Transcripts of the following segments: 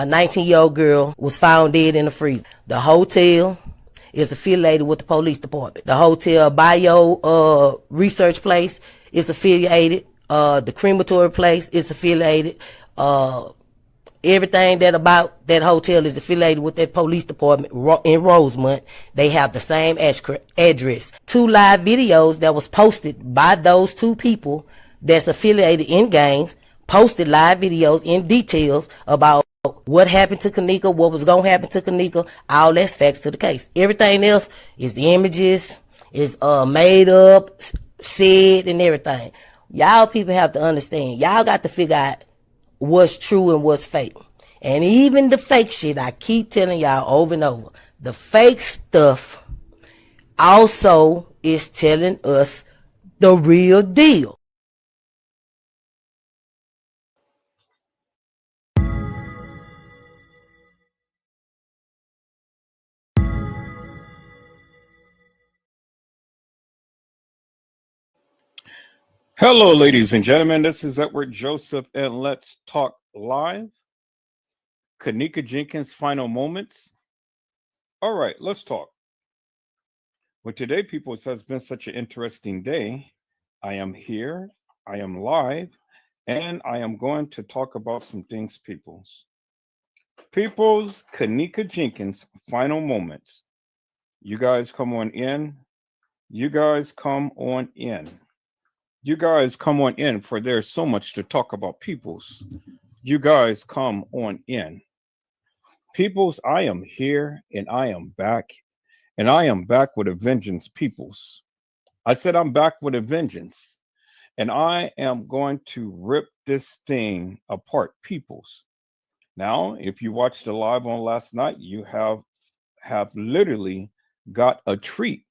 a 19-year-old girl was found dead in the freezer. The hotel is affiliated with the police department. The hotel bio research place is affiliated. The crematory place is affiliated. Everything that about that hotel is affiliated with that police department in Rosemont. They have the same address. 2 live videos that was posted by those 2 people that's affiliated in gangs, posted live videos in details about what happened to Kenneka, what was going to happen to Kenneka. All that's facts to the case. Everything else is the images, is made up, said, and everything. Y'all people have to understand. Y'all got to figure out what's true and what's fake. And even the fake shit, I keep telling y'all over and over, the fake stuff also is telling us the real deal. Hello, ladies and gentlemen. This is Edward Joseph, and let's talk live. Kenneka Jenkins' final moments. All right, let's talk. Well, today, people, it has been such an interesting day. I am here, I am live, and I am going to talk about some things, peoples. People's Kenneka Jenkins' final moments. You guys come on in. You guys come on in. You guys come on in, for there's so much to talk about, peoples. You guys come on in. Peoples, I am here and I am back. And I am back with a vengeance, peoples. I said I'm back with a vengeance. And I am going to rip this thing apart, peoples. Now, if you watched the live on last night, you have literally got a treat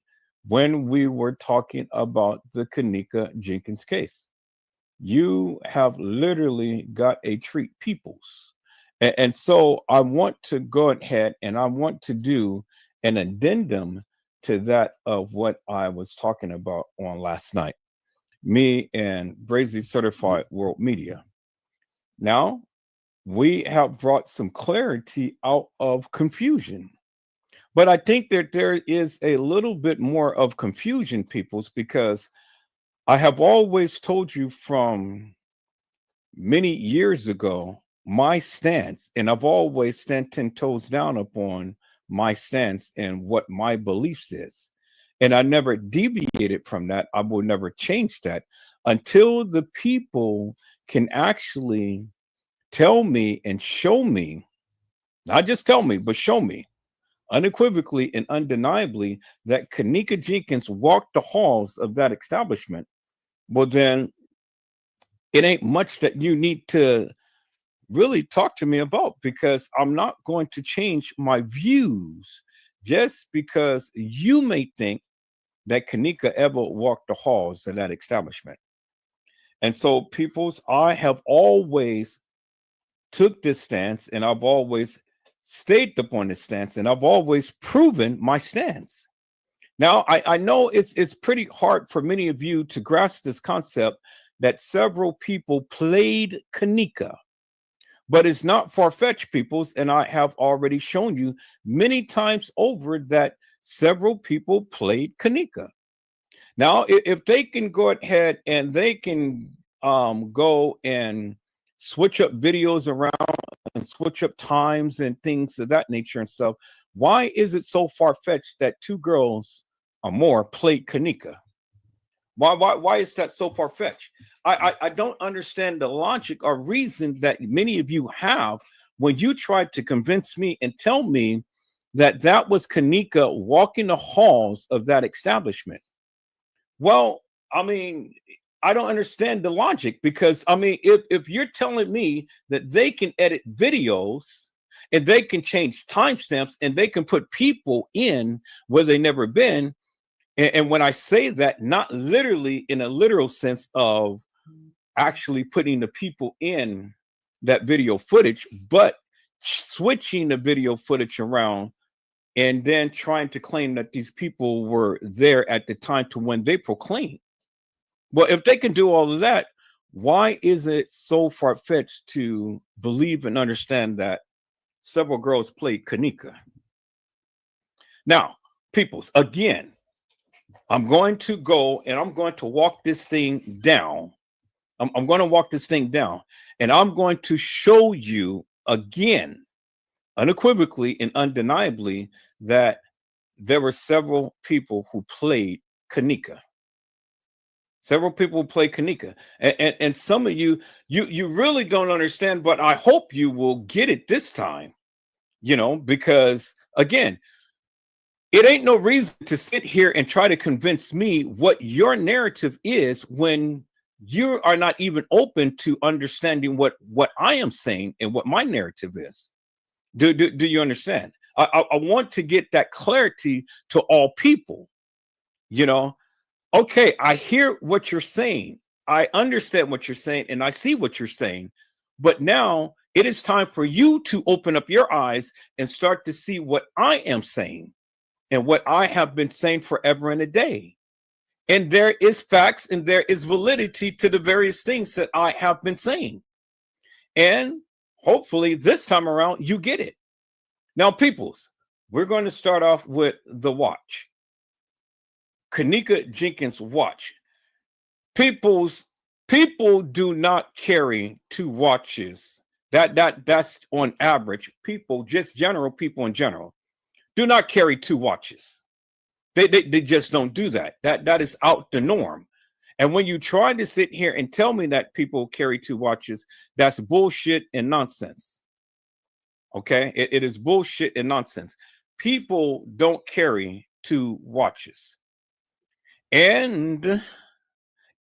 when we were talking about the Kenneka Jenkins case. You have literally got a treat, peoples. And so I want to go ahead and I want to do an addendum to that of what I was talking about on last night. Me and Brazy Certified World Media. Now, we have brought some clarity out of confusion. But I think that there is a little bit more of confusion, peoples, because I have always told you from many years ago my stance, and I've always stand 10 toes down upon my stance and what my beliefs is. And I never deviated from that. I will never change that until the people can actually tell me and show me, not just tell me, but show me unequivocally and undeniably that Kenneka Jenkins walked the halls of that establishment. Well, then it ain't much that you need to really talk to me about, because I'm not going to change my views just because you may think that Kenneka ever walked the halls of that establishment. And so, peoples, I have always took this stance, and I've always stayed upon this stance, and I've always proven my stance. Now, I know it's pretty hard for many of you to grasp this concept that several people played Kenneka, but it's not far-fetched, peoples, and I have already shown you many times over that several people played Kenneka. Now, if they can go ahead and they can go and switch up videos around and switch up times and things of that nature and stuff, why is it so far-fetched that 2 girls or more played Kenneka? Why is that so far-fetched? I don't understand the logic or reason that many of you have when you tried to convince me and tell me that that was Kenneka walking the halls of that establishment. Well, I mean, I don't understand the logic, because I mean, if you're telling me that they can edit videos and they can change timestamps and they can put people in where they never been, and when I say that, not literally in a literal sense of actually putting the people in that video footage, but switching the video footage around and then trying to claim that these people were there at the time to when they proclaimed. Well, if they can do all of that, why is it so far-fetched to believe and understand that several girls played Kenneka. Now, peoples, again, I'm going to go and I'm going to walk this thing down. I'm going to walk this thing down, and I'm going to show you again, unequivocally and undeniably, that there were several people who played Kenneka. Several people play Kenneka, and some of you really don't understand, but I hope you will get it this time. Because again, it ain't no reason to sit here and try to convince me what your narrative is when you are not even open to understanding what I am saying and what my narrative is. Do you understand? I want to get that clarity to all people. Okay, I hear what you're saying. I understand what you're saying, and I see what you're saying. But now it is time for you to open up your eyes and start to see what I am saying and what I have been saying forever and a day. And there is facts and there is validity to the various things that I have been saying. And hopefully this time around, you get it. Now, peoples, we're going to start off with the watch. Kenneka Jenkins watch. People do not carry two watches. That's on average. People, just general people in general, do not carry two watches. They just don't do that. That is out the norm. And when you try to sit here and tell me that people carry two watches, that's bullshit and nonsense. Okay, it is bullshit and nonsense. People don't carry two watches. And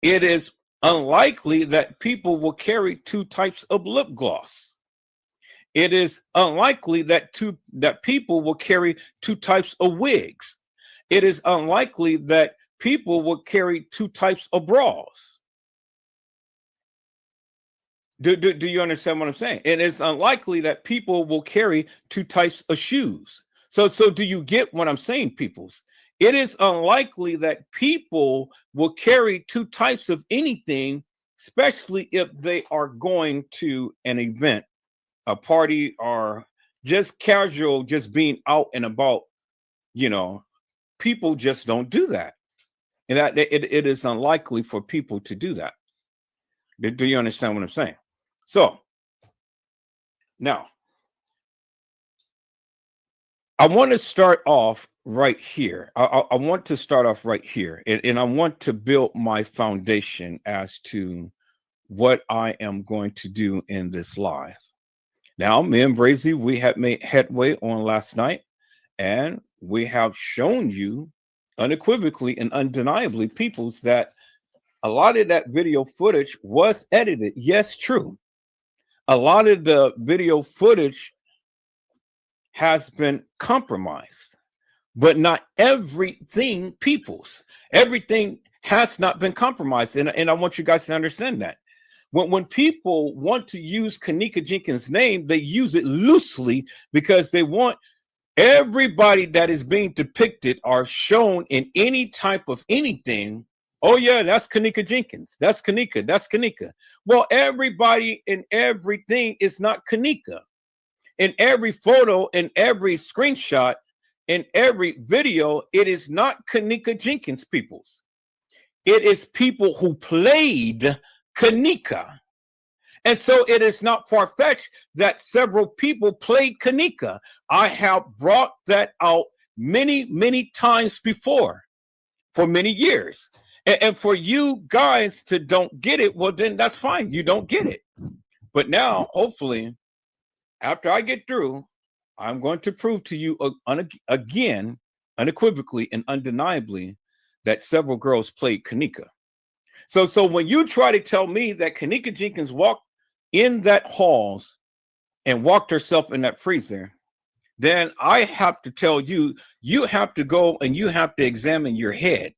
it is unlikely that people will carry two types of lip gloss. It is unlikely that people will carry two types of wigs. It is unlikely that people will carry two types of bras. Do you understand what I'm saying? It is unlikely that people will carry two types of shoes. So do you get what I'm saying, peoples? It is unlikely that people will carry two types of anything, especially if they are going to an event, a party, or just casual, just being out and about. People just don't do that. And that it is unlikely for people to do that. Do you understand what I'm saying? So now I want to start off right here. I want to start off right here, and I want to build my foundation as to what I am going to do in this live. Now, me and Brazy, we have made headway on last night, and we have shown you unequivocally and undeniably, peoples, that a lot of that video footage was edited. Yes, true. A lot of the video footage has been compromised, but not everything, peoples. Everything has not been compromised. And I want you guys to understand that. When people want to use Kenneka Jenkins' name, they use it loosely because they want everybody that is being depicted or shown in any type of anything. Oh, yeah, that's Kenneka Jenkins. That's Kenneka. That's Kenneka. Well, everybody and everything is not Kenneka. In every photo, in every screenshot, in every video, it is not Kenneka Jenkins, peoples. It is people who played Kenneka. And so it is not far-fetched that several people played Kenneka. I have brought that out many, many times before for many years. And for you guys to don't get it, well, then that's fine. You don't get it. But now, hopefully, after I get through, I'm going to prove to you again, unequivocally and undeniably, that several girls played Kenneka. So when you try to tell me that Kenneka Jenkins walked in that halls and walked herself in that freezer, then I have to tell you, you have to go and you have to examine your head,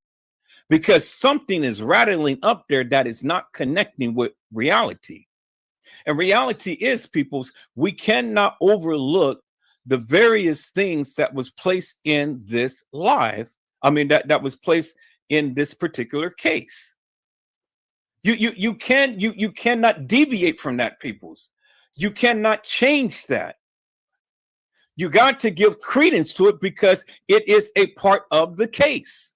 because something is rattling up there that is not connecting with reality. And reality is, peoples, we cannot overlook the various things that was placed in this live. I mean, that was placed in this particular case. You cannot deviate from that, peoples. You cannot change that. You got to give credence to it because it is a part of the case.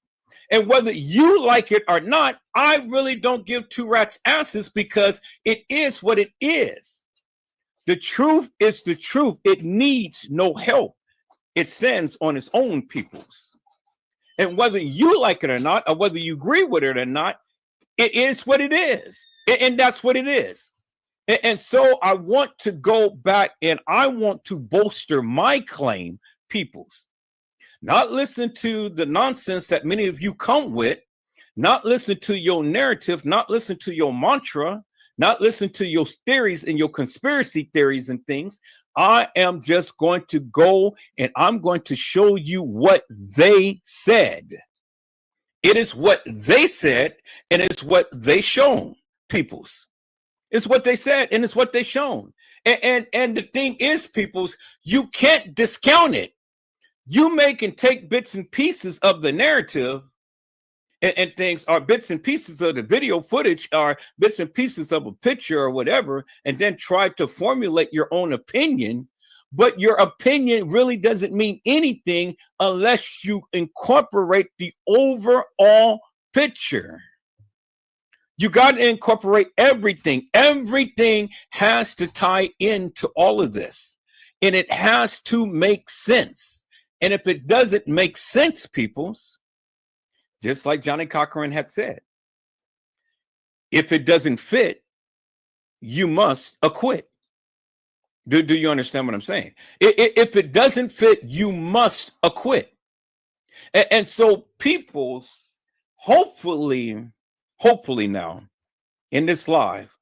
And whether you like it or not, I really don't give two rats' asses because it is what it is. The truth is the truth. It needs no help. It stands on its own, peoples. And whether you like it or not, or whether you agree with it or not, it is what it is. And that's what it is. And so I want to go back and I want to bolster my claim, peoples. Not listen to the nonsense that many of you come with, not listen to your narrative, not listen to your mantra, not listen to your theories and your conspiracy theories and things. I am just going to go and I'm going to show you what they said. It is what they said and it's what they shown, peoples. It's what they said and it's what they shown. And the thing is, peoples, you can't discount it. You make and take bits and pieces of the narrative and things, or bits and pieces of the video footage, or bits and pieces of a picture or whatever, and then try to formulate your own opinion. But your opinion really doesn't mean anything unless you incorporate the overall picture. You got to incorporate everything. Everything has to tie into all of this, and it has to make sense. And if it doesn't make sense, peoples, just like Johnny Cochran had said, if it doesn't fit, you must acquit. Do you understand what I'm saying? If it doesn't fit, you must acquit. And so peoples, hopefully now in this live,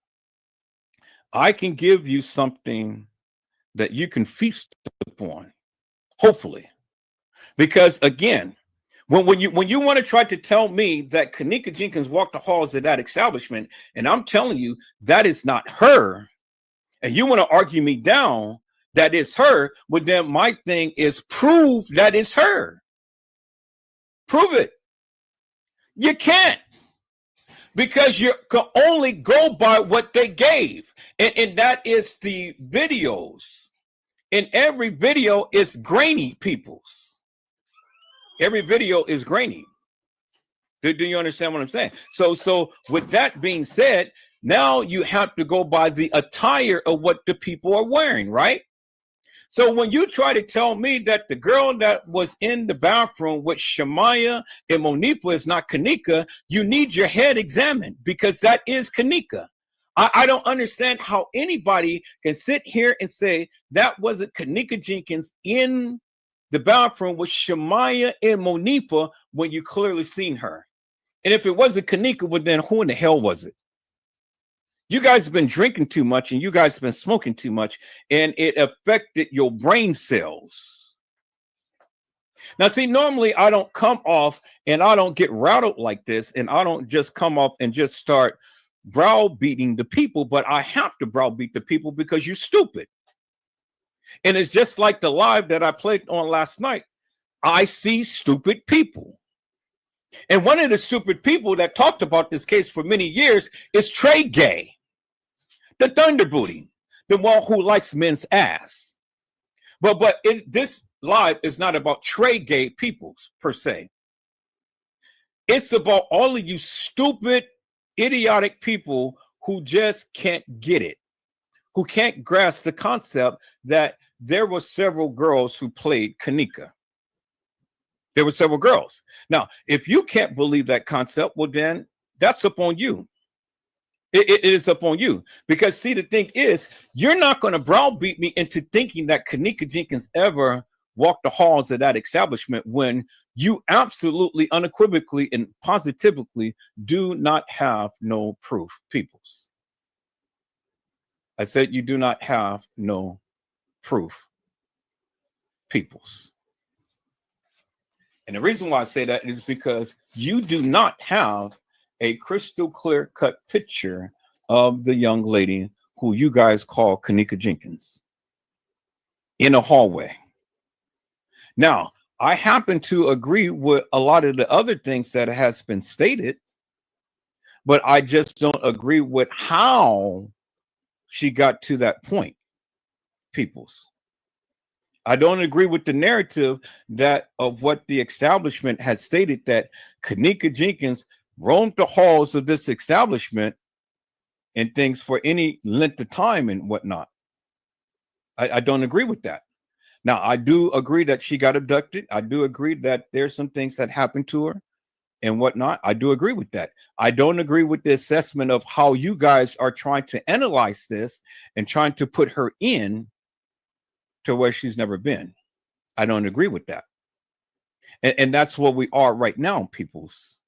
I can give you something that you can feast upon. Hopefully. Because again, when you want to try to tell me that Kenneka Jenkins walked the halls of that establishment, and I'm telling you that is not her, and you want to argue me down that it's her, well then my thing is prove that it's her. Prove it. You can't, because you can only go by what they gave, and that is the videos. And every video is grainy, peoples. Every video is grainy. Do you understand what I'm saying? So with that being said, now you have to go by the attire of what the people are wearing, right? So when you try to tell me that the girl that was in the bathroom with Shamaya and Monifa is not Kenneka, you need your head examined, because that is Kenneka. I don't understand how anybody can sit here and say that wasn't Kenneka Jenkins in the bathroom with Shamaya and Monifa when you clearly seen her. And if it wasn't Kenneka, well then who in the hell was it? You guys have been drinking too much and you guys have been smoking too much, and it affected your brain cells. Now, see, normally I don't come off and I don't get rattled like this, and I don't just come off and just start browbeating the people, but I have to browbeat the people because you're stupid. And it's just like the live that I played on last night. I see stupid people. And one of the stupid people that talked about this case for many years is Trey Gay, the Thunderbooty, the one who likes men's ass. But this live is not about Trey Gay peoples per se. It's about all of you stupid, idiotic people who just can't get it, who can't grasp the concept that there were several girls who played Kenneka. There were several girls. Now, if you can't believe that concept, well, then that's up on you. It is up on you. Because, see, the thing is, you're not going to browbeat me into thinking that Kenneka Jenkins ever walked the halls of that establishment when you absolutely, unequivocally, and positively do not have no proof, peoples. I said you do not have no proof, peoples. And the reason why I say that is because you do not have a crystal clear cut picture of the young lady who you guys call Kenneka Jenkins in a hallway. Now, I happen to agree with a lot of the other things that has been stated, but I just don't agree with how she got to that point, peoples. I don't agree with the narrative that of what the establishment has stated, that Kenneka Jenkins roamed the halls of this establishment and things for any length of time and whatnot. I don't agree with that. Now, I do agree that she got abducted. I do agree that there's some things that happened to her and whatnot. I do agree with that. I don't agree with the assessment of how you guys are trying to analyze this and trying to put her in to where she's never been. I don't agree with that. And that's where we are right now, peoples.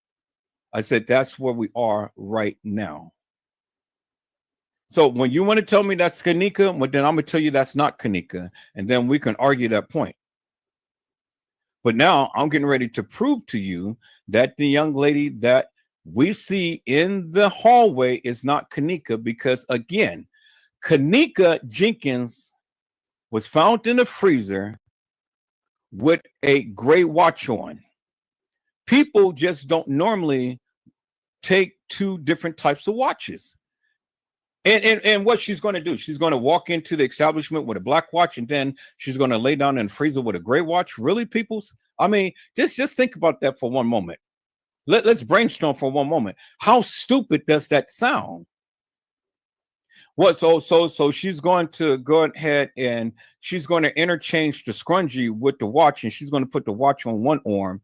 I said that's where we are right now. So when you want to tell me that's Kenneka, well, then I'm going to tell you that's not Kenneka, and then we can argue that point. But now I'm getting ready to prove to you that the young lady that we see in the hallway is not Kenneka, because, again, Kenneka Jenkins was found in the freezer with a gray watch on. People just don't normally take two different types of watches. And what she's going to do, she's going to walk into the establishment with a black watch, and then she's going to lay down in the freezer with a gray watch. Really, peoples? I mean, just think about that for one moment. Let's brainstorm for one moment. How stupid does that sound? What? So she's going to go ahead and she's going to interchange the scrunchie with the watch, and she's going to put the watch on one arm,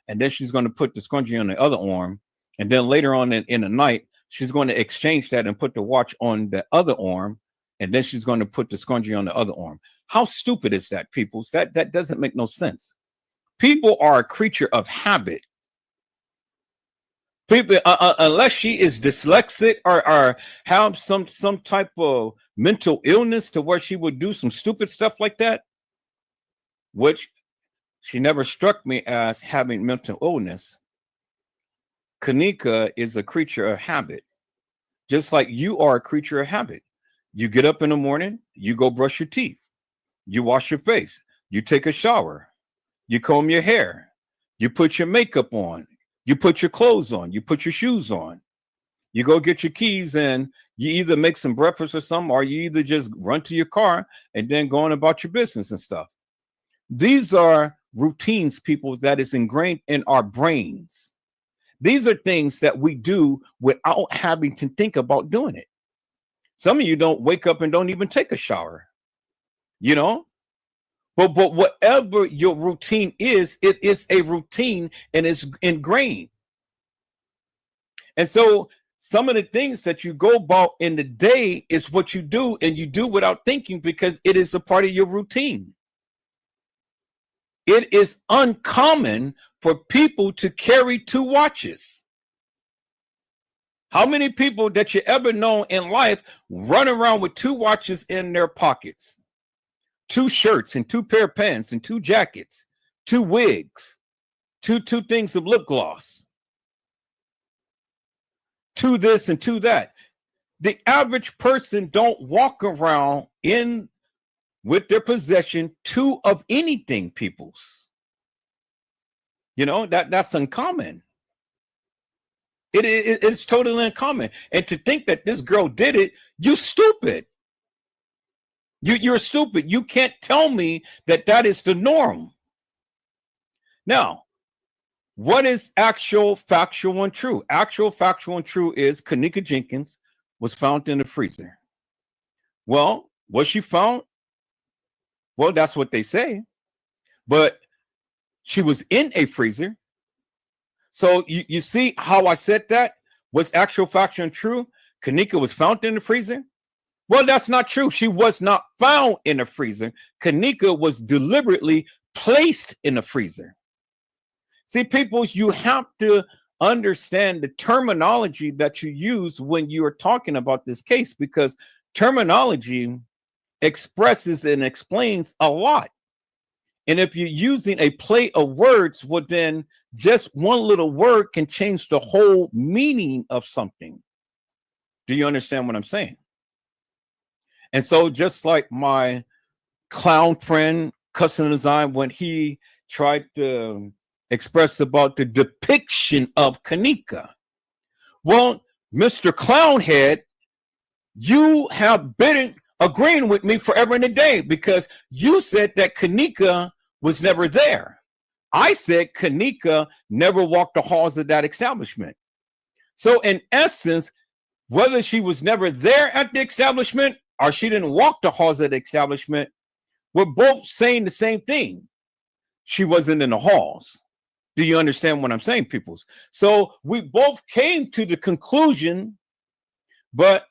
and then she's going to put the scrunchie on the other arm, and then later on in the night, she's going to exchange that and put the watch on the other arm, and then she's going to put the scrunchie on the other arm. How stupid is that, people? That doesn't make no sense. People are a creature of habit. People, unless she is dyslexic or have some type of mental illness to where she would do some stupid stuff like that, which she never struck me as having mental illness. Kenneka is a creature of habit, just like you are a creature of habit. You get up in the morning, you go brush your teeth, you wash your face, you take a shower, you comb your hair, you put your makeup on, you put your clothes on, you put your shoes on, you go get your keys, and you either make some breakfast or something, or you either just run to your car and then go on about your business and stuff. These are routines, people, that is ingrained in our brains. These are things that we do without having to think about doing it. Some of you don't wake up and don't even take a shower, you know? But whatever your routine is, it is a routine and it's ingrained. And so some of the things that you go about in the day is what you do, and you do without thinking because it is a part of your routine. It is uncommon for people to carry two watches. How many people that you ever know in life run around with two watches in their pockets? Two shirts and two pair of pants and two jackets, two wigs, two things of lip gloss, two this and two that. The average person don't walk around in with their possession two of anything, peoples. You know, that's uncommon. It's totally uncommon. And to think that this girl did it, you stupid. You're stupid. You can't tell me that that is the norm. Now, what is actual, factual, and true? Actual, factual, and true is Kenneka Jenkins was found in the freezer. Well, was she found? Well, that's what they say. But she was in a freezer. So you see how I said that was actual, factual, and true? Kenneka was found in the freezer. Well, that's not true. She was not found in a freezer. Kenneka was deliberately placed in a freezer. See, people, you have to understand the terminology that you use when you are talking about this case, because terminology expresses and explains a lot. And if you're using a play of words, well, then just one little word can change the whole meaning of something. Do you understand what I'm saying? And so just like my clown friend, Cousin Design, when he tried to express about the depiction of Kenneka, well, Mr. Clownhead, you have been agreeing with me forever and a day, because you said that Kenneka was never there. I said Kenneka never walked the halls of that establishment. So in essence, whether she was never there at the establishment or she didn't walk the halls of the establishment, we're both saying the same thing. She wasn't in the halls. Do you understand what I'm saying, peoples? So we both came to the conclusion, but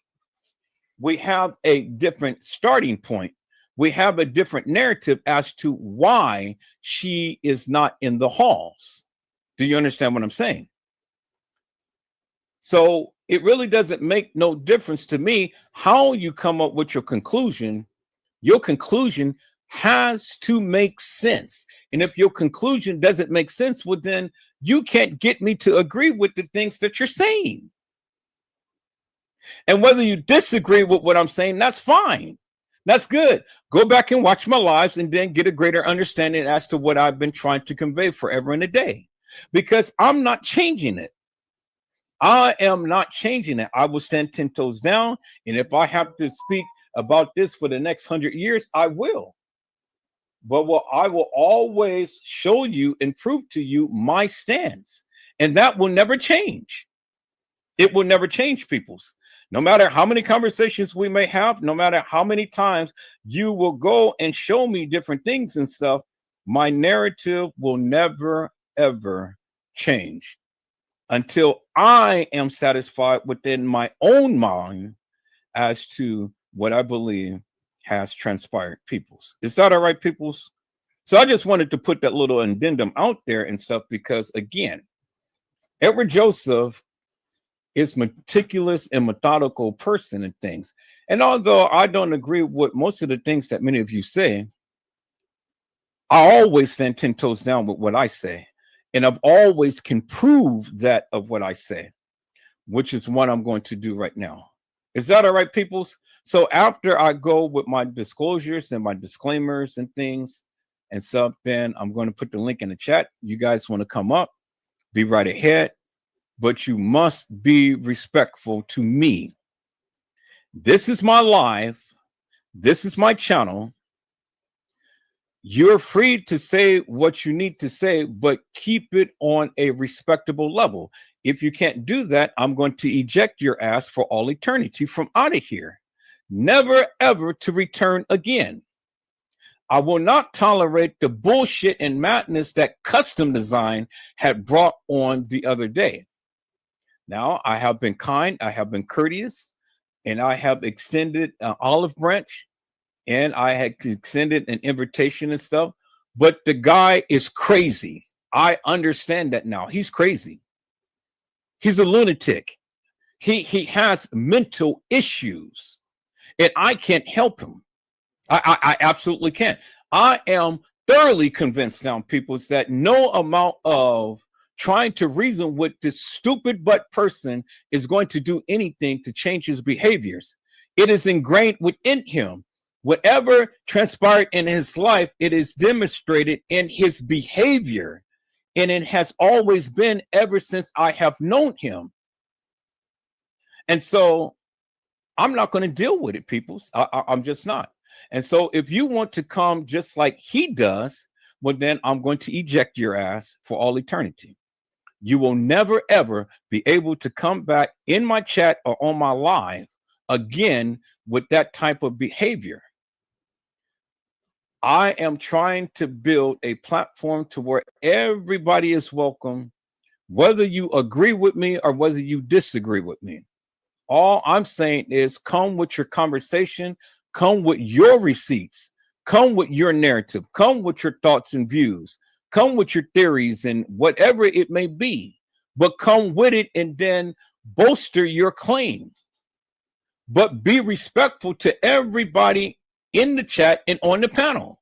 we have a different starting point. We have a different narrative as to why she is not in the halls. Do you understand what I'm saying? So it really doesn't make no difference to me how you come up with your conclusion. Your conclusion has to make sense. And if your conclusion doesn't make sense, well, then you can't get me to agree with the things that you're saying. And whether you disagree with what I'm saying, that's fine. That's good. Go back and watch my lives and then get a greater understanding as to what I've been trying to convey forever and a day, because I'm not changing it. I am not changing it. I will stand 10 toes down. And if I have to speak about this for the next 100 years, I will. But I will always show you and prove to you my stance. And that will never change. It will never change, peoples. No matter how many conversations we may have, no matter how many times you will go and show me different things and stuff, my narrative will never, ever change until I am satisfied within my own mind as to what I believe has transpired, peoples. Is that all right, peoples? So I just wanted to put that little addendum out there and stuff, because again, Edward Joseph is meticulous and methodical person and things. And although I don't agree with most of the things that many of you say, I always stand 10 toes down with what I say. And I've always can prove that of what I say, which is what I'm going to do right now. Is that all right, peoples? So after I go with my disclosures and my disclaimers and things and stuff, then I'm going to put the link in the chat. You guys want to come up, be right ahead, but you must be respectful to me. This is my live. This is my channel. You're free to say what you need to say, but keep it on a respectable level. If you can't do that, I'm going to eject your ass for all eternity from out of here. Never, ever to return again. I will not tolerate the bullshit and madness that Custom Design had brought on the other day. Now, I have been kind, I have been courteous, and I have extended an olive branch, and I had extended an invitation and stuff, but the guy is crazy. I understand that now. He's crazy. He's a lunatic. He has mental issues, and I can't help him. I absolutely can't. I am thoroughly convinced now, people, is that no amount of trying to reason with this stupid butt person is going to do anything to change his behaviors. It is ingrained within him. Whatever transpired in his life, it is demonstrated in his behavior. And it has always been ever since I have known him. And so I'm not going to deal with it, peoples. I'm just not. And so if you want to come just like he does, well, then I'm going to eject your ass for all eternity. You will never, ever be able to come back in my chat or on my live again with that type of behavior. I am trying to build a platform to where everybody is welcome, whether you agree with me or whether you disagree with me. All I'm saying is come with your conversation, come with your receipts, come with your narrative, come with your thoughts and views, come with your theories and whatever it may be, but come with it and then bolster your claim. But be respectful to everybody in the chat and on the panel.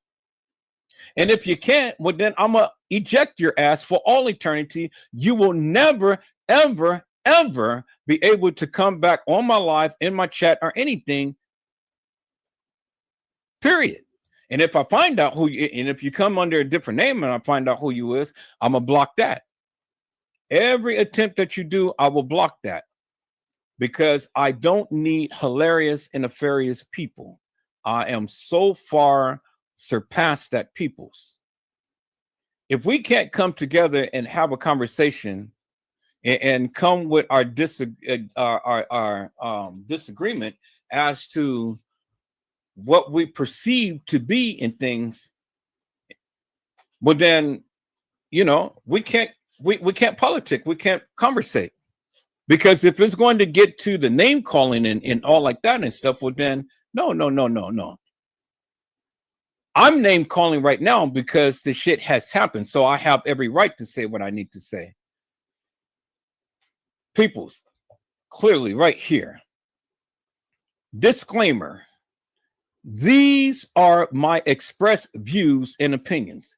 And if you can't, well, then I'm going to eject your ass for all eternity. You will never, ever, ever be able to come back on my live, in my chat, or anything, period. And if I find out who you, and if you come under a different name and I find out who you is, I'm going to block that. Every attempt that you do, I will block that. Because I don't need hilarious and nefarious people. I am so far surpassed that peoples. If we can't come together and have a conversation and come with our disagreement as to what we perceive to be in things, well then, we can't politic, we can't conversate. Because if it's going to get to the name calling and all like that and stuff, well then no. I'm name calling right now because the shit has happened. So I have every right to say what I need to say. Peoples, clearly right here. Disclaimer. These are my express views and opinions.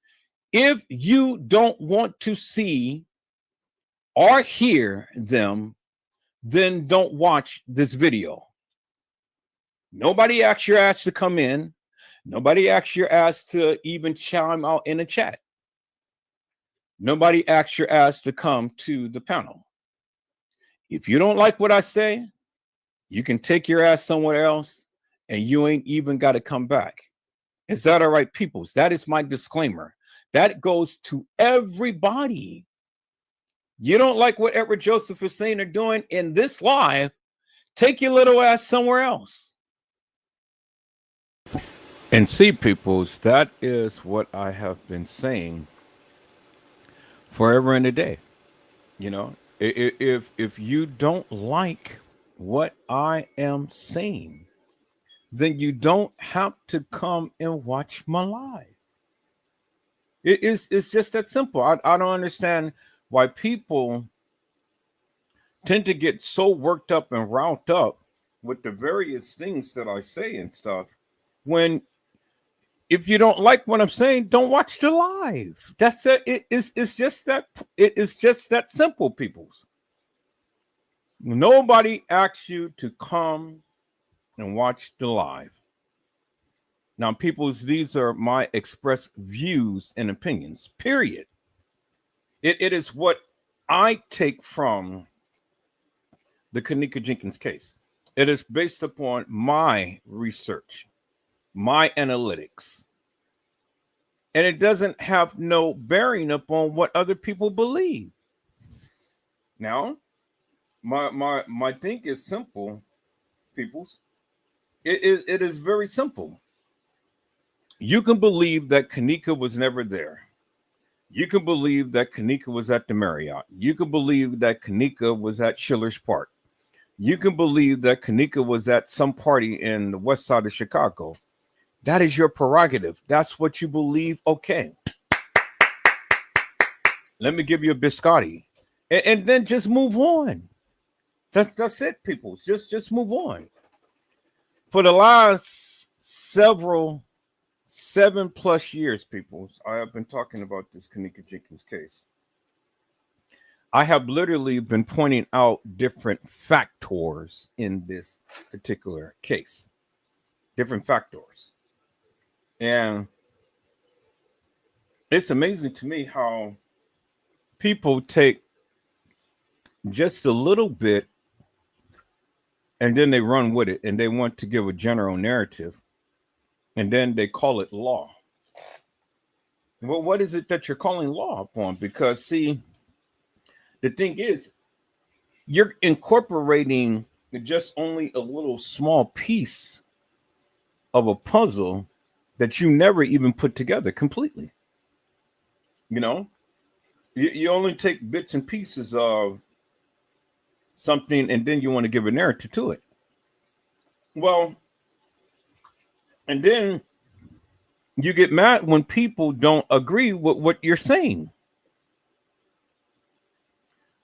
If you don't want to see or hear them, then don't watch this video. Nobody asked your ass to come in. Nobody asked your ass to even chime out in the chat. Nobody asked your ass to come to the panel. If you don't like what I say, you can take your ass somewhere else and you ain't even got to come back. Is that all right, peoples? That is my disclaimer. That goes to everybody. You don't like what Edward Joseph is saying or doing in this live, take your little ass somewhere else. And see, peoples, that is what I have been saying forever and a day. If you don't like what I am saying, then you don't have to come and watch my live. It's just that simple. I don't understand why people tend to get so worked up and riled up with the various things that I say and stuff, when if you don't like what I'm saying, don't watch the live. That's it. It's just that simple, peoples. Nobody asks you to come and watch the live. Now, peoples, these are my express views and opinions, period. It is what I take from the Kenneka Jenkins case. It is based upon my research, my analytics. And it doesn't have no bearing upon what other people believe. Now, my thing is simple, peoples. It is very simple. You can believe that Kenneka was never there. You can believe that Kenneka was at the Marriott. You can believe that Kenneka was at Schiller's Park. You can believe that Kenneka was at some party in the west side of Chicago. That is your prerogative. That's what you believe. Okay. Let me give you a biscotti. And then just move on. That's it, people. Just move on. For the last 7+ years, people, I have been talking about this Kenneka Jenkins case. I have literally been pointing out different factors in this particular case. Different factors. And it's amazing to me how people take just a little bit and then they run with it and they want to give a general narrative and then they call it law. Well, what is it that you're calling law upon? Because, see, the thing is, you're incorporating just only a little small piece of a puzzle that you never even put together completely. You only take bits and pieces of something and then you want to give a narrative to it. Well, and then you get mad when people don't agree with what you're saying.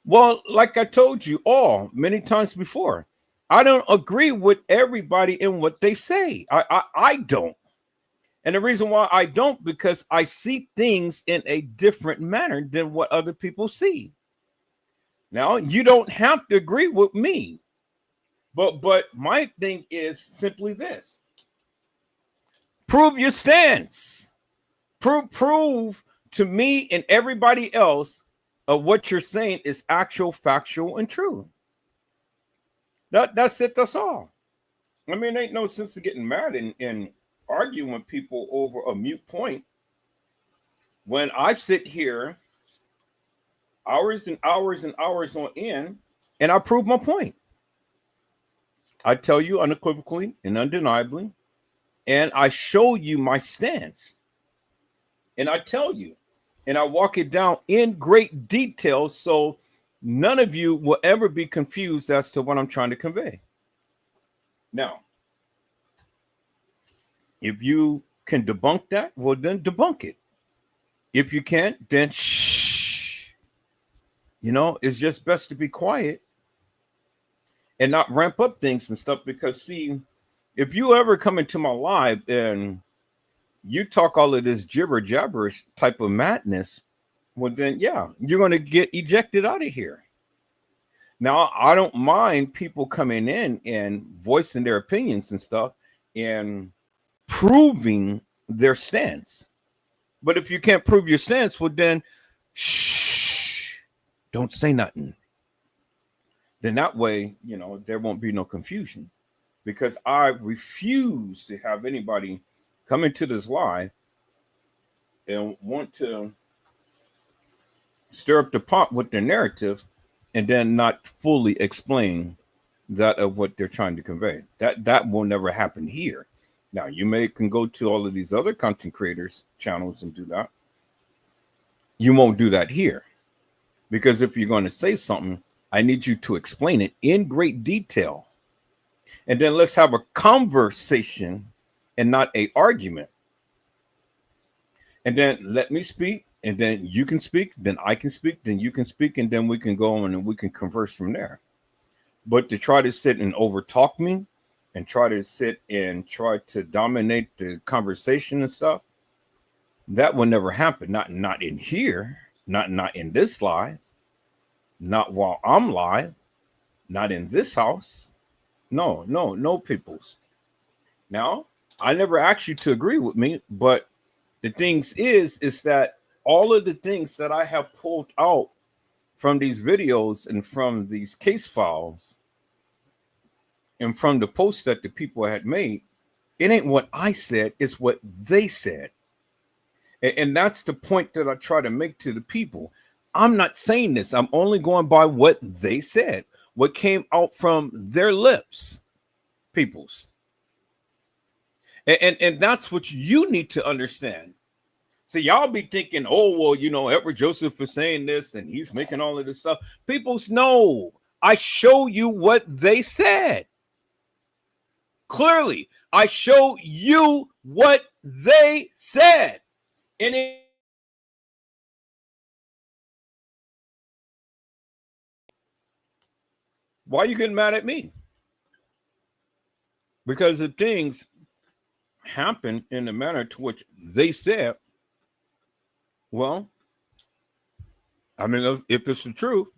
Well, like I told you all many times before, I don't agree with everybody in what they say. I don't. And the reason why I don't, because I see things in a different manner than what other people see. Now, you don't have to agree with me. But my thing is simply this. Prove your stance. Prove to me and everybody else of what you're saying is actual, factual, and true. That's it. That's all. I mean, ain't no sense of getting mad and arguing with people over a mute point when I sit here hours and hours and hours on end and I prove my point. I tell you unequivocally and undeniably, and I show you my stance. And I tell you, and I walk it down in great detail so none of you will ever be confused as to what I'm trying to convey. Now, if you can debunk that, well, then debunk it. If you can't, then shh. You know, it's just best to be quiet and not ramp up things and stuff. Because, see, if you ever come into my live and you talk all of this gibber jabberish type of madness, well, then, yeah, you're going to get ejected out of here. Now, I don't mind people coming in and voicing their opinions and stuff and proving their stance. But if you can't prove your stance, well, then shh, don't say nothing. Then that way, you know, there won't be no confusion, because I refuse to have anybody come into this live and want to stir up the pot with their narrative and then not fully explain that of what they're trying to convey. That will never happen here. Now, you can go to all of these other content creators channels and do that. You won't do that here, because if you're going to say something, I need you to explain it in great detail. And then let's have a conversation and not an argument. And then let me speak, and then you can speak, then I can speak, then you can speak, and then we can go on and we can converse from there. But to try to sit and overtalk me and try to dominate the conversation and stuff, that will never happen. Not in here, not in this live, not while I'm live, not in this house. No, peoples. Now, I never asked you to agree with me, but the things is that all of the things that I have pulled out from these videos and from these case files and from the posts that the people had made, it ain't what I said, it's what they said. And that's the point that I try to make to the people. I'm not saying this. I'm only going by what they said, what came out from their lips, peoples. And that's what you need to understand. So y'all be thinking, oh, well, you know, Edward Joseph is saying this and he's making all of this stuff. Peoples, no, I show you what they said. Clearly, I show you what they said. And why are you getting mad at me? Because if things happen in the manner to which they said, well, I mean, if it's the truth,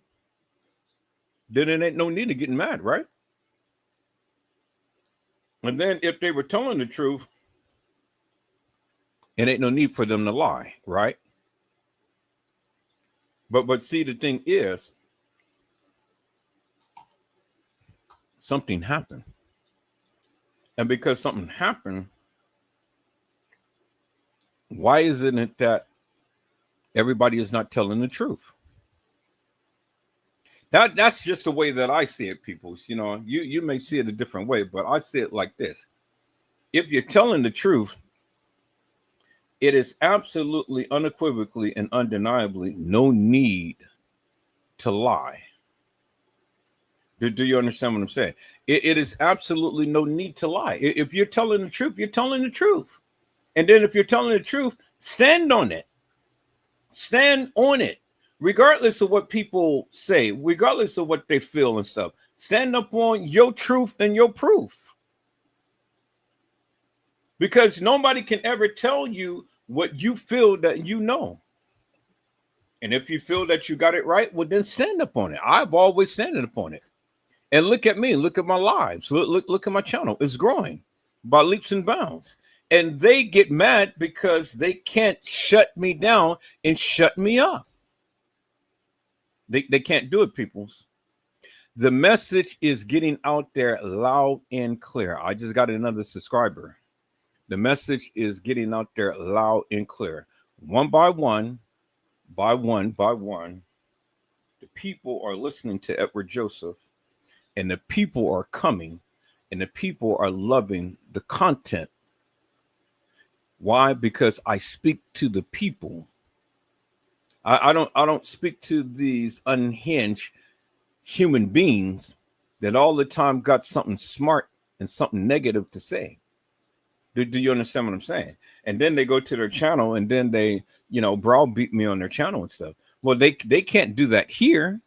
then it ain't no need of getting mad, right? And then if they were telling the truth, it ain't no need for them to lie, right? But see, the thing is, something happened. And because something happened, why isn't it that everybody is not telling the truth? That's just the way that I see it, people. You know, you may see it a different way, but I see it like this. If you're telling the truth, it is absolutely, unequivocally, and undeniably no need to lie. Do you understand what I'm saying? It is absolutely no need to lie. If you're telling the truth, you're telling the truth. And then if you're telling the truth, stand on it. Stand on it. Regardless of what people say, regardless of what they feel and stuff, stand up on your truth and your proof. Because nobody can ever tell you what you feel that you know. And if you feel that you got it right, well, then stand up on it. I've always standing upon it. And look at me, look at my lives, look at my channel. It's growing by leaps and bounds. And they get mad because they can't shut me down and shut me up. They can't do it, peoples. The message is getting out there loud and clear. I just got another subscriber. The message is getting out there loud and clear. One by one, by one, by one, the people are listening to Edward Joseph, and the people are coming, and the people are loving the content. Why? Because I speak to the people. I don't speak to these unhinged human beings that all the time got something smart and something negative to say. Do you understand what I'm saying? And then they go to their channel and then they, browbeat me on their channel and stuff. Well, they can't do that here.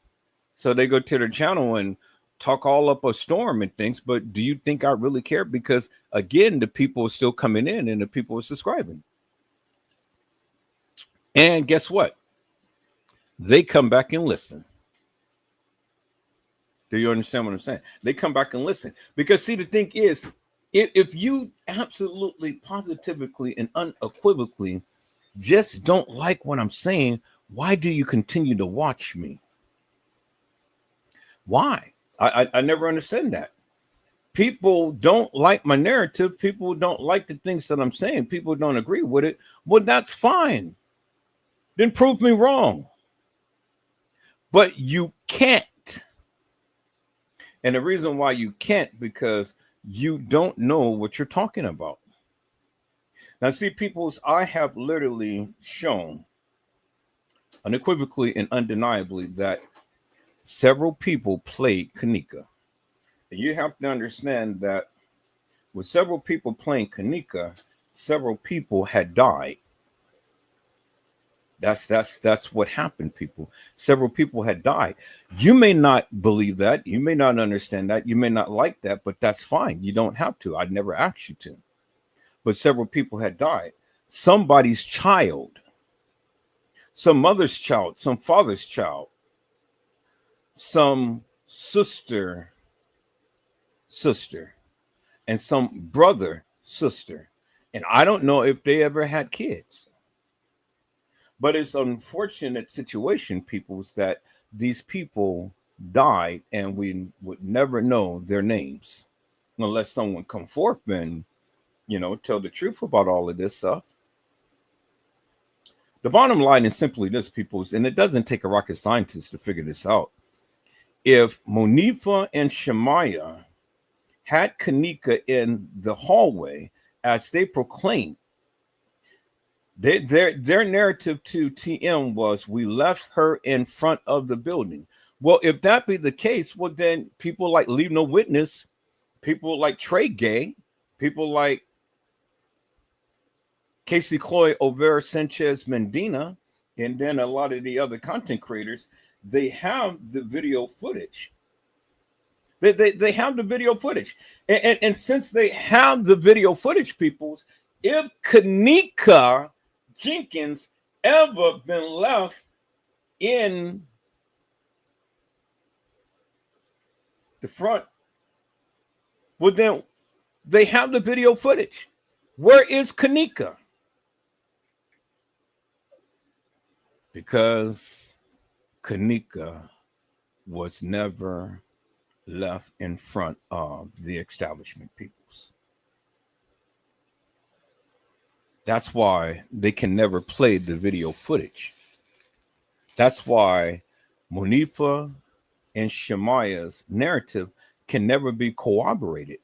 So they go to their channel and talk all up a storm and things. But do you think I really care? Because again, the people are still coming in and the people are subscribing. And guess what? They come back and listen. Do you understand what I'm saying? They come back and listen. Because see, the thing is, if you absolutely, positively, and unequivocally just don't like what I'm saying, why do you continue to watch me? Why? I never understand that. People don't like my narrative. People don't like the things that I'm saying. People don't agree with it. Well, that's fine. Then prove me wrong. But you can't. And the reason why you can't, because you don't know what you're talking about. Now, see, peoples, I have literally shown unequivocally and undeniably that several people played Kenneka. And you have to understand that with several people playing Kenneka, several people had died. That's what happened, people. Several people had died. You may not believe that. You may not understand that. You may not like that, but that's fine. You don't have to. I'd never asked you to. But several people had died. Somebody's child, some mother's child, some father's child, some sister, and some brother, sister. And I don't know if they ever had kids. But it's an unfortunate situation, people, is that these people died and we would never know their names unless someone come forth and, tell the truth about all of this stuff. The bottom line is simply this, people, and it doesn't take a rocket scientist to figure this out. If Monifa and Shemaiah had Kenneka in the hallway as they proclaimed, their narrative to TM was, we left her in front of the building. Well, if that be the case, well, then people like Leave No Witness, people like Trey Gay, people like Casey Cloy, Overa Sanchez Mendina, and then a lot of the other content creators, they have the video footage. They have the video footage. And since they have the video footage, peoples, if Kenneka Jenkins ever been left in the front, well, then they have the video footage. Where is Kenneka? Because Kenneka was never left in front of the establishment, peoples. That's why they can never play the video footage. That's why Monifa and Shemaiah's narrative can never be corroborated.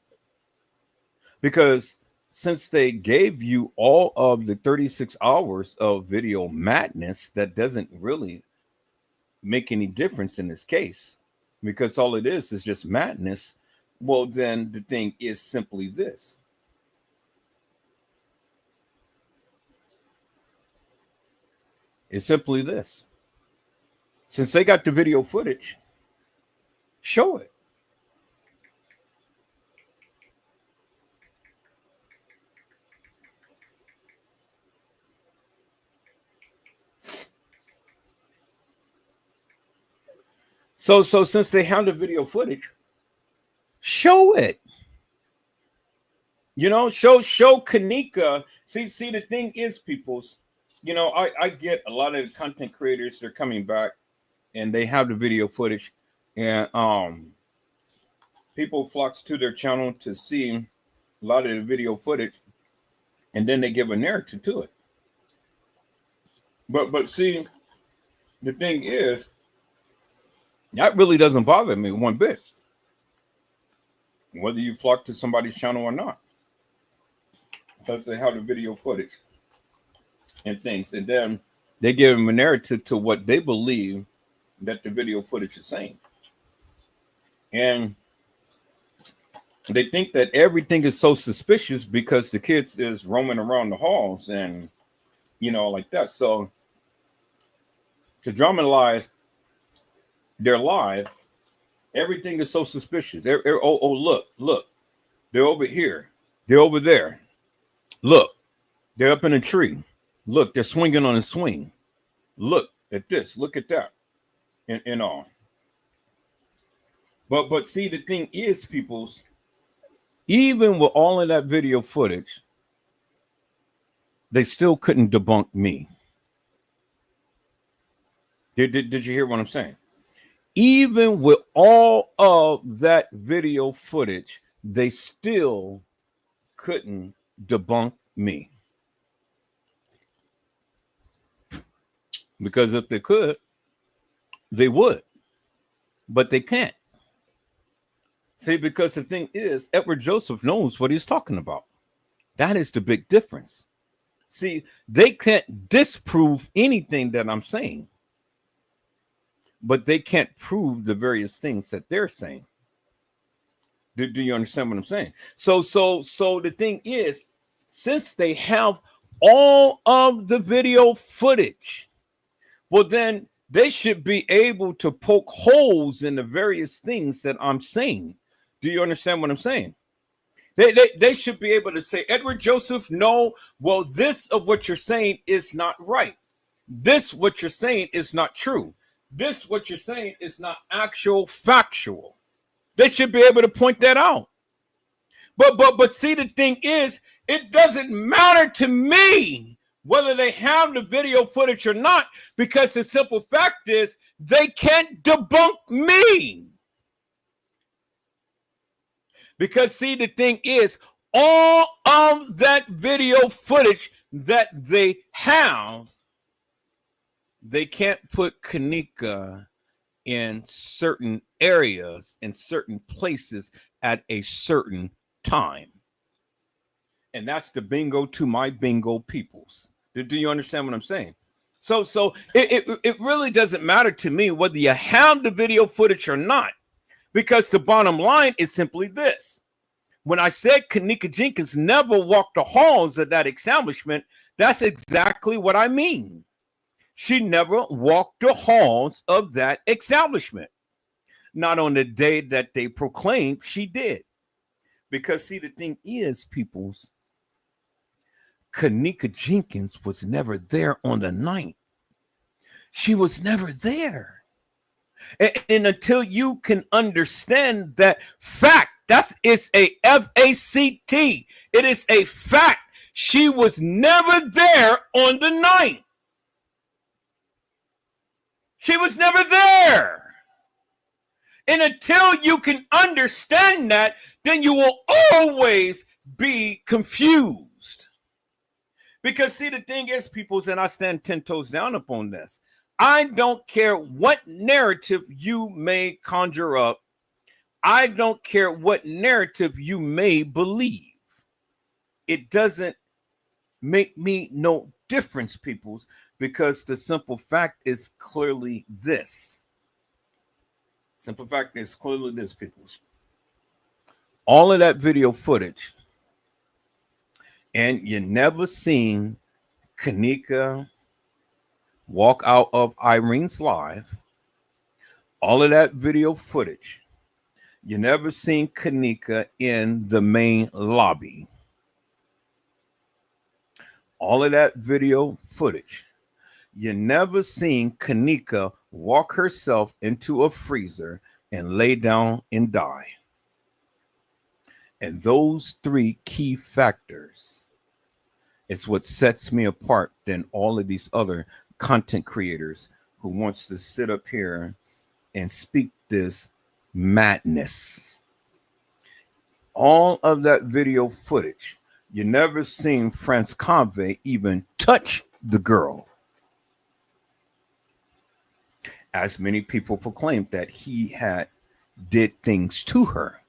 Because since they gave you all of the 36 hours of video madness, that doesn't really make any difference in this case. Because all it is just madness. Well, then the thing is simply this. It's simply this. Since they got the video footage, show it. So since they have the video footage, show it. Show Kenneka. See, the thing is, peoples, I get a lot of the content creators, they're coming back and they have the video footage, and people flocks to their channel to see a lot of the video footage. and then they give a narrative to it. But see, the thing is, that really doesn't bother me one bit, whether you flock to somebody's channel or not, because they have the video footage and things, and then they give them a narrative to what they believe that the video footage is saying. And they think that everything is so suspicious because the kids is roaming around the halls and, like that. So to dramatize their life, everything is so suspicious. Look, they're over here. They're over there. Look, they're up in a tree. Look, they're swinging on a swing. Look at this. Look at that. And all. But see, the thing is, peoples, even with all of that video footage, they still couldn't debunk me. Did you hear what I'm saying? Even with all of that video footage, they still couldn't debunk me. Because if they could, they would. But they can't. See, because the thing is, Edward Joseph knows what he's talking about. That is the big difference. See, they can't disprove anything that I'm saying, but they can't prove the various things that they're saying. Do you understand what I'm saying? So the thing is, since they have all of the video footage, well, then they should be able to poke holes in the various things that I'm saying. Do you understand what I'm saying? They should be able to say, Edward Joseph, no, well, this of what you're saying is not right. This what you're saying is not true. This what you're saying is not actual factual. They should be able to point that out. But see, the thing is, it doesn't matter to me whether they have the video footage or not, because the simple fact is they can't debunk me. Because see, the thing is, all of that video footage that they have, they can't put Kenneka in certain areas, in certain places at a certain time. And that's the bingo to my bingo peoples. Do you understand what I'm saying? So it really doesn't matter to me whether you have the video footage or not, because the bottom line is simply this. When I said Kenneka Jenkins never walked the halls of that establishment, that's exactly what I mean. She never walked the halls of that establishment. Not on the day that they proclaimed she did. Because see, the thing is, peoples, Kenneka Jenkins was never there on the night. She was never there. And until you can understand that fact, it's a F-A-C-T. It is a fact. She was never there on the night. She was never there. And until you can understand that, then you will always be confused. Because see, the thing is, peoples, and I stand 10 toes down upon this, I don't care what narrative you may conjure up. I don't care what narrative you may believe. It doesn't make me no difference, peoples, because the simple fact is clearly this. Simple fact is clearly this, peoples. All of that video footage, and you never seen Kenneka walk out of Irene's live. All of that video footage, you never seen Kenneka in the main lobby. All of that video footage, you never seen Kenneka walk herself into a freezer and lay down and die. And those three key factors is what sets me apart than all of these other content creators who wants to sit up here and speak this madness. All of that video footage, You never seen Franz Convey even touch the girl, as many people proclaimed that he had did things to her,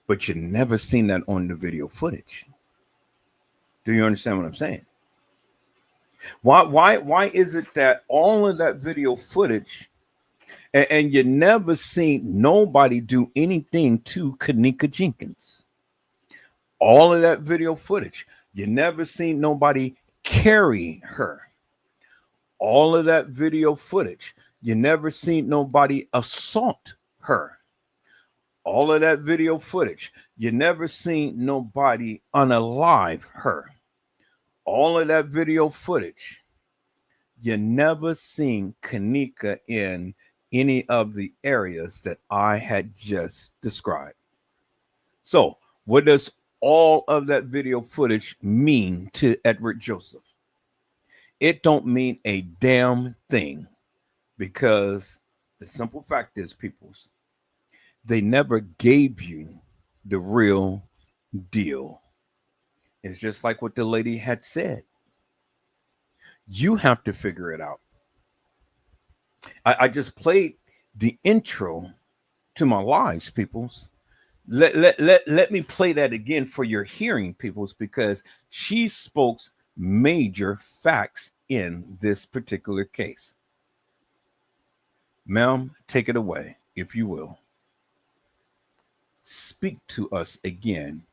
but you never seen that on the video footage. Do you understand what I'm saying? Why is it that all of that video footage and you never seen nobody do anything to Kenneka Jenkins? All of that video footage, you never seen nobody carry her. All of that video footage, you never seen nobody assault her. All of that video footage, you never seen nobody unalive her. All of that video footage, you never seen Kenneka in any of the areas that I had just described. So, what does all of that video footage mean to Edward Joseph? It don't mean a damn thing, because the simple fact is, peoples, they never gave you the real deal. It's just like what the lady had said. You have to figure it out. I just played the intro to my lives, peoples. Let me play that again for your hearing, peoples, because she spoke major facts in this particular case. Ma'am, take it away, if you will. Speak to us again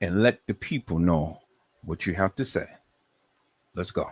and let the people know what you have to say. Let's go.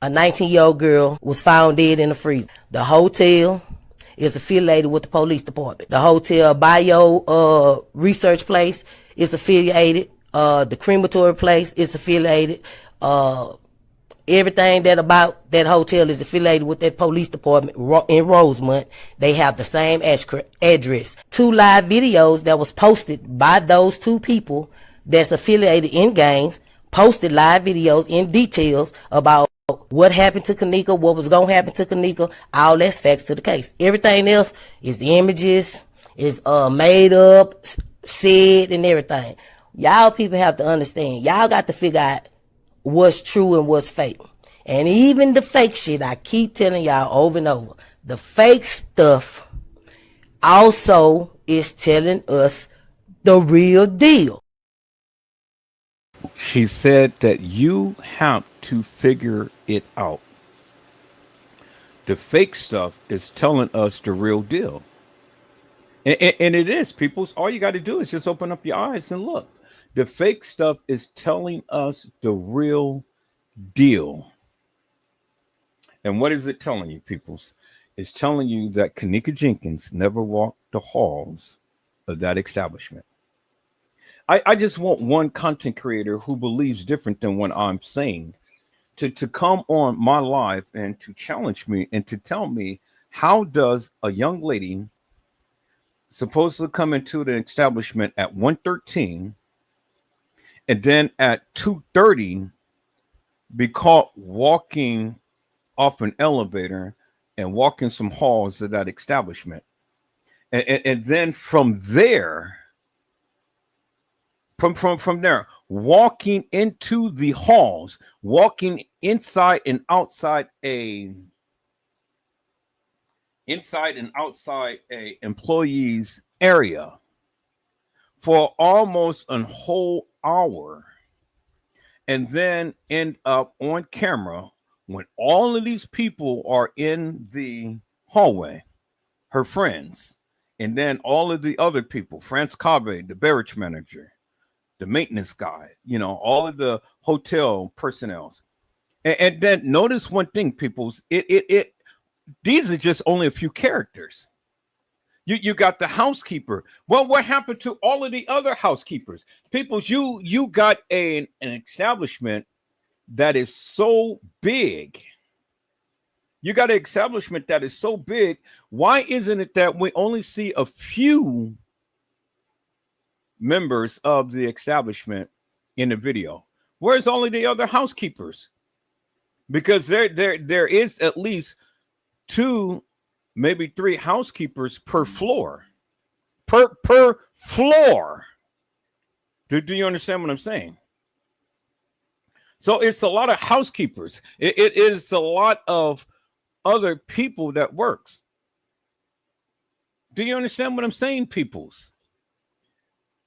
A 19-year-old girl was found dead in the freezer. The hotel is affiliated with the police department. The hotel bio research place is affiliated. The crematory place is affiliated. Everything that about that hotel is affiliated with that police department in Rosemont. They have the same address. 2 live videos that was posted by those 2 people that's affiliated in gangs, posted live videos in details about what happened to Kenneka, what was going to happen to Kenneka. All that's facts to the case. Everything else is the images, is made up, said, and everything. Y'all people have to understand. Y'all got to figure out what's true and what's fake. And even the fake shit, I keep telling y'all over and over, the fake stuff also is telling us the real deal. She said that you have to figure it out. The fake stuff is telling us the real deal. And it is, people. All you got to do is just open up your eyes and look. The fake stuff is telling us the real deal. And what is it telling you, peoples? It's telling you that Kenneka Jenkins never walked the halls of that establishment. I just want one content creator who believes different than what I'm saying to come on my live and to challenge me and to tell me, how does a young lady supposedly come into the establishment at 1:13 and then at 2:30 be caught walking off an elevator and walking some halls of that establishment, and then from there, from there, walking into the halls, walking inside and outside a employee's area for almost a whole hour, and then end up on camera when all of these people are in the hallway, her friends, and then all of the other people, France Cave, the barracks manager, the maintenance guy, all of the hotel personnel. And then notice one thing, peoples, these are just only a few characters. You got the housekeeper. Well, what happened to all of the other housekeepers? Peoples, you got an establishment that is so big. You got an establishment that is so big. Why isn't it that we only see a few members of the establishment in the video? Where's only the other housekeepers? Because there is at least 2, maybe 3 housekeepers per floor. Per floor. Do you understand what I'm saying? So it's a lot of housekeepers. It is a lot of other people that works. Do you understand what I'm saying, peoples?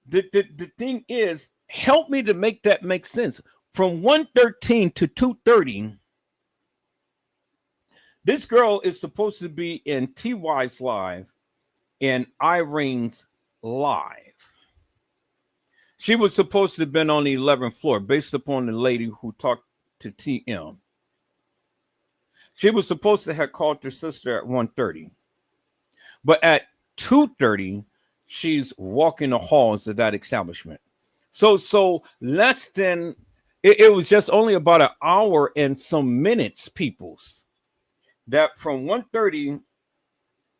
The thing is, help me to make that make sense. From 1:13 to 2:30, this girl is supposed to be in TY's live and Irene's live. She was supposed to have been on the 11th floor based upon the lady who talked to TM. She was supposed to have called her sister at 1:30. But at 2:30, she's walking the halls of that establishment. So less than, it was just only about an hour and some minutes, peoples, that from 1:30,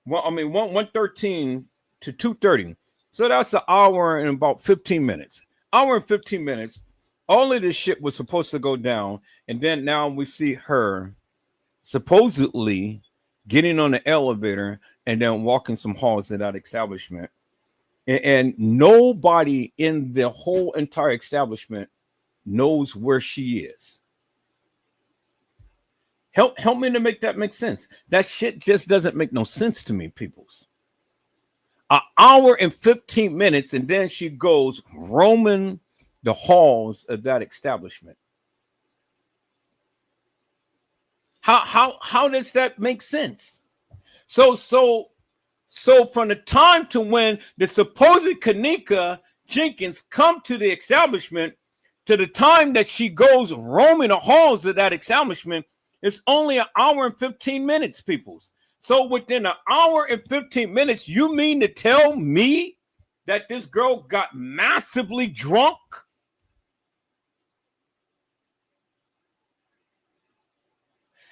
1:13 to 2:30. So that's an hour and about 15 minutes. Hour and 15 minutes. All of this shit was supposed to go down. And then now we see her supposedly getting on the elevator and then walking some halls of that establishment. And nobody in the whole entire establishment knows where she is. Help me to make that make sense. That shit just doesn't make no sense to me, peoples. An hour and 15 minutes, and then she goes roaming the halls of that establishment. How does that make sense? So from the time to when the supposed Kenneka Jenkins come to the establishment to the time that she goes roaming the halls of that establishment, it's only an hour and 15 minutes, peoples. So within an hour and 15 minutes, you mean to tell me that this girl got massively drunk?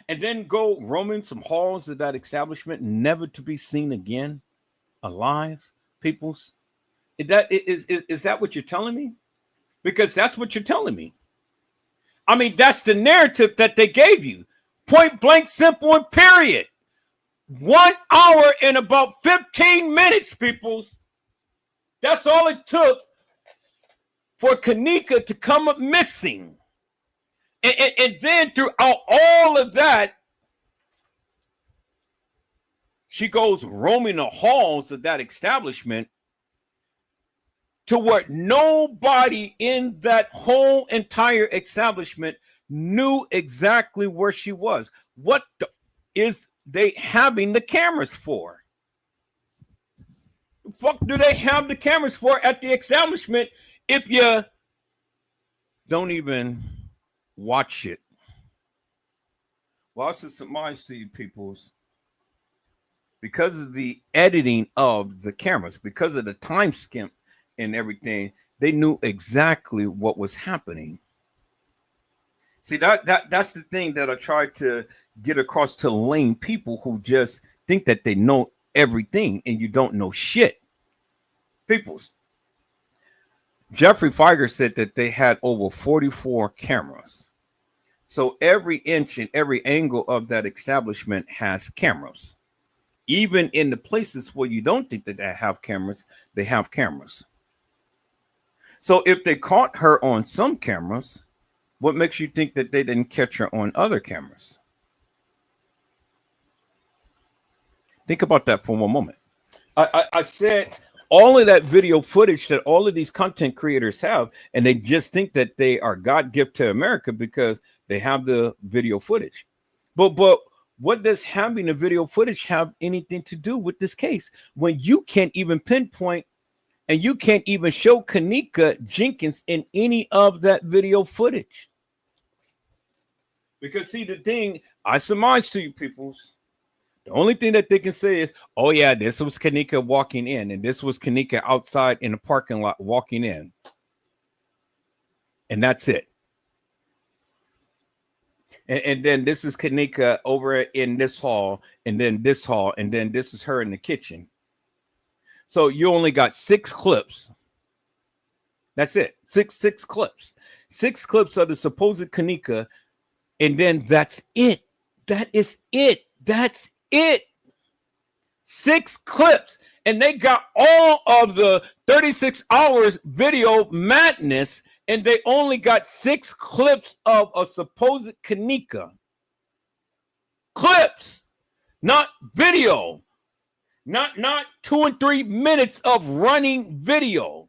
And then go roaming some halls of that establishment, never to be seen again, alive, peoples? Is that what you're telling me? Because that's what you're telling me. I mean, that's the narrative that they gave you. Point blank, simple, and period. 1 hour and about 15 minutes, peoples. That's all it took for Kenneka to come up missing. And then throughout all of that, she goes roaming the halls of that establishment to where nobody in that whole entire establishment knew exactly where she was. What is they having the cameras for? The fuck do they have the cameras for at the establishment if you don't even watch it? Well, I'll surmise to you, peoples, because of the editing of the cameras, because of the time skimp and everything, they knew exactly what was happening. See, that's the thing that I try to get across to lame people who just think that they know everything and you don't know shit. Peoples, Jeffrey Feiger said that they had over 44 cameras. So every inch and every angle of that establishment has cameras. Even in the places where you don't think that they have cameras, they have cameras. So if they caught her on some cameras, What makes you think that they didn't catch her on other cameras? Think about that for one moment. I said all of that video footage that all of these content creators have, and they just think that they are God gift to America because they have the video footage. But what does having the video footage have anything to do with this case when you can't even pinpoint and you can't even show Kenneka Jenkins in any of that video footage? Because see, the thing I surmise to you peoples, the only thing that they can say is, oh yeah, this was Kenneka walking in, and this was Kenneka outside in the parking lot walking in. And that's it. And then this is Kenneka over in this hall, and then this hall, and then this is her in the kitchen. So you only got 6 clips. That's it. Six clips. 6 clips of the supposed Kenneka, and then that's it. That is it. That's it. 6 clips. And they got all of the 36 hours video madness, and they only got 6 clips of a supposed Kenneka. Clips, not video. Not 2 and 3 minutes of running video.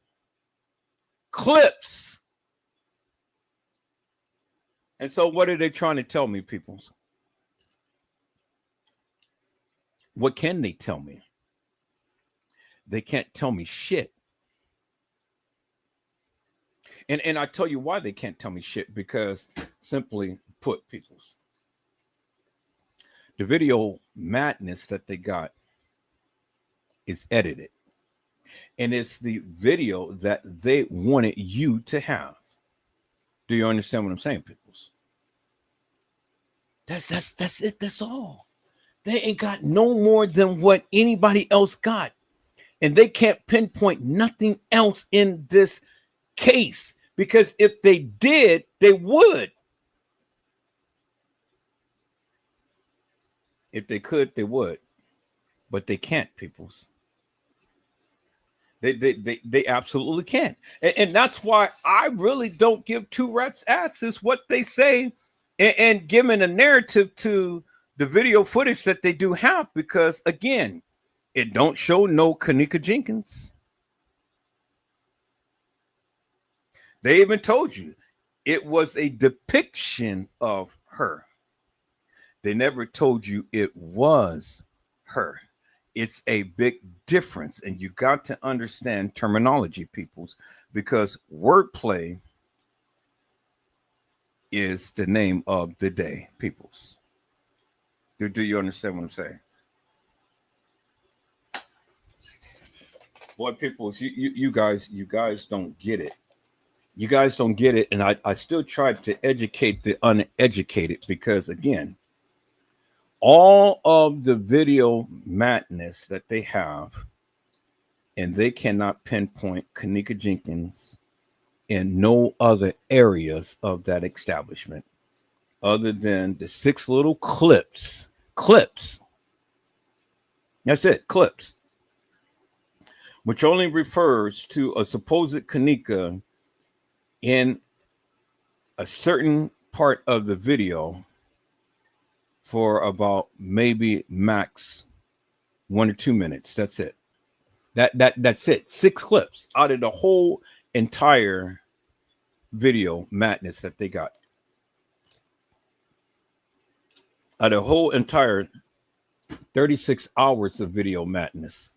Clips. And so what are they trying to tell me, peoples? What can they tell me? They can't tell me shit. And I tell you why they can't tell me shit, because simply put, peoples, the video madness that they got is edited. And it's the video that they wanted you to have. Do you understand what I'm saying, peoples? That's it. That's all. They ain't got no more than what anybody else got. And they can't pinpoint nothing else in this case, because if they did, they would. If they could, they would. But they can't, peoples. They absolutely can't. And that's why I really don't give 2 rats asses what they say and giving a narrative to the video footage that they do have, because again, it don't show no Kenneka Jenkins. They even told you it was a depiction of her. They never told you it was her. It's a big difference, and you got to understand terminology, peoples, because wordplay is the name of the day, peoples. Do you understand what I'm saying? Boy, peoples, you guys don't get it. You guys don't get it, and I still try to educate the uneducated, because again, all of the video madness that they have, and they cannot pinpoint Kenneka Jenkins in no other areas of that establishment other than the 6 little clips. That's it, clips. Which only refers to a supposed Kenneka in a certain part of the video for about maybe max 1 or 2 minutes. That's it. That's it. 6 clips out of the whole entire video madness that they got. Out of the whole entire 36 hours of video madness.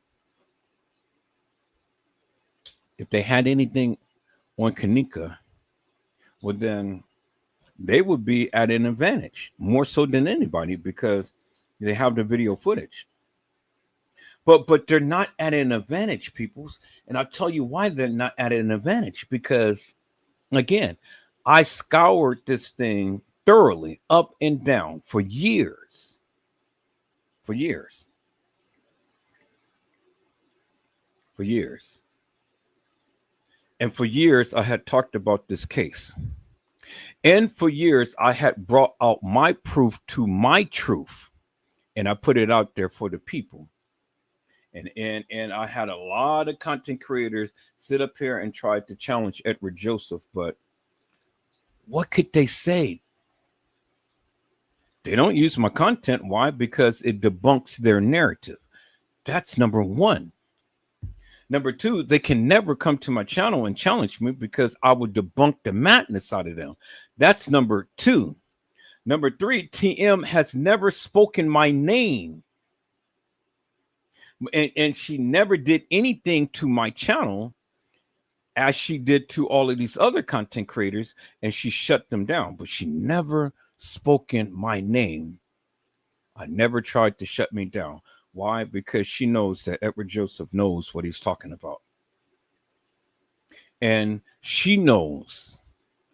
If they had anything on Kenneka, well then they would be at an advantage, more so than anybody, because they have the video footage. But they're not at an advantage, peoples. And I'll tell you why they're not at an advantage. Because, again, I scoured this thing thoroughly up and down for years. For years. And for years, I had talked about this case. And for years, I had brought out my proof to my truth. And I put it out there for the people. And I had a lot of content creators sit up here and try to challenge Edward Joseph. But What could they say? They don't use my content. Why? Because it debunks their narrative. That's number one. Number two, they can never come to my channel and challenge me because I would debunk the madness out of them. That's number two. Number three, TM has never spoken my name. And she never did anything to my channel as she did to all of these other content creators, and she shut them down. But she never spoken my name. I never tried to shut me down. Why? Because she knows that Edward Joseph knows what he's talking about. And she knows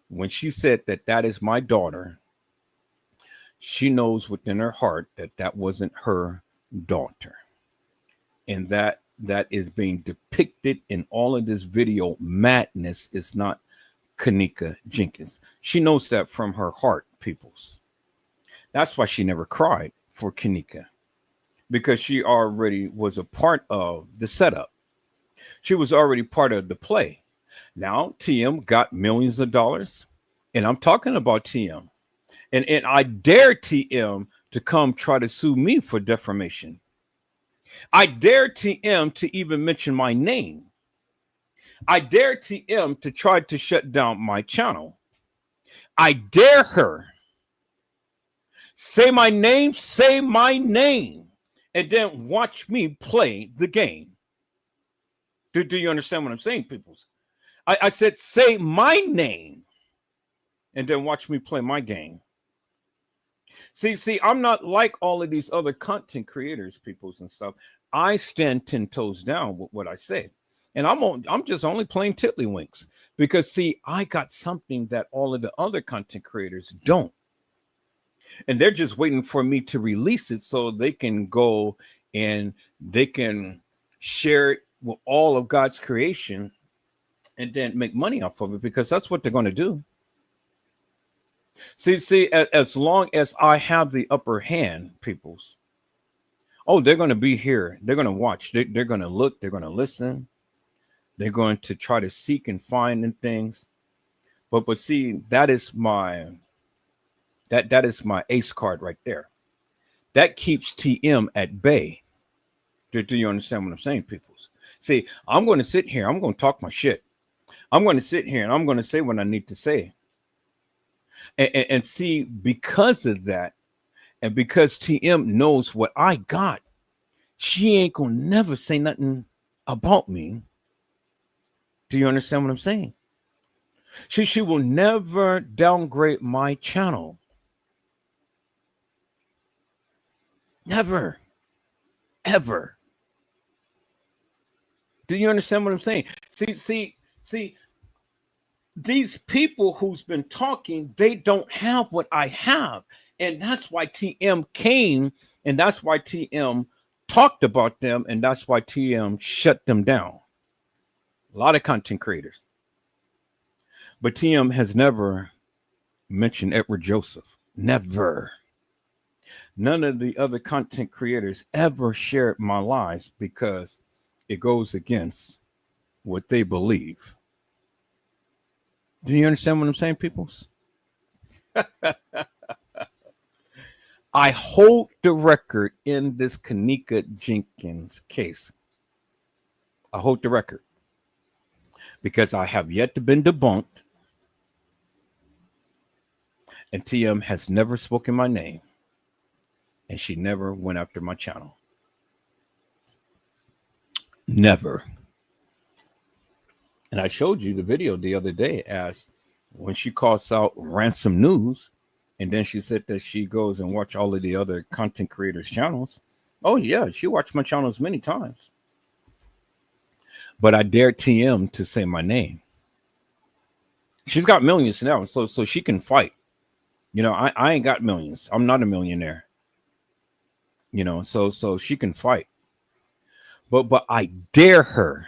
when she said that that is my daughter, she knows within her heart that that wasn't her daughter. And that is being depicted in all of this video madness is not Kenneka Jenkins. She knows that from her heart, peoples. That's why she never cried for Kenneka, because she already was a part of the setup. She was already part of the play. Now TM got millions of dollars, and I'm talking about TM. And I dare TM to come try to sue me for defamation. I dare TM to even mention my name. I dare TM to try to shut down my channel. I dare her. Say my name, and then watch me play the game. Do you understand what I'm saying, peoples? I said, say my name, and then watch me play my game. See, I'm not like all of these other content creators, peoples and stuff. I stand 10 toes down with what I say. And I'm just only playing tiddlywinks because, see, I got something that all of the other content creators don't. And they're just waiting for me to release it so they can go and they can share it with all of God's creation and then make money off of it, because that's what they're going to do. See, as long as I have the upper hand, peoples, oh, they're going to be here. They're going to watch. They're going to look. They're going to listen. They're going to try to seek and find and things. But see, that is my ace card right there. That keeps TM at bay. Do you understand what I'm saying, peoples? See, I'm going to sit here. I'm going to talk my shit. I'm going to sit here and I'm going to say what I need to say. And see, because of that, and because TM knows what I got, she ain't gonna never say nothing about me. Do you understand what I'm saying? She will never downgrade my channel. Never. Ever. Do you understand what I'm saying? See, these people who's been talking, they don't have what I have. And that's why TM came, and that's why TM talked about them, and that's why TM shut them down. A lot of content creators. But TM has never mentioned Edward Joseph. Never. None of the other content creators ever shared my lies because it goes against what they believe. Do you understand what I'm saying, peoples? I hold the record in this Kenneka Jenkins case. I hold the record because I have yet to been debunked, and TM has never spoken my name, and she never went after my channel. Never. And I showed you the video the other day as when she calls out Ransom News, and then she said that she goes and watch all of the other content creators' channels. Oh yeah, she watched my channels many times. But I dared TM to say my name. She's got millions now, so she can fight. You know, I ain't got millions. I'm not a millionaire. You know, so she can fight. But I dare her.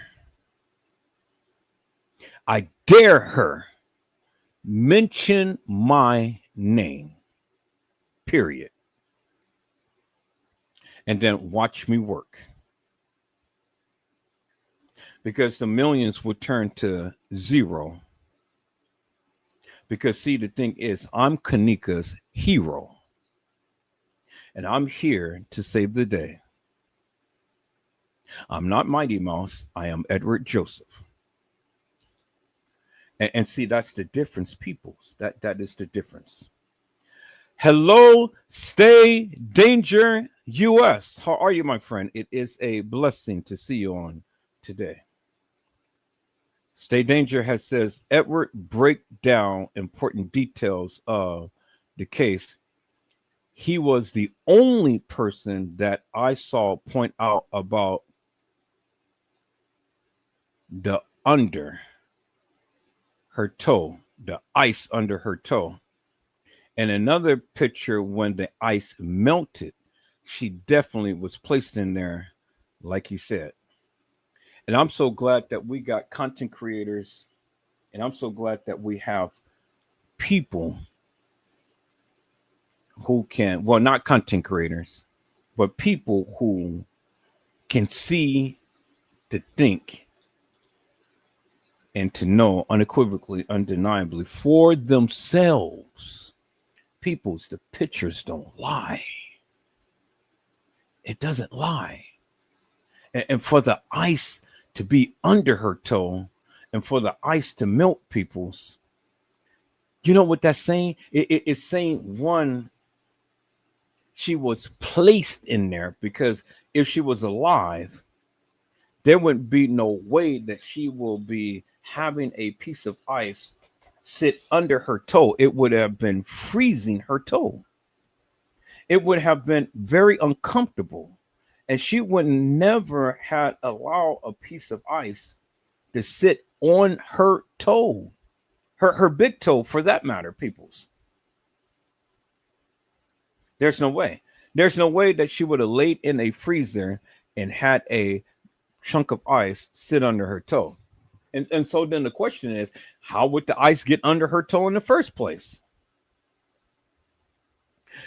I dare her mention my name, period. And then watch me work. Because the millions would turn to zero. Because see, the thing is, I'm Kenneka's hero, and I'm here to save the day. I'm not Mighty Mouse. I am Edward Joseph. And see, that's the difference, peoples. That is the difference. Hello, Stay Danger US. How are you, my friend? It is a blessing to see you on today. Stay Danger has says, Edward, break down important details of the case. He was the only person that I saw point out about the under her toe, the ice under her toe. And another picture when the ice melted, she definitely was placed in there, like he said. And I'm so glad that we got content creators, and I'm so glad that we have people who can, well, not content creators, but people who can see, to think, and to know unequivocally, undeniably for themselves. People's, the pictures don't lie. It doesn't lie. And for the ice to be under her toe and for the ice to melt, people's, you know what that's saying? It's saying, one, she was placed in there, because if she was alive, there wouldn't be no way that she will be having a piece of ice sit under her toe. It would have been freezing her toe. It would have been very uncomfortable. And she would never had allowed a piece of ice to sit on her toe, her big toe for that matter, peoples. There's no way. There's no way that she would have laid in a freezer and had a chunk of ice sit under her toe. And so then the question is, how would the ice get under her toe in the first place?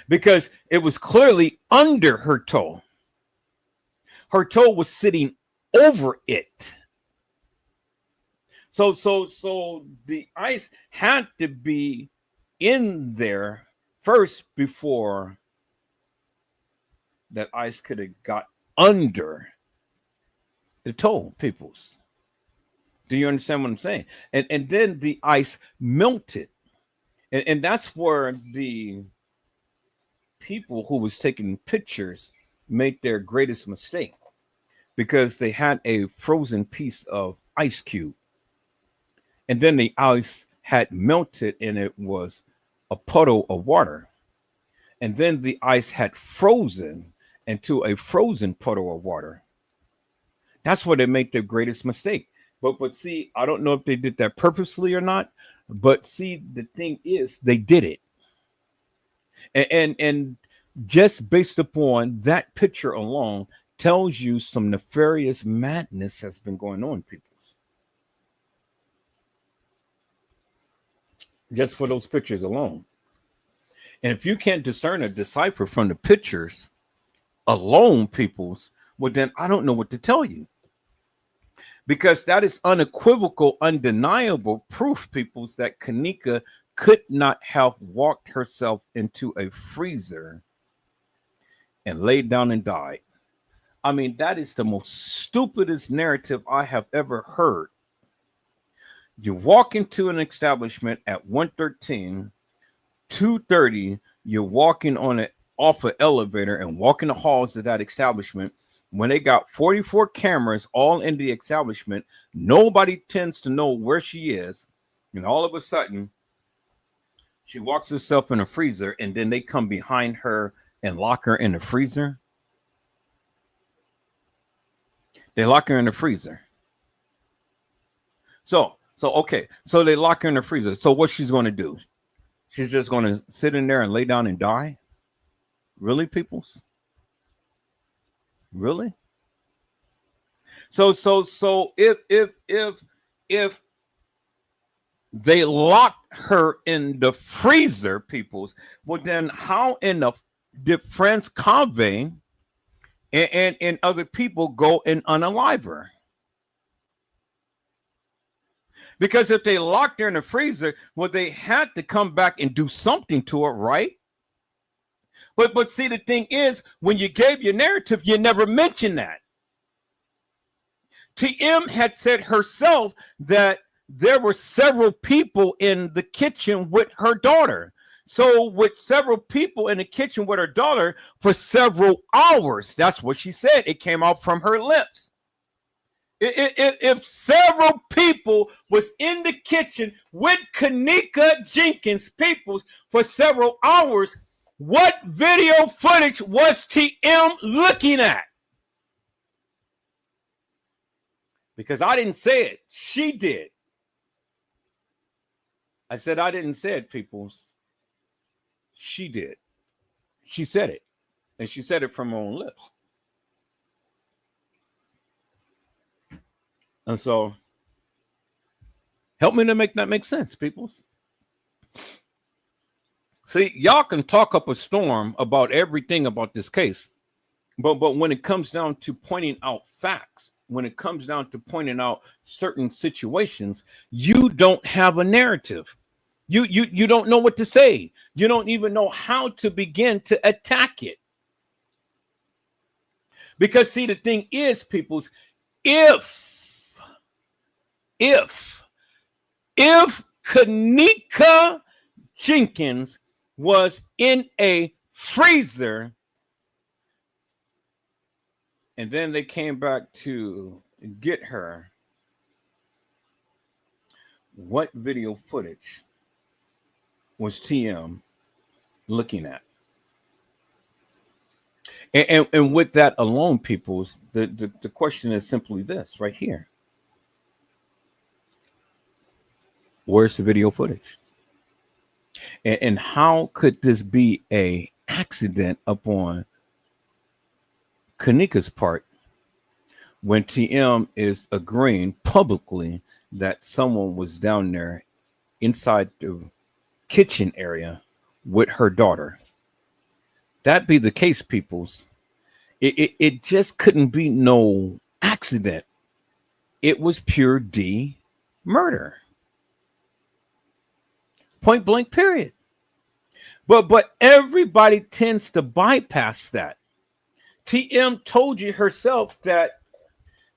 Because it was clearly under her toe. Her toe was sitting over it. So the ice had to be in there first before that ice could have got under the toe, peoples. Do you understand what I'm saying? And then the ice melted. And that's where the people who was taking pictures made their greatest mistake, because they had a frozen piece of ice cube. And then the ice had melted and it was a puddle of water. And then the ice had frozen into a frozen puddle of water. That's where they make their greatest mistake. But see, I don't know if they did that purposely or not. But see, the thing is, they did it. And just based upon that picture alone tells you some nefarious madness has been going on, people. Just for those pictures alone. And if you can't discern or decipher from the pictures alone, peoples, well, then I don't know what to tell you. Because that is unequivocal, undeniable proof, peoples, that Kenneka could not have walked herself into a freezer and laid down and died. I mean, that is the most stupidest narrative I have ever heard. You walk into an establishment at 113, 2:30, you're walking on it off an elevator and walking the halls of that establishment. When they got 44 cameras all in the establishment, nobody tends to know where she is. And all of a sudden, she walks herself in a freezer, and then they come behind her and lock her in the freezer. They lock her in the freezer. So okay, so they lock her in the freezer. So what she's going to do? She's just going to sit in there and lay down and die? Really, peoples? Really? So if they locked her in the freezer, peoples, well, then how in the did France Cave and other people go and unalive her? Because if they locked her in the freezer, well, they had to come back and do something to her, right? But see, the thing is, when you gave your narrative, you never mentioned that. TM had said herself that there were several people in the kitchen with her daughter. So with several people in the kitchen with her daughter for several hours, that's what she said. It came out from her lips. If several people was in the kitchen with Kenneka Jenkins peoples for several hours, what video footage was TM looking at? Because I didn't say it. She did. I said I didn't say it, peoples. She did. She said it. And she said it from her own lips. And so, help me to make that make sense, peoples. See, y'all can talk up a storm about everything about this case. But when it comes down to pointing out facts, when it comes down to pointing out certain situations, you don't have a narrative. You don't know what to say. You don't even know how to begin to attack it. Because see, the thing is, peoples, if Kenneka Jenkins was in a freezer and then they came back to get her, what video footage was TM looking at? And with that alone, peoples, the question is simply this right here. Where's the video footage? And how could this be a accident upon Kenneka's part when TM is agreeing publicly that someone was down there inside the kitchen area with her daughter? That be the case, peoples. It just couldn't be no accident. It was pure D murder. Point blank, period. But everybody tends to bypass that. TM told you herself that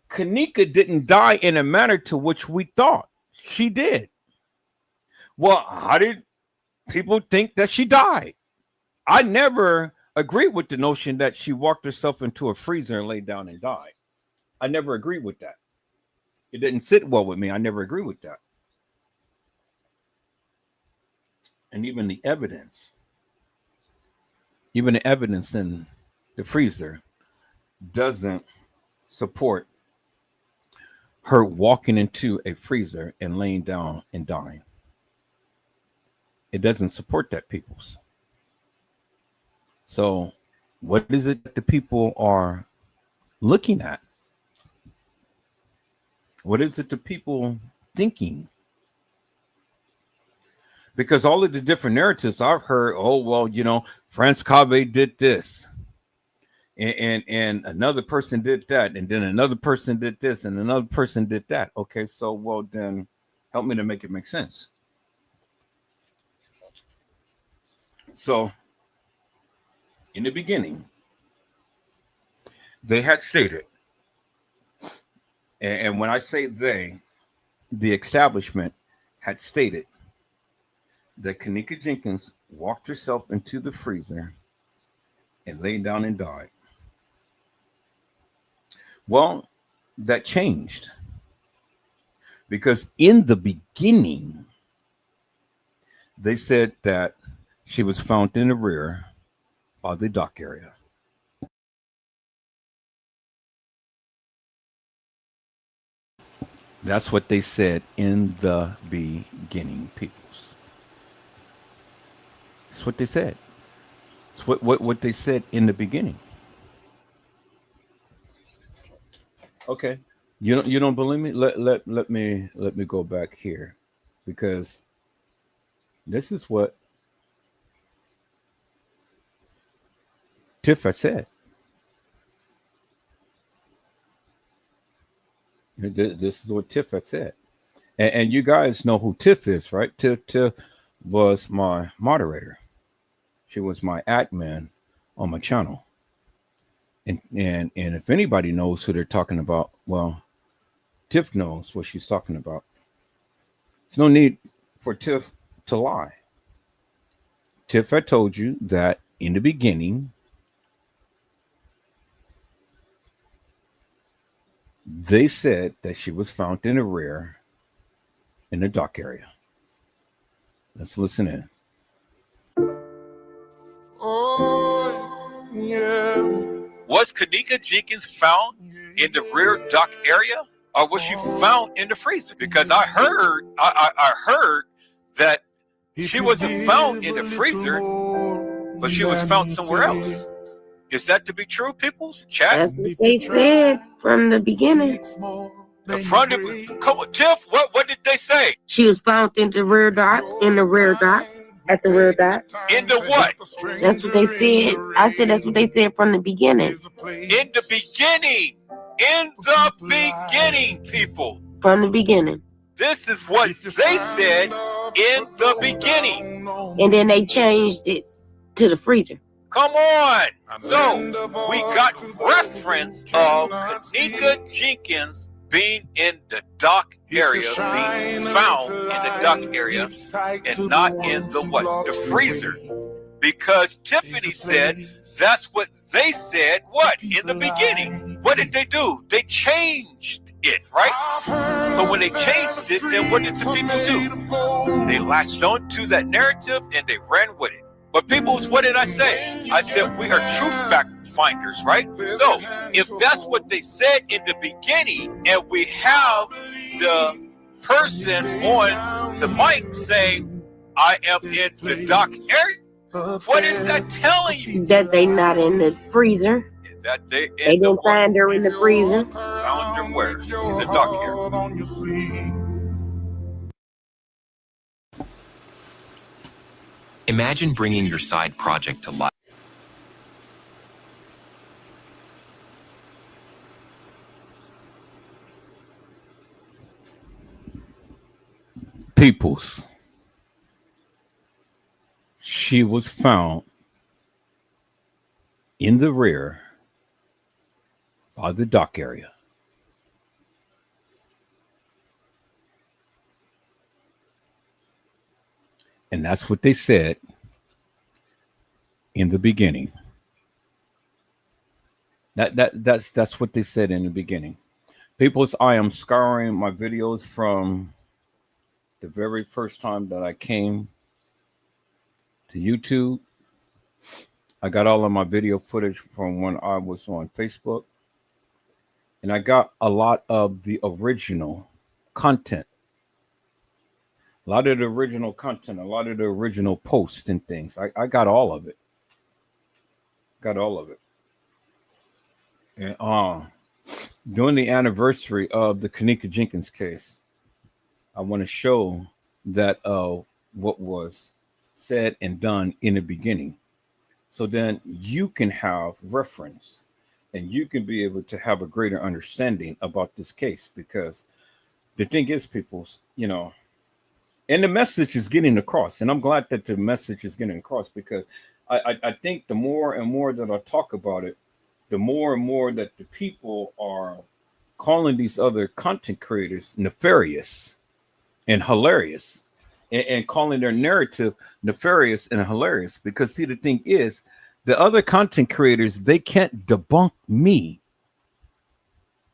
Kenneka didn't die in a manner to which we thought she did. Well, how did people think that she died? I never agreed with the notion that she walked herself into a freezer and laid down and died. I never agreed with that. It didn't sit well with me. I never agreed with that. And even the evidence in the freezer doesn't support her walking into a freezer and laying down and dying. It doesn't support that, peoples. So what is it that the people are looking at? What is it the people thinking? Because all of the different narratives I've heard, oh, well, you know, France Cave did this. And another person did that. And then another person did this. And another person did that. Okay, so, well, then help me to make it make sense. So, in the beginning, they had stated, and when I say they, the establishment had stated that Kenneka Jenkins walked herself into the freezer and laid down and died. Well, that changed because in the beginning, they said that she was found in the rear of the dock area. That's what they said in the beginning, peoples. That's what they said. It's what they said in the beginning. Okay. You don't believe me? Let me go back here, because this is what Tiff said. This is what Tiff said. And you guys know who Tiff is, right? Tiff was my moderator. She was my admin on my channel. And if anybody knows who they're talking about, well, Tiff knows what she's talking about. There's no need for Tiff to lie. Tiff had told you that in the beginning, they said that she was found in the rear in the dock area. Let's listen in. Oh, yeah. Was Kenneka Jenkins found in the rear dock area, or was she found in the freezer? Because I heard that she wasn't found in the freezer, but she was found somewhere else. Is that to be true, people? Chat. That's what they said from the beginning. Come on, Tiff. What did they say? She was found in the rear dock, at the rear dock. In the what? That's what they said. I said that's what they said from the beginning. In the beginning. In the beginning, people. From the beginning. This is what they said in the beginning. And then they changed it to the freezer. Come on. So we got reference of Kenneka Jenkins being in the dock area, being found in the dock area, and not in the what? The freezer. Because Tiffany said that's what they said, what? In the beginning. What did they do? They changed it, right? So when they changed it, then what did the people do? They latched on to that narrative and they ran with it. But people, what did I say? I said we are truth fact finders, right? So if that's what they said in the beginning, and we have the person on the mic saying, I am in the dock area, what is that telling you? That they not in the freezer. That they didn't find her in the freezer. Found her where? In the dock area. Imagine bringing your side project to life. Peoples. She was found in the rear by the dock area. And that's what they said in the beginning. That's what they said in the beginning. Peoples, I am scouring my videos from the very first time that I came to YouTube. I got all of my video footage from when I was on Facebook. And I got a lot of the original content. A lot of the original content, a lot of the original posts and things. I got all of it. Got all of it. And during the anniversary of the Kenneka Jenkins case, I want to show that what was said and done in the beginning. So then you can have reference and you can be able to have a greater understanding about this case, because the thing is, people, and the message is getting across, and I'm glad that the message is getting across, because I think the more and more that I talk about it, the more and more that the people are calling these other content creators nefarious and hilarious, and calling their narrative nefarious and hilarious. Because see, the thing is, the other content creators, they can't debunk me.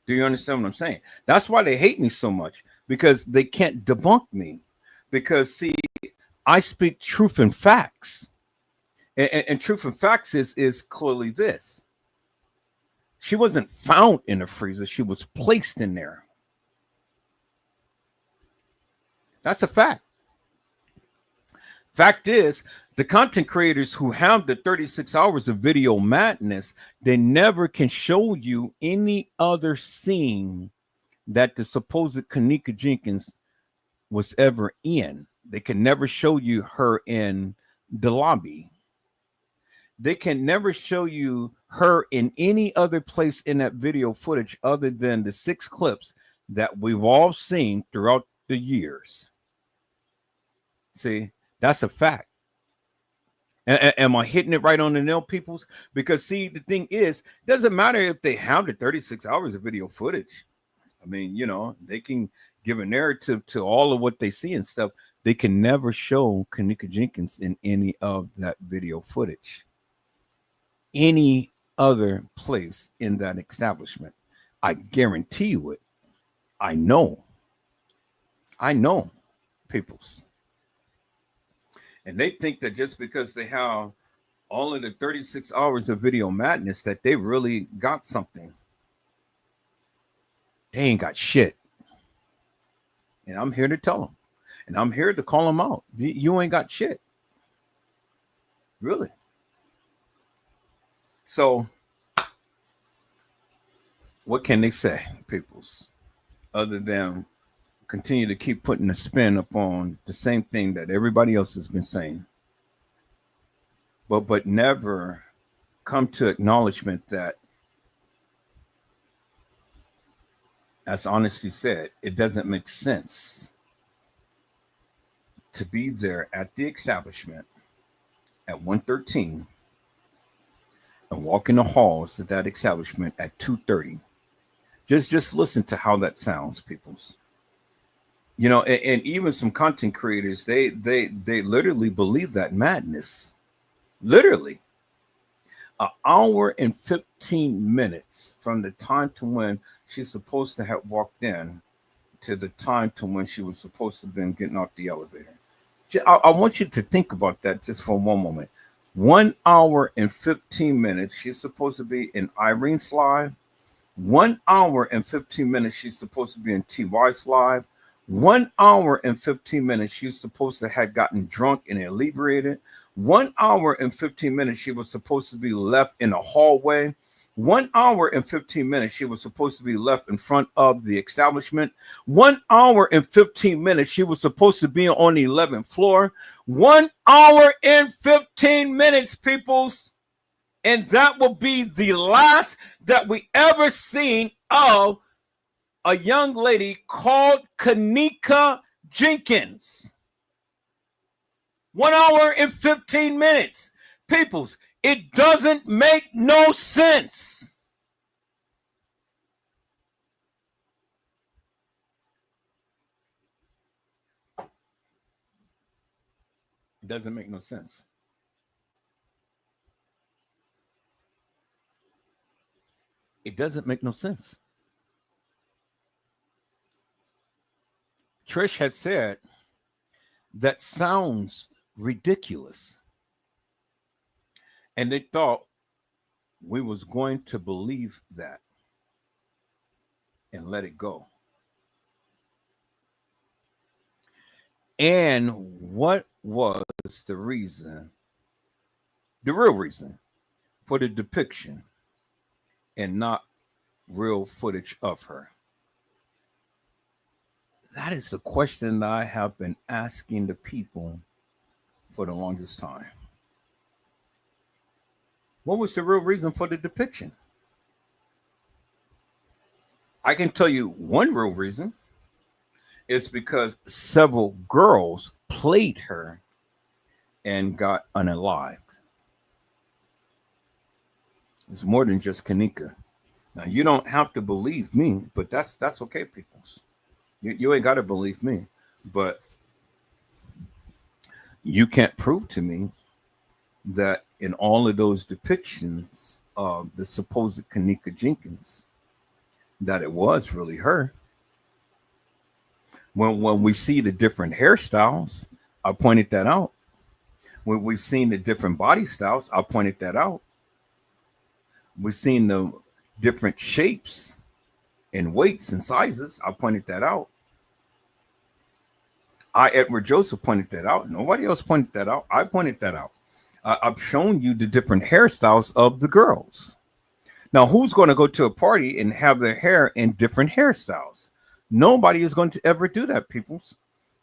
Do you understand what I'm saying? That's why they hate me so much, because they can't debunk me. Because see, I speak truth and facts, and truth and facts is clearly this: she wasn't found in a freezer; she was placed in there. That's a fact. Fact is, the content creators who have the 36 hours of video madness, they never can show you any other scene that the supposed Kenneka Jenkins was ever in. They can never show you her in the lobby. They can never show you her in any other place in that video footage other than the 6 clips that we've all seen throughout the years. See, that's a fact. Am I hitting it right on the nail, peoples? Because see, the thing is, it doesn't matter if they have the 36 hours of video footage. I mean, they can give a narrative to all of what they see and stuff. They can never show Kenneka Jenkins in any of that video footage, any other place in that establishment. I guarantee you it. I know, peoples. And they think that just because they have all of the 36 hours of video madness that they really got something. They ain't got shit. And I'm here to tell them. And I'm here to call them out. You ain't got shit. Really. So, what can they say, peoples, other than continue to keep putting a spin upon the same thing that everybody else has been saying, but never come to acknowledgement that, as Honesty said, it doesn't make sense to be there at the establishment at 1:13 and walk in the halls of that establishment at 2:30. Just listen to how that sounds, peoples. And even some content creators, they literally believe that madness. Literally. An hour and 15 minutes from the time to when she's supposed to have walked in to the time to when she was supposed to have been getting off the elevator. I want you to think about that just for one moment. 1 hour and 15 minutes. She's supposed to be in Irene's live. 1 hour and 15 minutes. She's supposed to be in TY's live. 1 hour and 15 minutes. She's supposed to have gotten drunk and inebriated. 1 hour and 15 minutes. She was supposed to be left in a hallway. 1 hour and 15 minutes. She was supposed to be left in front of the establishment. 1 hour and 15 minutes. She was supposed to be on the 11th floor. 1 hour and 15 minutes, peoples. And that will be the last that we ever seen of a young lady called Kenneka Jenkins. 1 hour and 15 minutes. Peoples, it doesn't make no sense. It doesn't make no sense. It doesn't make no sense. Trish had said, that sounds ridiculous. And they thought we was going to believe that and let it go. And what was the reason, the real reason for the depiction and not real footage of her? That is the question that I have been asking the people for the longest time. What was the real reason for the depiction? I can tell you one real reason. It's because several girls played her and got unalived. It's more than just Kenneka. Now, you don't have to believe me, but that's okay, peoples. You ain't got to believe me, but you can't prove to me that in all of those depictions of the supposed Kenneka Jenkins, that it was really her. When we see the different hairstyles, I pointed that out. When we've seen the different body styles, I pointed that out. We've seen the different shapes and weights and sizes, I pointed that out. Edward Joseph, pointed that out. Nobody else pointed that out. I pointed that out. I've shown you the different hairstyles of the girls. Now, who's going to go to a party and have their hair in different hairstyles? Nobody is going to ever do that, peoples.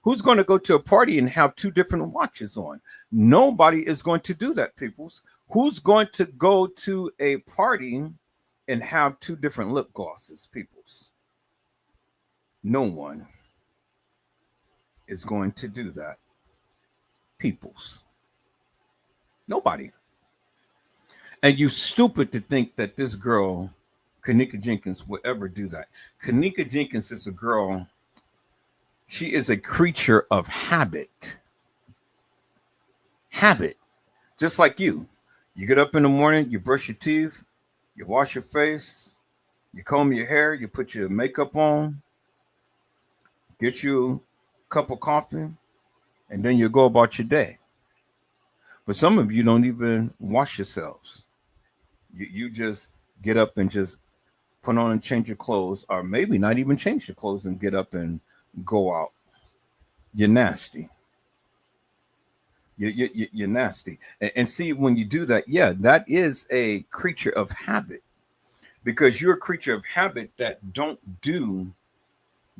Who's going to go to a party and have two different watches on? Nobody is going to do that, peoples. Who's going to go to a party and have two different lip glosses, peoples? No one. is going to do that. Peoples. Nobody. And you stupid to think that this girl, Kenneka Jenkins, will ever do that. Kenneka Jenkins is a girl. She is a creature of habit. Habit. Just like you. You get up in the morning, you brush your teeth, you wash your face, you comb your hair, you put your makeup on, get you a cup of coffee, and then you go about your day. But some of you don't even wash yourselves. You just get up and just put on and change your clothes, or maybe not even change your clothes and get up and go out. You're nasty. You're nasty. And see, when you do that, yeah, that is a creature of habit, because you're a creature of habit that don't do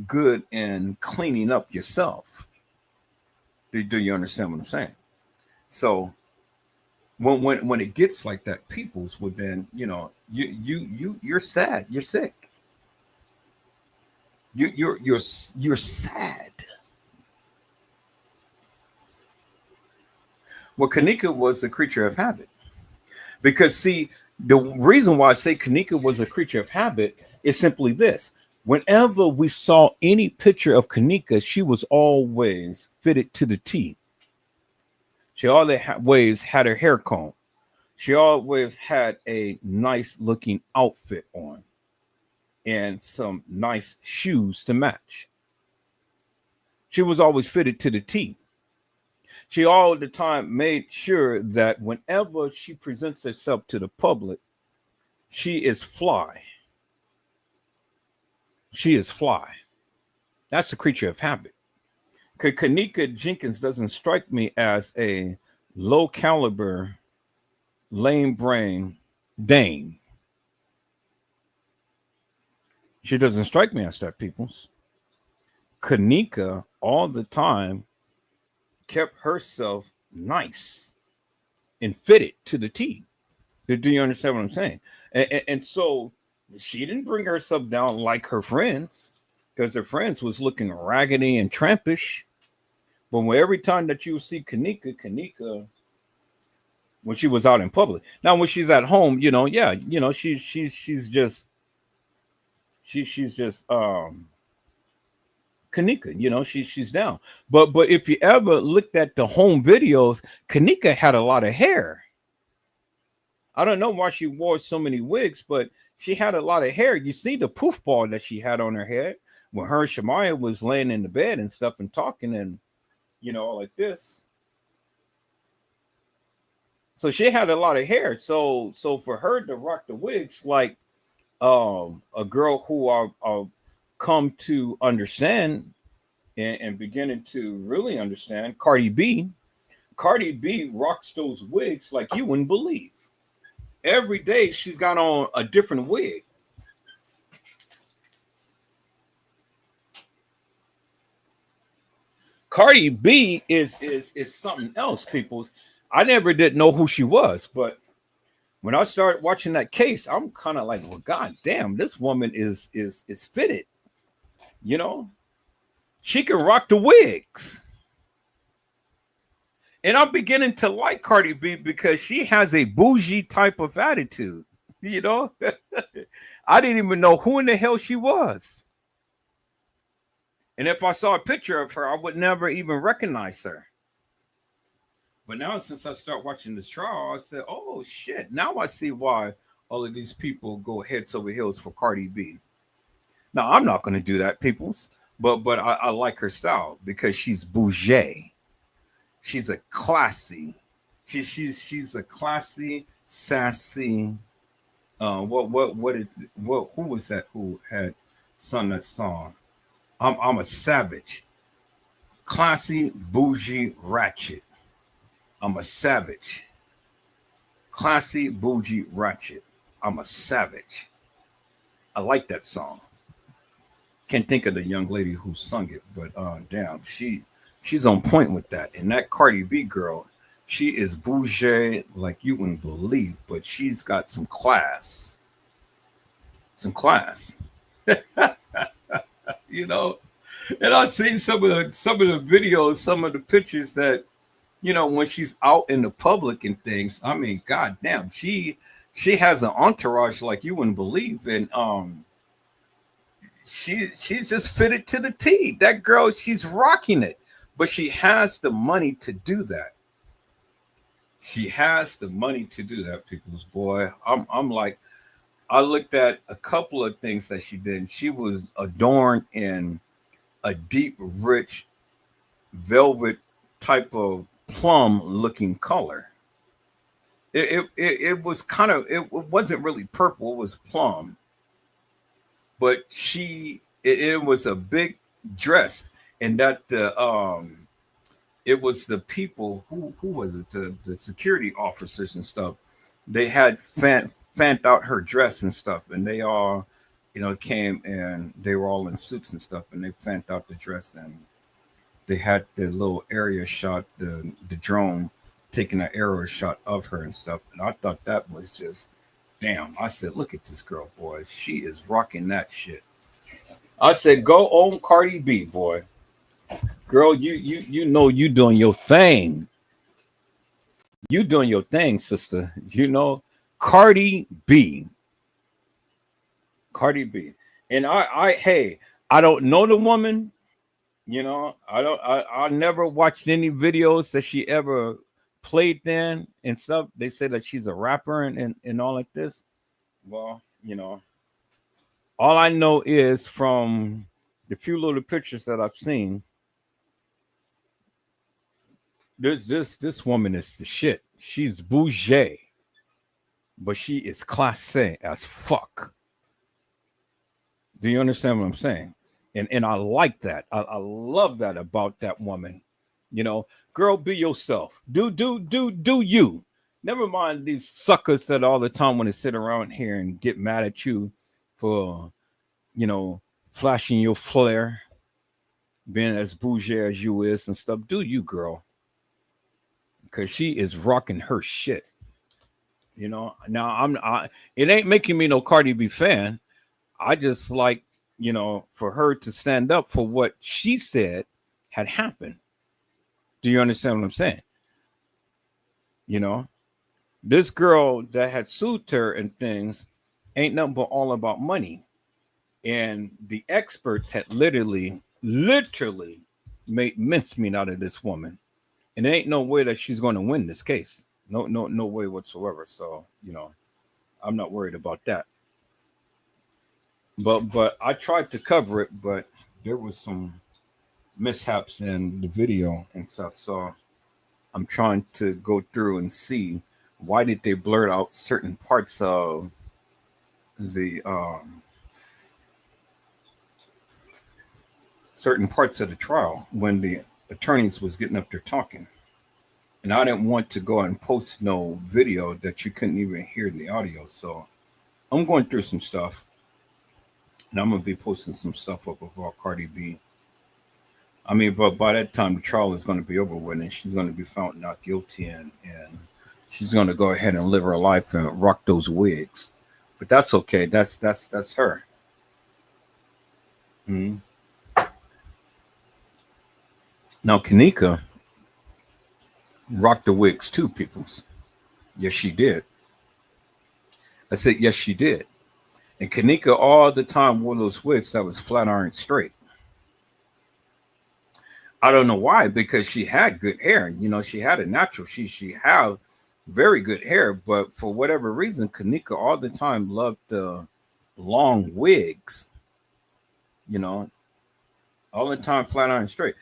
good in cleaning up yourself. Do you understand what I'm saying? So when it gets like that, people's would then, you're sad, you're sick. You're sad. Well, Kenneka was a creature of habit. Because, see, the reason why I say Kenneka was a creature of habit is simply this. Whenever we saw any picture of Kenneka, she was always fitted to the T. She always had her hair combed. She always had a nice looking outfit on and some nice shoes to match. She was always fitted to the T. She all the time made sure that whenever she presents herself to the public, she is fly. She is fly. That's a creature of habit. Kenneka Jenkins doesn't strike me as a low caliber, lame brain dame. She doesn't strike me as that, peoples. Kenneka all the time kept herself nice and fitted to the T. Do you understand what I'm saying? And so she didn't bring herself down like her friends, because her friends was looking raggedy and trampish. But every time that you see Kenneka, when she was out in public. Now, when she's at home, she's just Kenneka, she's down. But if you ever looked at the home videos, Kenneka had a lot of hair. I don't know why she wore so many wigs, but she had a lot of hair. You see the poof ball that she had on her head when her and Shemaya was laying in the bed and stuff and talking and, like this. So she had a lot of hair. So for her to rock the wigs like a girl who are come to understand and beginning to really understand, Cardi B rocks those wigs like you wouldn't believe. Every day she's got on a different wig. Cardi B is something else, people. I never did know who she was, but when I started watching that case, I'm kind of like, well, god damn, this woman is fitted. She can rock the wigs. And I'm beginning to like Cardi B because she has a bougie type of attitude. I didn't even know who in the hell she was. And if I saw a picture of her, I would never even recognize her. But now, since I start watching this trial, I said, oh, shit. Now I see why all of these people go heads over heels for Cardi B. Now, I'm not going to do that, peoples. But I like her style because she's bougie. She's a classy. She's a classy, sassy. Who was that who had sung that song? I'm a savage. Classy, bougie, ratchet. I'm a savage. Classy, bougie, ratchet. I'm a savage. I like that song. Can't think of the young lady who sung it, but damn, she's on point with that. And that Cardi B girl, she is bougie like you wouldn't believe, but she's got some class. Some class. And I've seen some of the videos, some of the pictures that when she's out in the public and things. I mean, goddamn, she has an entourage like you wouldn't believe, and she's just fitted to the T. That girl, she's rocking it, but she has the money to do that. She has the money to do that, people's boy. I'm like, I looked at a couple of things that she did. She was adorned in a deep, rich velvet type of plum looking color. It was kind of, it wasn't really purple, it was plum, but it was a big dress, and that the it was the people who was it, the security officers and stuff. They had fanned out her dress and stuff, and they all came, and they were all in suits and stuff, and they fanned out the dress, and they had the little area shot, the drone taking an arrow shot of her and stuff. And I thought that was just damn. I said, look at this girl, boy. She is rocking that shit. I said, go on Cardi B, boy. Girl, you doing your thing. You doing your thing, sister. Cardi B. Cardi B. And hey, I don't know the woman. I never watched any videos that she ever played then and stuff. They say that she's a rapper and all like this. Well, all I know is from the few little pictures that I've seen, this woman is the shit. She's bougie, but she is classé as fuck. Do you understand what I'm saying? And I like that. I love that about that woman. Girl, be yourself. Do you. Never mind these suckers that all the time want to sit around here and get mad at you for, flashing your flair, being as bougie as you is and stuff. Do you, girl? Because she is rocking her shit. Now it ain't making me no Cardi B fan. I just like, for her to stand up for what she said had happened. Do you understand what I'm saying? This girl that had sued her and things ain't nothing but all about money. And the experts had literally made mincemeat out of this woman. And there ain't no way that she's going to win this case. No way whatsoever. So, I'm not worried about that. But I tried to cover it, but there was some mishaps in the video and stuff. So I'm trying to go through and see why did they blurt out certain parts of the trial when the attorneys was getting up there talking. And I didn't want to go and post no video that you couldn't even hear the audio. So I'm going through some stuff. And I'm going to be posting some stuff up about Cardi B. I mean, but by that time, the trial is going to be over with, and she's going to be found not guilty, and she's going to go ahead and live her life and rock those wigs. But that's okay. That's her. Mm-hmm. Now, Kenneka rocked the wigs too, peoples. Yes, she did. I said, yes, she did. And Kenneka all the time wore those wigs that was flat iron straight. I don't know why, because she had good hair. She had a natural. She had very good hair, but for whatever reason, Kenneka all the time loved the long wigs. All the time flat iron straight.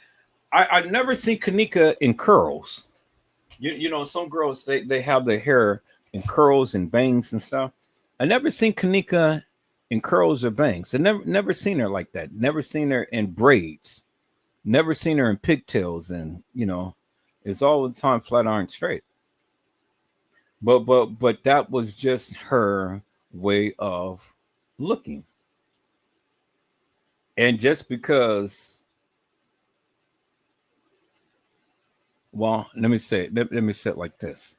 I never seen Kenneka in curls. Some girls they have their hair in curls and bangs and stuff. I never seen Kenneka in curls or bangs. I never seen her like that. Never seen her in braids. Never seen her in pigtails, and it's all the time flat iron straight. But that was just her way of looking. And just because, well, let me say it like this.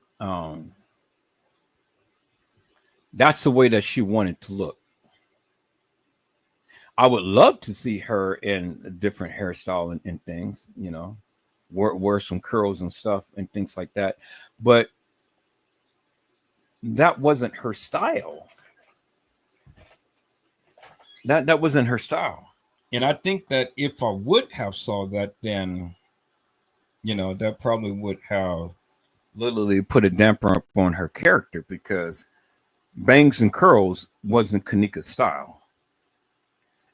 That's the way that she wanted to look. I would love to see her in a different hairstyle and things, wear some curls and stuff and things like that. But that wasn't her style. That wasn't her style. And I think that if I would have saw that, then, that probably would have literally put a damper up on her character, because bangs and curls wasn't Kenneka's style.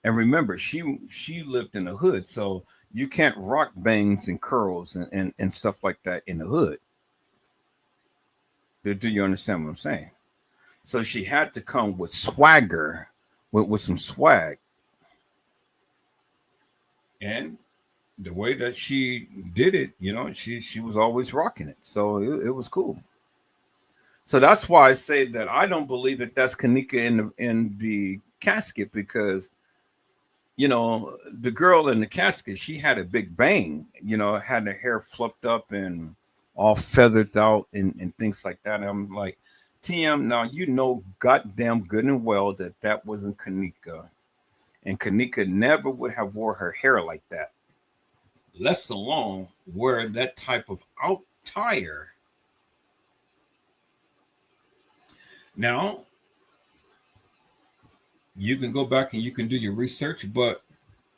And remember, she lived in the hood, so you can't rock bangs and curls and stuff like that in the hood. Do you understand what I'm saying? So she had to come with swagger, with some swag. And the way that she did it, she was always rocking it. So it was cool. So that's why I say that I don't believe that that's Kenneka in the casket, because the girl in the casket, she had a big bang, had her hair fluffed up and all feathered out and things like that. And I'm like, TM, now goddamn good and well that wasn't Kenneka. And Kenneka never would have wore her hair like that, less alone wear that type of attire. Now, you can go back and you can do your research, but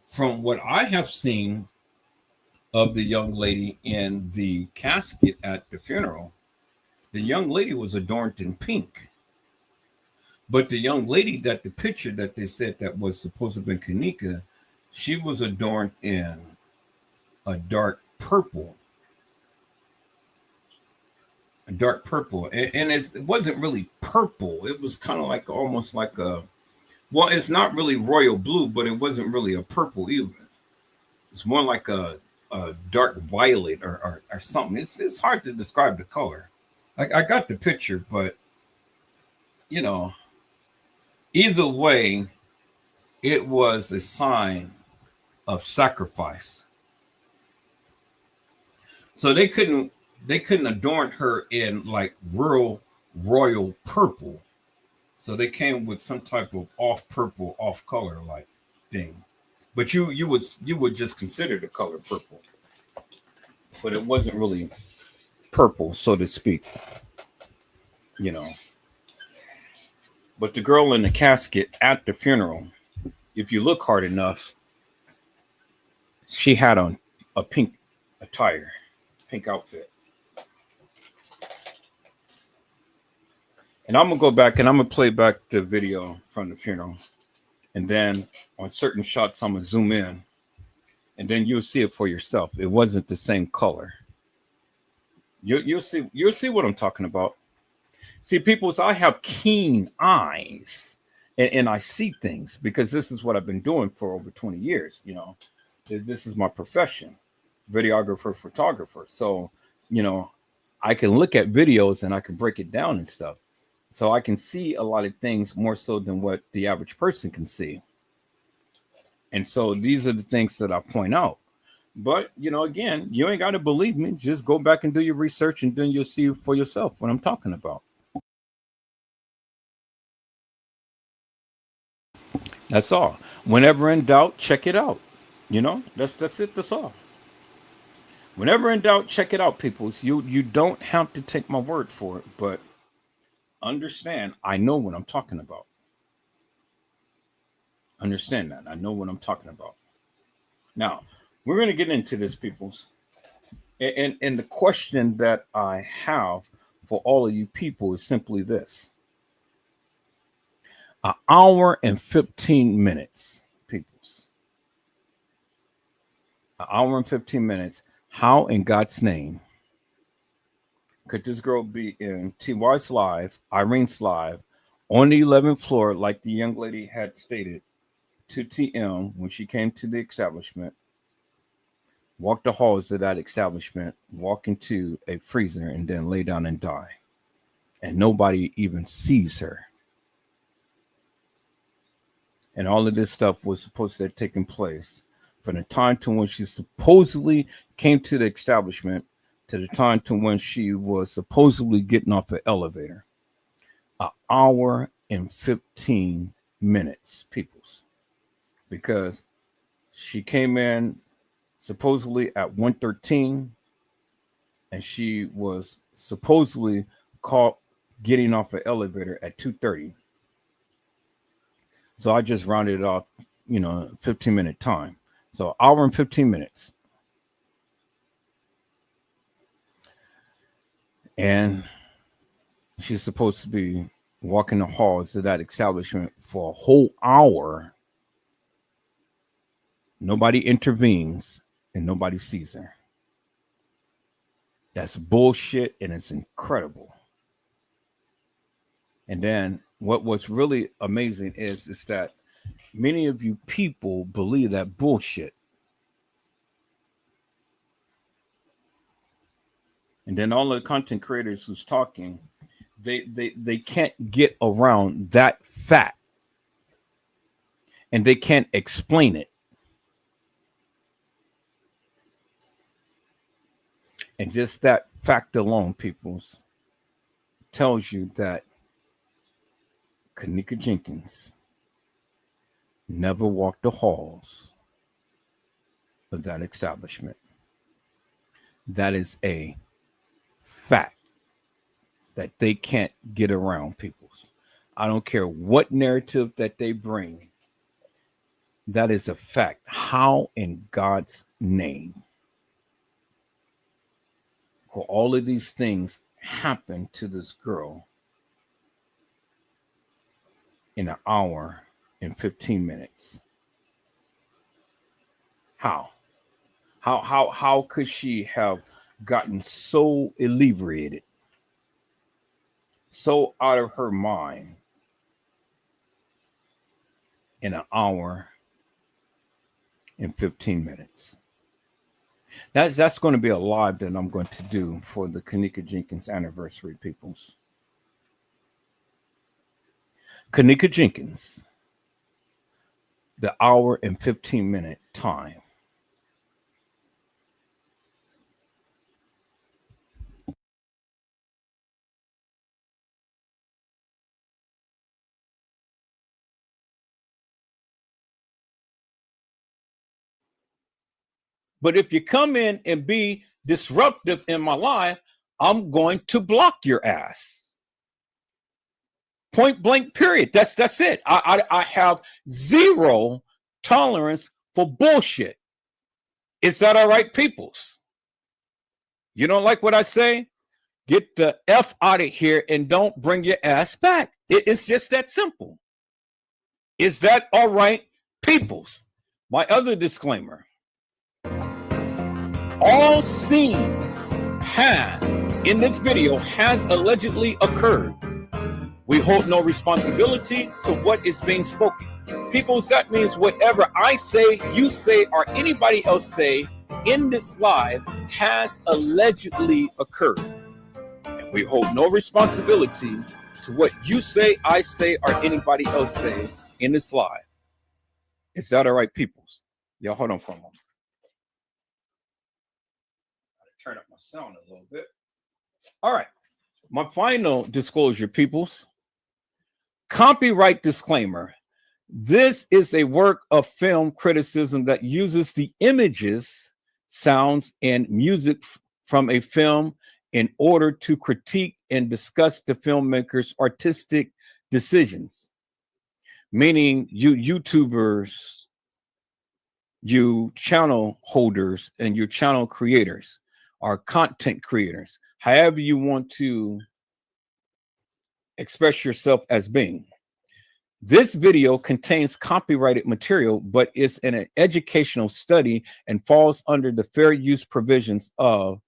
from what I have seen of the young lady in the casket at the funeral, the young lady was adorned in pink. But the young lady that the picture that they said that was supposed to be Kenneka, she was adorned in a dark purple. A dark purple. And it wasn't really purple. It was kind of like almost like it's not really royal blue, but it wasn't really a purple either. It's more like a dark violet or something. It's hard to describe the color. I got the picture, but either way, it was a sign of sacrifice. So they couldn't adorn her in like real royal purple. So they came with some type of off purple, off color like thing. But you would just consider the color purple. But it wasn't really purple, so to speak. But the girl in the casket at the funeral, if you look hard enough, she had on a pink attire, pink outfit. And I'm going to go back and I'm going to play back the video from the funeral. And then on certain shots, I'm going to zoom in. And then you'll see it for yourself. It wasn't the same color. You'll see what I'm talking about. See, people, I have keen eyes and I see things because this is what I've been doing for over 20 years. This is my profession, videographer, photographer. So, I can look at videos and I can break it down and stuff. So I can see a lot of things more so than what the average person can see. And so these are the things that I point out. But, again, you ain't got to believe me. Just go back and do your research and then you'll see for yourself what I'm talking about. That's all. Whenever in doubt, check it out. That's it. That's all. Whenever in doubt, check it out, people. You don't have to take my word for it, but understand, I know what I'm talking about. Understand that. I know what I'm talking about. Now, we're going to get into this, peoples. And the question that I have for all of you people is simply this. An hour and 15 minutes, peoples. An hour and 15 minutes. How in God's name could this girl be in TY's live, Irene's live, on the 11th floor, like the young lady had stated to TM when she came to the establishment, walk the halls of that establishment, walk into a freezer, and then lay down and die. And nobody even sees her. And all of this stuff was supposed to have taken place from the time to when she supposedly came to the establishment to the time to when she was supposedly getting off the elevator. An hour and 15 minutes, peoples. because she came in supposedly at 1:13, and she was supposedly caught getting off an elevator at 2:30. So I just rounded it off, 15-minute time. So hour and 15 minutes. And she's supposed to be walking the halls of that establishment for a whole hour. Nobody intervenes and nobody sees her. That's bullshit, and it's incredible. And then what's really amazing is that many of you people believe that bullshit. And then all the content creators who's talking, they can't get around that fact. And they can't explain it. And just that fact alone, peoples, tells you that Kenneka Jenkins never walked the halls of that establishment. That is a fact that they can't get around, peoples. I don't care what narrative that they bring. That is a fact. How in God's name will all of these things happen to this girl in an hour and 15 minutes? How could she have gotten so inebriated, so out of her mind in an hour and 15 minutes? That's going to be a live that I'm going to do for the Kenneka Jenkins anniversary, peoples. Kenneka Jenkins, the hour and 15-minute time. But if you come in and be disruptive in my life, I'm going to block your ass. Point blank, period. That's it. I have zero tolerance for bullshit. Is that all right, peoples? You don't like what I say? Get the F out of here and don't bring your ass back. It's just that simple. Is that all right, peoples? My other disclaimer. All scenes in this video has allegedly occurred. We hold no responsibility to what is being spoken. Peoples, that means whatever I say, you say, or anybody else say in this live has allegedly occurred. And we hold no responsibility to what you say, I say, or anybody else say in this live. Is that all right, peoples? Y'all hold on for a moment. Turn up my sound a little bit. All right. My final disclosure, peoples. Copyright disclaimer. This is a work of film criticism that uses the images, sounds, and music from a film in order to critique and discuss the filmmaker's artistic decisions. Meaning you YouTubers, you channel holders, and your channel creators are content creators, however you want to express yourself as being. This video contains copyrighted material, but is an educational study and falls under the fair use provisions of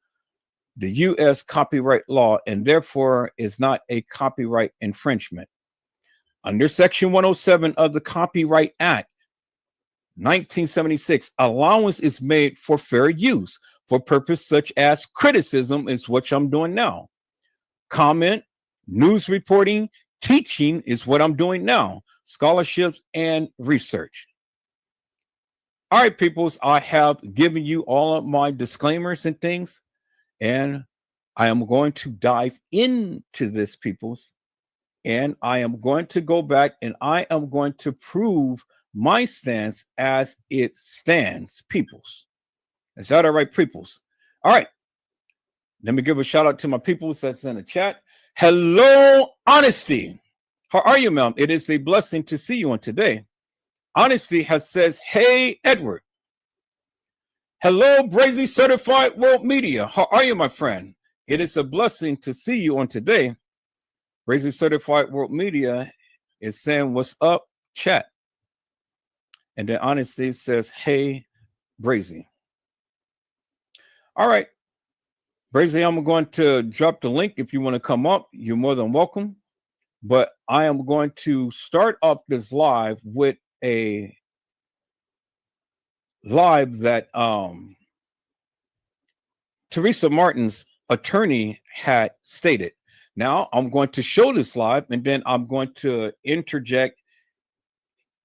the U.S. copyright law and therefore is not a copyright infringement. Under Section 107 of the Copyright Act, 1976, allowance is made for fair use for purpose such as criticism is what I'm doing now. Comment, news reporting, teaching is what I'm doing now. Scholarships and research. All right, peoples, I have given you all of my disclaimers and things, and I am going to dive into this, peoples, and I am going to go back and I am going to prove my stance as it stands, peoples. Is that all right, peoples? All right. Let me give a shout out to my peoples that's in the chat. Hello, Honesty. How are you, ma'am? It is a blessing to see you on today. Honesty has says, hey, Edward. Hello, Brazy Certified World Media. How are you, my friend? It is a blessing to see you on today. Brazy Certified World Media is saying, what's up, chat? And then Honesty says, hey, Brazy. All right. Brazy, I'm going to drop the link. If you want to come up, you're more than welcome. But I am going to start up this live with a live that Teresa Martin's attorney had stated. Now I'm going to show this live, and then I'm going to interject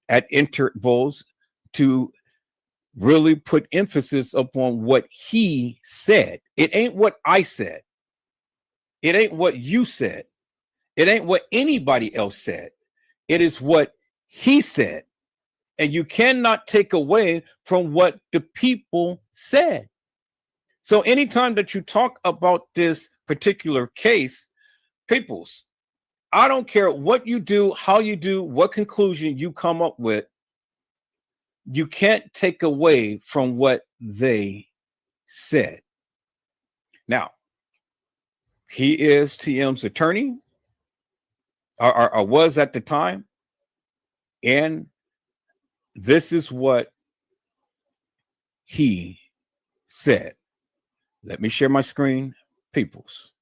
at intervals to really put emphasis upon what he said. It ain't what I said. It ain't what you said. It ain't what anybody else said. It is what he said. And you cannot take away from what the people said. So anytime that you talk about this particular case, peoples, I don't care what you do, how you do, what conclusion you come up with, you can't take away from what they said. Now, he is TM's attorney, or was at the time, and this is what he said. Let me share my screen, peoples.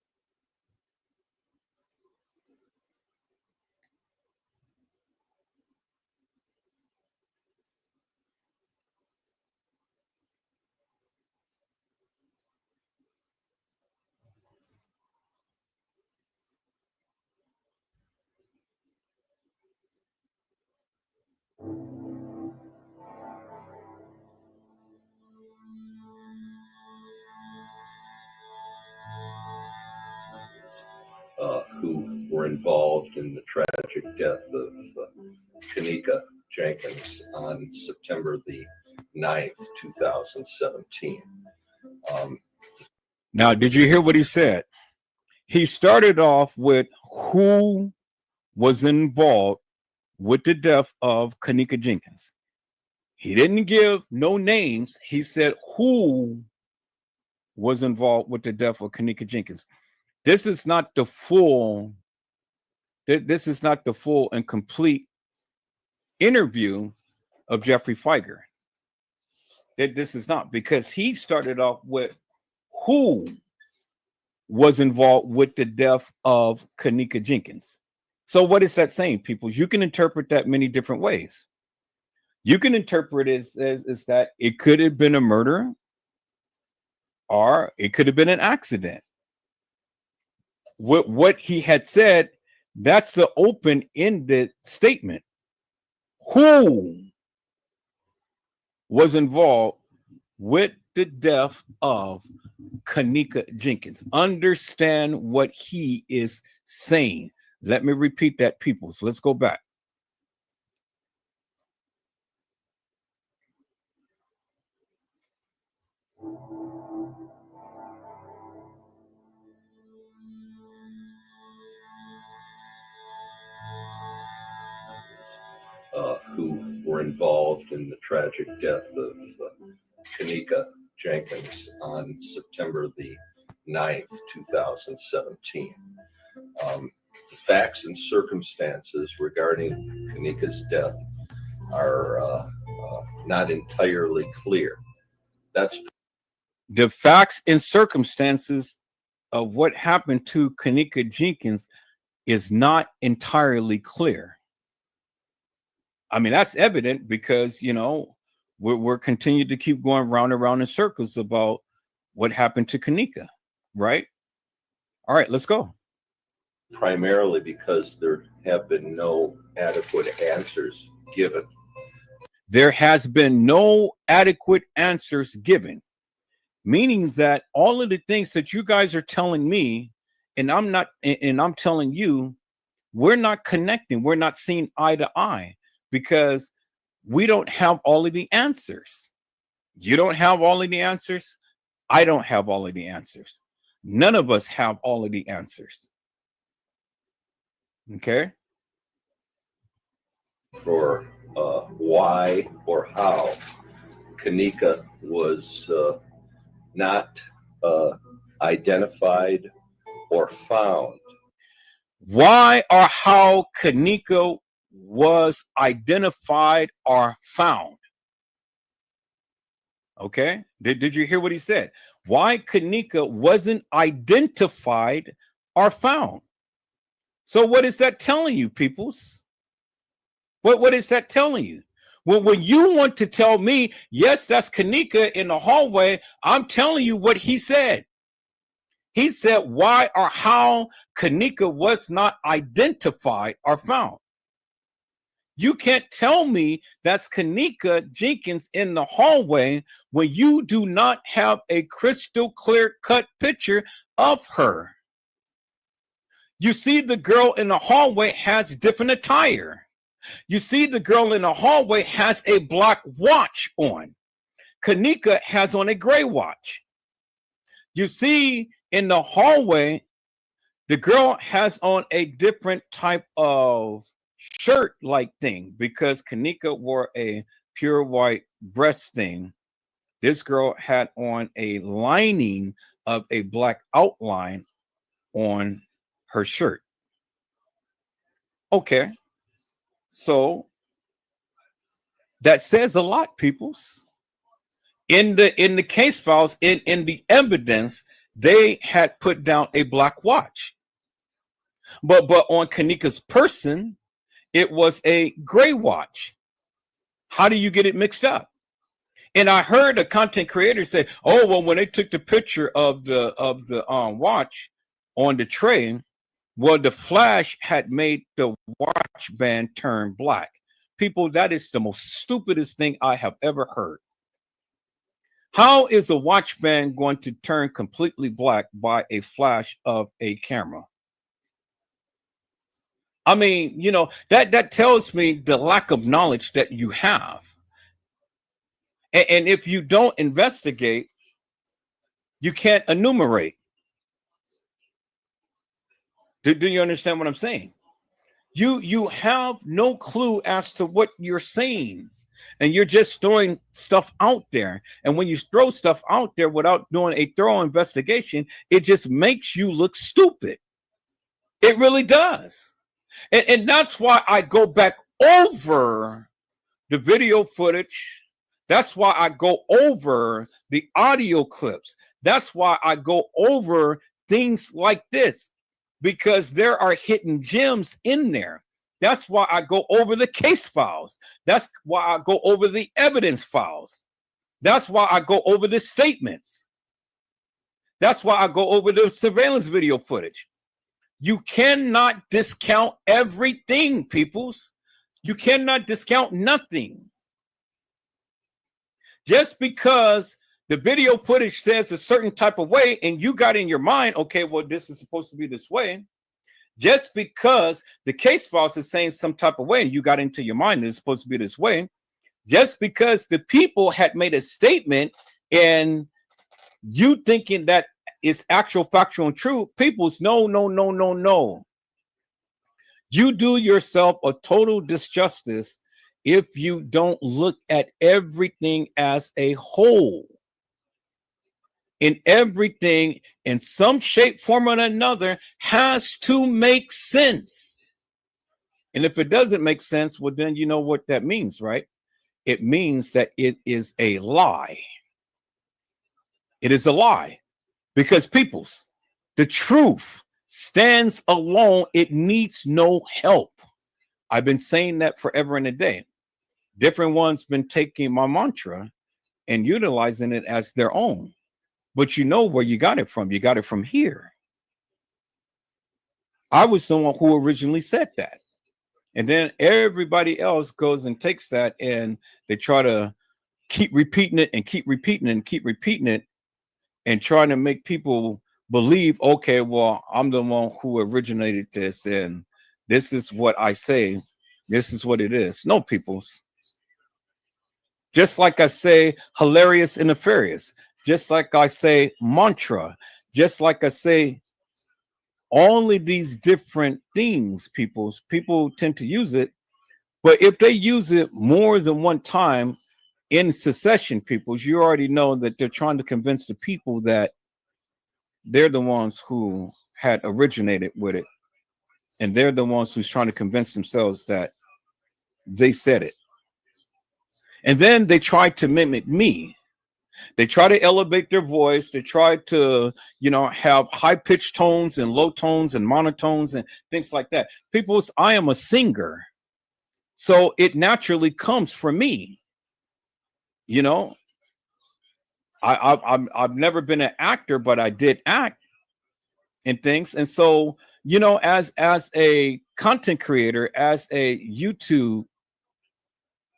Who were involved in the tragic death of Kenneka Jenkins on September the 9th, 2017. Now, did you hear what he said? He started off with who was involved with the death of Kenneka Jenkins. He didn't give no names. He said who was involved with the death of Kenneka Jenkins. This is not the full. This is not the full and complete interview of Jeffrey Feiger. This is not, because he started off with who was involved with the death of Kenneka Jenkins. So what is that saying, people? You can interpret that many different ways. You can interpret it as that it could have been a murder, or it could have been an accident. What he had said, that's the open-ended statement. Who was involved with the death of Kenneka Jenkins? Understand what he is saying. Let me repeat that, people. So let's go back. Who were involved in the tragic death of Kenneka Jenkins on September the 9th, 2017. The facts and circumstances regarding Kenneka's death are not entirely clear. That's the facts and circumstances of what happened to Kenneka Jenkins is not entirely clear. I mean, that's evident because, you know, we're continuing to keep going round and round in circles about what happened to Kenneka, right? All right, let's go. primarily because there have been no adequate answers given. There has been no adequate answers given, meaning that all of the things that you guys are telling me, and I'm telling you, we're not connecting. We're not seeing eye to eye, because we don't have all of the answers. You don't have all of the answers. I don't have all of the answers. None of us have all of the answers. Okay? For why or how Kenneka was not identified or found. Why or how Kenneka was identified or found. Okay? Did you hear what he said? Why Kenneka wasn't identified or found. So what is that telling you, peoples? What is that telling you? Well, when you want to tell me, yes, that's Kenneka in the hallway, I'm telling you what he said. He said why or how Kenneka was not identified or found. You can't tell me that's Kenneka Jenkins in the hallway when you do not have a crystal clear cut picture of her. You see the girl in the hallway has different attire. You see the girl in the hallway has a black watch on. Kenneka has on a gray watch. You see in the hallway, the girl has on a different type of shirt-like thing because Kenneka wore a pure white breast thing. This girl had on a lining of a black outline on her shirt. Okay. So that says a lot, peoples. In the case files, in the evidence, they had put down a black watch. But on Kenneka's person, it was a gray watch. How do you get it mixed up? And I heard a content creator say, "Oh, well, when they took the picture of the watch on the tray, well, the flash had made the watch band turn black." People, that is the most stupidest thing I have ever heard. How is a watch band going to turn completely black by a flash of a camera? I mean, you know, that tells me the lack of knowledge that you have. And if you don't investigate, you can't enumerate. Do you understand what I'm saying? You have no clue as to what you're saying, and you're just throwing stuff out there. And when you throw stuff out there without doing a thorough investigation, it just makes you look stupid. It really does. And that's why I go back over the video footage. That's why I go over the audio clips. That's why I go over things like this, because there are hidden gems in there. That's why I go over the case files. That's why I go over the evidence files. That's why I go over the statements. That's why I go over the surveillance video footage. You cannot discount everything, peoples. You cannot discount nothing. Just because the video footage says a certain type of way and you got in your mind, okay, well, this is supposed to be this way. Just because the case files is saying some type of way and you got into your mind that it's supposed to be this way. Just because the people had made a statement and you thinking that it's actual, factual, and true, people's no. You do yourself a total disjustice if you don't look at everything as a whole. In everything, in some shape, form, or another, has to make sense. And if it doesn't make sense, well, then you know what that means, right? It means that it is a lie. It is a lie. Because peoples, the truth stands alone. It needs no help. I've been saying that forever and a day. Different ones been taking my mantra and utilizing it as their own. But you know where you got it from. You got it from here. I was the one who originally said that. And then everybody else goes and takes that and they try to keep repeating it and keep repeating it and keep repeating it and trying to make people believe, okay, well, I'm the one who originated this and this is what I say. This is what it is. No, peoples. Just like I say hilarious and nefarious, just like I say mantra, just like I say all of these different things, people tend to use it. But if they use it more than one time in succession, peoples, you already know that they're trying to convince the people that they're the ones who had originated with it. And they're the ones who's trying to convince themselves that they said it. And then they try to mimic me. They try to elevate their voice. They try to, have high pitched tones and low tones and monotones and things like that. Peoples, I am a singer. So it naturally comes from me. I've never been an actor, but I did act and things. And so, as a content creator, as a YouTube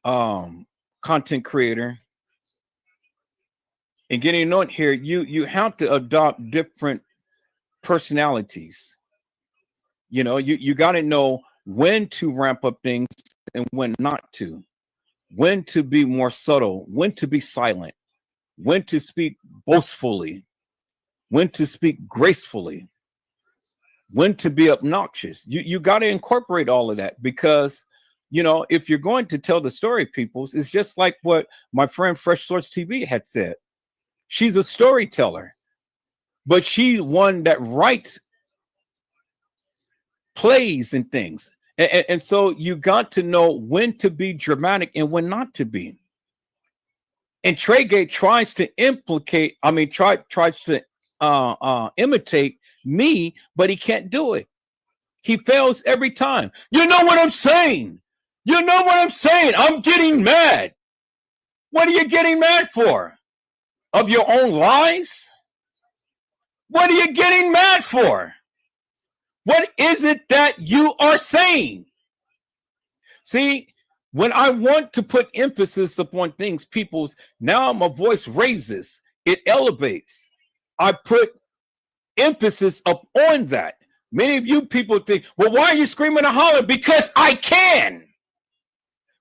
content creator, and getting on here, you have to adopt different personalities. You got to know when to ramp up things and when not to, when to be more subtle, when to be silent, when to speak boastfully, when to speak gracefully, when to be obnoxious. You got to incorporate all of that, because if you're going to tell the story, peoples, it's just like what my friend Fresh Source TV had said. She's a storyteller, but she's one that writes plays and things. And so you got to know when to be dramatic and when not to be. And Treygate tries to tries to imitate me, but he can't do it. He fails every time. You know what I'm saying? You know what I'm saying? I'm getting mad. What are you getting mad for? Of your own lies? What are you getting mad for? What is it that you are saying? See, when I want to put emphasis upon things, now my voice raises, it elevates. I put emphasis upon that. Many of you people think, well, why are you screaming and hollering? Because I can.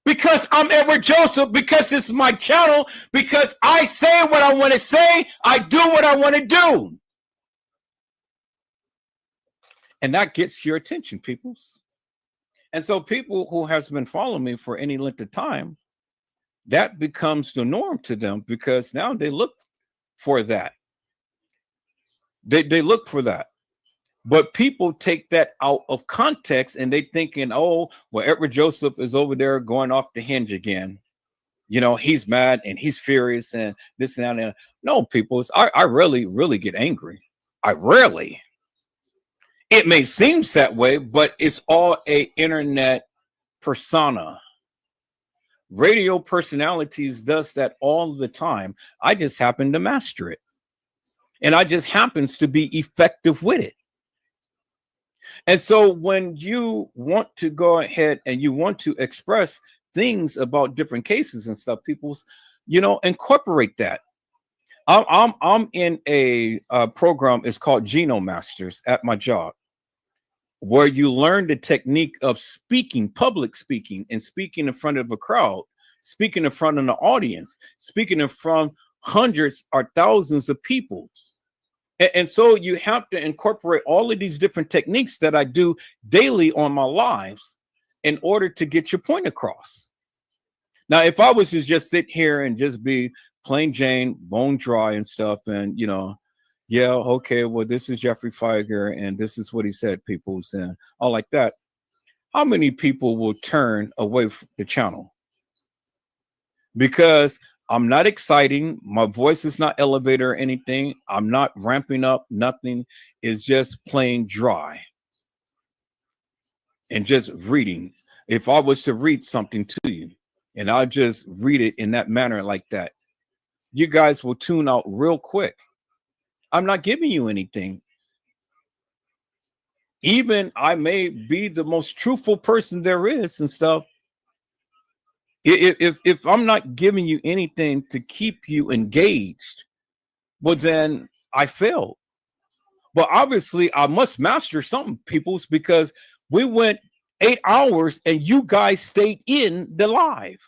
Because I'm Edward Joseph, because it's my channel, because I say what I want to say, I do what I want to do. And that gets your attention, peoples. And so people who has been following me for any length of time, that becomes the norm to them, because now they look for that. They look for that. But people take that out of context and they thinking, oh, well, Edward Joseph is over there going off the hinge again. He's mad and he's furious and this and that. And no, people, I really, really get angry. It may seem that way, but it's all a internet persona. Radio personalities does that all the time. I just happen to master it. And I just happens to be effective with it. And so when you want to go ahead and you want to express things about different cases and stuff, people's, incorporate that. I'm in a program. It's called Genome Masters at my job, where you learn the technique of speaking, public speaking, and speaking in front of a crowd, speaking in front of the audience, speaking in front of hundreds or thousands of people. And so you have to incorporate all of these different techniques that I do daily on my lives in order to get your point across. Now, if I was to just sit here and just be plain Jane, bone dry and stuff, and, yeah, okay, well, this is Jeffrey Feiger, and this is what he said, peoples, and all like that, how many people will turn away from the channel? Because I'm not exciting. My voice is not elevator or anything. I'm not ramping up. Nothing. Is just plain dry. And just reading. If I was to read something to you and I just read it in that manner like that, you guys will tune out real quick. I'm not giving you anything. Even I may be the most truthful person there is and stuff. If I'm not giving you anything to keep you engaged, well, then I failed. But obviously, I must master something, peoples, because we went 8 hours and you guys stayed in the live.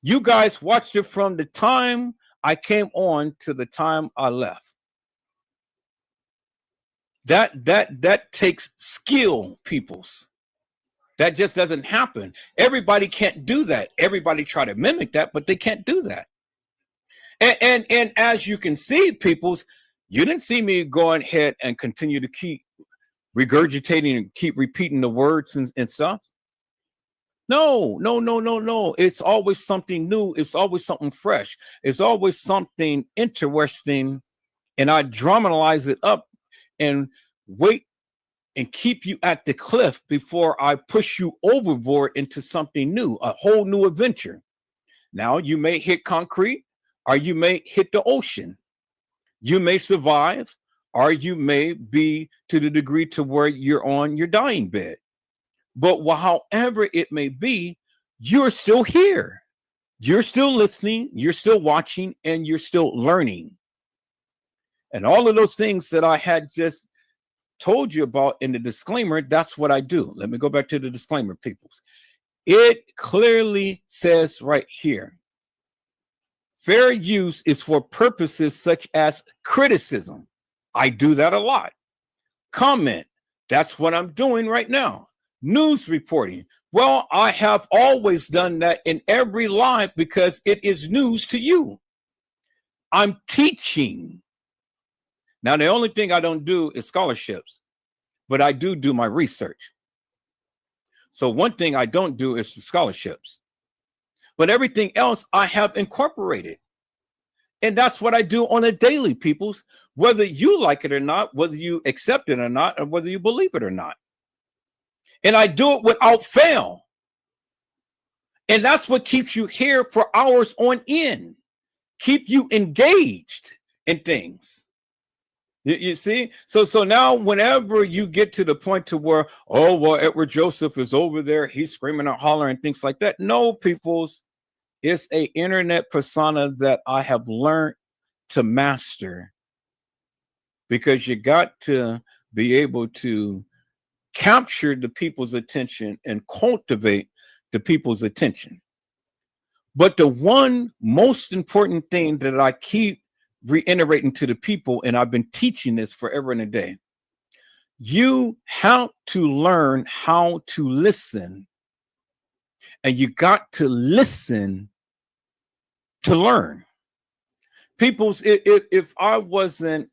You guys watched it from the time I came on to the time I left. That takes skill, peoples. That just doesn't happen. Everybody can't do that. Everybody try to mimic that, but they can't do that. And as you can see, peoples, you didn't see me going ahead and continue to keep regurgitating and keep repeating the words and stuff. No. It's always something new. It's always something fresh. It's always something interesting. And I dramatize it up and wait and keep you at the cliff before I push you overboard into something new, a whole new adventure. Now you may hit concrete, or you may hit the ocean. You may survive, or you may be to the degree to where you're on your dying bed. But however it may be, you're still here. You're still listening, you're still watching, and you're still learning. And all of those things that I had just told you about in the disclaimer, that's what I do. Let me go back to the disclaimer, peoples. It clearly says right here, fair use is for purposes such as criticism. I do that a lot. Comment, that's what I'm doing right now. News reporting, well, I have always done that in every live because it is news to you. I'm teaching. Now, the only thing I don't do is scholarships, but I do my research. So one thing I don't do is scholarships, but everything else I have incorporated. And that's what I do on a daily, peoples, whether you like it or not, whether you accept it or not, or whether you believe it or not. And I do it without fail. And that's what keeps you here for hours on end, keep you engaged in things. You see, so now whenever you get to the point to where, oh, well, Edward Joseph is over there, he's screaming and hollering and things like that. No, peoples, it's a internet persona that I have learned to master, because you got to be able to capture the people's attention and cultivate the people's attention. But the one most important thing that I keep reiterating to the people, and I've been teaching this forever and a day, you have to learn how to listen, and you got to listen to learn. People's, if I wasn't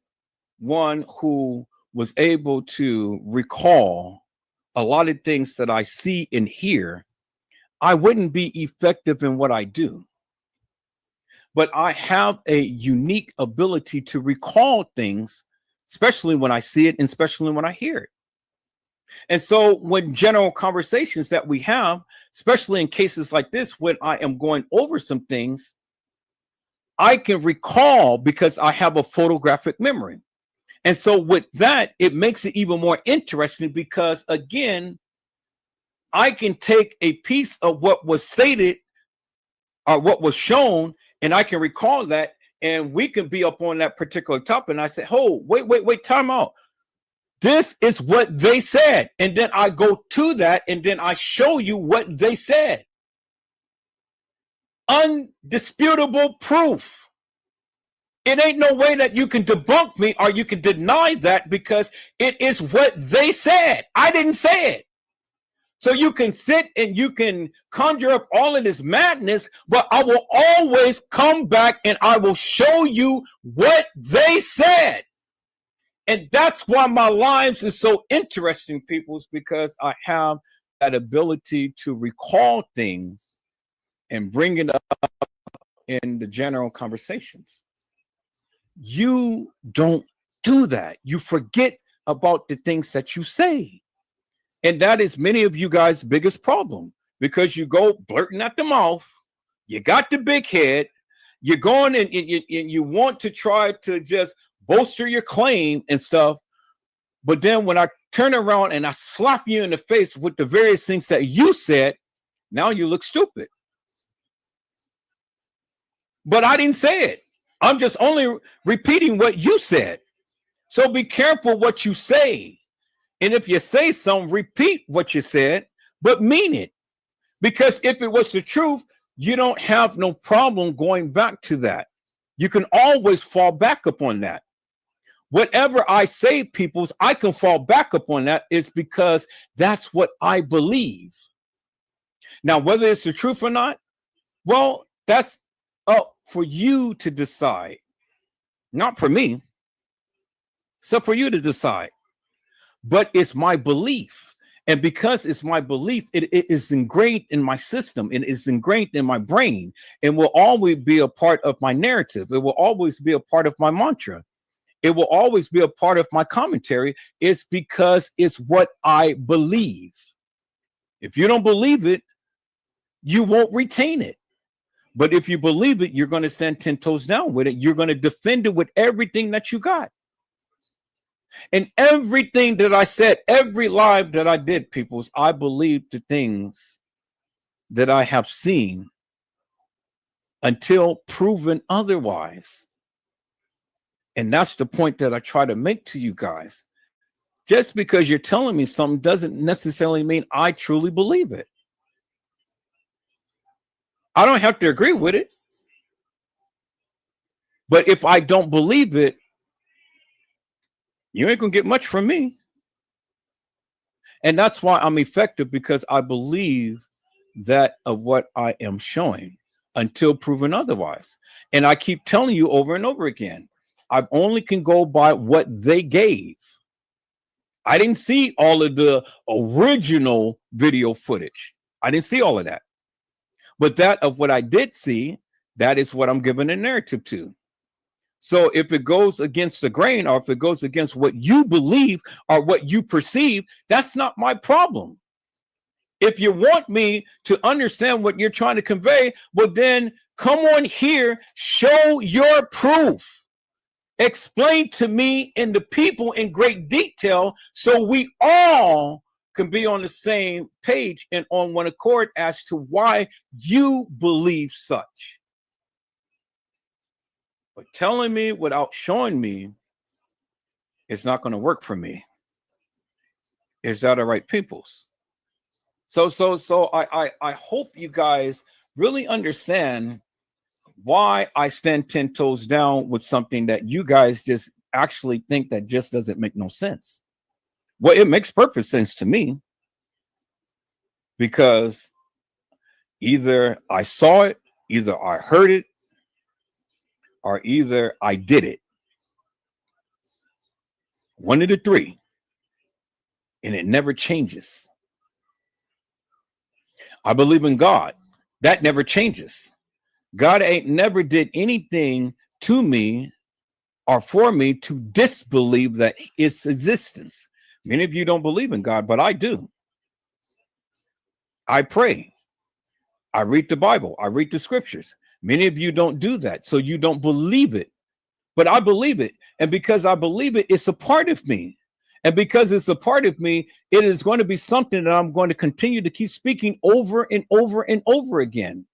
one who was able to recall a lot of things that I see and hear, I wouldn't be effective in what I do. But I have a unique ability to recall things, especially when I see it and especially when I hear it. And so when general conversations that we have, especially in cases like this, when I am going over some things, I can recall because I have a photographic memory. And so with that, it makes it even more interesting because, again, I can take a piece of what was stated or what was shown, and I can recall that, and we can be up on that particular topic. And I say, oh, wait, time out. This is what they said. And then I go to that, and then I show you what they said. Undisputable proof. It ain't no way that you can debunk me or you can deny that, because it is what they said. I didn't say it. So you can sit and you can conjure up all of this madness, but I will always come back and I will show you what they said. And that's why my lives is so interesting, peoples, because I have that ability to recall things and bring it up in the general conversations. You don't do that. You forget about the things that you say. And that is many of you guys' biggest problem, because you go blurting at the mouth, you got the big head, you're going and you want to try to just bolster your claim and stuff. But then when I turn around and I slap you in the face with the various things that you said, now you look stupid. But I didn't say it. I'm just only repeating what you said. So be careful what you say. And if you say something, repeat what you said, but mean it. Because if it was the truth, you don't have no problem going back to that. You can always fall back upon that. Whatever I say, peoples, I can fall back upon that is because that's what I believe. Now, whether it's the truth or not, well, that's up for you to decide, not for me. So for you to decide. But it's my belief. And because it's my belief, it is ingrained in my system. It is ingrained in my brain and will always be a part of my narrative. It will always be a part of my mantra. It will always be a part of my commentary. It's because it's what I believe. If you don't believe it, you won't retain it. But if you believe it, you're going to stand 10 toes down with it. You're going to defend it with everything that you got. And everything that I said, every live that I did, peoples, I believe the things that I have seen until proven otherwise. And that's the point that I try to make to you guys. Just because you're telling me something doesn't necessarily mean I truly believe it. I don't have to agree with it. But if I don't believe it, you ain't gonna get much from me. And that's why I'm effective, because I believe that of what I am showing until proven otherwise. And I keep telling you over and over again, I only can go by what they gave. I didn't see all of the original video footage. I didn't see all of that. But that of what I did see, that is what I'm giving a narrative to. So if it goes against the grain, or if it goes against what you believe or what you perceive, that's not my problem. If you want me to understand what you're trying to convey, well, then come on here, show your proof. Explain to me and the people in great detail so we all can be on the same page and on one accord as to why you believe such. But telling me without showing me, it's not going to work for me. Is that all right, peoples? So I hope you guys really understand why I stand 10 toes down with something that you guys just actually think that just doesn't make no sense. Well, it makes perfect sense to me, because either I saw it, either I heard it, or either I did it. One of the three. And it never changes. I believe in God. That never changes. God ain't never did anything to me or for me to disbelieve that its existence. Many of you don't believe in God, but I do. I pray. I read the Bible. I read the scriptures. Many of you don't do that, so you don't believe it. But I believe it. And because I believe it, it's a part of me. And because it's a part of me, it is going to be something that I'm going to continue to keep speaking over and over and over again.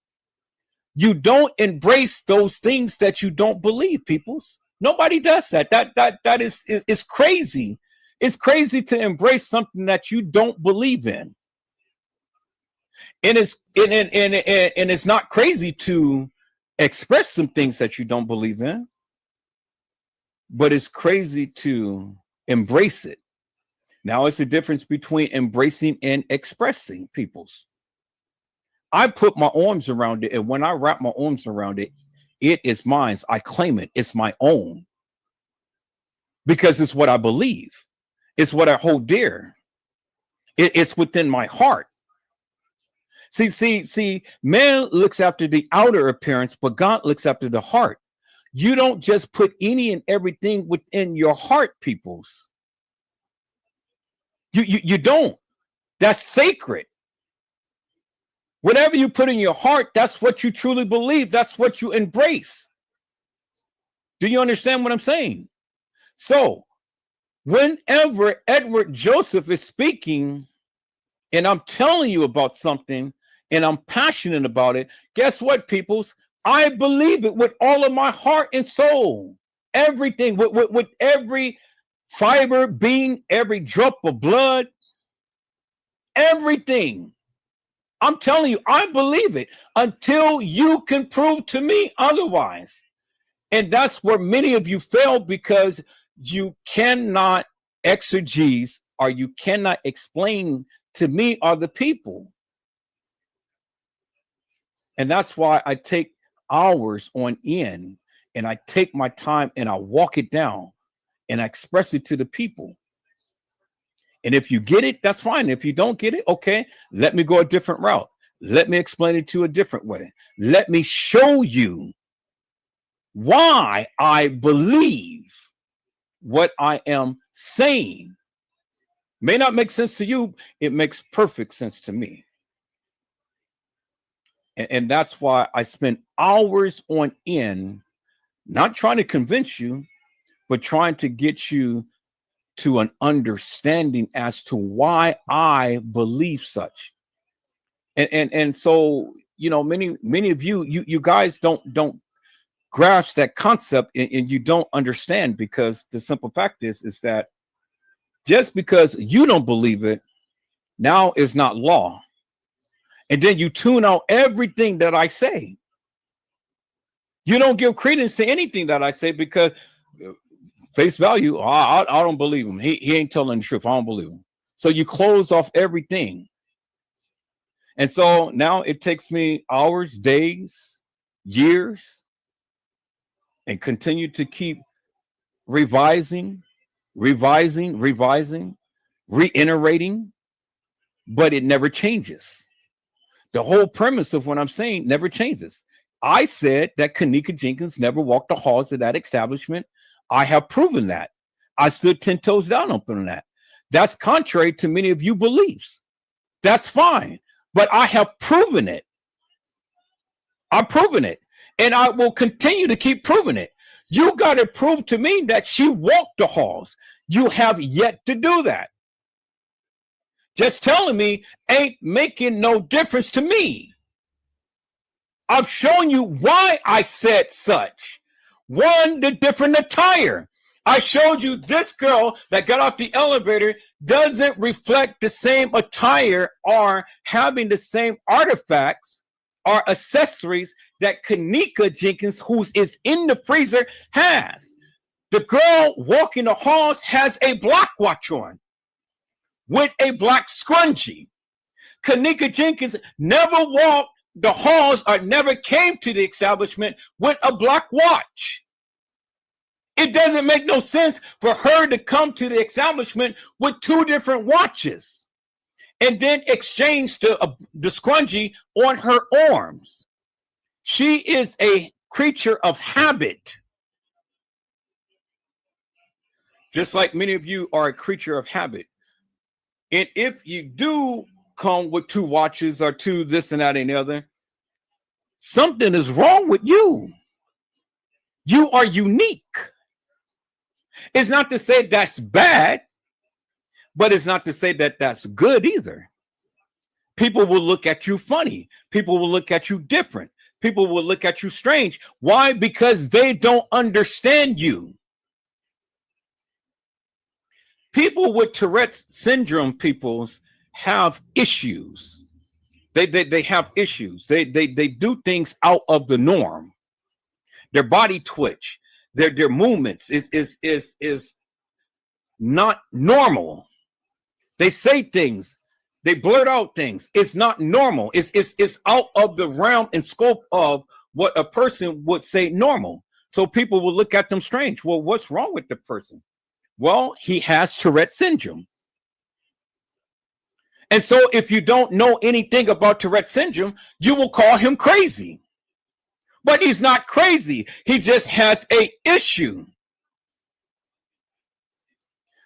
You don't embrace those things that you don't believe, peoples. Nobody does that. That is crazy. It's crazy to embrace something that you don't believe in. And it's not crazy to express some things that you don't believe in, but it's crazy to embrace it. Now, it's the difference between embracing and expressing, peoples. I put my arms around it, and when I wrap my arms around it, it is mine. I claim it. It's my own. Because it's what I believe. It's what I hold dear. It's within my heart. See, man looks after the outer appearance, but God looks after the heart. You don't just put any and everything within your heart, peoples. You don't. That's sacred. Whatever you put in your heart, that's what you truly believe. That's what you embrace. Do you understand what I'm saying? So, whenever Edward Joseph is speaking, and I'm telling you about something, and I'm passionate about it, guess what, peoples? I believe it with all of my heart and soul. Everything, with every fiber, being, every drop of blood, everything. I'm telling you, I believe it until you can prove to me otherwise. And that's where many of you fail, because you cannot exegese, or you cannot explain to me or the people. And that's why I take hours on end, and I take my time and I walk it down and I express it to the people. And if you get it, that's fine. If you don't get it, okay, let me go a different route. Let me explain it to a different way. Let me show you why I believe what I am saying. May not make sense to you. It makes perfect sense to me. And that's why I spend hours on end, not trying to convince you, but trying to get you to an understanding as to why I believe such. And so, you know, many of you guys don't grasp that concept, and you don't understand, because the simple fact is that just because you don't believe it now is not law. And then you tune out everything that I say. You don't give credence to anything that I say, because face value, I don't believe him. He ain't telling the truth. I don't believe him. So you close off everything. And so now it takes me hours, days, years, and continue to keep revising, reiterating, but it never changes. The whole premise of what I'm saying never changes. I said that Kenneka Jenkins never walked the halls of that establishment. I have proven that. I stood 10 toes down on that. That's contrary to many of you beliefs. That's fine, but I have proven it. I've proven it, and I will continue to keep proving it. You got to prove to me that she walked the halls. You have yet to do that. Just telling me ain't making no difference to me. I've shown you why I said such. One, the different attire. I showed you this girl that got off the elevator doesn't reflect the same attire or having the same artifacts or accessories that Kenneka Jenkins, who is in the freezer, has. The girl walking the halls has a black watch on with a black scrunchie. Kenneka Jenkins never walked the halls or never came to the establishment with a black watch. It doesn't make no sense for her to come to the establishment with two different watches and then exchange the scrunchie on her arms. She is a creature of habit. Just like many of you are a creature of habit. And if you do come with two watches or two this and that and the other, something is wrong with you. You are unique. It's not to say that's bad, but it's not to say that that's good either. People will look at you funny. People will look at you different. People will look at you strange. Why? Because they don't understand you. People with Tourette's syndrome peoples have issues. They have issues. They do things out of the norm. Their body twitch, their movements is not normal. They say things, they blurt out things. It's not normal. It's out of the realm and scope of what a person would say normal. So people will look at them strange. Well, what's wrong with the person? Well, he has Tourette syndrome. And so if you don't know anything about Tourette syndrome, you will call him crazy. But he's not crazy. He just has an issue.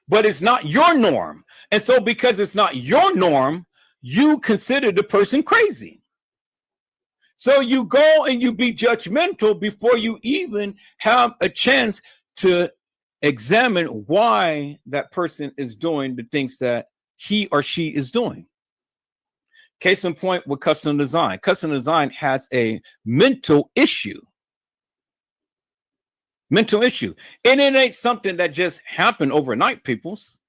But it's not your norm. And so because it's not your norm, you consider the person crazy. So you go and you be judgmental before you even have a chance to examine why that person is doing the things that he or she is doing. Case in point with custom design. Custom design has a mental issue. Mental issue. And it ain't something that just happened overnight, peoples.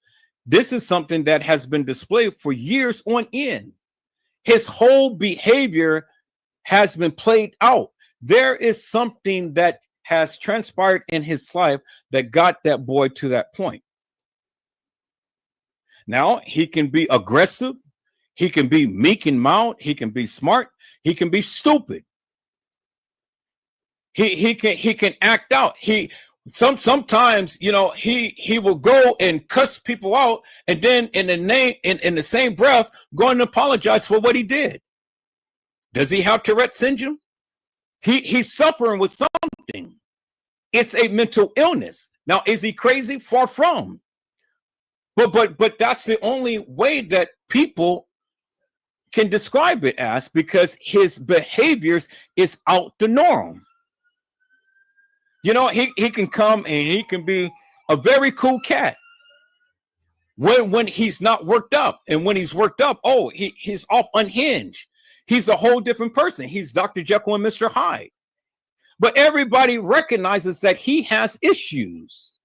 This is something that has been displayed for years on end. His whole behavior has been played out. There is something that has transpired in his life that got that boy to that point. Now, he can be aggressive. He can be meek and mild. He can be smart. He can be stupid. He can act out. Sometimes, you know, he will go and cuss people out, and then in the same breath go and apologize for what he did. Does he have Tourette syndrome? He's suffering with something. It's a mental illness. Now, is he crazy? Far from. But that's the only way that people can describe it as, because his behaviors is out the norm. You know, he can come and he can be a very cool cat when he's not worked up. And when he's worked up, oh, he's off unhinged. He's a whole different person. He's Dr. Jekyll and Mr. Hyde. But everybody recognizes that he has issues.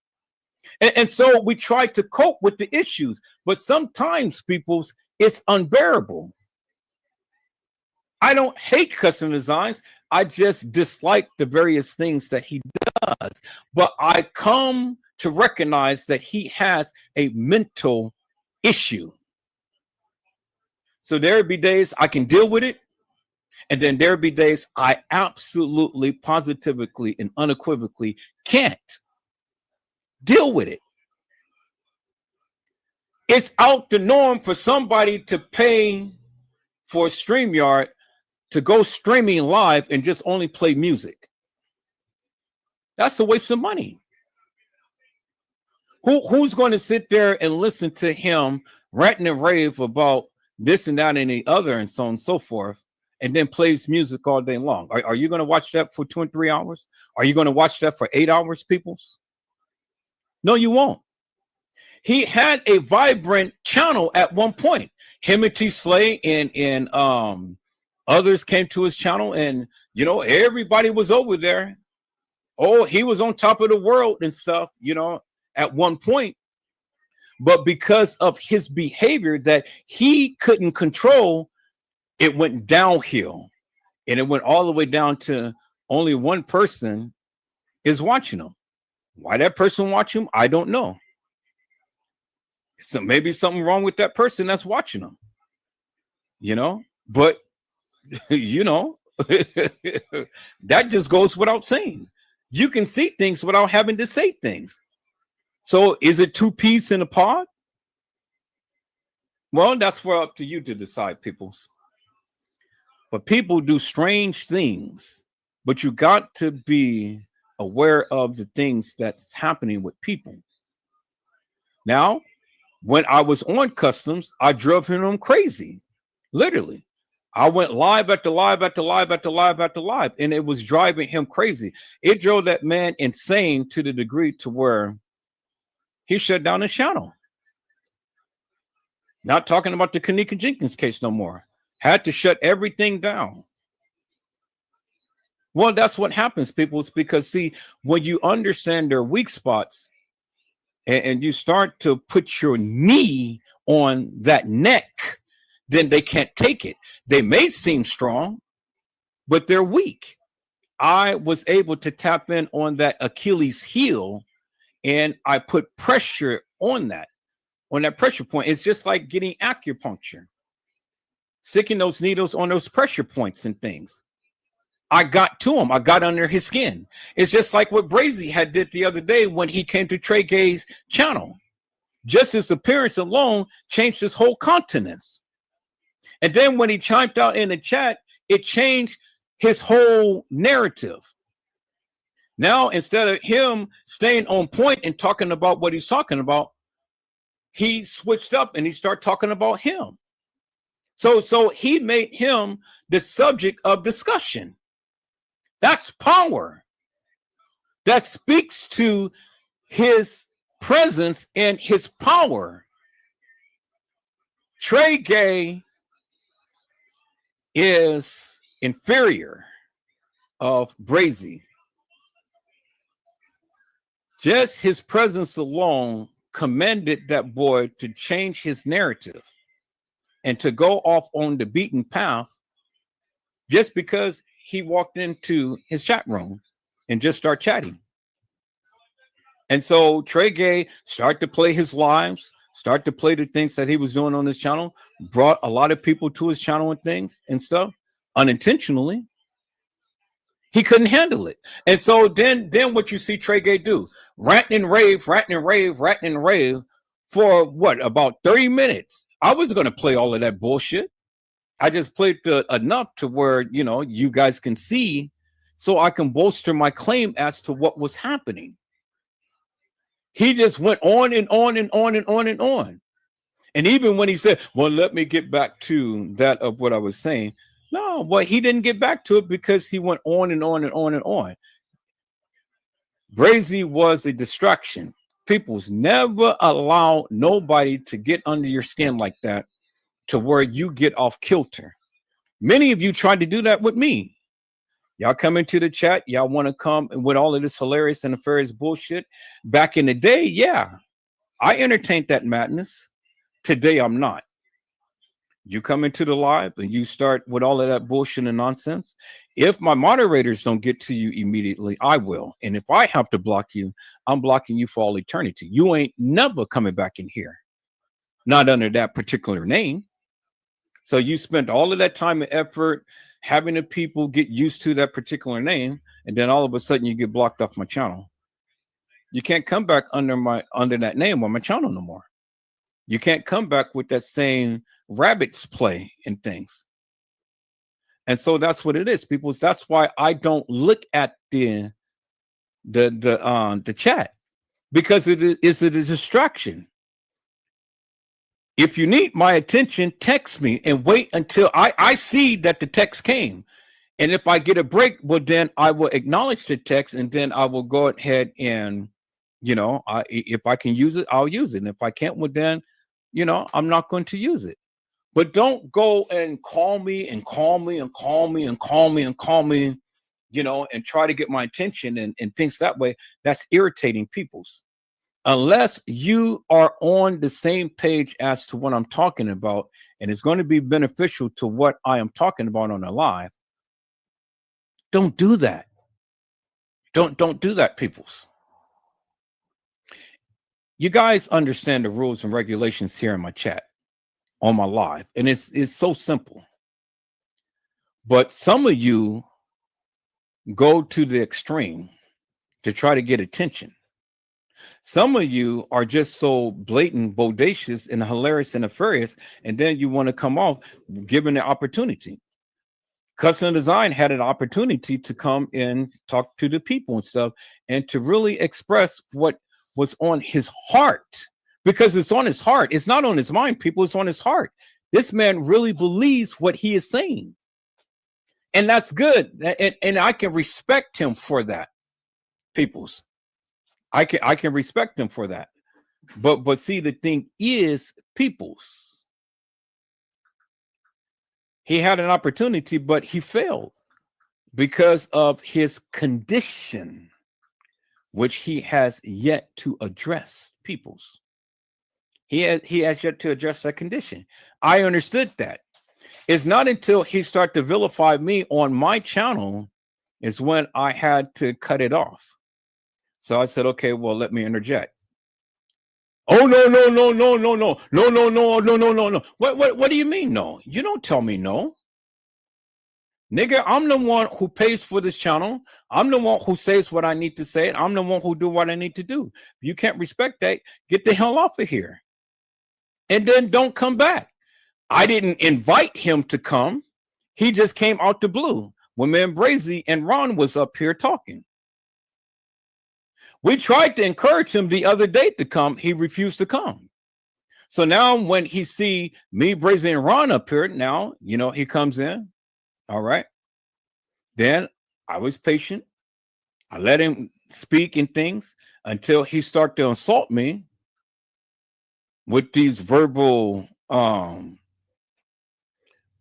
And so we try to cope with the issues. But sometimes, people's, it's unbearable. I don't hate custom designs. I just dislike the various things that he does. But I come to recognize that he has a mental issue. So there be days I can deal with it. And then there be days I absolutely, positively, and unequivocally can't deal with it. It's out the norm for somebody to pay for StreamYard to go streaming live and just only play music. That's a waste of money. Who's going to sit there and listen to him ranting and rave about this and that and the other and so on and so forth, and then plays music all day long? Are you going to watch that for 2 and 3 hours? Are you going to watch that for 8 hours, peoples? No, you won't. He had a vibrant channel at one point. Him and T Slay and others came to his channel, and you know, everybody was over there. Oh, he was on top of the world and stuff, you know, at one point. But because of his behavior that he couldn't control, it went downhill. And it went all the way down to only one person is watching him. Why that person watch him, I don't know. So maybe something wrong with that person that's watching him, you know, but you know, that just goes without saying. You can see things without having to say things. So is it 2 peas in a pod? Well, that's for up to you to decide, peoples. But people do strange things, but you got to be aware of the things that's happening with people. Now, when I was on customs, I drove him crazy. Literally. I went live after live after live after live after live, and it was driving him crazy. It drove that man insane to the degree to where he shut down his channel. Not talking about the Kenneka Jenkins case no more. Had to shut everything down. Well, that's what happens, people. It's because, see, when you understand their weak spots and you start to put your knee on that neck, then they can't take it. They may seem strong, but they're weak. I was able to tap in on that Achilles heel, and I put pressure on that pressure point. It's just like getting acupuncture, sticking those needles on those pressure points and things. I got to him. I got under his skin. It's just like what Brazy had did the other day when he came to Trey Gay's channel. Just his appearance alone changed his whole countenance. And then when he chimed out in the chat, it changed his whole narrative. Now, instead of him staying on point and talking about what he's talking about, he switched up and he started talking about him. So he made him the subject of discussion. That's power. That speaks to his presence and his power. Trey Gay is inferior of Brazy. Just his presence alone commanded that boy to change his narrative. and to go off on the beaten path just because he walked into his chat room and just start chatting. And so Trey Gay started to play his lives, start to play the things that he was doing on his channel, brought a lot of people to his channel and things and stuff unintentionally. He couldn't handle it. And so then what you see Trey Gay do, ranting and rave for what, about 30 minutes. I wasn't going to play all of that bullshit. I just played enough to where, you know, you guys can see so I can bolster my claim as to what was happening. He just went on and on and on and on and on. And even when he said, well, let me get back to that of what I was saying. No, well, he didn't get back to it because he went on and on and on and on. Brazy was a distraction. People's never allow nobody to get under your skin like that to where you get off kilter. Many of you tried to do that with me. Y'all come into the chat. Y'all want to come with all of this hilarious and nefarious bullshit. Back in the day, yeah, I entertained that madness. Today, I'm not. You come into the live and you start with all of that bullshit and nonsense. If my moderators don't get to you immediately, I will. And if I have to block you, I'm blocking you for all eternity. You ain't never coming back in here. Not under that particular name. So you spent all of that time and effort having the people get used to that particular name, and then all of a sudden you get blocked off my channel. You can't come back under that name on my channel no more. You can't come back with that same rabbits play and things. And so that's what it is, people. That's why I don't look at the chat, because it is a distraction. If you need my attention, text me and wait until I see that the text came. And if I get a break, well, then I will acknowledge the text, and then I will go ahead and, you know, if I can use it, I'll use it. And if I can't, well, then, you know, I'm not going to use it. But don't go and call me and call me and call me and call me and call me, you know, and try to get my attention and things that way. That's irritating people's. Unless you are on the same page as to what I'm talking about, and it's going to be beneficial to what I am talking about on the live, don't do that. Don't do that, peoples. You guys understand the rules and regulations here in my chat, on my live, and it's so simple. But some of you go to the extreme to try to get attention. Some of you are just so blatant, bodacious, and hilarious and nefarious, and then you want to come off given the opportunity. Custom Design had an opportunity to come and talk to the people and stuff, and to really express what was on his heart, because it's on his heart. It's not on his mind, people. It's on his heart. This man really believes what he is saying, and that's good. And I can respect him for that, peoples. I can respect him for that. But see, the thing is, peoples, he had an opportunity, but he failed because of his condition, which he has yet to address, peoples. He has yet to address that condition. I understood that. It's not until he started to vilify me on my channel is when I had to cut it off. So I said, okay, well, let me interject. Oh, no. What do you mean, no? You don't tell me no. Nigga, I'm the one who pays for this channel. I'm the one who says what I need to say. I'm the one who do what I need to do. If you can't respect that, get the hell off of here. And then don't come back. I didn't invite him to come. He just came out the blue when me and Brazy and Ron was up here talking. We tried to encourage him the other day to come. He refused to come. So now when he see me, Brazy, and Ron up here, now, you know, he comes in. All right. Then I was patient. I let him speak in things until he started to insult me with these verbal,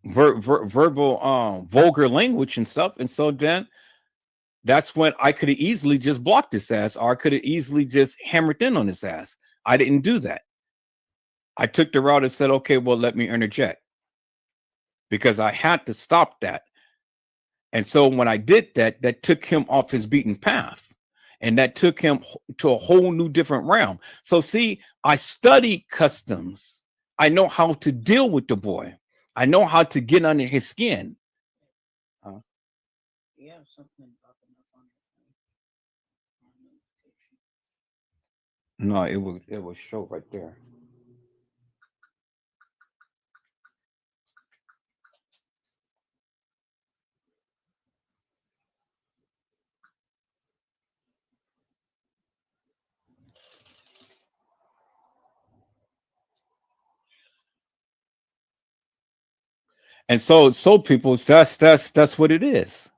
vulgar language and stuff. And so then that's when I could have easily just blocked his ass, or I could have easily just hammered in on his ass. I didn't do that. I took the route and said, okay, well, let me interject. because I had to stop that. And so when I did that, that took him off his beaten path, and that took him to a whole new different realm. So see, I studied customs. I know how to deal with the boy. I know how to get under his skin. Yeah, something popping up on No, it will show right there. And so people, that's what it is,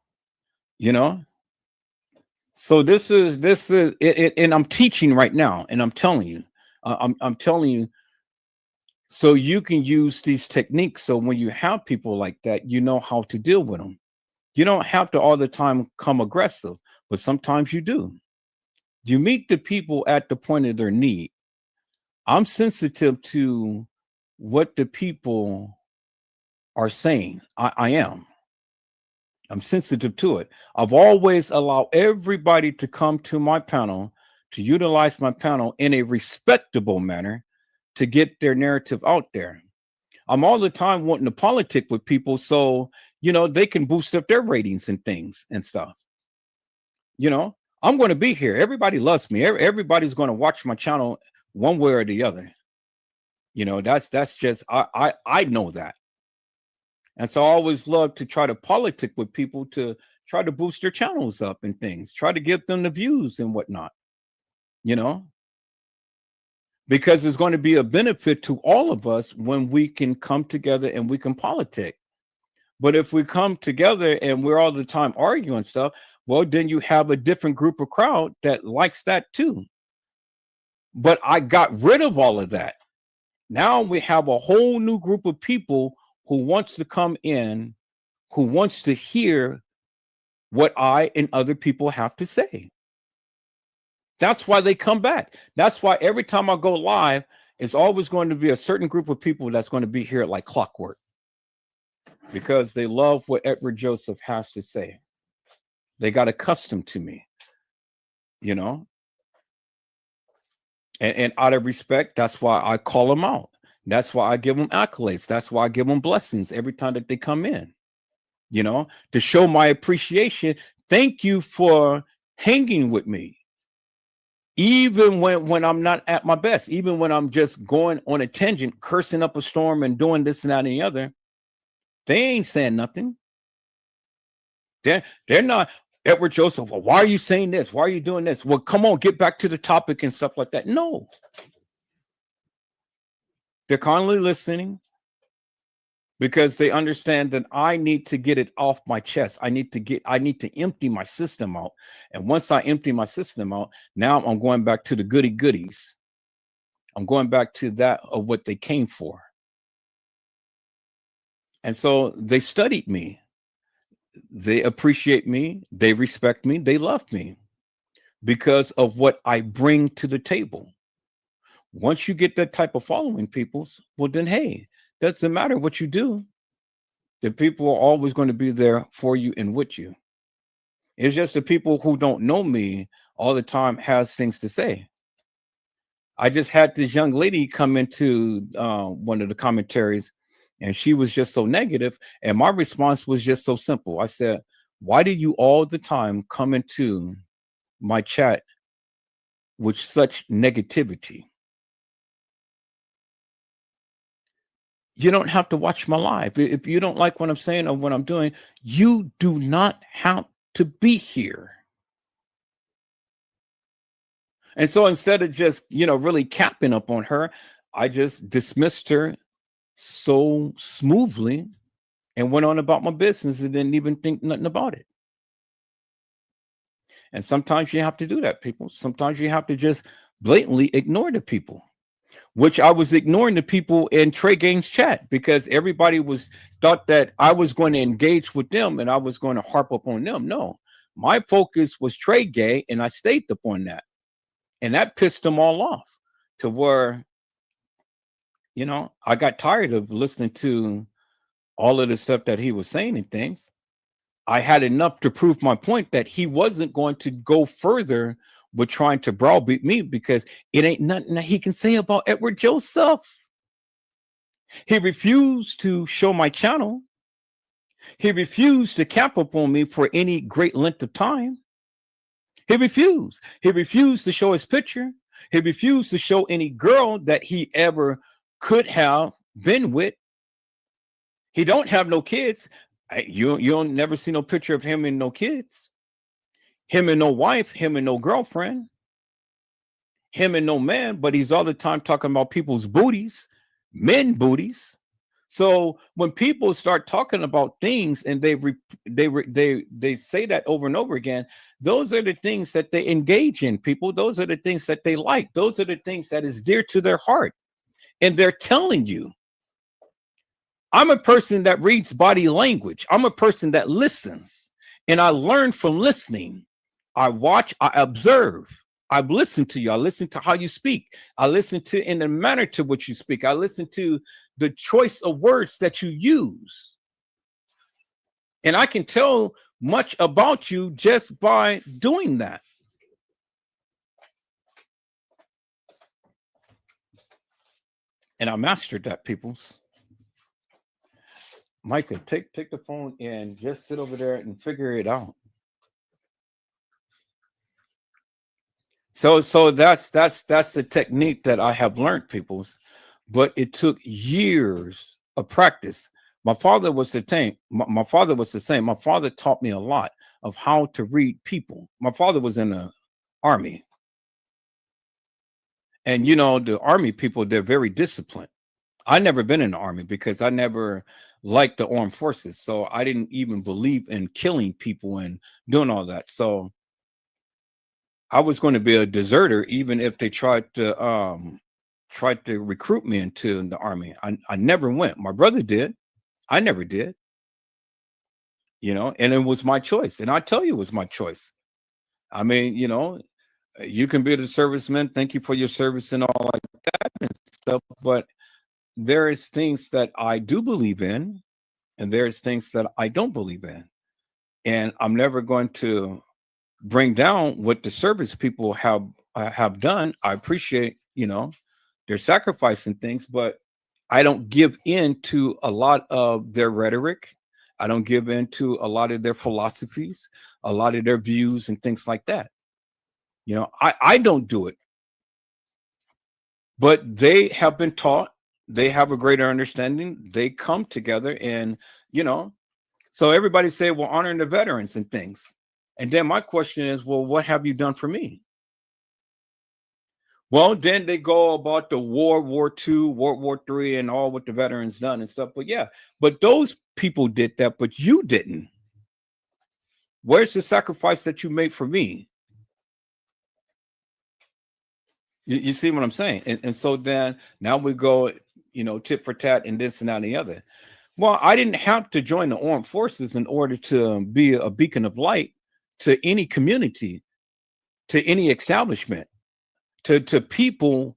you know. So this is it, and I'm teaching right now, and I'm telling you, I'm telling you, so you can use these techniques. So when you have people like that, you know how to deal with them. You don't have to all the time come aggressive, but sometimes you do. You meet the people at the point of their need. I'm sensitive to what the people are saying. I am. I'm sensitive to it. I've always allowed everybody to come to my panel, to utilize my panel in a respectable manner to get their narrative out there. I'm all the time wanting to politic with people so, they can boost up their ratings and things and stuff. I'm going to be here. Everybody loves me. Everybody's going to watch my channel one way or the other. That's just, I know that. And so I always love to try to politic with people to try to boost their channels up and things, try to give them the views and whatnot, because there's going to be a benefit to all of us when we can come together and we can politic. But if we come together and we're all the time arguing stuff, well, then you have a different group of crowd that likes that too. But I got rid of all of that. Now we have a whole new group of people who wants to come in, who wants to hear what I and other people have to say. That's why they come back. That's why every time I go live, it's always going to be a certain group of people that's going to be here like clockwork, because they love what Edward Joseph has to say. They got accustomed to me, and out of respect, that's why I call them out. That's why I give them accolades. That's why I give them blessings every time that they come in, to show my appreciation. Thank you for hanging with me. Even when I'm not at my best, even when I'm just going on a tangent, cursing up a storm and doing this and that and the other, they ain't saying nothing. They're not, Edward Joseph, well, why are you saying this? Why are you doing this? Well, come on, get back to the topic and stuff like that. No. They're kindly listening because they understand that I need to get it off my chest. I need to empty my system out. And once I empty my system out, now I'm going back to the goody goodies. I'm going back to that of what they came for. And so they studied me. They appreciate me. They respect me. They love me because of what I bring to the table. Once you get that type of following, people, well, then, hey, doesn't matter what you do. The people are always going to be there for you and with you. It's just the people who don't know me all the time has things to say. I just had this young lady come into one of the commentaries, and she was just so negative. And my response was just so simple. I said, why do you all the time come into my chat with such negativity? You don't have to watch my live. If you don't like what I'm saying or what I'm doing, you do not have to be here. And so instead of just, really capping up on her, I just dismissed her so smoothly and went on about my business and didn't even think nothing about it. And sometimes you have to do that, people. Sometimes you have to just blatantly ignore the people, which I was ignoring the people in Trey Gaines chat because everybody thought that I was going to engage with them and I was going to harp up on them. No, my focus was Trey Gay, and I stayed up on that. And that pissed them all off to where, I got tired of listening to all of the stuff that he was saying and things, I had enough to prove my point that he wasn't going to go further with trying to browbeat me, because it ain't nothing that he can say about Edward Joseph. He refused to show my channel. He refused to cap up on me for any great length of time. He refused. He refused to show his picture. He refused to show any girl that he ever could have been with. He don't have no kids. You don't never see no picture of him and no kids. Him and no wife, him and no girlfriend, him and no man, but he's all the time talking about people's booties, men booties. So when people start talking about things and they say that over and over again, those are the things that they engage in, people. Those are the things that they like. Those are the things that is dear to their heart. And they're telling you. I'm a person that reads body language. I'm a person that listens, and I learn from listening. I watch, I observe. I listen to you. I listen to how you speak. I listen to in the manner to which you speak. I listen to the choice of words that you use. And I can tell much about you just by doing that. And I mastered that, peoples. Micah, take the phone and just sit over there and figure it out. So that's the technique that I have learned, peoples. But it took years of practice. My father was the same. My father was the same. My father taught me a lot of how to read people. My father was in the army. And you know, the army people, they're very disciplined. I never been in the army because I never liked the armed forces. So I didn't even believe in killing people and doing all that. So I was going to be a deserter, even if they tried to recruit me into the army. I never went. My brother did. I never did. You know, and it was my choice. And I tell you, it was my choice. I mean, you know, you can be the serviceman. Thank you for your service and all like that and stuff. But there is things that I do believe in, and there's things that I don't believe in. And I'm never going to bring down what the service people have done. I appreciate, you know, their sacrifice and things, but I don't give in to a lot of their rhetoric. I don't give in to a lot of their philosophies, a lot of their views and things like that. You know, I don't do it. But they have been taught, they have a greater understanding, they come together and, you know, so everybody say, well, honoring the veterans and things. And then my question is, well, what have you done for me? Well, then they go about the World War II, World War III, and all what the veterans done and stuff. But yeah, but those people did that, but you didn't. Where's the sacrifice that you made for me? You see what I'm saying? And so then now we go, you know, tit for tat and this and that and the other. Well, I didn't have to join the armed forces in order to be a beacon of light to any community, to any establishment, to people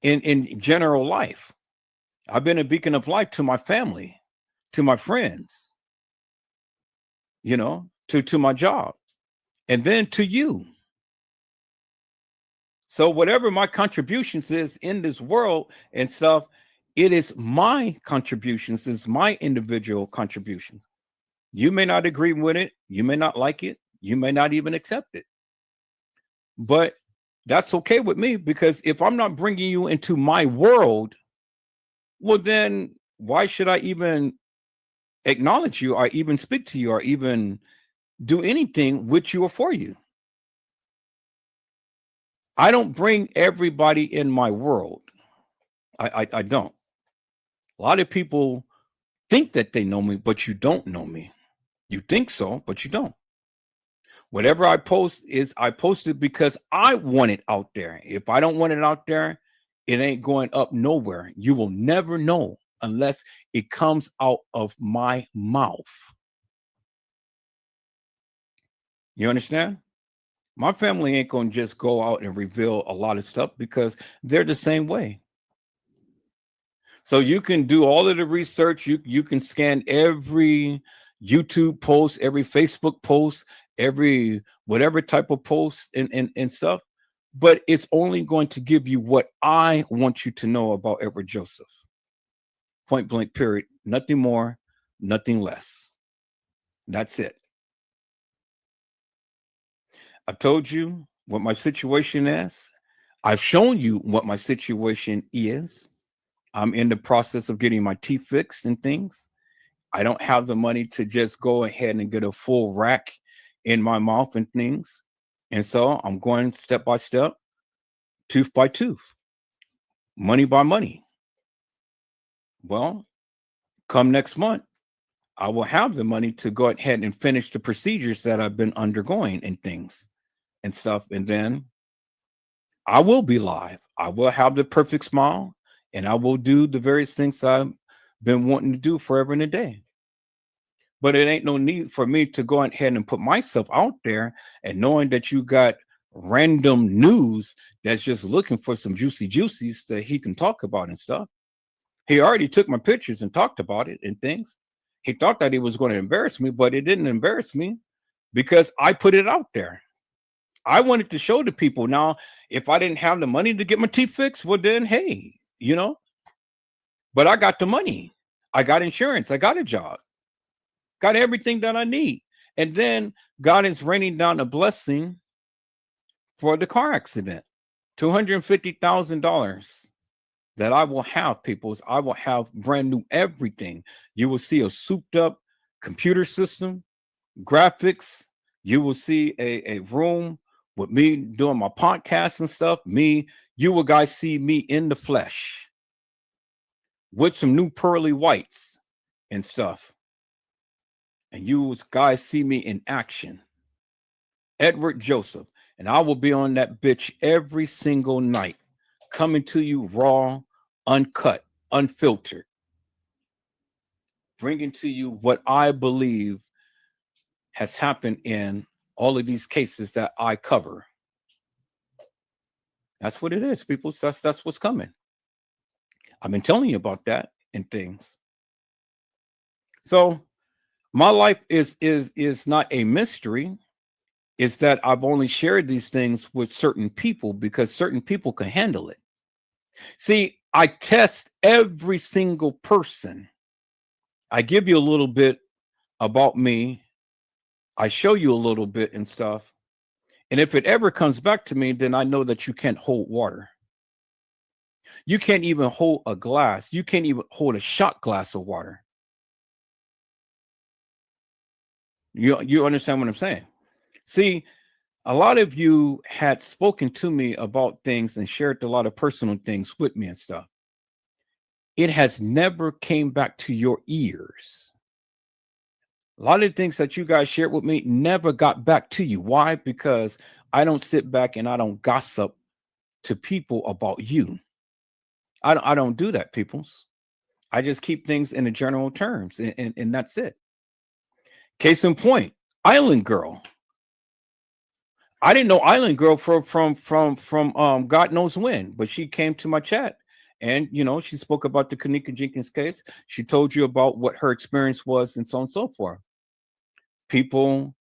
in general life. I've been a beacon of light to my family, to my friends, you know, to my job, and then to you. So whatever my contributions is in this world and stuff, it is my contributions, it's my individual contributions. You may not agree with it, you may not like it, you may not even accept it. But that's okay with me, because if I'm not bringing you into my world, well, then why should I even acknowledge you or even speak to you or even do anything with you or for you? I don't bring everybody in my world. I don't. A lot of people think that they know me, but you don't know me. You think so, but you don't. Whatever I post is I post it because I want it out there. If I don't want it out there, it ain't going up nowhere. You will never know unless it comes out of my mouth. You understand? My family ain't going to just go out and reveal a lot of stuff because they're the same way. So you can do all of the research. You can scan every YouTube post, every Facebook post, every whatever type of post and stuff. But it's only going to give you what I want you to know about Edward Joseph. Point blank, period. Nothing more, nothing less. That's it. I've told you what my situation is. I've shown you what my situation is. I'm in the process of getting my teeth fixed and things. I don't have the money to just go ahead and get a full rack in my mouth and things. And so I'm going step by step, tooth by tooth, money by money. Well, come next month, I will have the money to go ahead and finish the procedures that I've been undergoing and things and stuff. And then I will be live. I will have the perfect smile. And I will do the various things I've been wanting to do forever and a day. But it ain't no need for me to go ahead and put myself out there and knowing that you got random news that's just looking for some juicy juicies that he can talk about and stuff. He already took my pictures and talked about it and things. He thought that he was going to embarrass me, but it didn't embarrass me because I put it out there. I wanted to show the people. Now, if I didn't have the money to get my teeth fixed, well, then, hey, but I got the money. I got insurance. I got a job. Got everything that I need. And then God is raining down a blessing for the car accident. $250,000 that I will have, peoples. I will have brand new everything. You will see a souped up computer system, graphics. You will see a room with me doing my podcast and stuff. You will guys see me in the flesh with some new pearly whites and stuff. And you guys see me in action. Edward Joseph. And I will be on that bitch every single night, coming to you raw, uncut, unfiltered. Bringing to you what I believe has happened in all of these cases that I cover. That's what it is, people. That's what's coming. I've been telling you about that and things. So my life is not a mystery. It's that I've only shared these things with certain people because certain people can handle it. See, I test every single person. I give you a little bit about me. I show you a little bit and stuff. And if it ever comes back to me, then I know that you can't hold water. You can't even hold a glass. You can't even hold a shot glass of water. You understand what I'm saying? See, a lot of you had spoken to me about things and shared a lot of personal things with me and stuff. It has never came back to your ears. A lot of things that you guys shared with me never got back to you. Why? Because I don't sit back and I don't gossip to people about you. I don't do that, peoples. I just keep things in the general terms, and that's it. Case in point, Island Girl. I didn't know Island Girl from God knows when, but she came to my chat and she spoke about the Kenneka Jenkins case. She told you about what her experience was and so on and so forth. People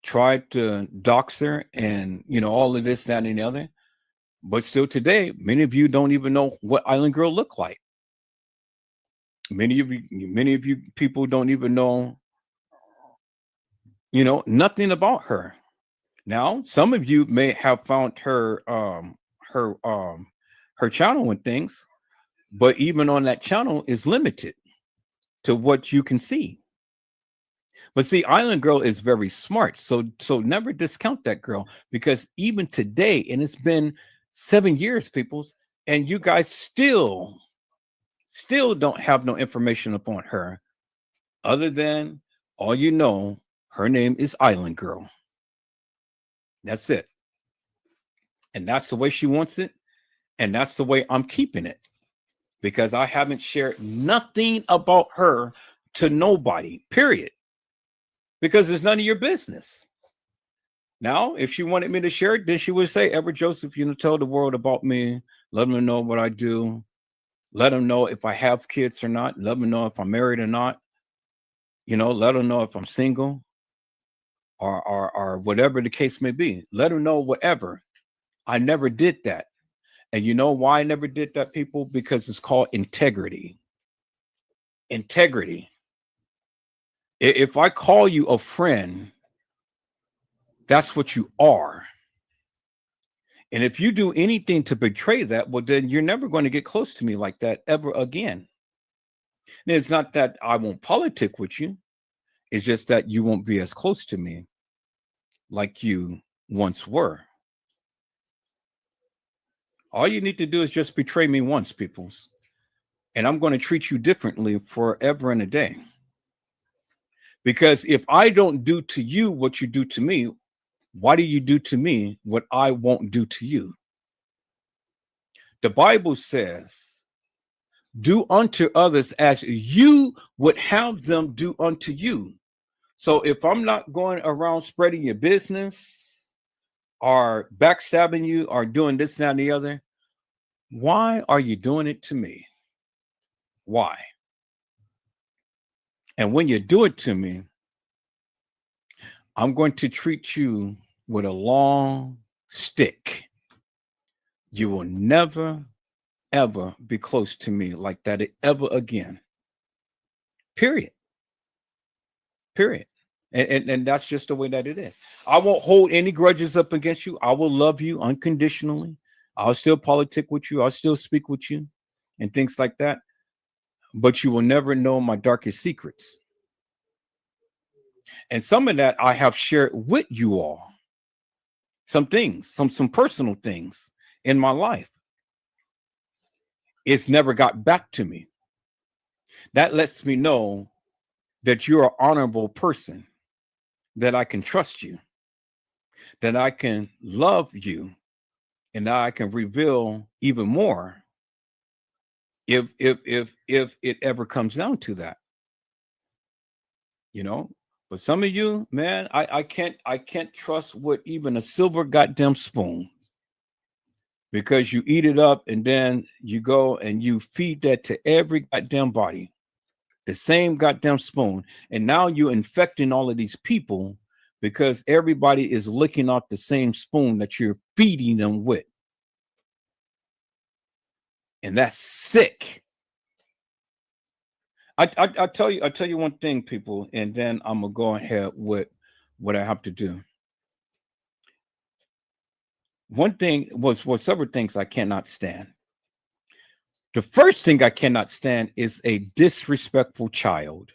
tried to dox her and all of this, that, and the other. But still today, many of you don't even know what Island Girl looked like. Many of you people don't even know, nothing about her. Now, some of you may have found her channel and things, but even on that channel is limited to what you can see. But see, Island Girl is very smart. So never discount that girl, because even today, and it's been 7 years, peoples, and you guys still don't have no information upon her other than all you know, her name is Island Girl. That's it. And that's the way she wants it. And that's the way I'm keeping it, because I haven't shared nothing about her to nobody, period. Because it's none of your business. Now, if she wanted me to share it, then she would say, Edward Joseph, tell the world about me. Let them know what I do. Let them know if I have kids or not. Let them know if I'm married or not. Let them know if I'm single or whatever the case may be. Let them know whatever. I never did that. And you know why I never did that, people? Because it's called integrity. Integrity. If I call you a friend, that's what you are. And if you do anything to betray that, well, then you're never going to get close to me like that ever again. And it's not that I won't politic with you. It's just that you won't be as close to me like you once were. All you need to do is just betray me once, peoples. And I'm going to treat you differently forever and a day. Because if I don't do to you what you do to me, why do you do to me what I won't do to you? The Bible says, do unto others as you would have them do unto you. So if I'm not going around spreading your business or backstabbing you or doing this, that, and the other, why are you doing it to me? Why? And when you do it to me, I'm going to treat you with a long stick. You will never, ever be close to me like that ever again. Period. Period. And that's just the way that it is. I won't hold any grudges up against you. I will love you unconditionally. I'll still politic with you. I'll still speak with you and things like that. But you will never know my darkest secrets. And some of that I have shared with you all. Some things, some personal things in my life. It's never got back to me. That lets me know that you're an honorable person, that I can trust you, that I can love you, and that I can reveal even more if it ever comes down to that. But some of you, man, I can't trust with even a silver goddamn spoon, because you eat it up and then you go and you feed that to every goddamn body, the same goddamn spoon. And now you're infecting all of these people because everybody is licking off the same spoon that you're feeding them with. And that's sick. I tell you one thing, people, and then I'm gonna go ahead with what I have to do. One thing was several things I cannot stand. The first thing I cannot stand is a disrespectful child.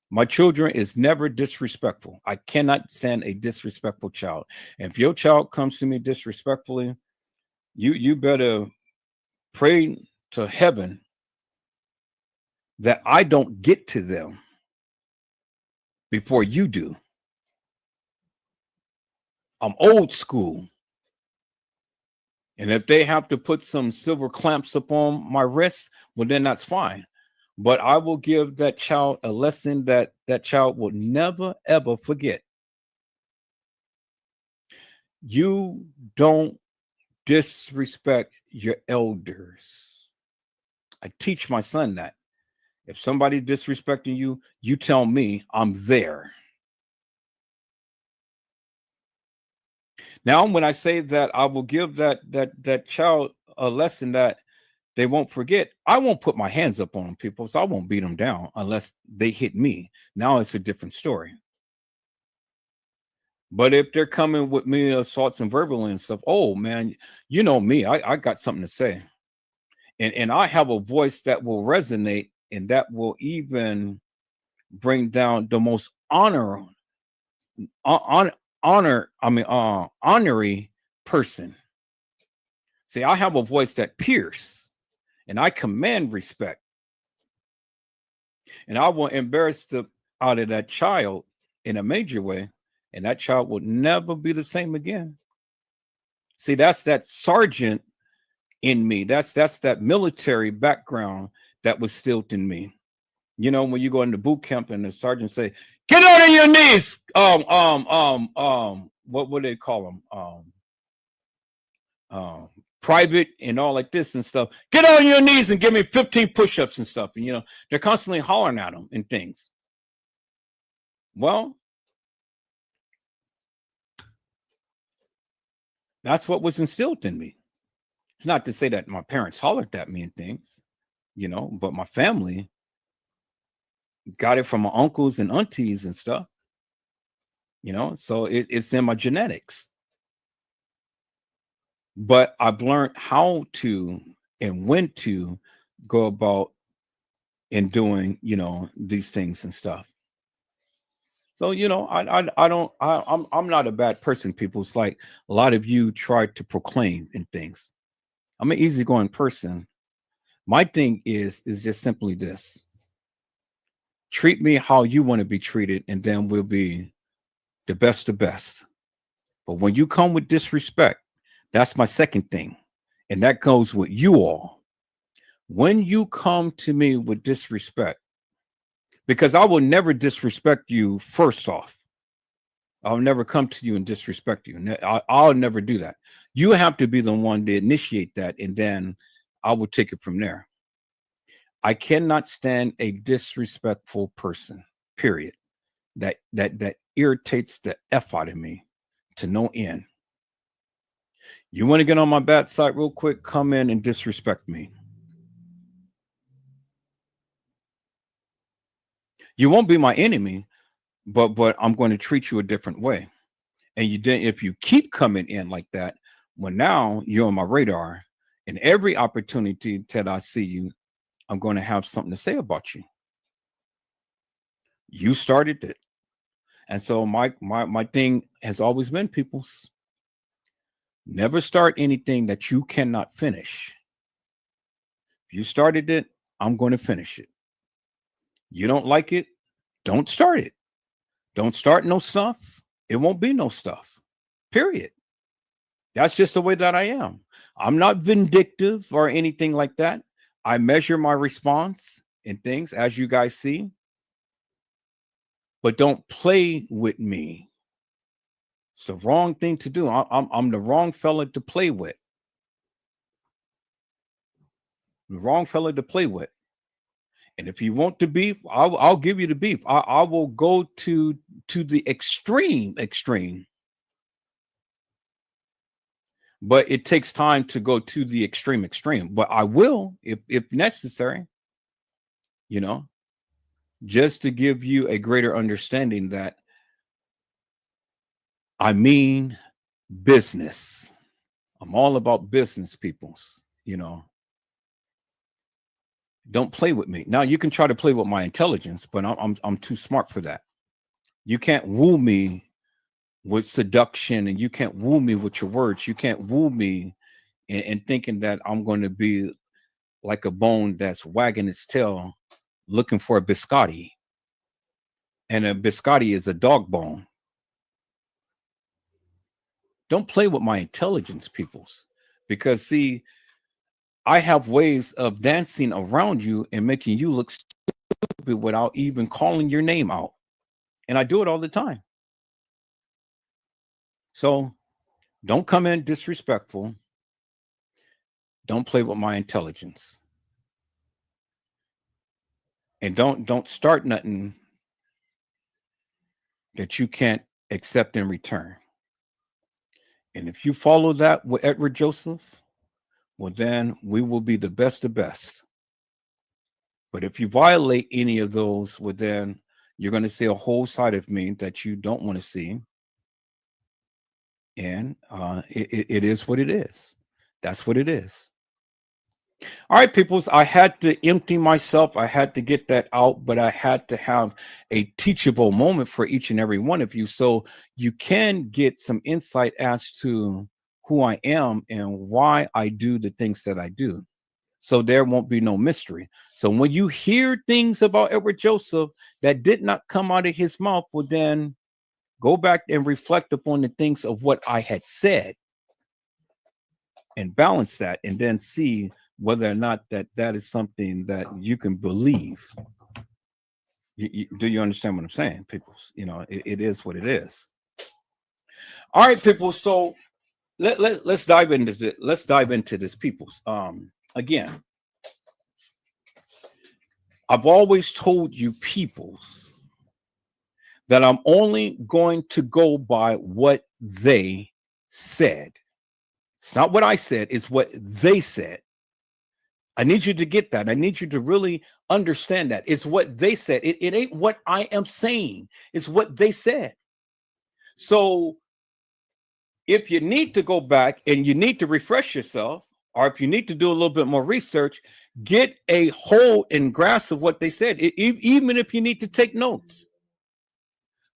My children is never disrespectful. I cannot stand a disrespectful child. And if your child comes to me disrespectfully, you better pray to heaven that I don't get to them before you do. I'm old school. And if they have to put some silver clamps upon my wrist, well, then that's fine. But I will give that child a lesson that child will never, ever forget. You don't disrespect your elders. I teach my son that. If somebody's disrespecting you, you tell me, I'm there. Now, when I say that I will give that child a lesson that they won't forget, I won't put my hands up on them, people. So I won't beat them down unless they hit me. Now it's a different story. But if they're coming with me assaults and verbal and stuff, oh man, you know me, I got something to say. And I have a voice that will resonate and that will even bring down the most honorary person. See, I have a voice that pierces. And I command respect. And I will embarrass the out of that child in a major way. And that child will never be the same again. See, that's that sergeant in me. That's that military background that was still in me. You know, when you go into boot camp and the sergeant say, get on your knees. What would they call them? private and all like this and stuff. Get on your knees and give me 15 push-ups and stuff. And, you know, they're constantly hollering at them and things. Well, that's what was instilled in me. It's not to say that my parents hollered at me and things, you know, but my family got it from my uncles and aunties and stuff, you know, so it's in my genetics. But I've learned how to and when to go about in doing, you know, these things and stuff. So, you know, I'm not a bad person, people. It's like a lot of you try to proclaim and things. I'm an easygoing person. My thing is just simply this: treat me how you want to be treated, and then we'll be the best of best. But when you come with disrespect, that's my second thing, and that goes with you all. When you come to me with disrespect, because I will never disrespect you. First off, I'll never come to you and disrespect you. I'll never do that. You have to be the one to initiate that, and then I will take it from there. I cannot stand a disrespectful person, period. That irritates the F out of me to no end. You want to get on my bad side real quick? Come in and disrespect me. You won't be my enemy, but I'm going to treat you a different way. And you didn't. If you keep coming in like that, well, now you're on my radar, and every opportunity that I see you, I'm going to have something to say about you. You started it, and so my thing has always been, people's, never start anything that you cannot finish. If you started it, I'm going to finish it. You don't like it, don't start it. Don't start no stuff. It won't be no stuff. Period. That's just the way that I am. I'm not vindictive or anything like that. I measure my response and things, as you guys see. But don't play with me. It's the wrong thing to do. I'm the wrong fella to play with. The wrong fella to play with. And if you want the beef, I'll give you the beef. I will go to the extreme. But it takes time to go to the extreme. But I will, if necessary, you know, just to give you a greater understanding that I mean business. I'm all about business, peoples, you know. Don't play with me. Now you can try to play with my intelligence, but I'm too smart for that. You can't woo me with seduction, and you can't woo me with your words. You can't woo me in thinking that I'm going to be like a bone that's wagging its tail looking for a biscotti. And a biscotti is a dog bone. Don't play with my intelligence, peoples, because see, I have ways of dancing around you and making you look stupid without even calling your name out. And I do it all the time. So don't come in disrespectful. Don't play with my intelligence. And don't start nothing that you can't accept in return. And if you follow that with Edward Joseph, well, then we will be the best of best. But if you violate any of those, well, then you're going to see a whole side of me that you don't want to see. And it is what it is. That's what it is. All right, peoples, I had to empty myself. I had to get that out, but I had to have a teachable moment for each and every one of you, so you can get some insight as to who I am and why I do the things that I do. So there won't be no mystery. So when you hear things about Edward Joseph that did not come out of his mouth, well, then go back and reflect upon the things of what I had said and balance that, and then see whether or not that is something that you can believe. Do you understand what I'm saying, people? You know, it is what it is. All right, people. So let's dive into this. Let's dive into this, peoples. Again, I've always told you, peoples, that I'm only going to go by what they said. It's not what I said, it's what they said. I need you to get that. I need you to really understand that. It's what they said. It ain't what I am saying. It's what they said. So if you need to go back and you need to refresh yourself, or if you need to do a little bit more research, get a hold and grasp of what they said. Even if you need to take notes,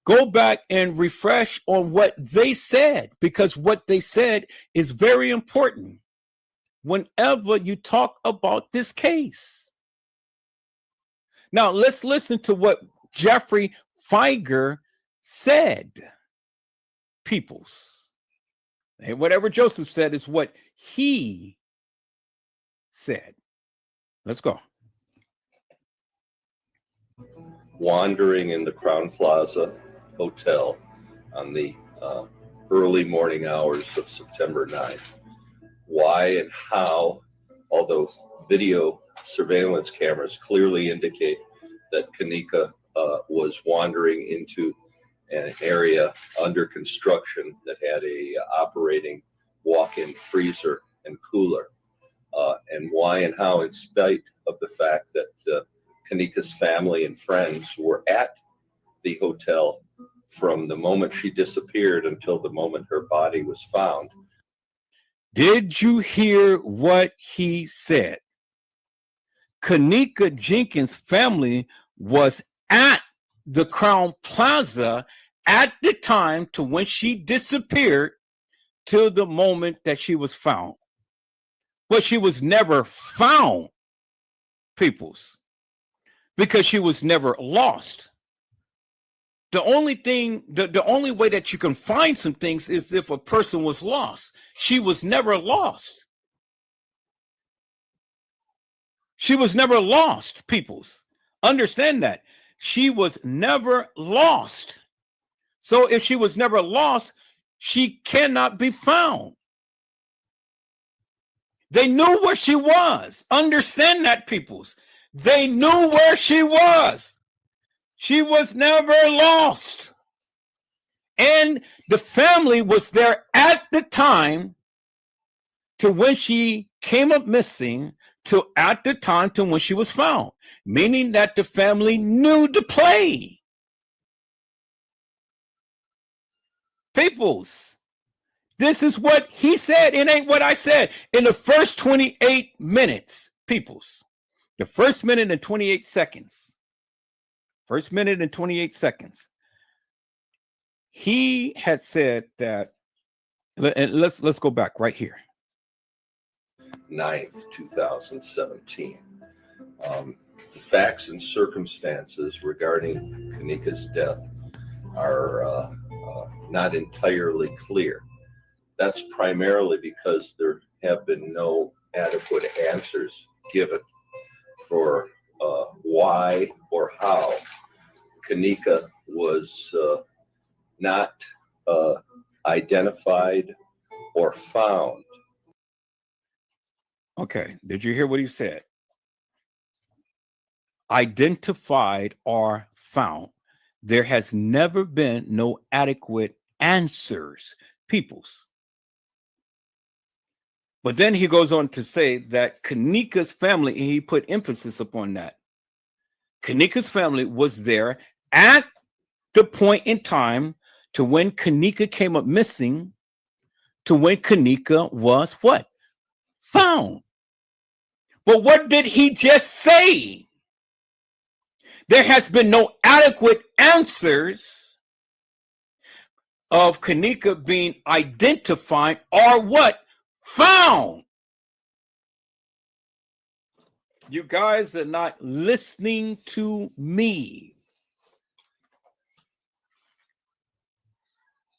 go back and refresh on what they said, because what they said is very important whenever you talk about this case. Now, let's listen to what Jeffrey Feiger said, peoples. And whatever Joseph said is what he said. Let's go. Wandering in the Crown Plaza Hotel on the early morning hours of September 9th. Why and how, although video surveillance cameras clearly indicate that Kenneka was wandering into an area under construction that had a operating walk-in freezer and cooler, and why and how, in spite of the fact that Kenneka's family and friends were at the hotel from the moment she disappeared until the moment her body was found. Did you hear what he said? Kenneka Jenkins' family was at the Crown Plaza at the time to when she disappeared till the moment that she was found. But she was never found, peoples, because she was never lost. The only thing, the only way that you can find some things is if a person was lost. She was never lost. She was never lost, peoples. Understand that. She was never lost. So if she was never lost, she cannot be found. They knew where she was. Understand that, peoples. They knew where she was. She was never lost. And the family was there at the time to when she came up missing, to at the time to when she was found, meaning that the family knew the play. Peoples, this is what he said. It ain't what I said. In the first 28 minutes, peoples, the first minute and 28 seconds, first minute and 28 seconds, he had said that, and let's go back right here. 9th, 2017. The facts and circumstances regarding Kenneka's death are not entirely clear. That's primarily because there have been no adequate answers given for why or how Kenneka was not identified or found. Okay, did you hear what he said? Identified or found. There has never been no adequate answers, peoples. But then he goes on to say that Kenneka's family, and he put emphasis upon that. Kenneka's family was there at the point in time to when Kenneka came up missing, to when Kenneka was what? Found. But what did he just say? There has been no adequate answers of Kenneka being identified or what? Found. You guys are not listening to me.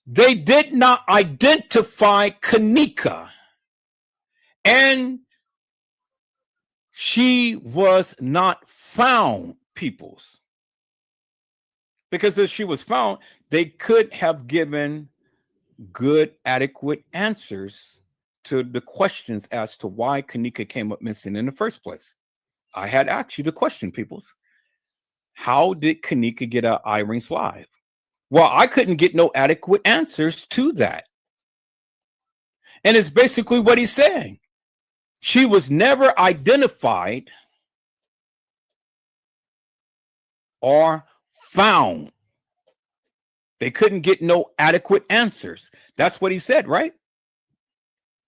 They did not identify Kenneka, and she was not found, peoples. Because if she was found, they could have given good, adequate answers to the questions as to why Kenneka came up missing in the first place. I had asked you the question, peoples. How did Kenneka get out Irene's live? Well, I couldn't get no adequate answers to that. And it's basically what he's saying. She was never identified or found. They couldn't get no adequate answers. That's what he said, right?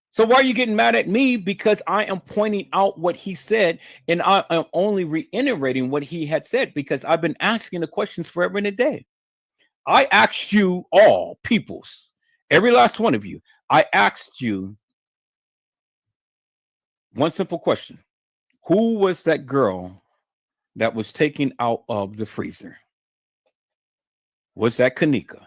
So why are you getting mad at me? Because I am pointing out what he said, and I am only reiterating what he had said, because I've been asking the questions forever and a day. I asked you all, peoples, every last one of you, I asked you one simple question. Who was that girl that was taken out of the freezer? Was that Kenneka?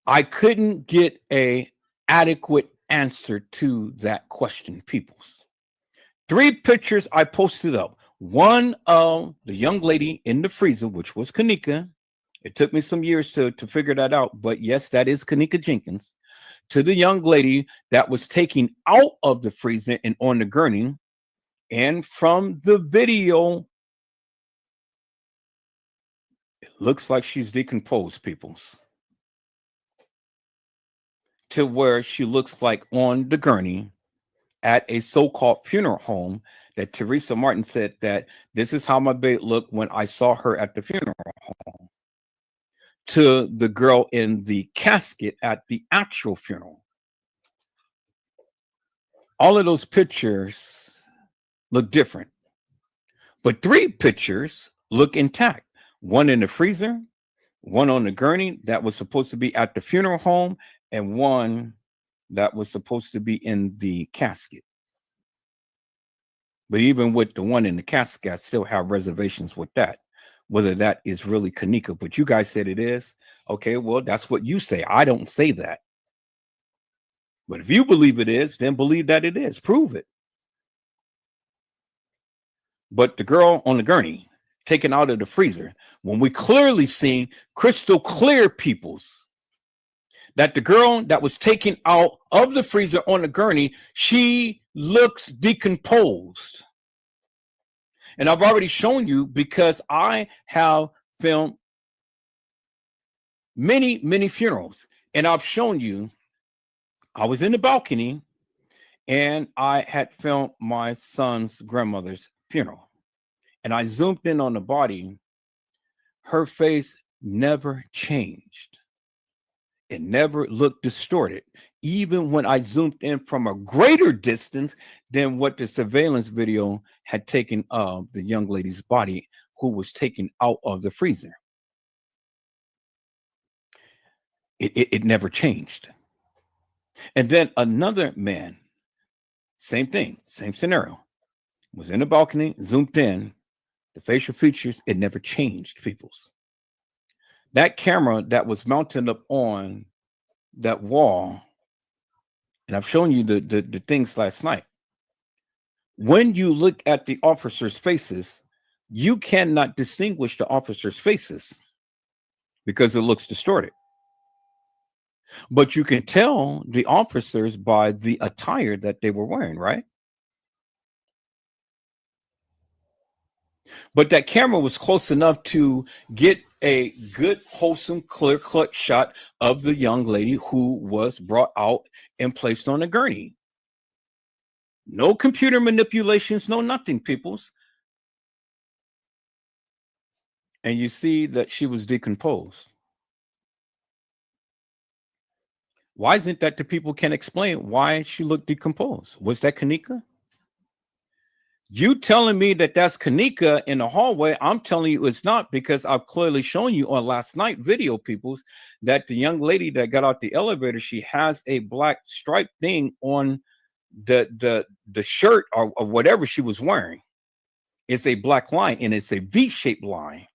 I couldn't get a adequate answer to that question, peoples. 3 pictures I posted up. One of the young lady in the freezer, which was Kenneka. It took me some years to figure that out, but yes, that is Kenneka Jenkins. To the young lady that was taken out of the freezer and on the gurney. And from the video, it looks like she's decomposed, peoples. To where she looks like on the gurney at a so-called funeral home that Teresa Martin said that this is how my babe looked when I saw her at the funeral home. To the girl in the casket at the actual funeral. All of those pictures look different, but 3 pictures look intact. One in the freezer, one on the gurney that was supposed to be at the funeral home, and one that was supposed to be in the casket. But even with the one in the casket, I still have reservations with that, whether that is really Kenneka. But you guys said it is. Okay, well, that's what you say. I don't say that. But if you believe it is, then believe that it is. Prove it. But the girl on the gurney, taken out of the freezer, when we clearly seen crystal clear, peoples, that the girl that was taken out of the freezer on the gurney, she looks decomposed. And I've already shown you, because I have filmed many, many funerals. And I've shown you, I was in the balcony and I had filmed my son's grandmother's funeral. And I zoomed in on the body. Her face never changed. It never looked distorted, even when I zoomed in from a greater distance than what the surveillance video had taken of the young lady's body who was taken out of the freezer. It never changed. And then another man, same thing, same scenario, was in the balcony, zoomed in, the facial features, it never changed, peoples. That camera that was mounted up on that wall, and I've shown you the things last night. When you look at the officers' faces, you cannot distinguish the officers' faces because it looks distorted. But you can tell the officers by the attire that they were wearing, right? But that camera was close enough to get a good, wholesome, clear-cut shot of the young lady who was brought out and placed on a gurney. No computer manipulations, no nothing, peoples. And you see that she was decomposed. Why isn't that the people can explain why she looked decomposed? Was that Kenneka? You telling me that that's Kenneka in the hallway, I'm telling you it's not, because I've clearly shown you on last night video, peoples, that the young lady that got out the elevator, she has a black stripe thing on the shirt or whatever she was wearing. It's a black line, and it's a V-shaped line.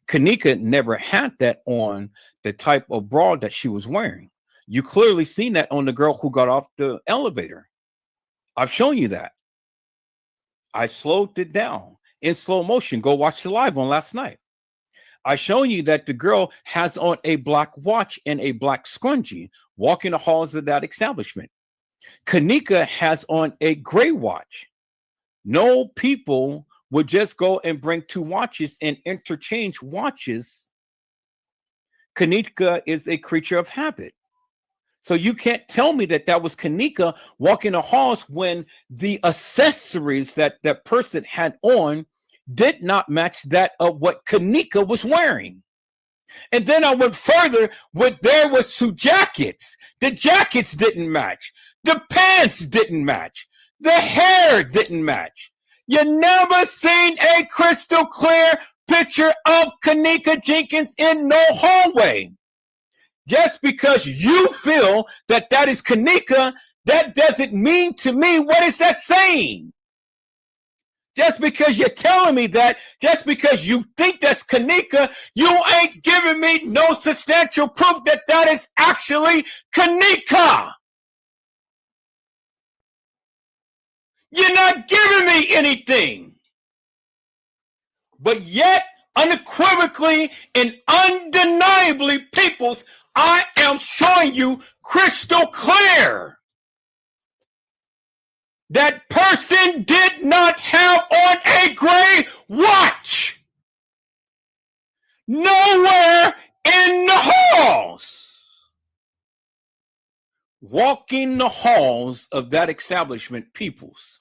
Kenneka never had that on the type of bra that she was wearing. You clearly seen that on the girl who got off the elevator. I've shown you that. I slowed it down in slow motion. Go watch the live on last night. I shown you that the girl has on a black watch and a black scrunchie walking the halls of that establishment. Kenneka has on a gray watch. No people would just go and bring two watches and interchange watches. Kenneka is a creature of habit. So you can't tell me that that was Kenneka walking the halls when the accessories that that person had on did not match that of what Kenneka was wearing. And then I went further with there was two jackets. The jackets didn't match. The pants didn't match. The hair didn't match. You never seen a crystal clear picture of Kenneka Jenkins in no hallway. Just because you feel that that is Kenneka, that doesn't mean to me, what is that saying? Just because you're telling me that, just because you think that's Kenneka, you ain't giving me no substantial proof that that is actually Kenneka. You're not giving me anything. But yet, unequivocally and undeniably, peoples, I am showing you crystal clear. That person did not have on a gray watch. Nowhere in the halls. Walking the halls of that establishment, peoples.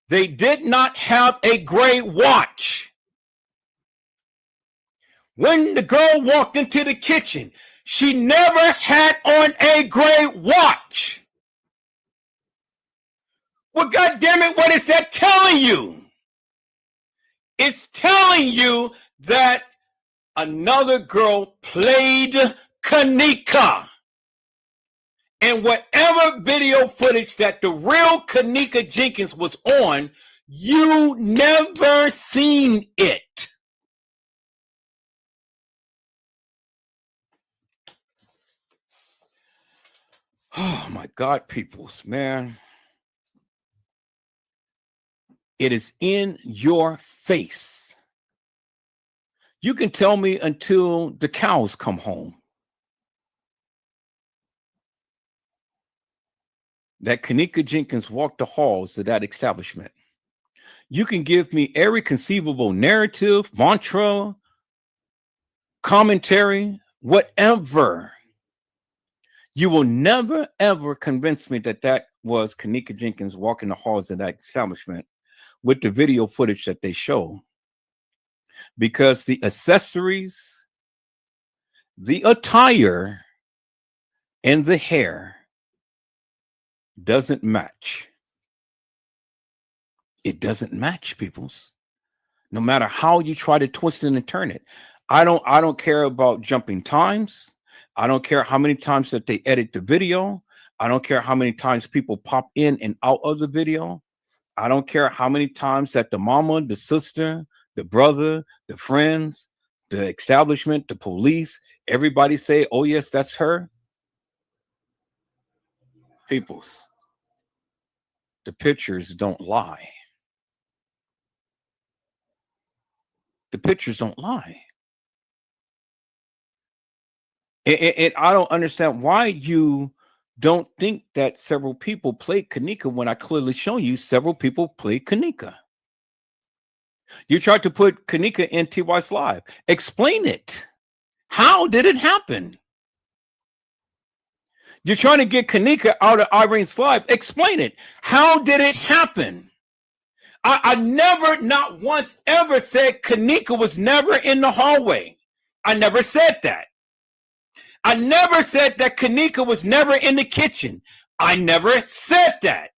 They did not have a gray watch. When the girl walked into the kitchen, she never had on a gray watch. Well, goddammit, what is that telling you? It's telling you that another girl played Kenneka. And whatever video footage that the real Kenneka Jenkins was on, you never seen it. Oh my God, peoples, man. It is in your face. You can tell me until the cows come home that Kenneka Jenkins walked the halls of that establishment. You can give me every conceivable narrative, mantra, commentary, whatever. You will never, ever convince me that that was Kenneka Jenkins walking the halls of that establishment with the video footage that they show. Because the accessories, the attire, and the hair doesn't match. It doesn't match, peoples. No matter how you try to twist it and turn it. I don't care about jumping times. I don't care how many times that they edit the video. I don't care how many times people pop in and out of the video. I don't care how many times that the mama, the sister, the brother, the friends, the establishment, the police, everybody say, oh yes, that's her. Peoples, the pictures don't lie. The pictures don't lie. And I don't understand why you don't think that several people played Kenneka when I clearly show you several people played Kenneka. You tried to put Kenneka in TY's live. Explain it. How did it happen? You're trying to get Kenneka out of Irene's live. Explain it. How did it happen? I never, not once, ever said Kenneka was never in the hallway. I never said that. I never said that Kenneka was never in the kitchen. I never said that.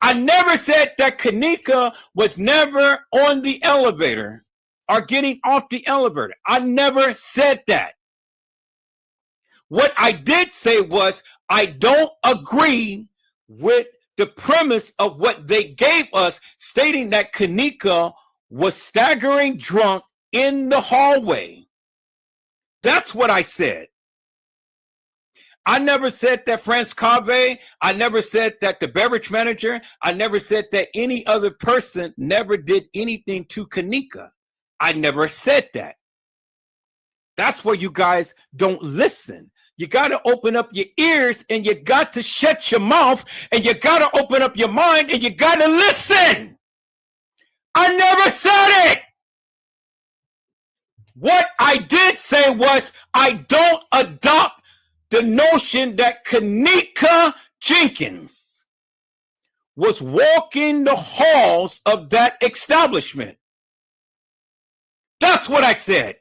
I never said that Kenneka was never on the elevator or getting off the elevator. I never said that. What I did say was I don't agree with the premise of what they gave us, stating that Kenneka was staggering drunk in the hallway. That's what I said. I never said that France Cave. I never said that the beverage manager. I never said that any other person never did anything to Kenneka. I never said that. That's where you guys don't listen. You got to open up your ears and you got to shut your mouth and you got to open up your mind and you got to listen. I never said it. What I did say was I don't adopt the notion that Kenneka Jenkins was walking the halls of that establishment. That's what I said.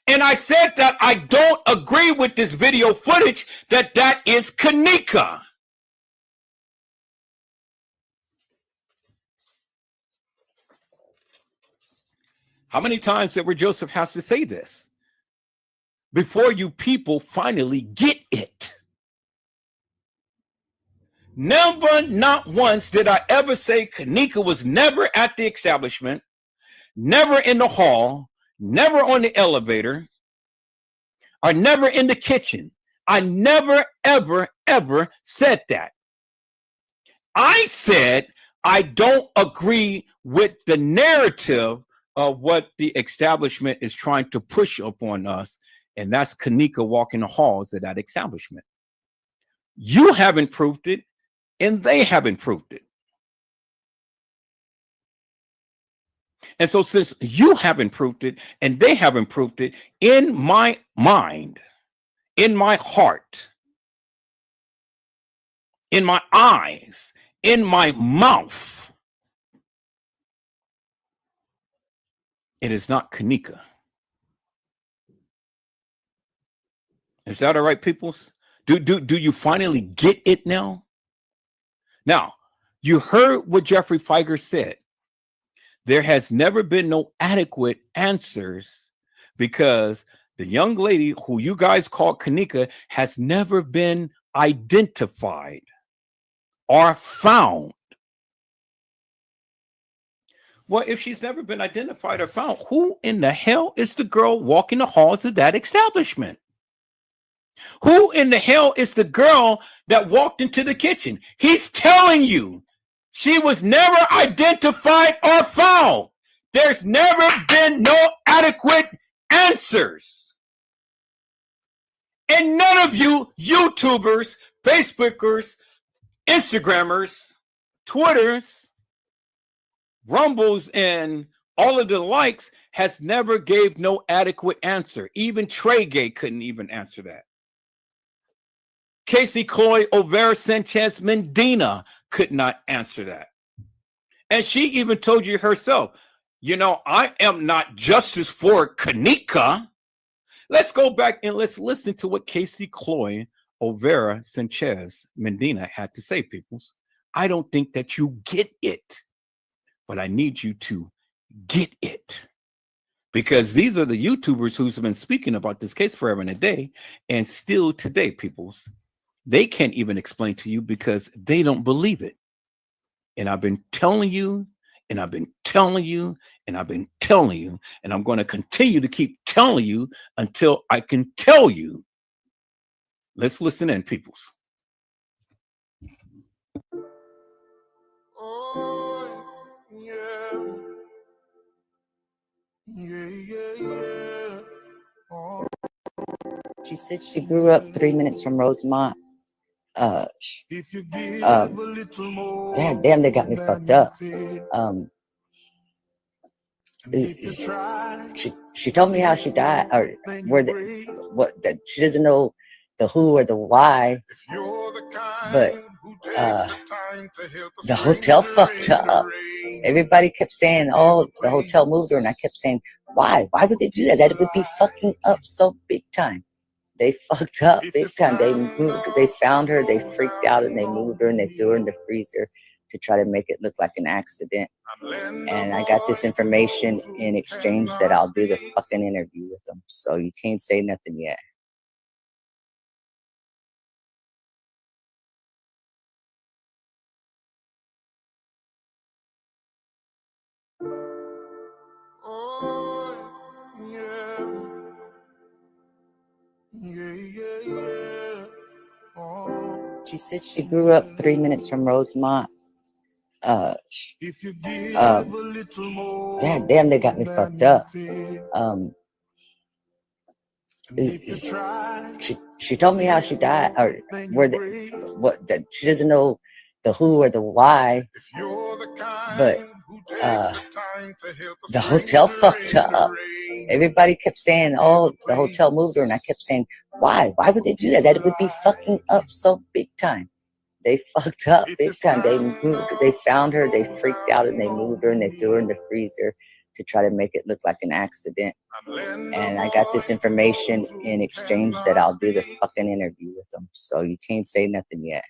And I said that I don't agree with this video footage that is Kenneka. How many times Edward Joseph has to say this before you people finally get it? Never, not once did I ever say Kenneka was never at the establishment, never in the hall, never on the elevator, or never in the kitchen. I never, ever, ever said that. I said I don't agree with the narrative of what the establishment is trying to push upon us, and that's Kenneka walking the halls of that establishment. You haven't proved it, and they haven't proved it. And so since you haven't proved it and they haven't proved it, in my mind, in my heart, in my eyes, in my mouth, it is not Kenneka. Is that all right, peoples? Do you finally get it now? Now, you heard what Jeffrey Feiger said. There has never been no adequate answers because the young lady who you guys call Kenneka has never been identified or found. Well, if she's never been identified or found, who in the hell is the girl walking the halls of that establishment? Who in the hell is the girl that walked into the kitchen? He's telling you she was never identified or found. There's never been no adequate answers. And none of you YouTubers, Facebookers, Instagrammers, Twitters, Rumbles, and all of the likes has never gave no adequate answer. Even Trey Gay couldn't even answer that. Casey Chloe Overa Sanchez Medina could not answer that. And she even told you herself, you know, I am not justice for Kenneka. Let's go back and let's listen to what Casey Chloe Overa Sanchez Medina had to say, peoples. I don't think that you get it, but I need you to get it. Because these are the YouTubers who's been speaking about this case forever and a day, and still today, peoples, they can't even explain to you because they don't believe it. And I've been telling you, and I've been telling you, and I've been telling you, and I'm going to continue to keep telling you until I can tell you. Let's listen in, peoples. Oh, yeah. Yeah. Oh. She said she grew up 3 minutes from Rosemont. If you give a little more, God damn, they got me fucked up. She told me how she died, or that she doesn't know the who or the why, but the hotel fucked her up. Everybody kept saying, oh, the hotel moved her, and I kept saying, why would they do that? That would be fucking up so big time. They fucked up big time. They found her, they freaked out, and they moved her, and they threw her in the freezer to try to make it look like an accident. And I got this information in exchange that I'll do the fucking interview with them. So you can't say nothing yet. oh, yeah. Yeah. Oh. She said she grew up 3 minutes from Rosemont. If you give a little God damn, they got me fucked up. She told me how she died, or that she doesn't know the who or the why, but the hotel fucked up. Everybody kept saying, "Oh, the hotel moved her," and I kept saying, "Why? Why would they do that? That would be fucking up so big time." They fucked up big time. They found her, they freaked out, and they moved her, and they threw her in the freezer to try to make it look like an accident. And I got this information in exchange that I'll do the fucking interview with them. So you can't say nothing yet.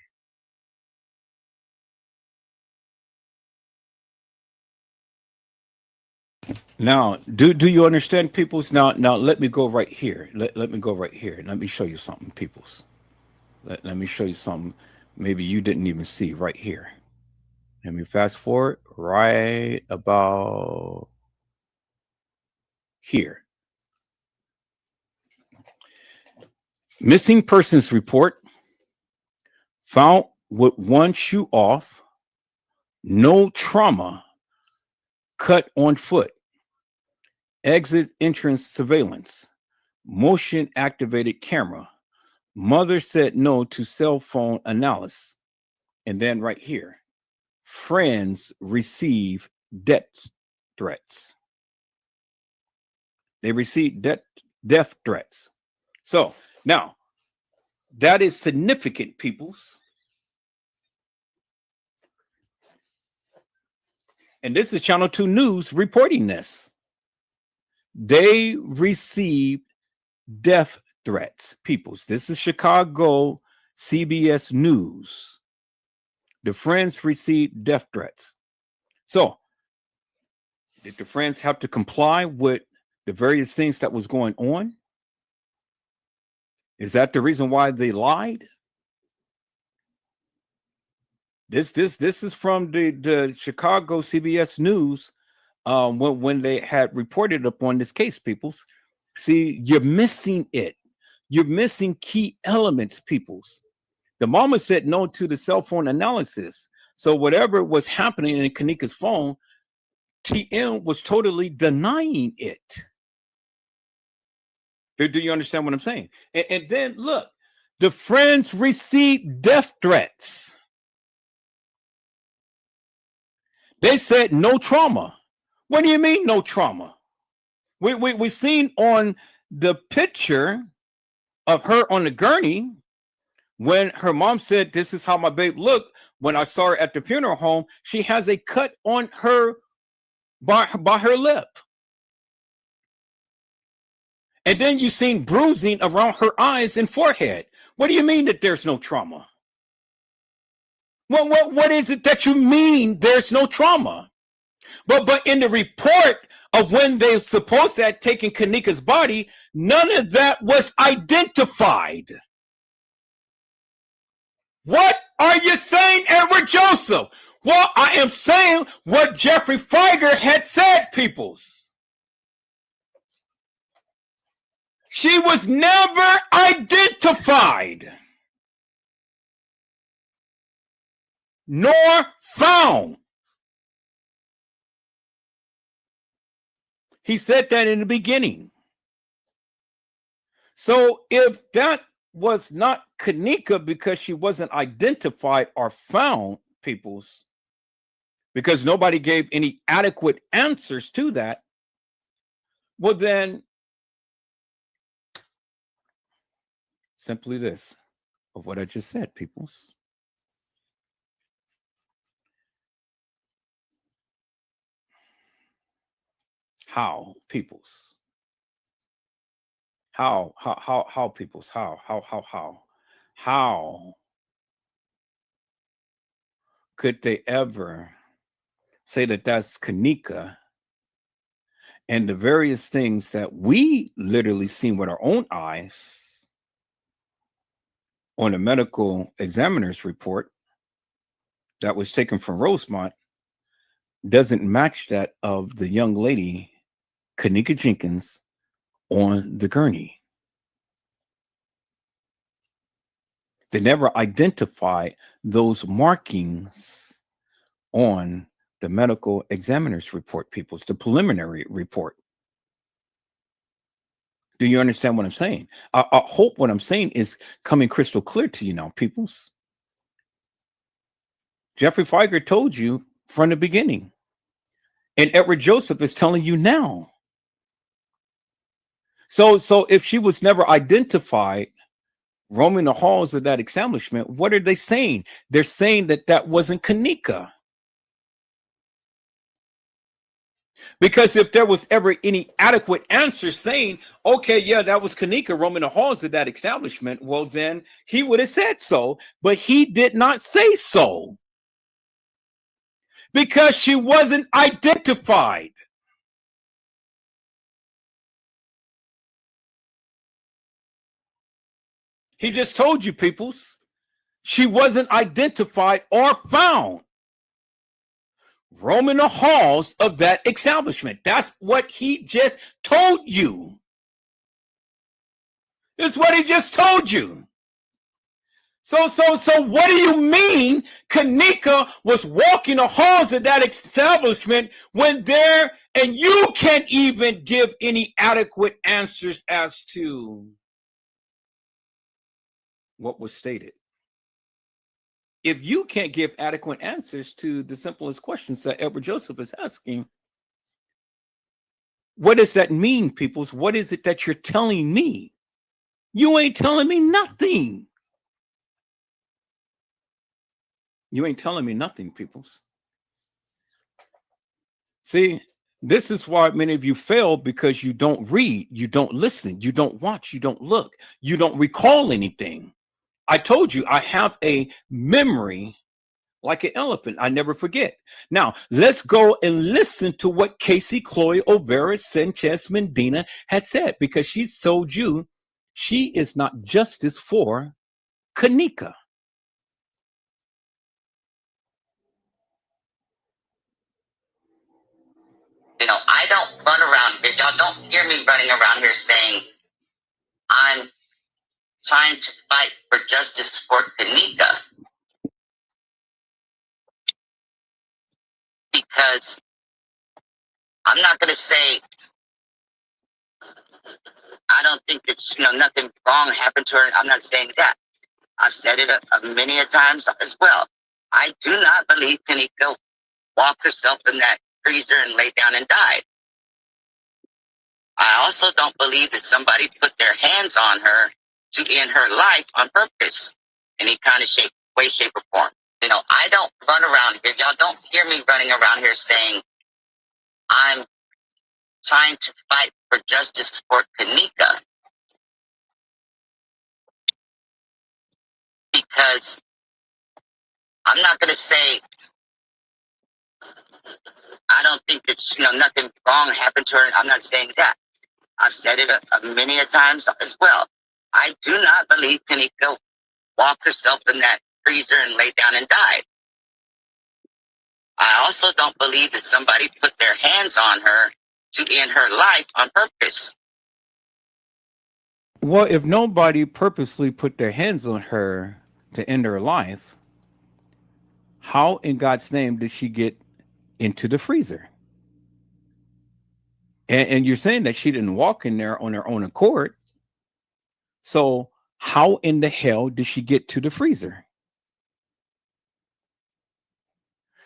Now, do you understand, peoples? Now let me go right here. Let me go right here. Let me show you something, peoples. Let me show you something maybe you didn't even see right here. Let me fast forward right about here. Missing persons report found with one shoe off, no trauma, cut on foot, exit entrance surveillance, motion activated camera. Mother said no to cell phone analysis. And then right here, friends receive death threats. They receive death threats. So now that is significant, peoples. And this is Channel 2 News reporting this. They received death threats, peoples. This is Chicago CBS News. The friends received death threats. So, did the friends have to comply with the various things that was going on? Is that the reason why they lied? This is from the Chicago CBS News when they had reported upon this case, peoples. See, you're missing it. You're missing key elements, peoples. The mama said no to the cell phone analysis. So whatever was happening in Kenneka's phone, TM was totally denying it. Do you understand what I'm saying? And then look, the friends received death threats. They said no trauma. What do you mean no trauma? We seen on the picture of her on the gurney when her mom said, "This is how my babe looked." When I saw her at the funeral home, she has a cut on her by her lip. And then you seen bruising around her eyes and forehead. What do you mean that there's no trauma? What is it that you mean there's no trauma? But in the report of when they supposed to have taken Kenneka's body, none of that was identified. What are you saying, Edward Joseph? Well, I am saying what Jeffrey Feiger had said, peoples. She was never identified nor found. He said that in the beginning. So if that was not Kenneka because she wasn't identified or found, peoples, because nobody gave any adequate answers to that, well then, simply this of what I just said, peoples. How, peoples? How peoples? How could they ever say that that's Kenneka and the various things that we literally seen with our own eyes on the medical examiner's report that was taken from Rosemont doesn't match that of the young lady, Kenneka Jenkins, on the gurney. They never identified those markings on the medical examiner's report, peoples, the preliminary report. Do you understand what I'm saying? I hope what I'm saying is coming crystal clear to you now, peoples. Jeffrey Feiger told you from the beginning, and Edward Joseph is telling you now. So if she was never identified roaming the halls of that establishment, what are they saying? They're saying that that wasn't Kenneka. Because if there was ever any adequate answer saying, okay, yeah, that was Kenneka roaming the halls of that establishment, well, then he would have said so, but he did not say so. Because she wasn't identified. He just told you, peoples, she wasn't identified or found roaming the halls of that establishment. That's what he just told you. That's what he just told you. So what do you mean Kenneka was walking the halls of that establishment when there, and you can't even give any adequate answers as to what was stated? If you can't give adequate answers to the simplest questions that Edward Joseph is asking, what does that mean, peoples? What is it that you're telling me? You ain't telling me nothing. You ain't telling me nothing, peoples. See, this is why many of you fail, because you don't read, you don't listen, you don't watch, you don't look, you don't recall anything. I told you I have a memory like an elephant. I never forget. Now, let's go and listen to what Casey Chloe Olvera Sanchez Medina has said, because she told you she is not justice for Kenneka. I don't run around here. Y'all don't hear me running around here saying I'm trying to fight for justice for Kenneka. Because I'm not going to say I don't think that nothing wrong happened to her. I'm not saying that. I've said it many a times as well. I do not believe Kenneka walked herself in that freezer and laid down and died. I also don't believe that somebody put their hands on her to end her life on purpose, any kind of way, shape, or form. I don't run around here. Y'all don't hear me running around here saying I'm trying to fight for justice for Kenneka. Because I'm not going to say I don't think that nothing wrong happened to her. I'm not saying that. I've said it many a times as well. I do not believe Kenneka walked herself in that freezer and laid down and died. I also don't believe that somebody put their hands on her to end her life on purpose. Well, if nobody purposely put their hands on her to end her life, how in God's name did she get into the freezer? And you're saying that she didn't walk in there on her own accord. So how in the hell did she get to the freezer?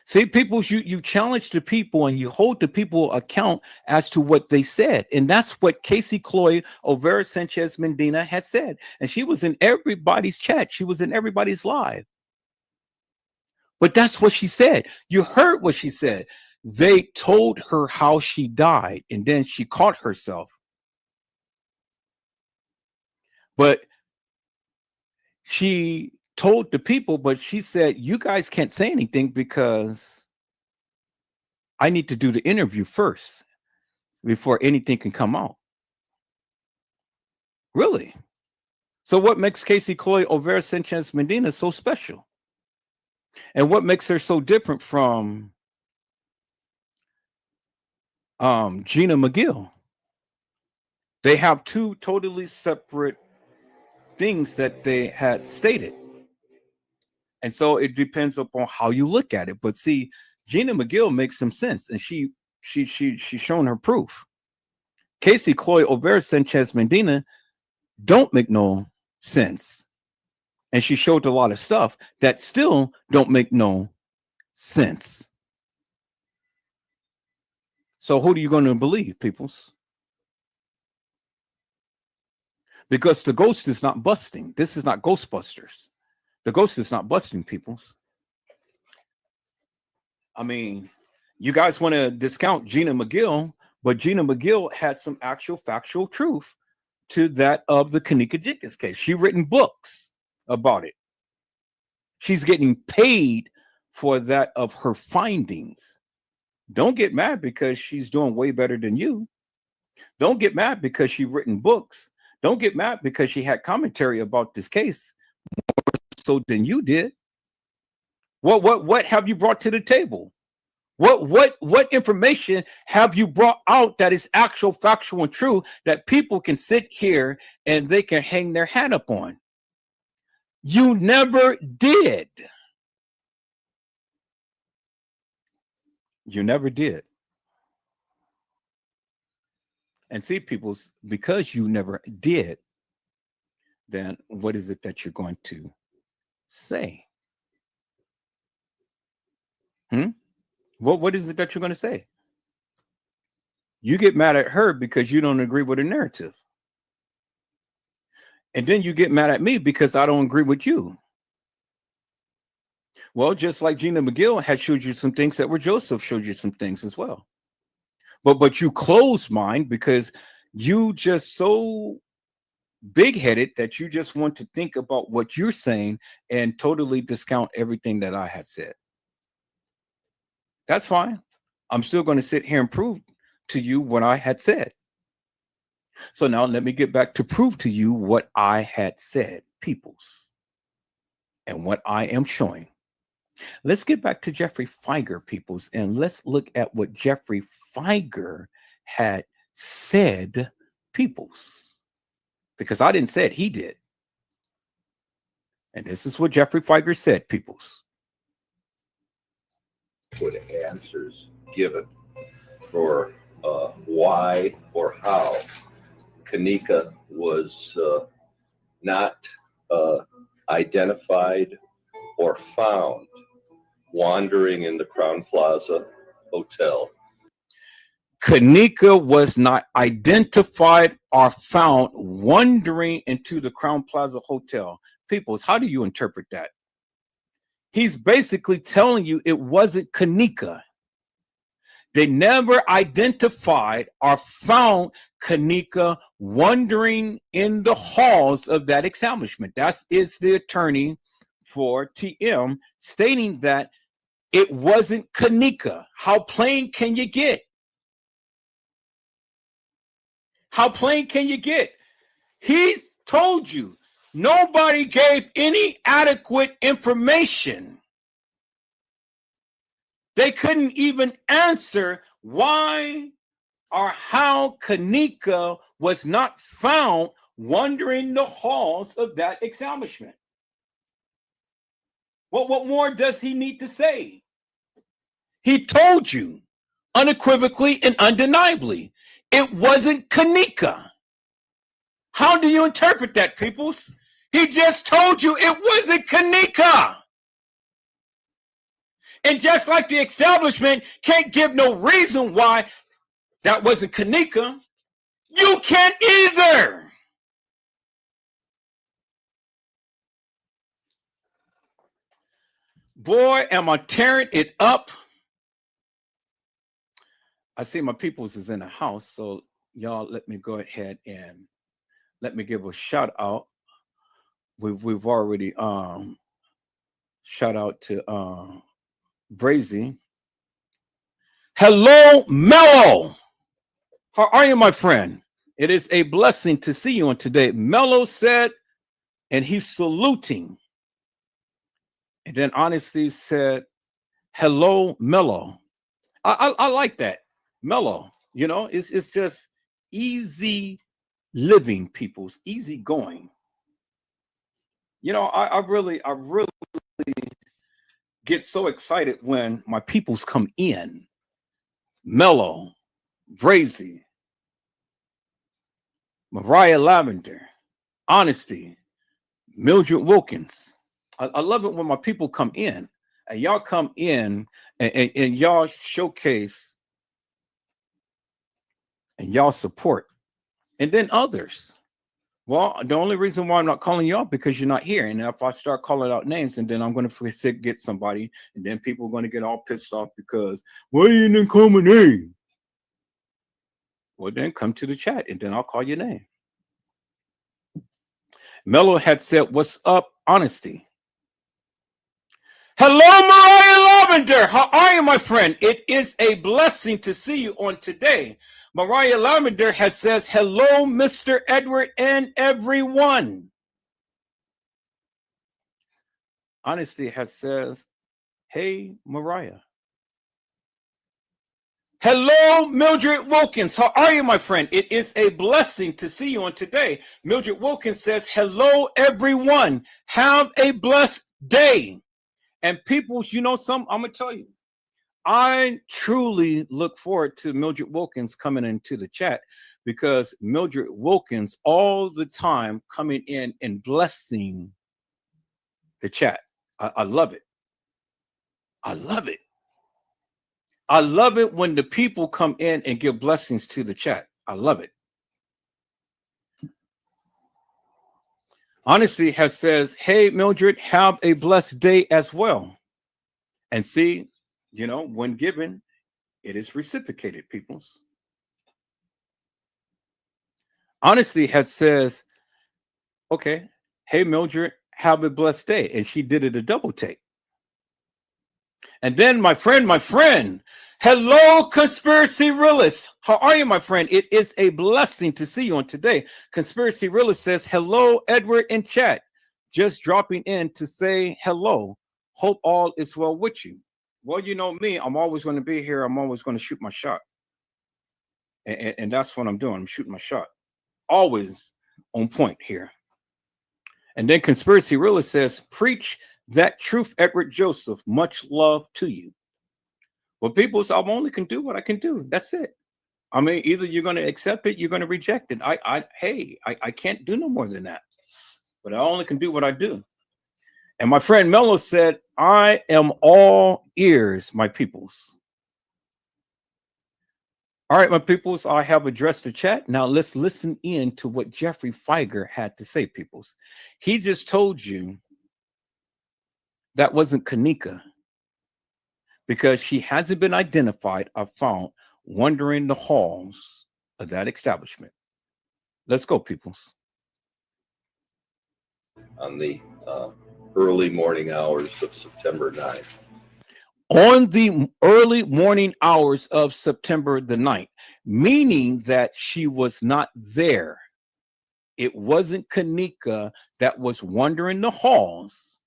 See, people, you challenge the people and you hold the people account as to what they said. And that's what Casey Chloe Olvera Sanchez Medina had said. And she was in everybody's chat. She was in everybody's live. But that's what she said. You heard what she said. They told her how she died, and then she caught herself. But she told the people, but she said, you guys can't say anything because I need to do the interview first before anything can come out. Really? So what makes Casey Chloe Olvera Sanchez Medina so special? And what makes her so different from Gina McGill? They have two totally separate things that they had stated. And so it depends upon how you look at it. But see, Gina McGill makes some sense, and she's shown her proof. Casey Chloe Olvera Sanchez Medina don't make no sense. And she showed a lot of stuff that still don't make no sense. So who are you going to believe, peoples? Because the ghost is not busting. This is not Ghostbusters. The ghost is not busting, peoples. I mean, you guys want to discount Gina McGill, but Gina McGill had some actual factual truth to that of the Kenneka Jenkins case. She's written books about it. She's getting paid for that of her findings. Don't get mad because she's doing way better than you. Don't get mad because she's written books. Don't get mad because she had commentary about this case more so than you did. What have you brought to the table? What information have you brought out that is actual, factual, and true that people can sit here and they can hang their hat up on? You never did. You never did. And see, people, because you never did, then what is it that you're going to say? What is it that you're going to say? You get mad at her because you don't agree with her narrative. And then you get mad at me because I don't agree with you. Well, just like Gina McGill had showed you some things that were Joseph showed you some things as well. But you closed mind because you just so big-headed that you just want to think about what you're saying and totally discount everything that I had said. That's fine. I'm still going to sit here and prove to you what I had said. So now let me get back to prove to you what I had said, peoples, and what I am showing. Let's get back to Jeffrey Fieger, peoples, and let's look at what Jeffrey Fieger had said, peoples, because I didn't say it, he did. And this is what Jeffrey Fieger said, peoples. With answers given for why or how Kenneka was not identified or found wandering in the Crown Plaza Hotel. Kenneka was not identified or found wandering into the Crown Plaza Hotel. Peoples, how do you interpret that? He's basically telling you it wasn't Kenneka. They never identified or found Kenneka wandering in the halls of that establishment. That is the attorney for TM stating that it wasn't Kenneka. How plain can you get? How plain can you get? He's told you nobody gave any adequate information. They couldn't even answer why or how Kenneka was not found wandering the halls of that establishment. What more does he need to say? He told you unequivocally and undeniably it wasn't Kenneka. How do you interpret that, peoples? He just told you it wasn't Kenneka. And just like the establishment can't give no reason why that wasn't Kenneka, you can't either. Boy, am I tearing it up. I see my peoples is in the house, so y'all let me go ahead and let me give a shout out. We've already shout out to Brazy. Hello, Mello. How are you, my friend? It is a blessing to see you on today. Mello said, and he's saluting. And then Honesty said, hello, Mello. I like that. Mellow, you know, it's just easy living, people's easy going. You know, I really get so excited when my peoples come in. Mellow, Brazy, Mariah Lavender, Honesty, Mildred Wilkins. I love it when my people come in and y'all come in and y'all showcase and y'all support. And then others. Well, the only reason why I'm not calling you out because you're not here. And if I start calling out names, and then I'm going to get somebody, and then people are going to get all pissed off because, well, you didn't call my name. Well, then come to the chat, and then I'll call your name. Mello had said, "What's up, Honesty?" Hello, Mariah Lavender. How are you, my friend? It is a blessing to see you on today. Mariah Lavender has says, hello, Mr. Edward and everyone. Honesty has says, hey, Mariah. Hello, Mildred Wilkins. How are you, my friend? It is a blessing to see you on today. Mildred Wilkins says, hello, everyone. Have a blessed day. And people, you know something? I'm going to tell you. I truly look forward to Mildred Wilkins coming into the chat because Mildred Wilkins all the time coming in and blessing the chat. I love it. I love it. I love it when the people come in and give blessings to the chat. I love it. Honesty has says, hey, Mildred, have a blessed day as well. And see, you know, when given, it is reciprocated, peoples. Honesty has says, okay, hey, Mildred, have a blessed day. And she did it a double take. And then my friend, hello, Conspiracy Realist. How are you, my friend? It is a blessing to see you on today. Conspiracy Realist says, hello, Edward in chat. Just dropping in to say hello. Hope all is well with you. Well, you know me, I'm always going to be here. I'm always going to shoot my shot. And that's what I'm doing. I'm shooting my shot. Always on point here. And then Conspiracy Realist says, preach that truth, Edward Joseph. Much love to you. Well, people, so I only can do what I can do. That's it. I mean, either you're going to accept it, you're going to reject it. I can't do no more than that. But I only can do what I do. And my friend Mello said, I am all ears, my peoples. All right, my peoples, I have addressed the chat. Now let's listen in to what Jeffrey Feiger had to say, peoples. He just told you that wasn't Kenneka because she hasn't been identified or found wandering the halls of that establishment. Let's go, peoples. On the early morning hours of September 9th. On the early morning hours of September the 9th, meaning that she was not there. It wasn't Kenneka that was wandering the halls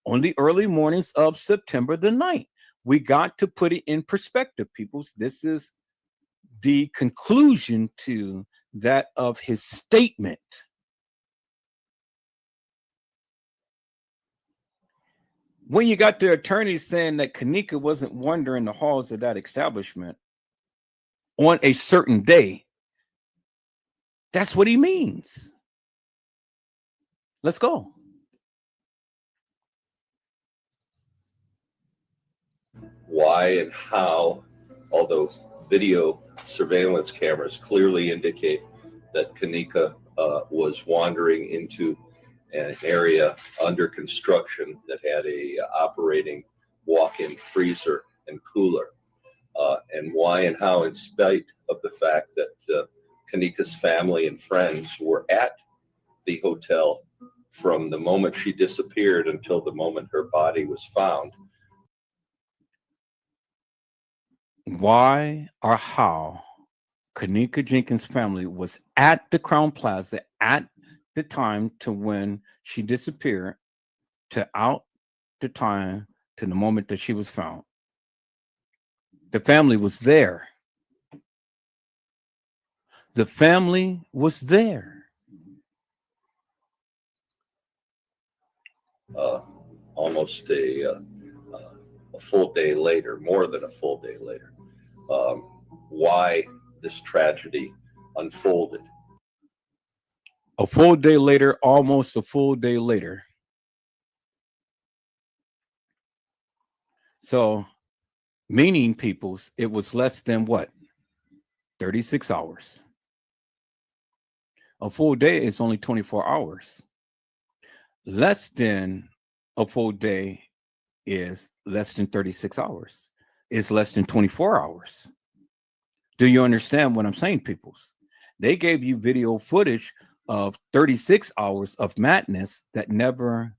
on the early mornings of September the 9th. We got to put it in perspective, peoples. This is the conclusion to that of his statement. When you got the attorney saying that Kenneka wasn't wandering the halls of that establishment on a certain day, that's what he means. Let's go. Why and how, although video surveillance cameras clearly indicate that Kenneka was wandering into an area under construction that had a operating walk-in freezer and cooler, and why and how, in spite of the fact that Kenneka's family and friends were at the hotel from the moment she disappeared until the moment her body was found. Why or how Kenneka Jenkins' family was at the Crown Plaza at the time to when she disappeared to out the time to the moment that she was found. The family was there. The family was there. Almost a a full day later, more than a full day later, why this tragedy unfolded. A full day later, almost a full day later. So, meaning, peoples, it was less than what? 36 hours. A full day is only 24 hours. Less than a full day is less than 36 hours. It's less than 24 hours. Do you understand what I'm saying, peoples? They gave you video footage of 36 hours of madness that never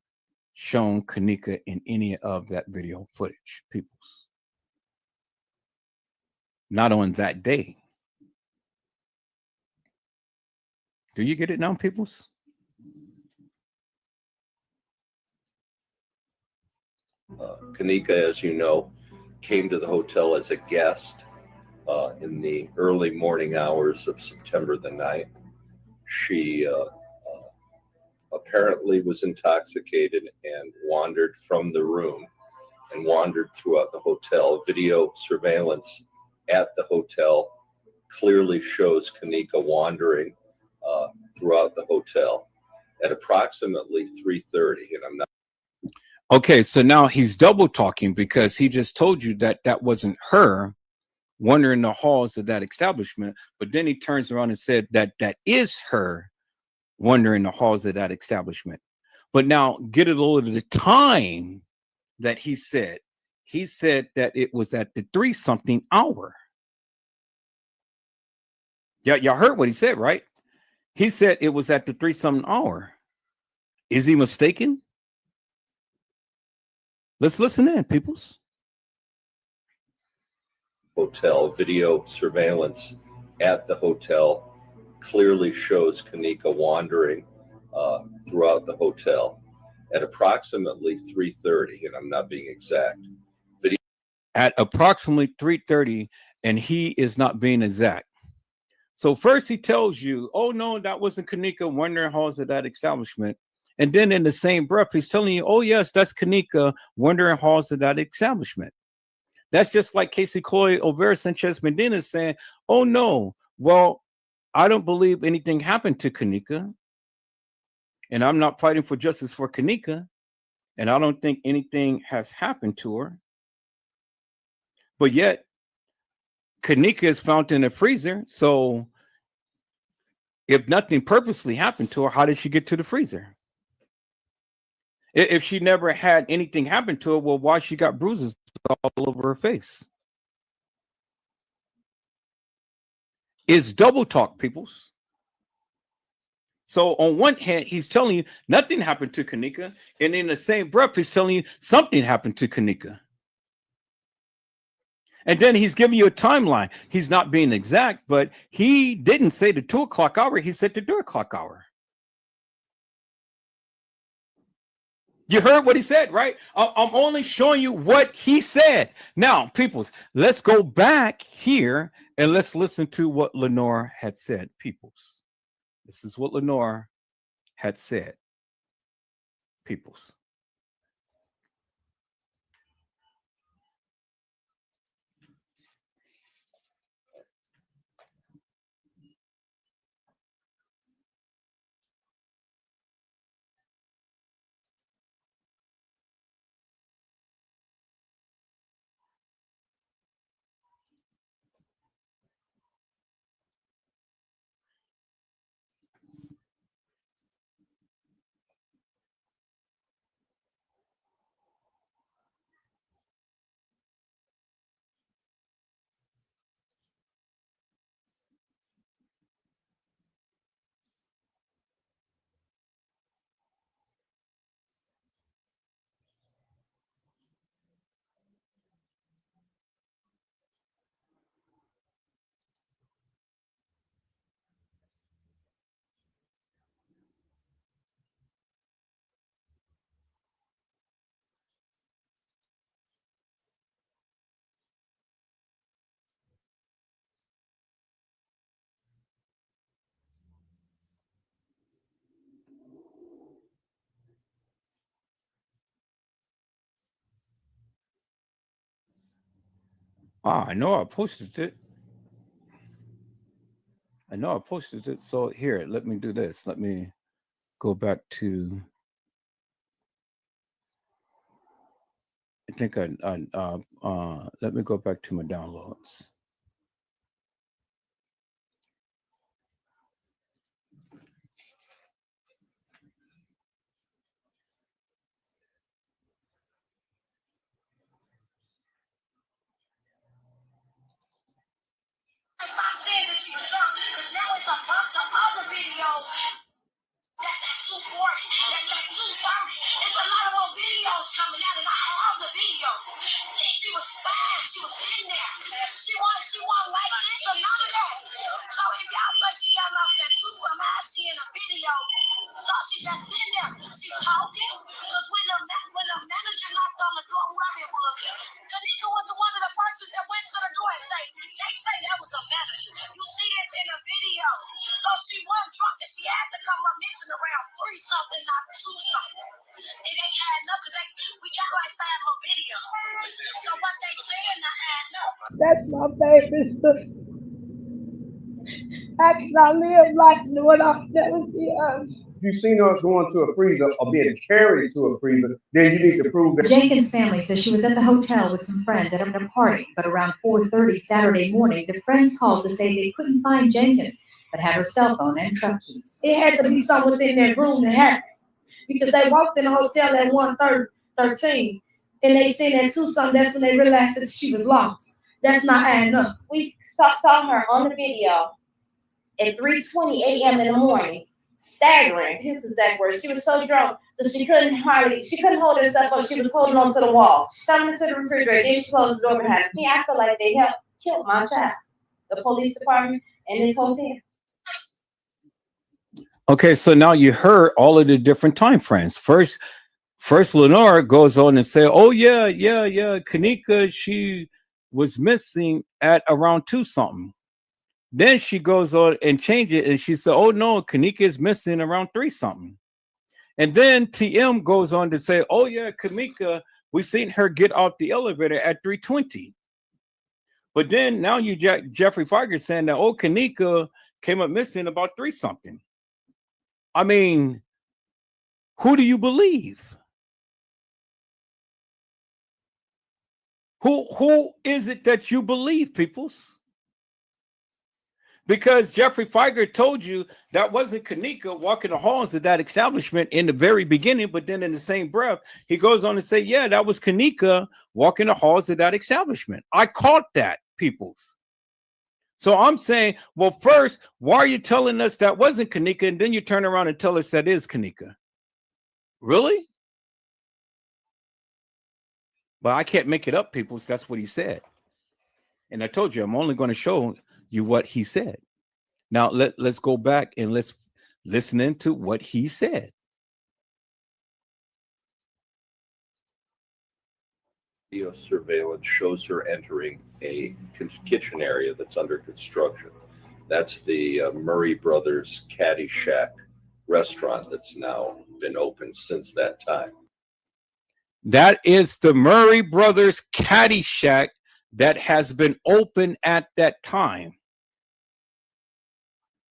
shown Kenneka in any of that video footage, peoples. Not on that day. Do you get it now, peoples? Kenneka, as you know, came to the hotel as a guest in the early morning hours of September the 9th. She apparently was intoxicated and wandered from the room and wandered throughout the hotel. Video surveillance at the hotel clearly shows Kenneka wandering throughout the hotel at approximately 3:30, and I'm not. Okay, so now he's double talking because he just told you that that wasn't her wandering the halls of that establishment, but then he turns around and said that that is her wandering the halls of that establishment. But now get a load of the time that he said. He said that it was at the 3-something hour. Yeah, y'all heard what he said, right? He said it was at the 3-something hour. Is he mistaken? Let's listen in, peoples. Hotel video surveillance at the hotel clearly shows Kenneka wandering throughout the hotel at approximately 3:30, and I'm not being exact. Video at approximately 3:30, and he is not being exact. So first he tells you, oh no, that wasn't Kenneka wandering halls of that establishment. And then in the same breath, he's telling you, oh yes, that's Kenneka wandering halls of that establishment. That's just like Casey Cloyd Olvera Sanchez Medina saying, oh no, well, I don't believe anything happened to Kenneka. And I'm not fighting for justice for Kenneka. And I don't think anything has happened to her. But yet, Kenneka is found in a freezer. So if nothing purposely happened to her, how did she get to the freezer? If she never had anything happen to her, well, why she got bruises all over her face? It's double talk, peoples. So on one hand, he's telling you nothing happened to Kenneka, and in the same breath, he's telling you something happened to Kenneka. And then he's giving you a timeline. He's not being exact, but he didn't say the 2 o'clock hour. He said the 3 o'clock hour. You heard what he said, right? I'm only showing you what he said. Now, peoples, let's go back here and let's listen to what Lenore had said, peoples. This is what Lenore had said, peoples. Ah, I know I posted it. I know I posted it. So here, let me do this. Let me go back to. I think let me go back to my downloads. Stop saying that she's drunk, because now it's a bunch of other videos. That's at 240. That's at 230. There's a lot of more videos coming out, and I have the video. See, she was fast. She was sitting there. She won like this or none of that. So if y'all thought she got lost at two, somehow she in a video. So she just sitting there. She talking. Because when the manager knocked on the door, whoever it was, Kenneka was one of the persons that went to the door and they say that was a manager. You see this in the video. So she was drunk and she had to come up missing around 3 something, not 2 something. And they had enough because we got like 5 more videos. So what they saying to add up. That's my favorite sister. I cannot live life knowing I've never seen her. If you've seen her going to a freezer or being carried to a freezer, then you need to prove that. Jenkins' family says she was at the hotel with some friends at a party, but around 4:30 Saturday morning, the friends called to say they couldn't find Jenkins, but had her cell phone and truck keys. It had to be something within that room that happened, because they walked in the hotel at 1:13, and they seen at 2 something. That's when they realized that she was lost. That's not adding up. We saw her on the video at 3:20 a.m. in the morning, staggering. His exact words. She was so drunk that she couldn't hold herself up. She was holding on to the wall. She summoned to the refrigerator. Then she closed the door behind her. I feel like they helped kill my child. The police department and this hotel. Okay, so now you heard all of the different time frames. First Lenore goes on and say, "Oh yeah, Kenneka, she was missing at around 2 something." Then she goes on and change it, and she said, "Oh no, Kenneka is missing around 3 something." And then TM goes on to say, "Oh yeah, Kenneka, we seen her get out the elevator at 3:20." But then now you Jeffrey Feiger saying that, "Oh, Kenneka came up missing about 3 something." I mean, who do you believe? Who is it that you believe, peoples? Because Jeffrey Feiger told you that wasn't Kenneka walking the halls of that establishment in the very beginning, but then in the same breath, he goes on to say, yeah, that was Kenneka walking the halls of that establishment. I caught that, peoples. So I'm saying, well, first, why are you telling us that wasn't Kenneka, and then you turn around and tell us that is Kenneka? Really? But I can't make it up, peoples. That's what he said. And I told you, I'm only going to show you what he said. Now, let's go back and let's listen into what he said. Video surveillance shows her entering a kitchen area that's under construction. That's the Murray Brothers Caddy Shack restaurant that's now been open since that time. That is the Murray Brothers Caddy Shack that has been open at that time.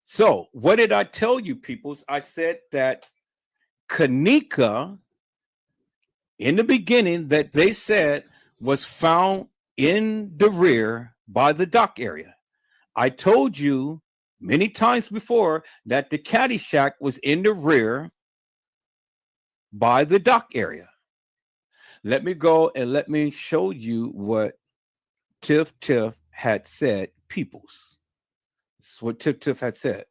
So what did I tell you, peoples? I said that Kenneka, in the beginning, that they said was found in the rear by the dock area. I told you many times before that the Caddy Shack was in the rear by the dock area. Let me go and let me show you what Tiff had said, peoples. This is what Tiff had said.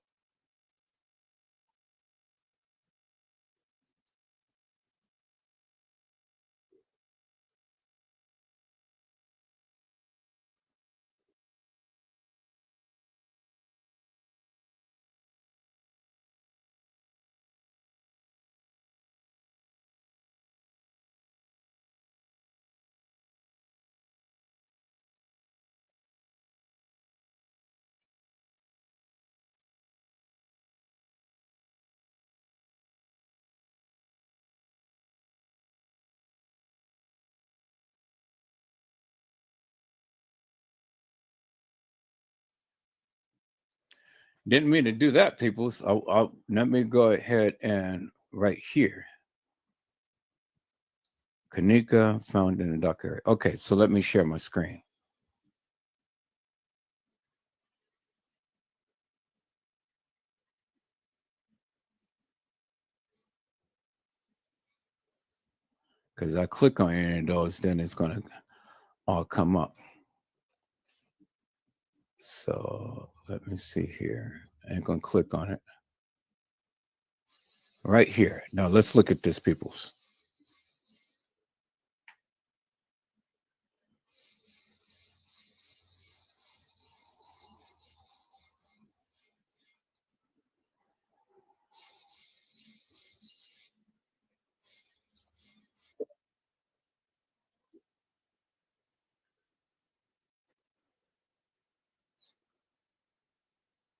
Didn't mean to do that, people. So let me go ahead and right here. Kenneka found in the dock area. Okay, so let me share my screen. Because I click on any of those, then it's going to all come up. So let me see here. I'm going to click on it. Right here. Now let's look at this, peoples.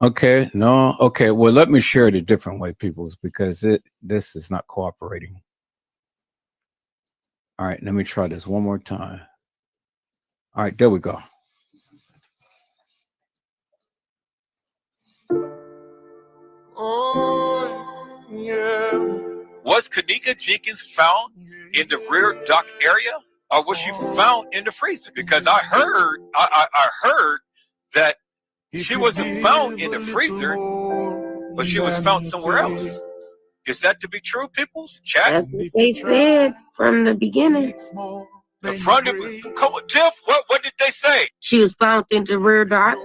Okay, no, okay. Well, let me share it a different way, peoples, because this is not cooperating. All right, let me try this one more time. All right, there we go. Oh, yeah. Was Kenneka Jenkins found in the rear dock area, or was she found in the freezer? Because I heard that she wasn't found in the freezer, but she was found somewhere else. Is that to be true, people's chat? That's what they said from the beginning. Come on, Tiff, what did they say? She was found in the rear dock,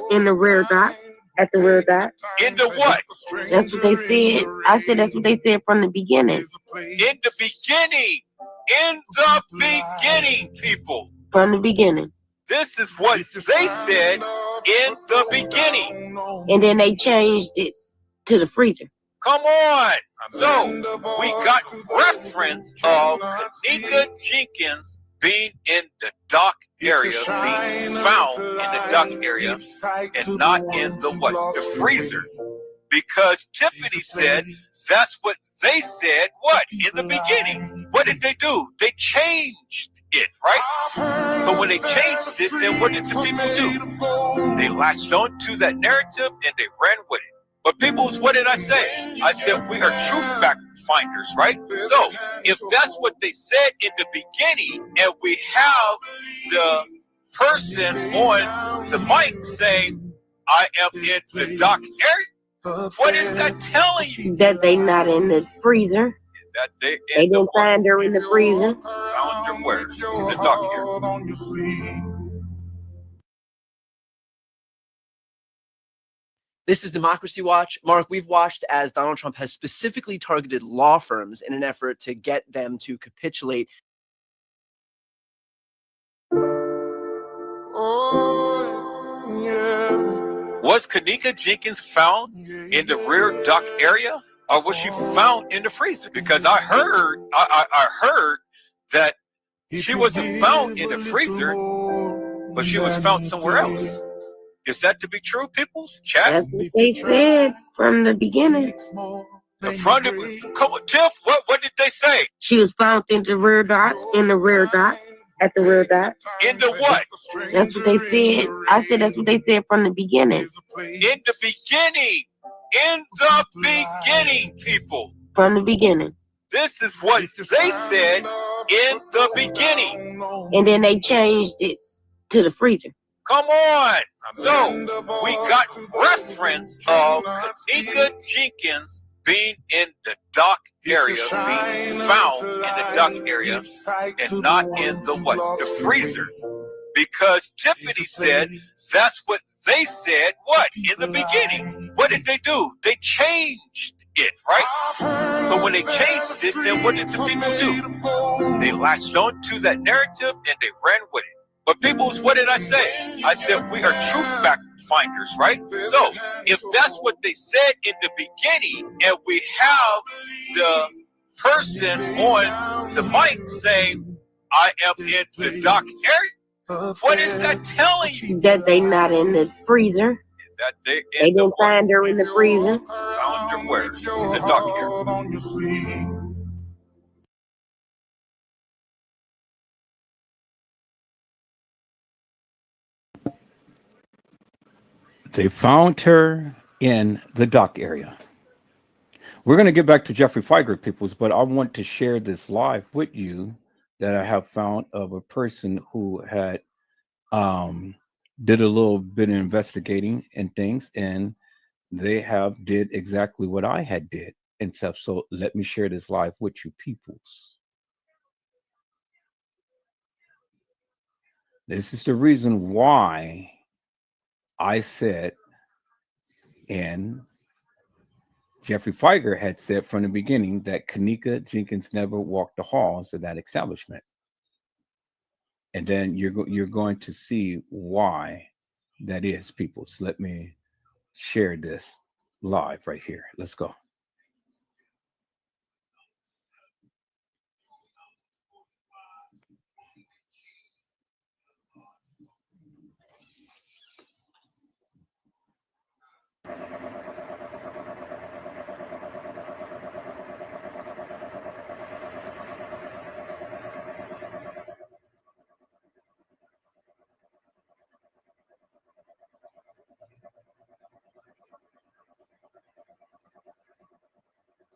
at the rear dock. In the what? That's what they said. I said that's what they said from the beginning. In the beginning. In the beginning, people. From the beginning. This is what they said in the beginning. And then they changed it to the freezer. Come on. So we got reference of Kenneka Jenkins being in the dock area, being found in the dock area, and not in the what? The freezer. Because Tiffany said that's what they said, what? In the beginning. What did they do? They changed it, right? So when they changed it, then what did the people do? They latched on to that narrative and they ran with it. But people, what did I say? I said we are true fact finders, right? So if that's what they said in the beginning, and we have the person on the mic saying, I am in the dock area, what is that telling you? That they not in the freezer. That they didn't find her in the freezer. Found her where? In the dock area. This is Democracy Watch. Mark, we've watched as Donald Trump has specifically targeted law firms in an effort to get them to capitulate. Oh, yeah. Was Kenneka Jenkins found in the rear dock area, or was she found in the freezer? Because I heard that she wasn't found in the freezer, but she was found somewhere else. Is that to be true, people's chat? That's what they said from the beginning. Come on, Tiff, what did they say? She was found in the rear dock, at the rear dock. In the what? That's what they said. I said that's what they said from the beginning. In the beginning. In the beginning, people. From the beginning. This is what they said in the beginning. And then they changed it to the freezer. Come on. So we got reference of Kenneka Jenkins being in the dock area, being found in the dock area, and not in the what? The freezer. Because Tiffany said that's what they said, what? In the beginning. What did they do? They changed it, right? So when they changed it, then what did the people do? They latched on to that narrative and they ran with it. But people, what did I say? I said we are true fact finders, right? So if that's what they said in the beginning, and we have the person on the mic saying, I am in the dock area, what is that telling you? That they not in the freezer. That they didn't find her in the freezer. Found her where? In the dock area. They found her in the dock area. We're going to get back to Jeffrey Feiger, peoples, but I want to share this live with you that I have found of a person who had um, did a little bit of investigating and things, and they have did exactly what I had did and stuff. So let me share this live with you, peoples. This is the reason why I said, and Jeffrey Feiger had said from the beginning, that Kenneka Jenkins never walked the halls of that establishment. And then you're going to see why that is, people. So let me share this live right here. Let's go.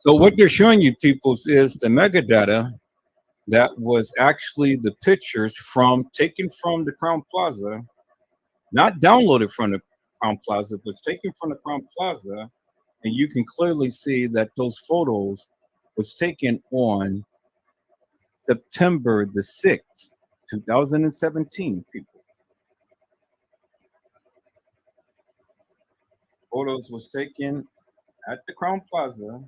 So what they're showing you, peoples, is the metadata that was actually the pictures from taken from the Crown Plaza, not downloaded from the Crown Plaza, but taken from the Crown Plaza. And you can clearly see that those photos was taken on September the 6th, 2017, people. Photos was taken at the Crown Plaza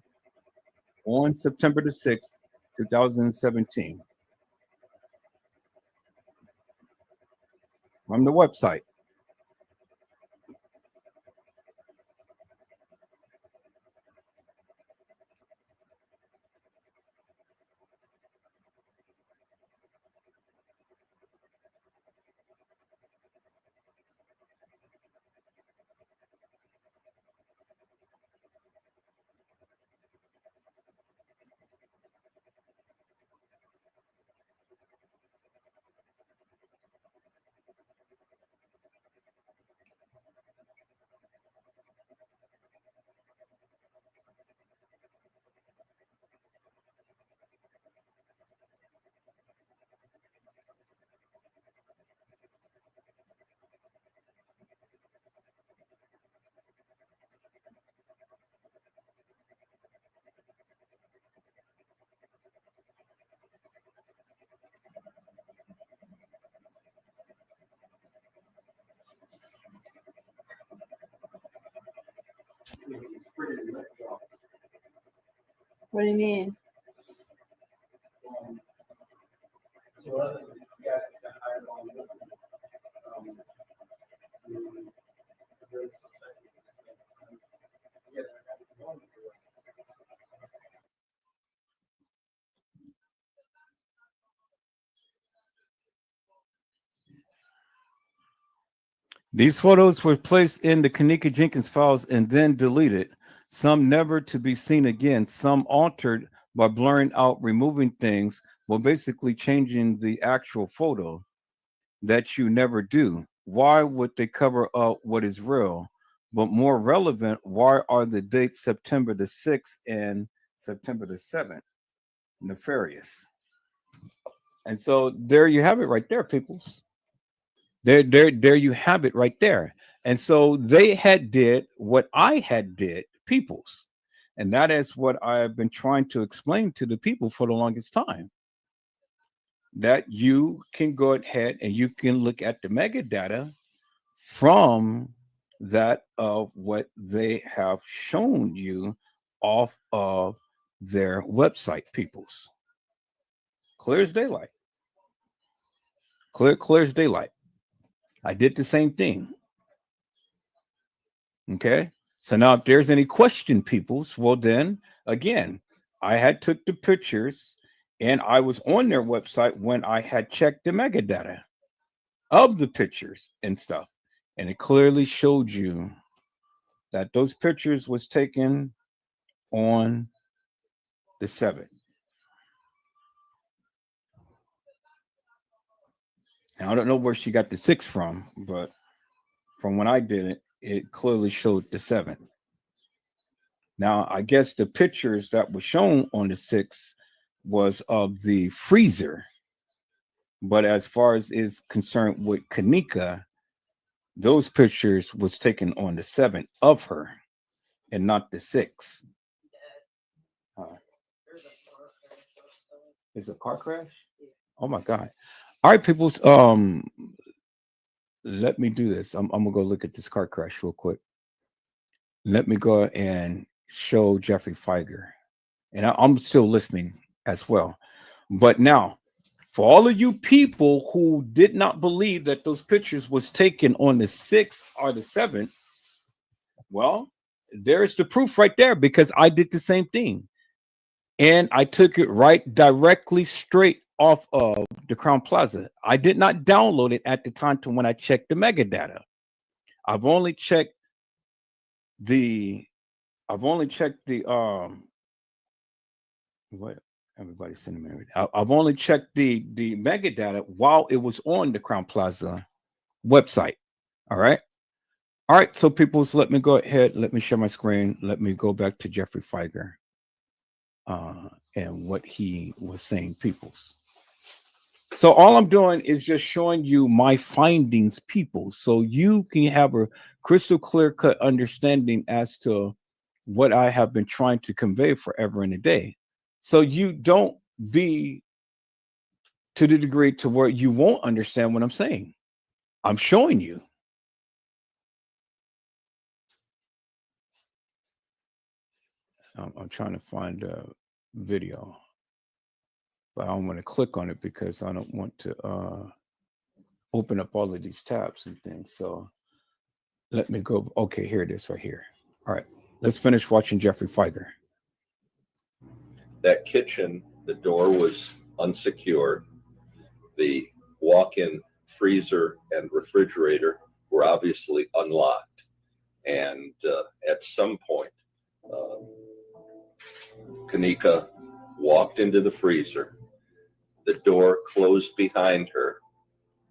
on September the 6th, 2017. From the website. What do you mean? These photos were placed in the Kenneka Jenkins files and then deleted, some never to be seen again, some altered by blurring out, removing things, well, basically changing the actual photo that you never do. Why would they cover up what is real? But more relevant, why are the dates September the 6th and September the 7th nefarious? And so there you have it right there, peoples. There you have it right there. And so they had did what I had did, peoples. And that is what I've been trying to explain to the people for the longest time. That you can go ahead and you can look at the metadata from that of what they have shown you off of their website, peoples. Clear as daylight. Clear as daylight. I did the same thing. Okay. So now if there's any question, peoples, well then again, I had took the pictures and I was on their website when I had checked the metadata of the pictures and stuff. And it clearly showed you that those pictures was taken on the 7th. Now, I don't know where she got the 6 from, but from when I did it, it clearly showed the 7th. Now, I guess the pictures that were shown on the 6th was of the freezer. But as far as is concerned with Kenneka, those pictures was taken on the 7th of her and not the 6th. Is a car crash? Oh my God. All right, people. Let me do this. I'm gonna go look at this car crash real quick. Let me go and show Jeffrey Feiger. And I'm still listening as well. But now, for all of you people who did not believe that those pictures was taken on the 6th or the 7th, well, there's the proof right there, because I did the same thing. And I took it right directly straight off of the Crown Plaza. I did not download it at the time to when I checked the metadata. I've only checked the what everybody's sending me. I've only checked the metadata while it was on the Crown Plaza website. All right. So people, so let me go ahead. Let me share my screen. Let me go back to Jeffrey Feiger and what he was saying, peoples. So all I'm doing is just showing you my findings, people, so you can have a crystal clear cut understanding as to what I have been trying to convey forever and a day. So you don't be to the degree to where you won't understand what I'm saying. I'm showing you. I'm trying to find a video, but I don't want to click on it because I don't want to open up all of these tabs and things. So let me go. Okay, here it is right here. All right, let's finish watching Jeffrey Feiger. That kitchen, the door was unsecured. The walk-in freezer and refrigerator were obviously unlocked. And at some point, Kenneka walked into the freezer. The door closed behind her,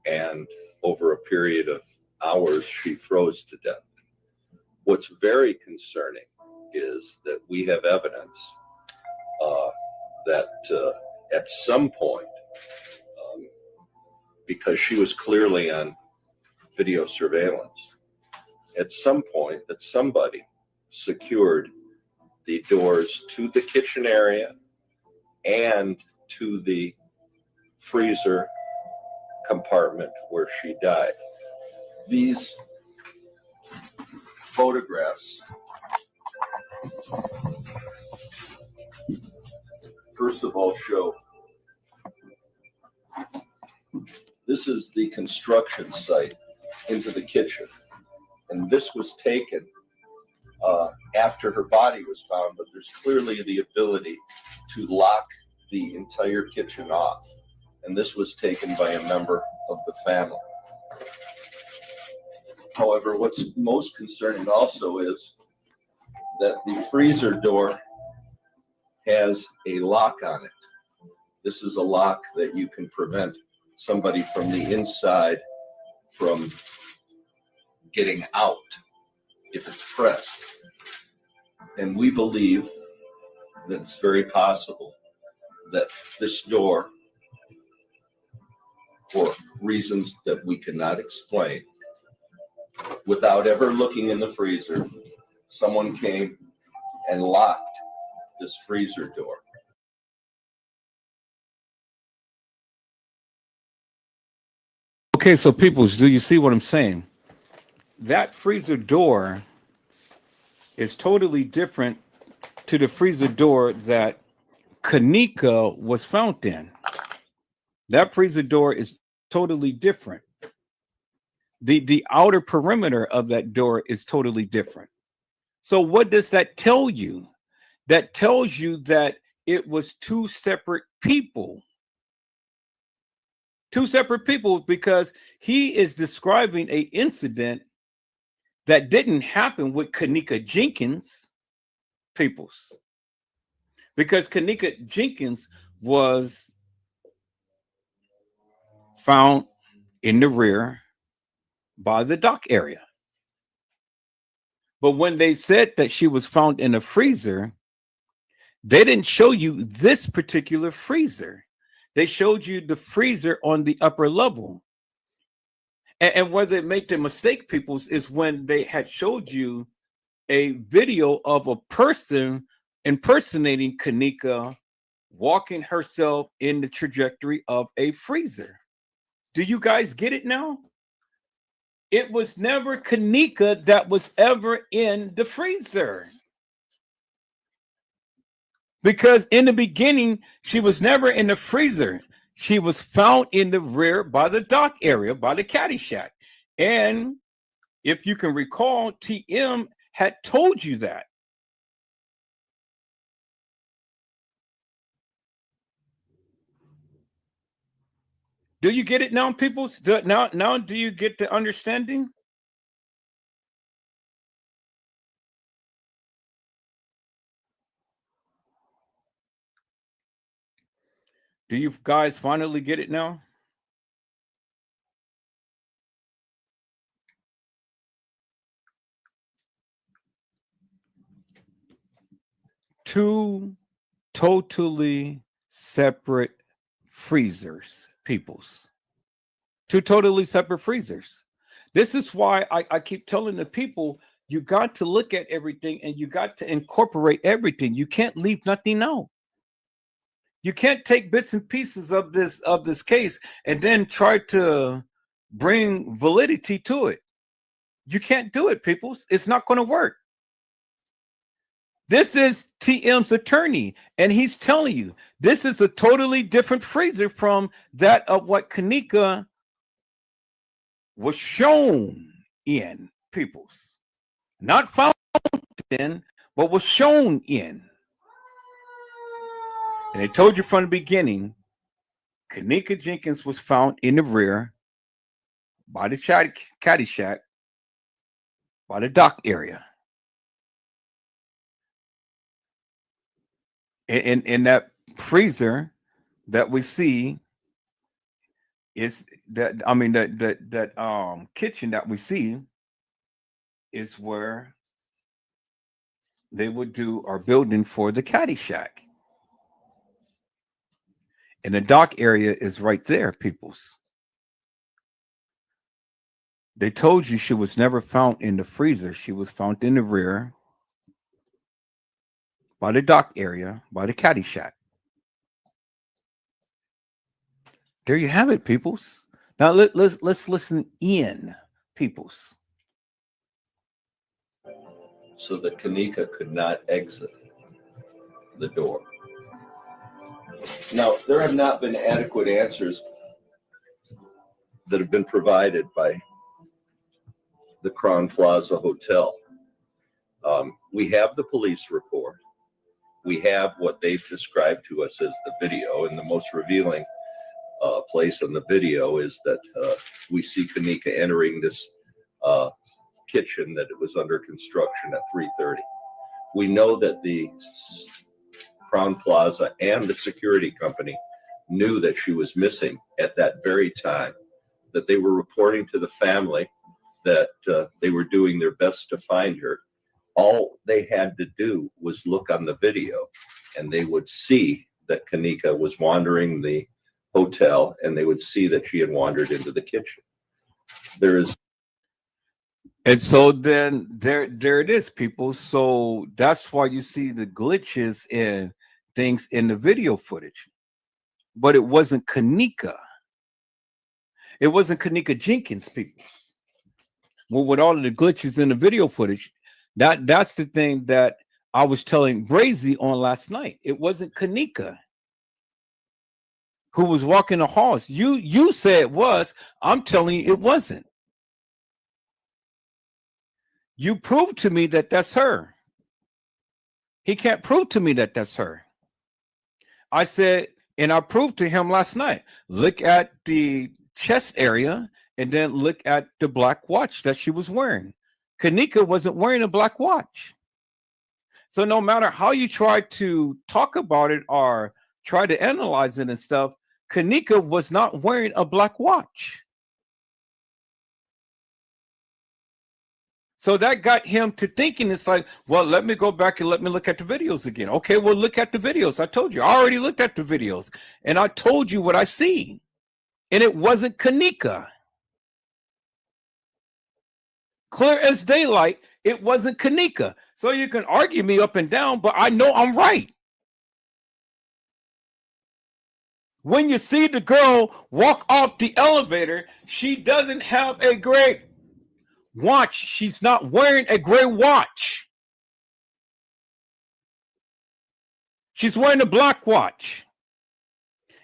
and over a period of hours, she froze to death. What's very concerning is that we have evidence that at some point, because she was clearly on video surveillance, at some point that somebody secured the doors to the kitchen area and to the freezer compartment where she died. These photographs, first of all, show this is the construction site into the kitchen. And this was taken after her body was found, but there's clearly the ability to lock the entire kitchen off. And this was taken by a member of the family. However, what's most concerning also is that the freezer door has a lock on it. This is a lock that you can prevent somebody from the inside from getting out if it's pressed. And we believe that it's very possible that this door, for reasons that we cannot explain, without ever looking in the freezer, someone came and locked this freezer door. Okay, so people, do you see what I'm saying? That freezer door is totally different to the freezer door that Kenneka was found in. That freezer door is totally different. The outer perimeter of that door is totally different. So what does that tell you? That tells you that it was two separate people. Two separate people, because he is describing an incident that didn't happen with Kenneka Jenkins, peoples. Because Kenneka Jenkins was found in the rear by the dock area. But when they said that she was found in a freezer, they didn't show you this particular freezer. They showed you the freezer on the upper level. And where they make the mistake, peoples, is when they had showed you a video of a person impersonating Kenneka walking herself in the trajectory of a freezer. Do you guys get it now? It was never Kenneka that was ever in the freezer. Because in the beginning, she was never in the freezer. She was found in the rear by the dock area, by the caddy shack. And if you can recall, TM had told you that. Do you get it now, people? Now do you get the understanding? Do you guys finally get it now? Two totally separate freezers, peoples. Two totally separate freezers. This is why I keep telling the people, you got to look at everything and you got to incorporate everything. You can't leave nothing out. You can't take bits and pieces of this case and then try to bring validity to it. You can't do it, people. It's not going to work. This is TM's attorney, and he's telling you this is a totally different freezer from that of what Kenneka was shown in, peoples. Not found in, but was shown in. And they told you from the beginning, Kenneka Jenkins was found in the rear by the caddy shack, by the dock area. In that freezer that we see is that, I mean, that kitchen that we see is where they would do our building for the caddy shack. And the dock area is right there, peoples. They told you she was never found in the freezer. She was found in the rear by the dock area, by the caddy shack. There you have it, peoples. Now let's listen in, peoples. So that Kenneka could not exit the door. Now, there have not been adequate answers that have been provided by the Crown Plaza Hotel. We have the police report. We have what they've described to us as the video, and the most revealing place on the video is that we see Kenneka entering this kitchen that it was under construction at 3:30. We know that the Crown Plaza and the security company knew that she was missing at that very time, that they were reporting to the family that they were doing their best to find her. All they had to do was look on the video and they would see that Kenneka was wandering the hotel, and they would see that she had wandered into the kitchen. And so then there it is, people. So that's why you see the glitches and things in the video footage. But it wasn't Kenneka. It wasn't Kenneka Jenkins, people. Well, with all of the glitches in the video footage, that's the thing that I was telling Brazy on last night. It wasn't Kenneka who was walking the halls. You said it was. I'm telling you it wasn't. You proved to me that that's her. He can't prove to me that that's her. I said, and I proved to him last night, look at the chest area and then look at the black watch that she was wearing. Kenneka wasn't wearing a black watch. So no matter how you try to talk about it or try to analyze it and stuff, Kenneka was not wearing a black watch. So that got him to thinking, it's like, well, let me go back and let me look at the videos again. Okay, well, look at the videos. I told you, I already looked at the videos, and I told you what I see. And it wasn't Kenneka. Clear as daylight, it wasn't Kenneka. So you can argue me up and down, but I know I'm right. When you see the girl walk off the elevator, she doesn't have a gray watch. She's not wearing a gray watch. She's wearing a black watch.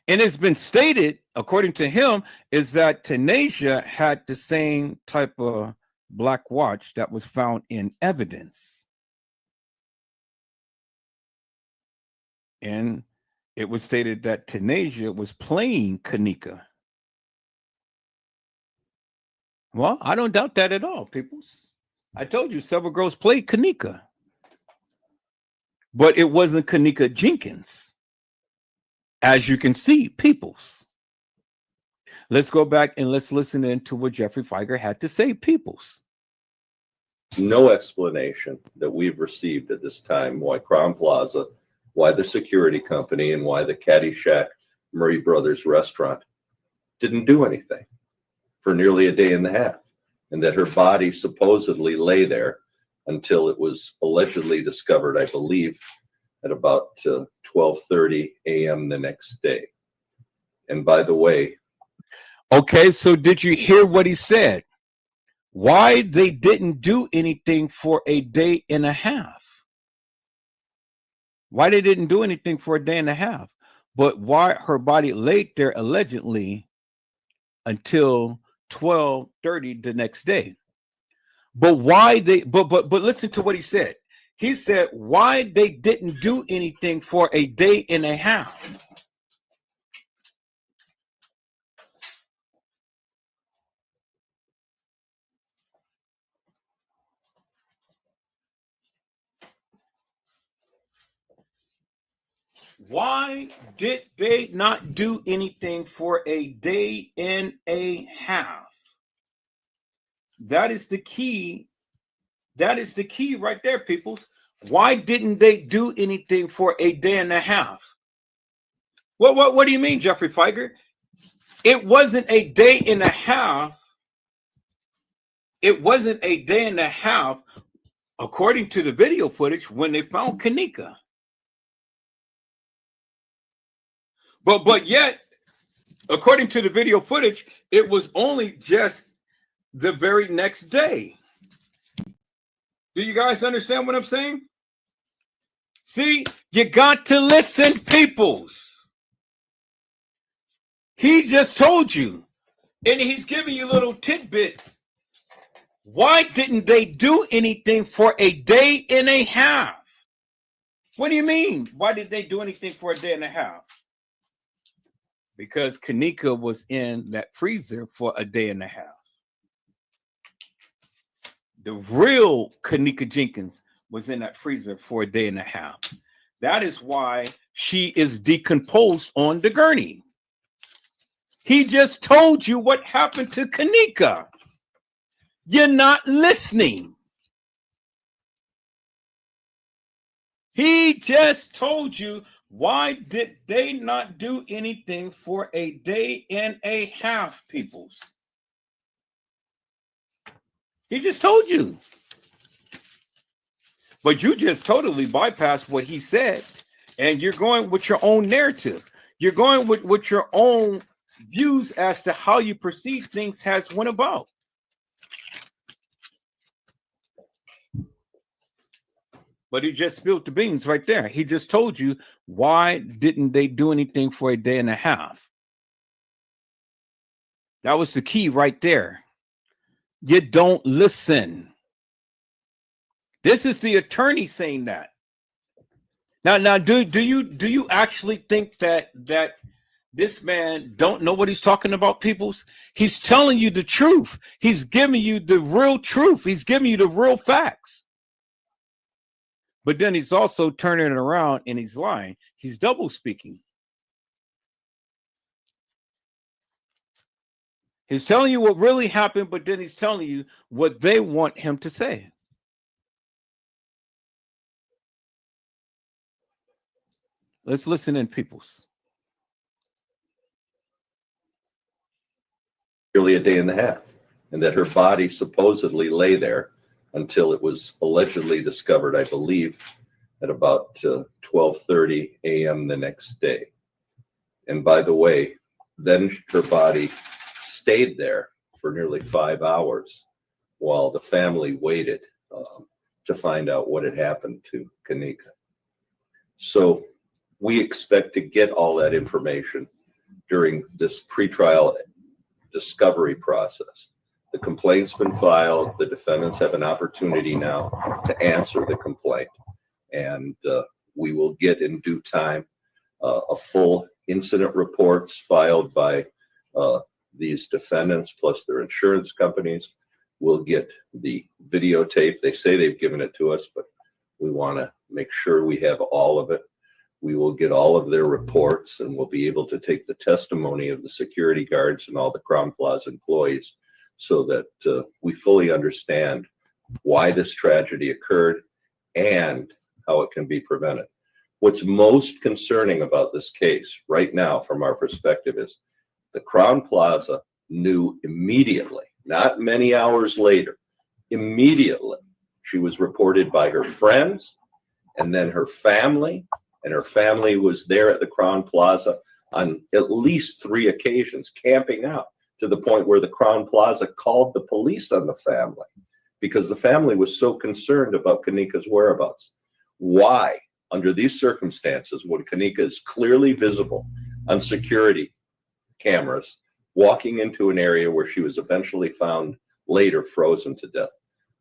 And it's been stated, according to him, is that Tanisha had the same type of black watch that was found in evidence. And it was stated that Tanisha was playing Kenneka. Well, I don't doubt that at all, peoples. I told you several girls played Kenneka. But it wasn't Kenneka Jenkins. As you can see, peoples. Let's go back and let's listen into what Jeffrey Feiger had to say, peoples. No explanation that we've received at this time why Crown Plaza, why the security company, and why the Caddyshack Murray Brothers restaurant didn't do anything for nearly a day and a half, and that her body supposedly lay there until it was allegedly discovered, I believe, at about 12:30 a.m. the next day. And by the way, okay, so did you hear what he said? Why they didn't do anything for a day and a half? Why they didn't do anything for a day and a half? But why her body laid there allegedly until 12:30 the next day? But why they? But listen to what he said. He said why they didn't do anything for a day and a half. Why did they not do anything for a day and a half? That is the key. That is the key right there, peoples. Why didn't they do anything for a day and a half? What do you mean, Jeffrey Feiger? It wasn't a day and a half. It wasn't a day and a half, according to the video footage, when they found Kenneka. But yet, according to the video footage, it was only just the very next day. Do you guys understand what I'm saying? See, you got to listen, peoples. He just told you, and he's giving you little tidbits. Why didn't they do anything for a day and a half? What do you mean? Why did they do anything for a day and a half? Because Kenneka was in that freezer for a day and a half. The real Kenneka Jenkins was in that freezer for a day and a half. That is why she is decomposed on the gurney. He just told you what happened to Kenneka. You're not listening. He just told you why did they not do anything for a day and a half, peoples. He just told you. But you just totally bypassed what he said, and you're going with your own narrative. You're going with your own views as to how you perceive things has went about. But he just spilled the beans right there. He just told you why didn't they do anything for a day and a half. That was the key right there. You don't listen. This is the attorney saying that. Now, do you actually think that this man don't know what he's talking about, peoples? He's telling you the truth. He's giving you the real truth. He's giving you the real facts. But then he's also turning it around and he's lying. He's double speaking. He's telling you what really happened, but then he's telling you what they want him to say. Let's listen in, peoples. Nearly a day and a half, and that her body supposedly lay there until it was allegedly discovered, I believe, at about 12:30 a.m. the next day. And by the way, then her body stayed there for nearly 5 hours while the family waited to find out what had happened to Kenneka. So we expect to get all that information during this pretrial discovery process. The complaint's been filed. The defendants have an opportunity now to answer the complaint. And we will get in due time a full incident reports filed by these defendants plus their insurance companies. We'll get the videotape. They say they've given it to us, but we want to make sure we have all of it. We will get all of their reports, and we'll be able to take the testimony of the security guards and all the Crown Plaza employees so that we fully understand why this tragedy occurred and how it can be prevented. What's most concerning about this case right now from our perspective is the Crown Plaza knew immediately, not many hours later, immediately. She was reported by her friends and then her family, and her family was there at the Crown Plaza on at least 3 occasions, camping out to the point where the Crown Plaza called the police on the family because the family was so concerned about Kenneka's whereabouts. Why, under these circumstances, when Kenneka is clearly visible on security cameras, walking into an area where she was eventually found later frozen to death?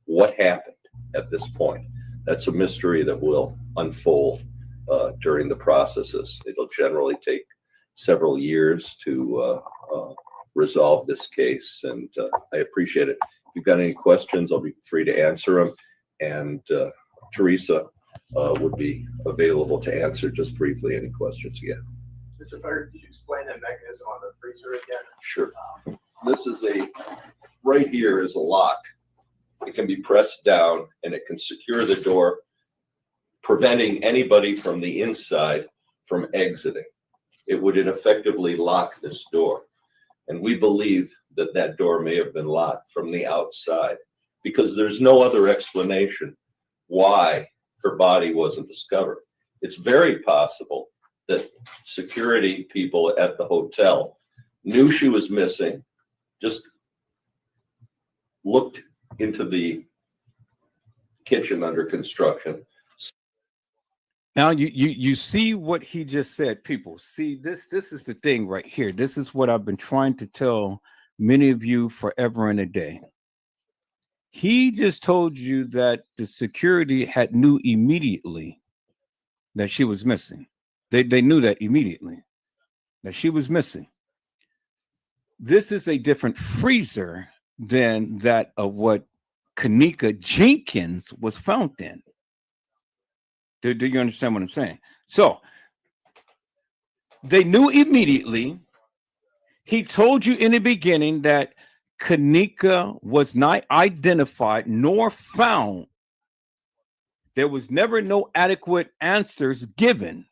What happened at this point? That's a mystery that will unfold during the processes. It'll generally take several years to resolve this case, and I appreciate it. If you've got any questions, I'll be free to answer them, and Teresa would be available to answer just briefly any questions you have. Mr. Frederick, could you explain the mechanism on the freezer again? Sure. This is right here is a lock. It can be pressed down and it can secure the door, preventing anybody from the inside from exiting. It would effectively lock this door. And we believe that that door may have been locked from the outside because there's no other explanation why her body wasn't discovered. It's very possible that security people at the hotel knew she was missing, just looked into the kitchen under construction. Now you see what he just said, people. See, this is the thing right here. This is what I've been trying to tell many of you forever and a day. He just told you that the security knew immediately that she was missing. They knew that immediately that she was missing. This is a different freezer than that of what Kenneka Jenkins was found in. Do you understand what I'm saying? So they knew immediately. He told you in the beginning that Kenneka was not identified nor found. There was never no adequate answers given.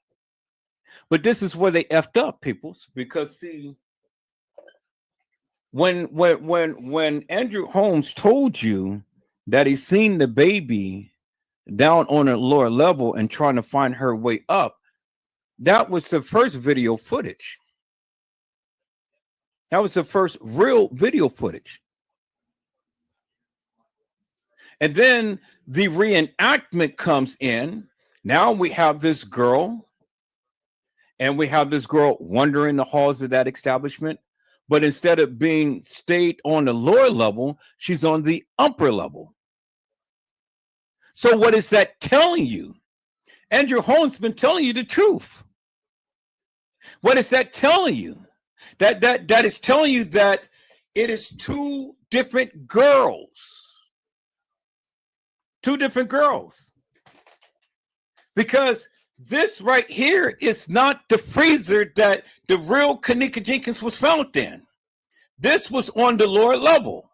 But this is where they effed up, peoples, because see, when Andrew Holmes told you that he seen the baby down on a lower level and trying to find her way up, that was the first video footage. That was the first real video footage. And then the reenactment comes in. Now we have this girl, and we have this girl wandering the halls of that establishment. But instead of being stayed on the lower level, she's on the upper level. So what is that telling you? Andrew Holmes been telling you the truth. What is that telling you? That is telling you that it is 2 different girls. 2 different girls. Because this right here is not the freezer that the real Kenneka Jenkins was found in. This was on the lower level.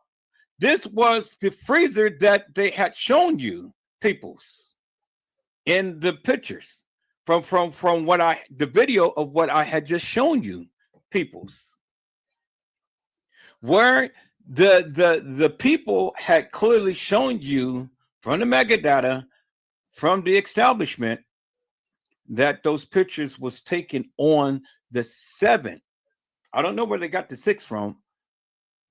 This was the freezer that they had shown you, peoples, in the pictures from what the video of what I had just shown you, peoples, where the people had clearly shown you from the metadata from the establishment that those pictures was taken on the 7th. I don't know where they got the 6 from,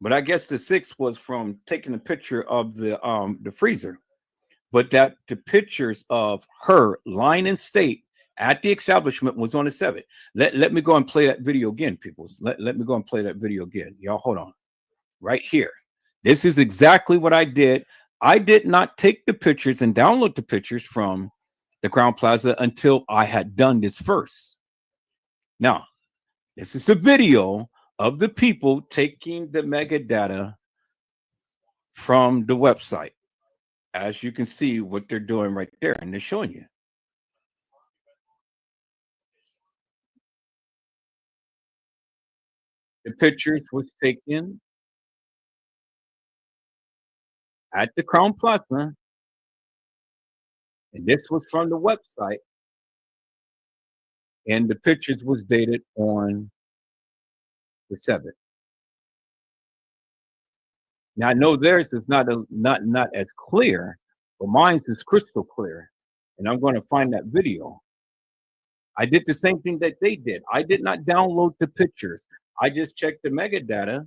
but I guess the 6 was from taking a picture of the freezer. But that the pictures of her lying in state at the establishment was on the 7th. Let me go and play that video again, people. Let me go and play that video again. Y'all hold on. Right here. This is exactly what I did. I did not take the pictures and download the pictures from the Crown Plaza until I had done this first. Now, this is the video of the people taking the metadata from the website. As you can see what they're doing right there, and they're showing you. The pictures was taken at the Crown Plaza, and this was from the website, and the pictures was dated on the 7th. Now I know theirs is not as clear, but mine is crystal clear, and I'm going to find that video. I did the same thing that they did. I did not download the pictures. I just checked the metadata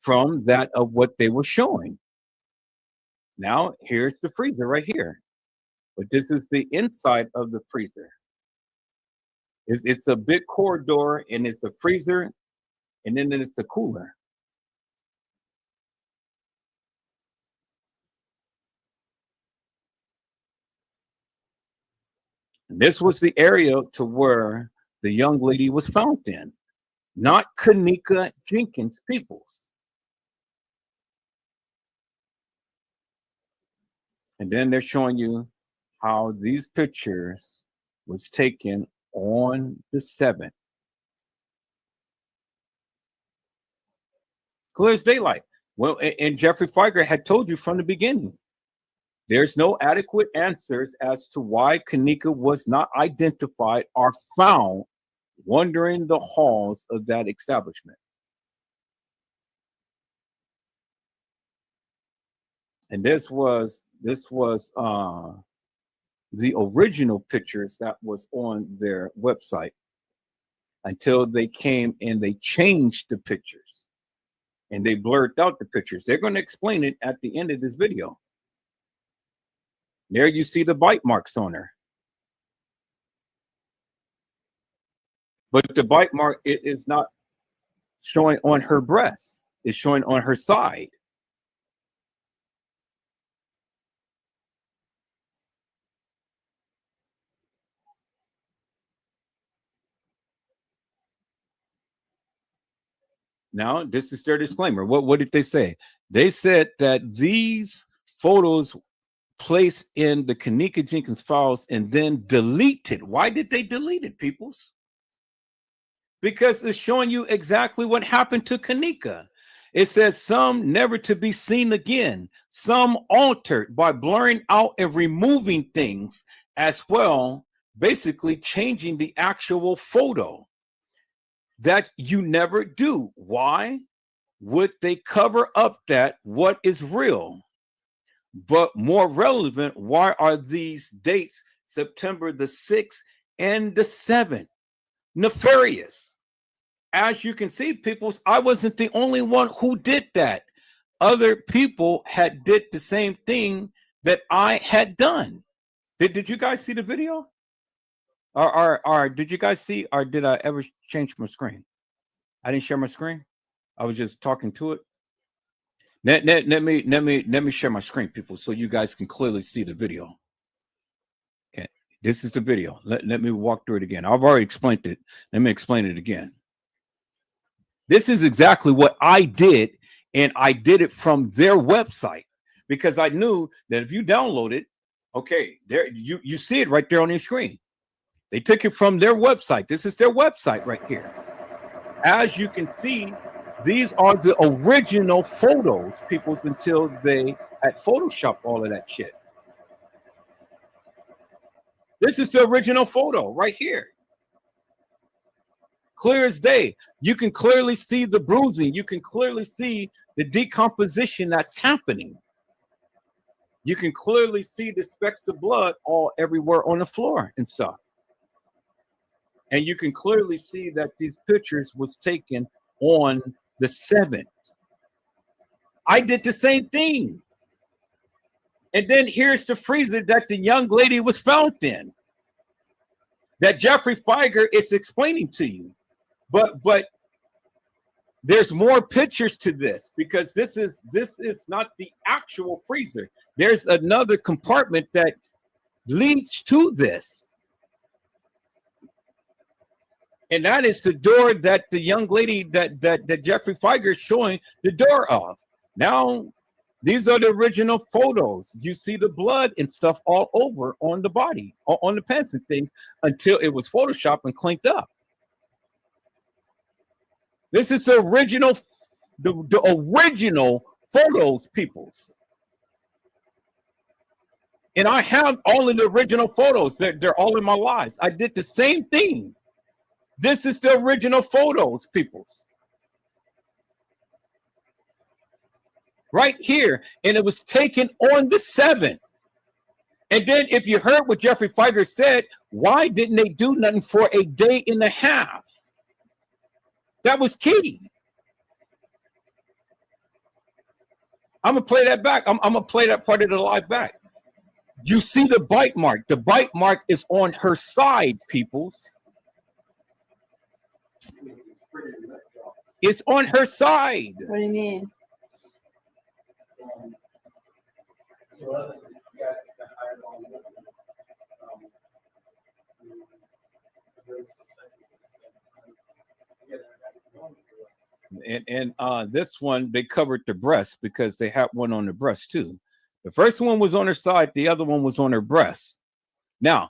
from that of what they were showing. Now here's the freezer right here, but this is the inside of the freezer. It's a big corridor, and it's a freezer, and then it's a cooler. This was the area to where the young lady was found in, not Kenneka Jenkins, peoples. And then they're showing you how these pictures was taken on the 7th. Clear as daylight. Well, and Jeffrey Feiger had told you from the beginning, there's no adequate answers as to why Kenneka was not identified or found wandering the halls of that establishment. And this was the original pictures that was on their website until they came and they changed the pictures and they blurred out the pictures. They're going to explain it at the end of this video. There you see the bite marks on her. But the bite mark, it is not showing on her breast. It's showing on her side. Now, this is their disclaimer. What did they say? They said that these photos placed in the Kenneka Jenkins files and then deleted. Why did they delete it, peoples? Because it's showing you exactly what happened to Kenneka. It says some never to be seen again, some altered by blurring out and removing things as well, basically changing the actual photo that you never do. Why would they cover up that what is real? But more relevant, why are these dates September the 6th and the 7th nefarious? As you can see, people, I wasn't the only one who did that. Other people had did the same thing that I had done. Did you guys see the video? Or did you guys see, or did I ever change my screen? I didn't share my screen. I was just talking to it. Let me share my screen, people, so you guys can clearly see the video. Okay, this is the video. Let me walk through it again. I've already explained it. Let me explain it again. This is exactly what I did, and I did it from their website because I knew that if you download it, okay, there you see it right there on your screen. They took it from their website. This is their website right here. As you can see, These are the original photos, peoples, until they had Photoshopped all of that shit. This is the original photo right here. Clear as day. You can clearly see the bruising. You can clearly see the decomposition that's happening. You can clearly see the specks of blood all everywhere on the floor and stuff. And you can clearly see that these pictures was taken on the 7th. I did the same thing. And then here's the freezer that the young lady was found in, that Jeffrey Feiger is explaining to you. But there's more pictures to this, because this is not the actual freezer. There's another compartment that leads to this. And that is the door that the young lady that Jeffrey Feiger is showing the door of. Now, these are the original photos. You see the blood and stuff all over on the body, on the pants and things, until it was photoshopped and cleaned up. This is the original, the original photos, peoples. And I have all of the original photos. They're all in my life. I did the same thing. This is the original photos, peoples. Right here. And it was taken on the 7th. And then if you heard what Jeffrey Feiger said, why didn't they do nothing for a day and a half? That was key. I'm going to play that back. I'm going to play that part of the live back. You see the bite mark. The bite mark is on her side, peoples. It's on her side. What do you mean? And this one, they covered the breast because they had one on the breast too. The first one was on her side. The other one was on her breast. Now,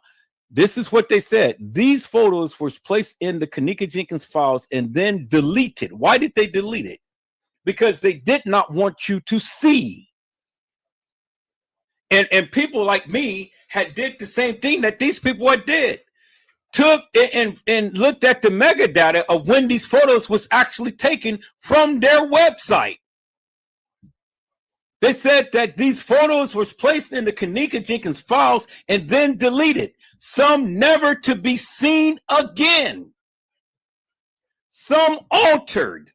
this is what they said. These photos were placed in the Kenneka Jenkins files and then deleted. Why did they delete it? Because they did not want you to see. And people like me had did the same thing that these people had did. Took and looked at the metadata of when these photos was actually taken from their website. They said that these photos were placed in the Kenneka Jenkins files and then deleted, some never to be seen again, some altered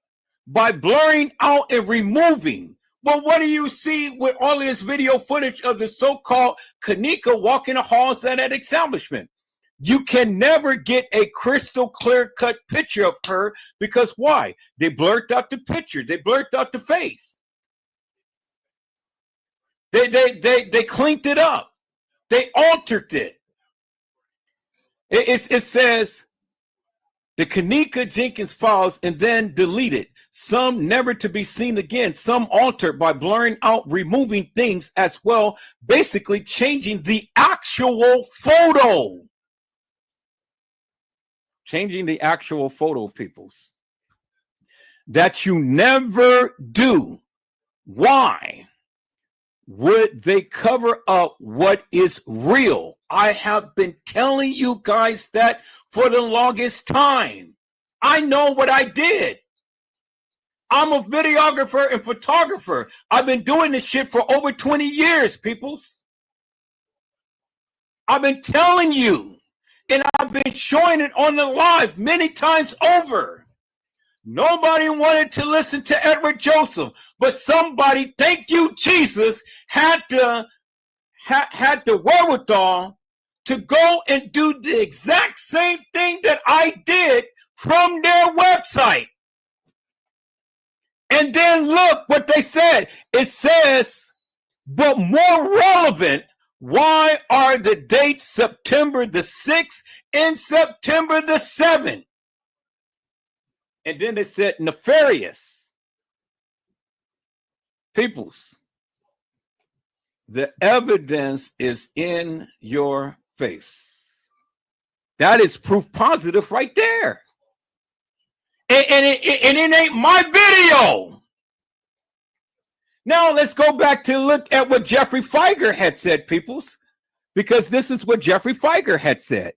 by blurring out and removing. Well, what do you see with all of this video footage of the so-called Kenneka walking the halls at that establishment? You can never get a crystal clear-cut picture of her because why? They blurred out the picture. They blurred out the face. They cleaned it up. They altered it. It says the Kenneka Jenkins files and then deleted. Some never to be seen again. Some altered by blurring out, removing things as well, basically changing the actual photo. Changing the actual photo, peoples. That you never do. Why would they cover up what is real? I have been telling you guys that for the longest time. I know what I did. I'm a videographer and photographer. I've been doing this shit for over 20 years, peoples. I've been telling you, and I've been showing it on the live many times over. Nobody wanted to listen to Edward Joseph, but somebody, thank you, Jesus, had the wherewithal to go and do the exact same thing that I did from their website. And then look what they said. It says, but more relevant, why are the dates September the 6th and September the 7th? And then they said nefarious. Peoples, the evidence is in your face. That is proof positive right there. And it ain't my video. Now let's go back to look at what Jeffrey Feiger had said, peoples, because this is what Jeffrey Feiger had said.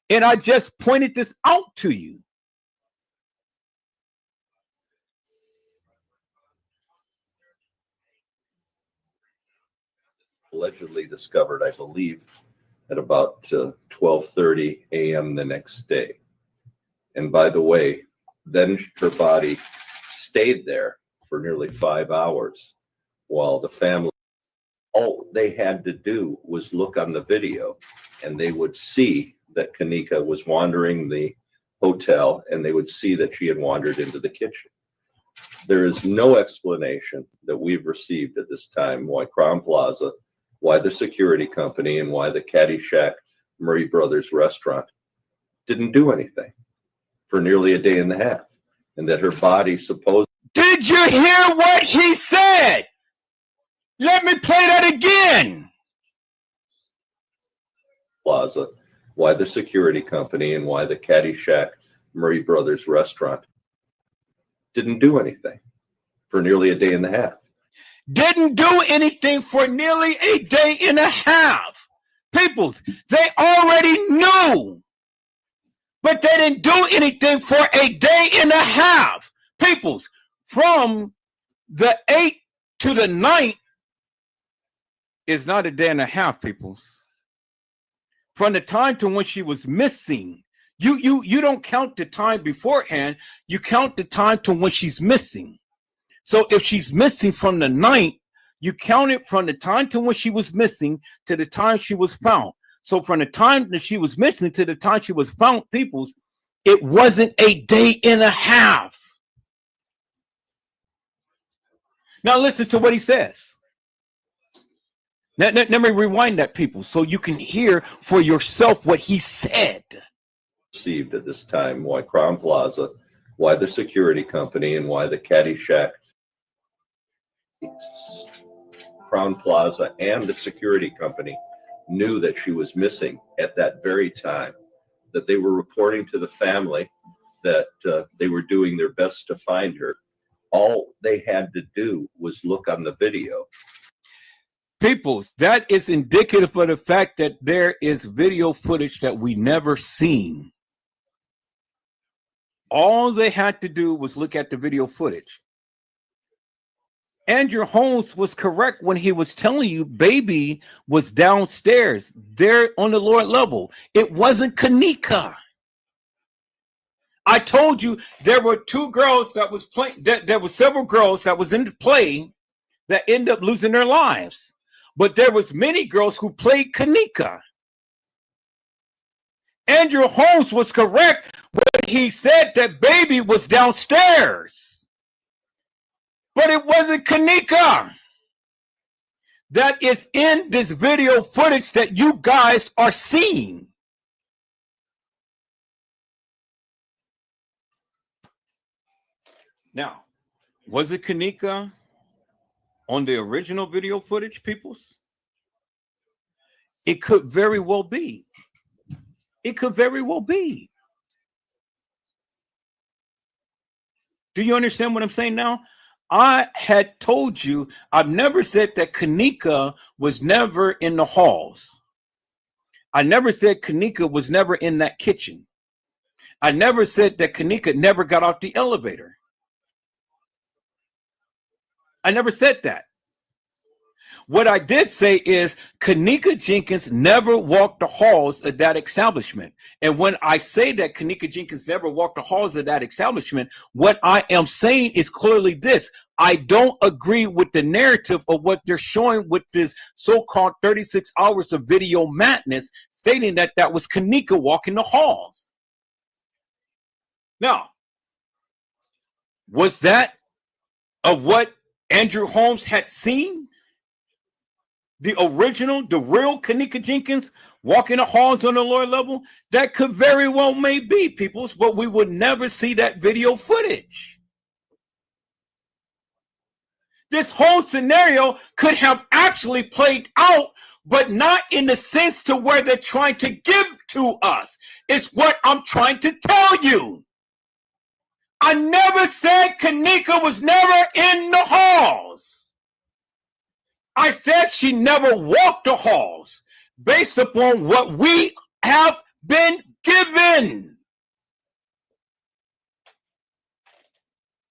And I just pointed this out to you. Allegedly discovered, I believe, at about 12:30 a.m. the next day. And by the way, then her body stayed there for nearly 5 hours while the family, all they had to do was look on the video and they would see that Kenneka was wandering the hotel and they would see that she had wandered into the kitchen. There is no explanation that we've received at this time why Crown Plaza, why the security company, and why the Caddyshack Murray Brothers restaurant didn't do anything for nearly a day and a half, and that her body supposedly... Did you hear what he said? Let me play that again. Plaza, why the security company, and why the Caddyshack Murray Brothers restaurant didn't do anything for nearly a day and a half. Didn't do anything for nearly a day and a half. Peoples, they already knew, but they didn't do anything for a day and a half. Peoples, from the 8th to the 9th is not a day and a half, peoples. From the time to when she was missing, you don't count the time beforehand, you count the time to when she's missing. So if she's missing from the 9th, you count it from the time to when she was missing to the time she was found. So from the time that she was missing to the time she was found, peoples, it wasn't a day and a half. Now listen to what he says. Let me rewind that, people, so you can hear for yourself what he said. Received at this time why Crown Plaza, why the security company, and why the Caddyshack, Crown Plaza and the security company knew that she was missing at that very time, that they were reporting to the family that they were doing their best to find her. All they had to do was look on the video. Peoples, that is indicative of the fact that there is video footage that we never seen. All they had to do was look at the video footage. Andrew Holmes was correct when he was telling you baby was downstairs there on the lower level. It wasn't Kenneka. I told you there were two girls that was playing. There were several girls that was in the play that ended up losing their lives. But there was many girls who played Kenneka. Andrew Holmes was correct when he said that baby was downstairs. But it wasn't Kenneka. That is in this video footage that you guys are seeing. Now, was it Kenneka on the original video footage, peoples? It could very well be. It could very well be. Do you understand what I'm saying now? I had told you, I've never said that Kenneka was never in the halls. I never said Kenneka was never in that kitchen. I never said that Kenneka never got out the elevator. I never said that. What I did say is Kenneka Jenkins never walked the halls of that establishment. And when I say that Kenneka Jenkins never walked the halls of that establishment, what I am saying is clearly this. I don't agree with the narrative of what they're showing with this so-called 36 hours of video madness, stating that that was Kenneka walking the halls. Now, was that of what Andrew Holmes had seen? The original, the real Kenneka Jenkins walking the halls on the lower level? That could very well may be, peoples, but we would never see that video footage. This whole scenario could have actually played out, but not in the sense to where they're trying to give to us. It's what I'm trying to tell you. I never said Kenneka was never in the halls. I said she never walked the halls based upon what we have been given.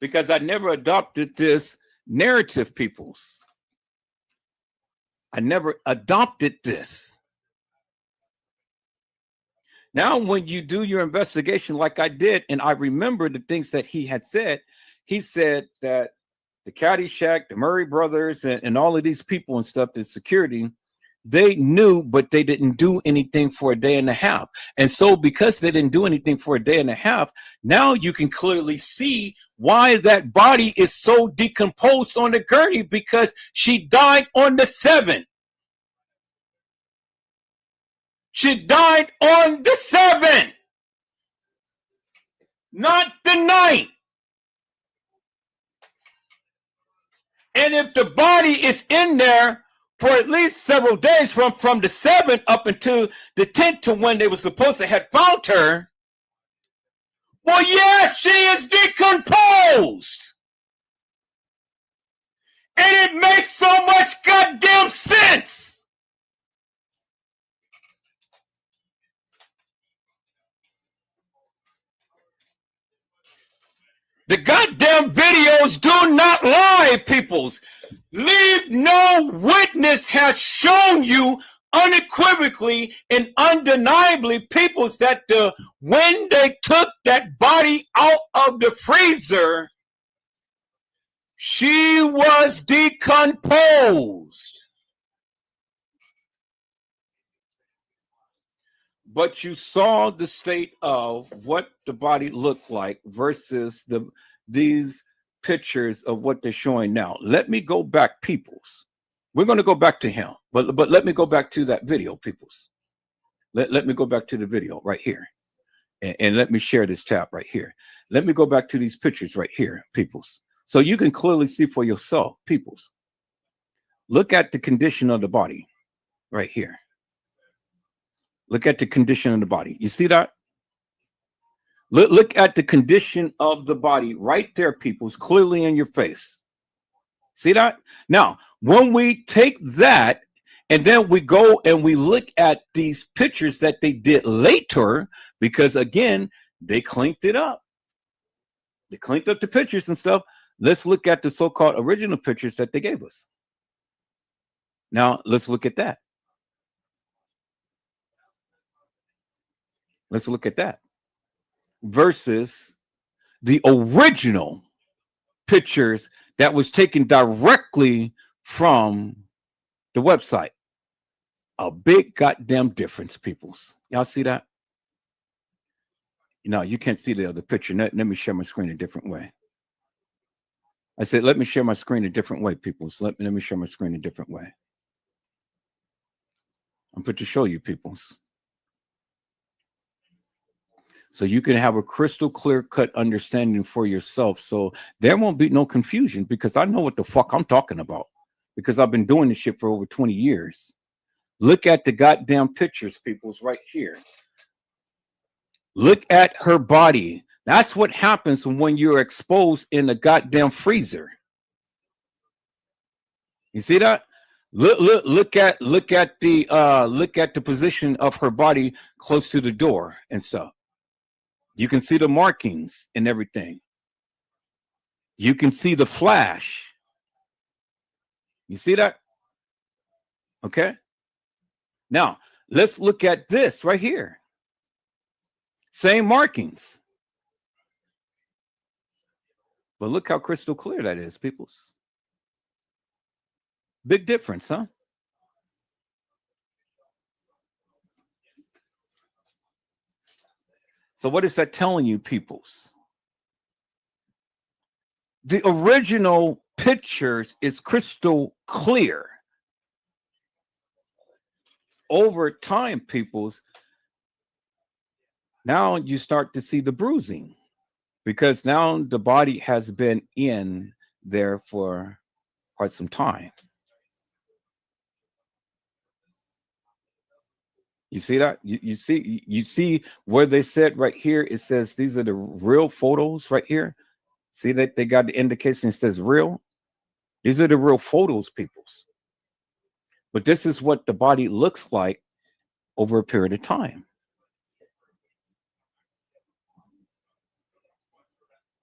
Because I never adopted this narrative, peoples. I never adopted this. Now, when you do your investigation like I did, and I remember the things that he had said, he said that the Caddyshack, the Murray brothers, and all of these people and stuff, the security, they knew, but they didn't do anything for a day and a half. And so because they didn't do anything for a day and a half, now you can clearly see why that body is so decomposed on the gurney, because she died on the 7th. She died on the 7th, not the 9th. And if the body is in there for at least several days from the 7th up until the 10th to when they were supposed to have found her, well, yes, she is decomposed. And it makes so much goddamn sense. The goddamn videos do not lie, peoples. Leave no witness has shown you unequivocally and undeniably, peoples, that when they took that body out of the freezer, she was decomposed. But you saw the state of what the body looked like versus these pictures of what they're showing now. Let me go back, peoples. We're going to go back to him, but let me go back to that video, peoples. Let me go back to the video right here, and let me share this tab right here. Let me go back to these pictures right here, peoples, so you can clearly see for yourself, peoples. Look at the condition of the body right here. Look at the condition of the body. You see that? Look at the condition of the body right there, peoples, clearly in your face. See that? Now, when we take that and then we go and we look at these pictures that they did later, because again, they cleaned it up. They cleaned up the pictures and stuff. Let's look at the so-called original pictures that they gave us. Now, let's look at that. Let's look at that versus the original pictures that was taken directly from the website. A big goddamn difference, peoples. Y'all see that? No, you can't see the other picture. Let me share my screen a different way. I said, let me share my screen a different way, peoples. Let me share my screen a different way. I'm put to show you, peoples, so you can have a crystal clear cut understanding for yourself. So there won't be no confusion, because I know what the fuck I'm talking about, because I've been doing this shit for over 20 years. Look at the goddamn pictures, peoples, right here. Look at her body. That's what happens when you're exposed in the goddamn freezer. You see that? Look at the position of her body close to the door and stuff. You can see the markings and everything. You can see the flash. You see that? Okay. Now, let's look at this right here. Same markings. But look how crystal clear that is, peoples. Big difference, huh? So what is that telling you, peoples? The original pictures is crystal clear. Over time, peoples, now you start to see the bruising, because now the body has been in there for quite some time. You see that? You see where they said right here, it says these are the real photos right here. See that they got the indication, it says real. These are the real photos, peoples. But this is what the body looks like over a period of time.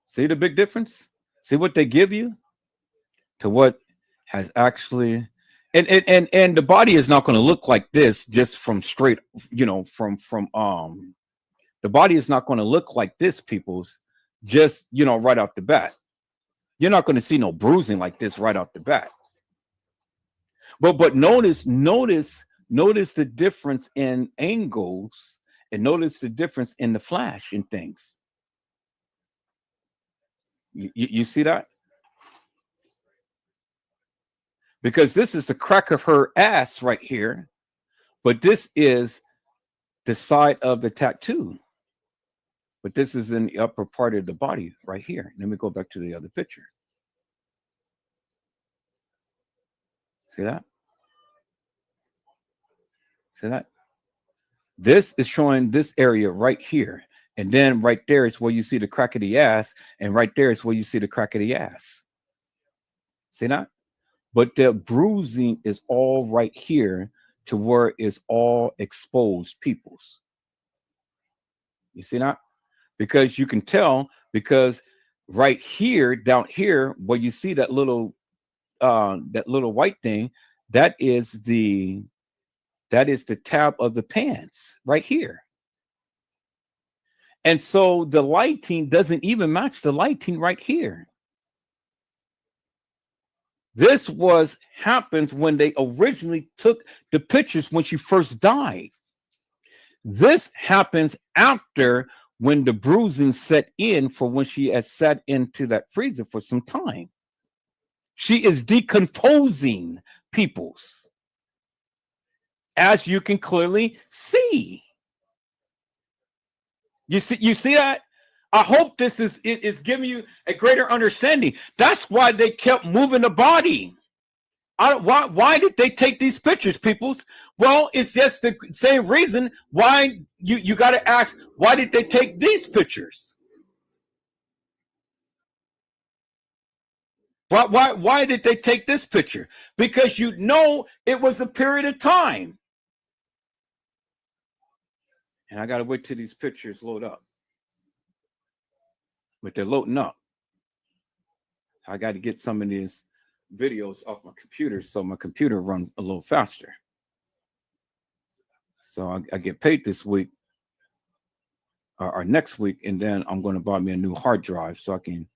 See the big difference? See what they give you to what has actually, and the body is not going to look like this just from straight, from the body is not going to look like this, peoples, just right off the bat. You're not going to see no bruising like this right off the bat. But notice the difference in angles, and notice the difference in the flash and things. You see that? Because this is the crack of her ass right here, but this is the side of the tattoo. But this is in the upper part of the body right here. Let me go back to the other picture. See that? See that? This is showing this area right here. And then right there is where you see the crack of the ass. And right there is where you see the crack of the ass. See that? But the bruising is all right here to where it's all exposed peoples. You see that? Because you can tell, because right here, down here, where you see that little white thing, that is the tab of the pants right here. And so the lighting doesn't even match the lighting right here. This happens when they originally took the pictures when she first died. This happens after, when the bruising set in, for when she has sat into that freezer for some time. She is decomposing, peoples, as you can clearly see. You see that? I hope this is giving you a greater understanding. That's why they kept moving the body. Why did they take these pictures, peoples? Well, it's just the same reason why you got to ask, why did they take these pictures? Why did they take this picture? Because it was a period of time. And I got to wait till these pictures load up. But they're loading up. I got to get some of these videos off my computer so my computer run a little faster. So I get paid this week or next week, and then I'm going to buy me a new hard drive so I can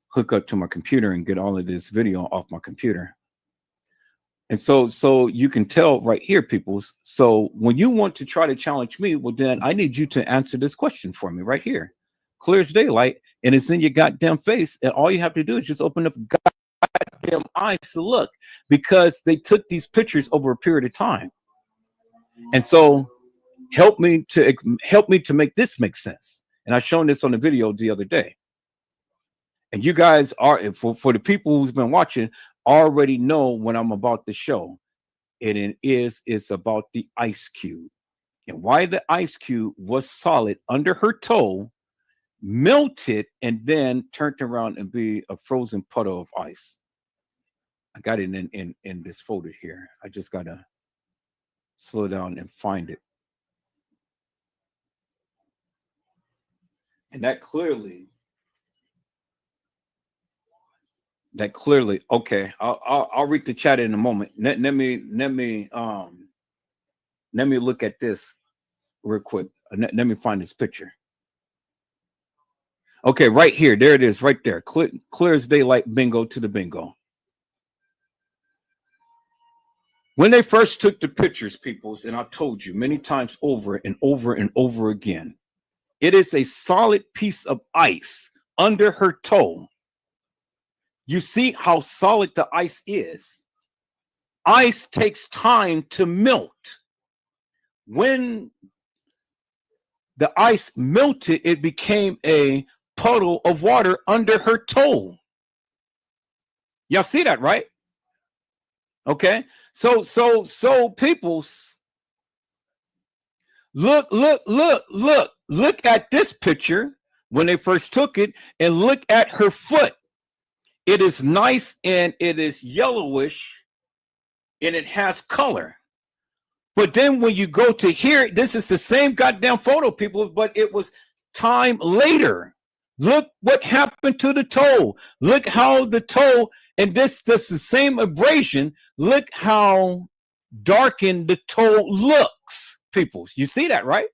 hook up to my computer and get all of this video off my computer. And so you can tell right here, peoples. So when you want to try to challenge me, well, then I need you to answer this question for me right here. Clear as daylight, and it's in your goddamn face, and all you have to do is just open up goddamn eyes to look, because they took these pictures over a period of time. And so help me to make this make sense. And I've shown this on the video the other day. And you guys are, for the people who's been watching, already know when I'm about to show. And it's about the ice cube, and why the ice cube was solid under her toe, melted, and then turned around and be a frozen puddle of ice. I got it in this folder here. I just gotta slow down and find it. And that clearly, okay, I'll read the chat in a moment. Let me look at this real quick. Let me find this picture. Okay, right here, there it is, right there. Clear as daylight, bingo to the bingo. When they first took the pictures, peoples, and I told you many times over and over and over again, it is a solid piece of ice under her toe. You see how solid the ice is. Ice takes time to melt. When the ice melted, it became a puddle of water under her toe. Y'all see that, right? Okay. So peoples, Look at this picture when they first took it, and look at her foot. It is nice and it is yellowish and it has color. But then when you go to here, this is the same goddamn photo, people, but it was time later. Look what happened to the toe. Look how the toe, and this the same abrasion. Look how darkened the toe looks, people. You see that, right?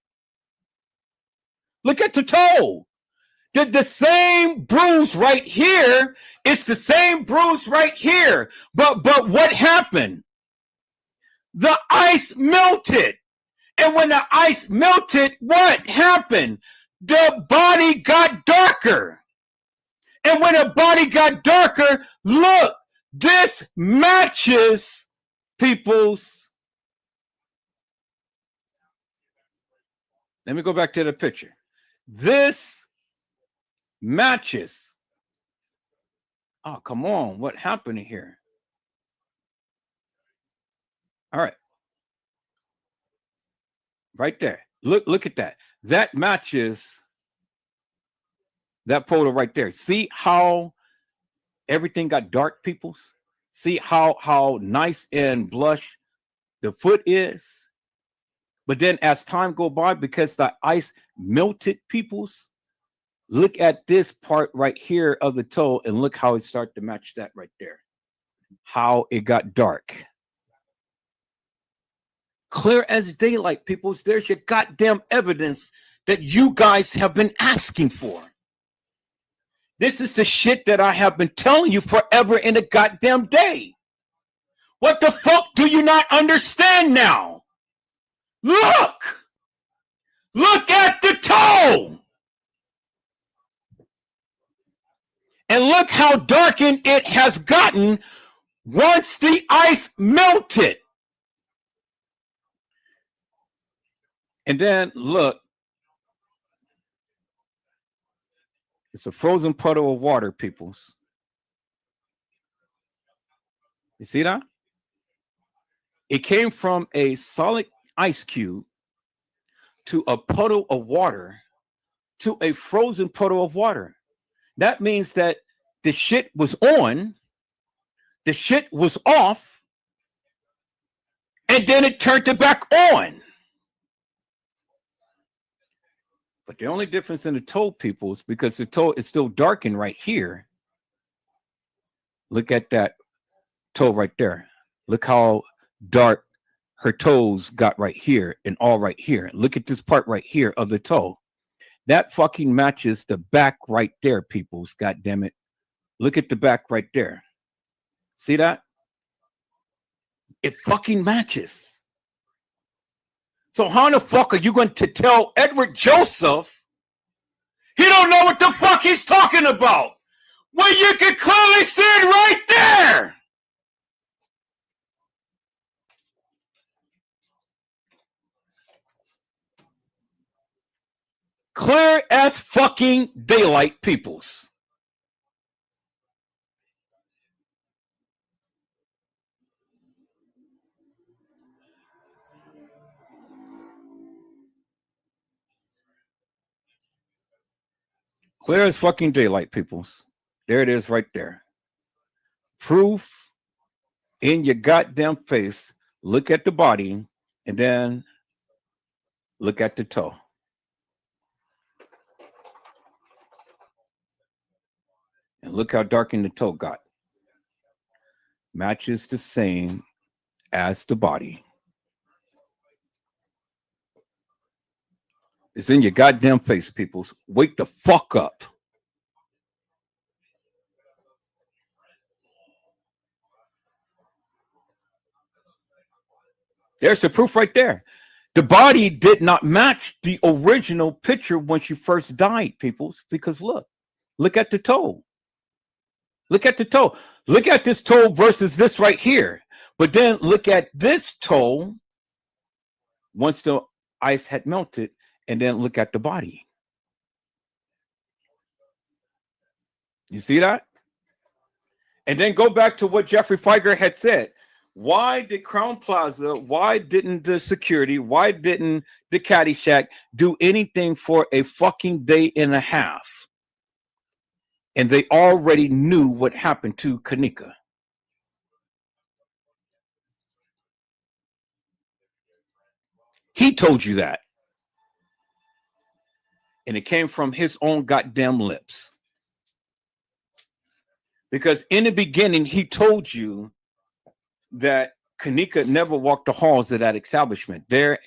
Look at the toe. The same bruise right here. It's the same bruise right here. But what happened? The ice melted. And when the ice melted, what happened? The body got darker. And when the body got darker, look, this matches people's. Let me go back to the picture. This matches. Oh, come on. What happened here? All right. Right there. Look at that. That matches that photo right there. See how everything got dark, peoples? See how nice and blush the foot is? But then as time go by, because the ice melted, peoples, look at this part right here of the toe and look how it started to match that right there. How it got dark. Clear as daylight, peoples. There's your goddamn evidence that you guys have been asking for. This is the shit that I have been telling you forever in a goddamn day. What the fuck do you not understand now? Look! Look at the toe! And look how darkened it has gotten once the ice melted. And then look. It's a frozen puddle of water, peoples. You see that? It came from a solid ice cube to a puddle of water to a frozen puddle of water. That means that the shit was on, the shit was off, and then it turned it back on. But the only difference in the toe, people, is because the toe is still darkened right here. Look at that toe right there. Look how dark her toes got right here and all right here. Look at this part right here of the toe. That fucking matches the back right there, peoples. God damn it. Look at the back right there. See that? It fucking matches. So how the fuck are you going to tell Edward Joseph he don't know what the fuck he's talking about when you can clearly see it right there? Clear as fucking daylight, peoples. Clear as fucking daylight, peoples. There it is right there. Proof in your goddamn face. Look at the body and then look at the toe. And look how darkened the toe got. Matches the same as the body. It's in your goddamn face, peoples. Wake the fuck up. There's the proof right there. The body did not match the original picture when she first died, peoples, because look at the toe. Look at the toe. Look at this toe versus this right here. But then look at this toe once the ice had melted, and then look at the body. You see that? And then go back to what Jeffrey Feiger had said. Why did Crown Plaza, why didn't the security, why didn't the Caddyshack do anything for a fucking day and a half? And they already knew what happened to Kenneka. He told you that. And it came from his own goddamn lips. Because in the beginning, he told you that Kenneka never walked the halls of that establishment. There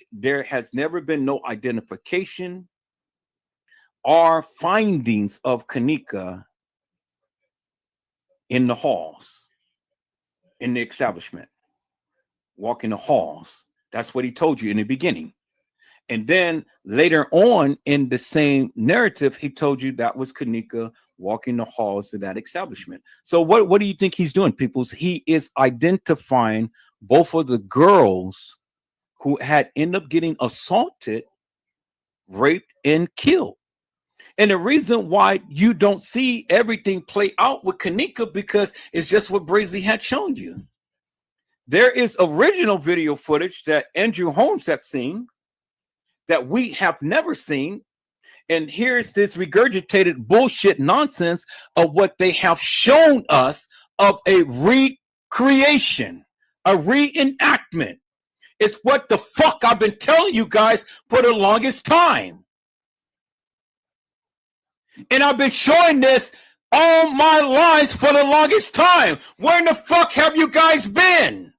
has never been no identification or findings of Kenneka in the halls, in the establishment, walking the halls. That's what he told you in the beginning. And then later on in the same narrative, he told you that was Kenneka walking the halls of that establishment. So what do you think he's doing, peoples? He is identifying both of the girls who had ended up getting assaulted, raped, and killed. And the reason why you don't see everything play out with Kenneka, because it's just what Brazy had shown you. There is original video footage that Andrew Holmes had seen that we have never seen. And here's this regurgitated bullshit nonsense of what they have shown us of a recreation, a reenactment. It's what the fuck I've been telling you guys for the longest time. And I've been showing this all my lives for the longest time. Where in the fuck have you guys been?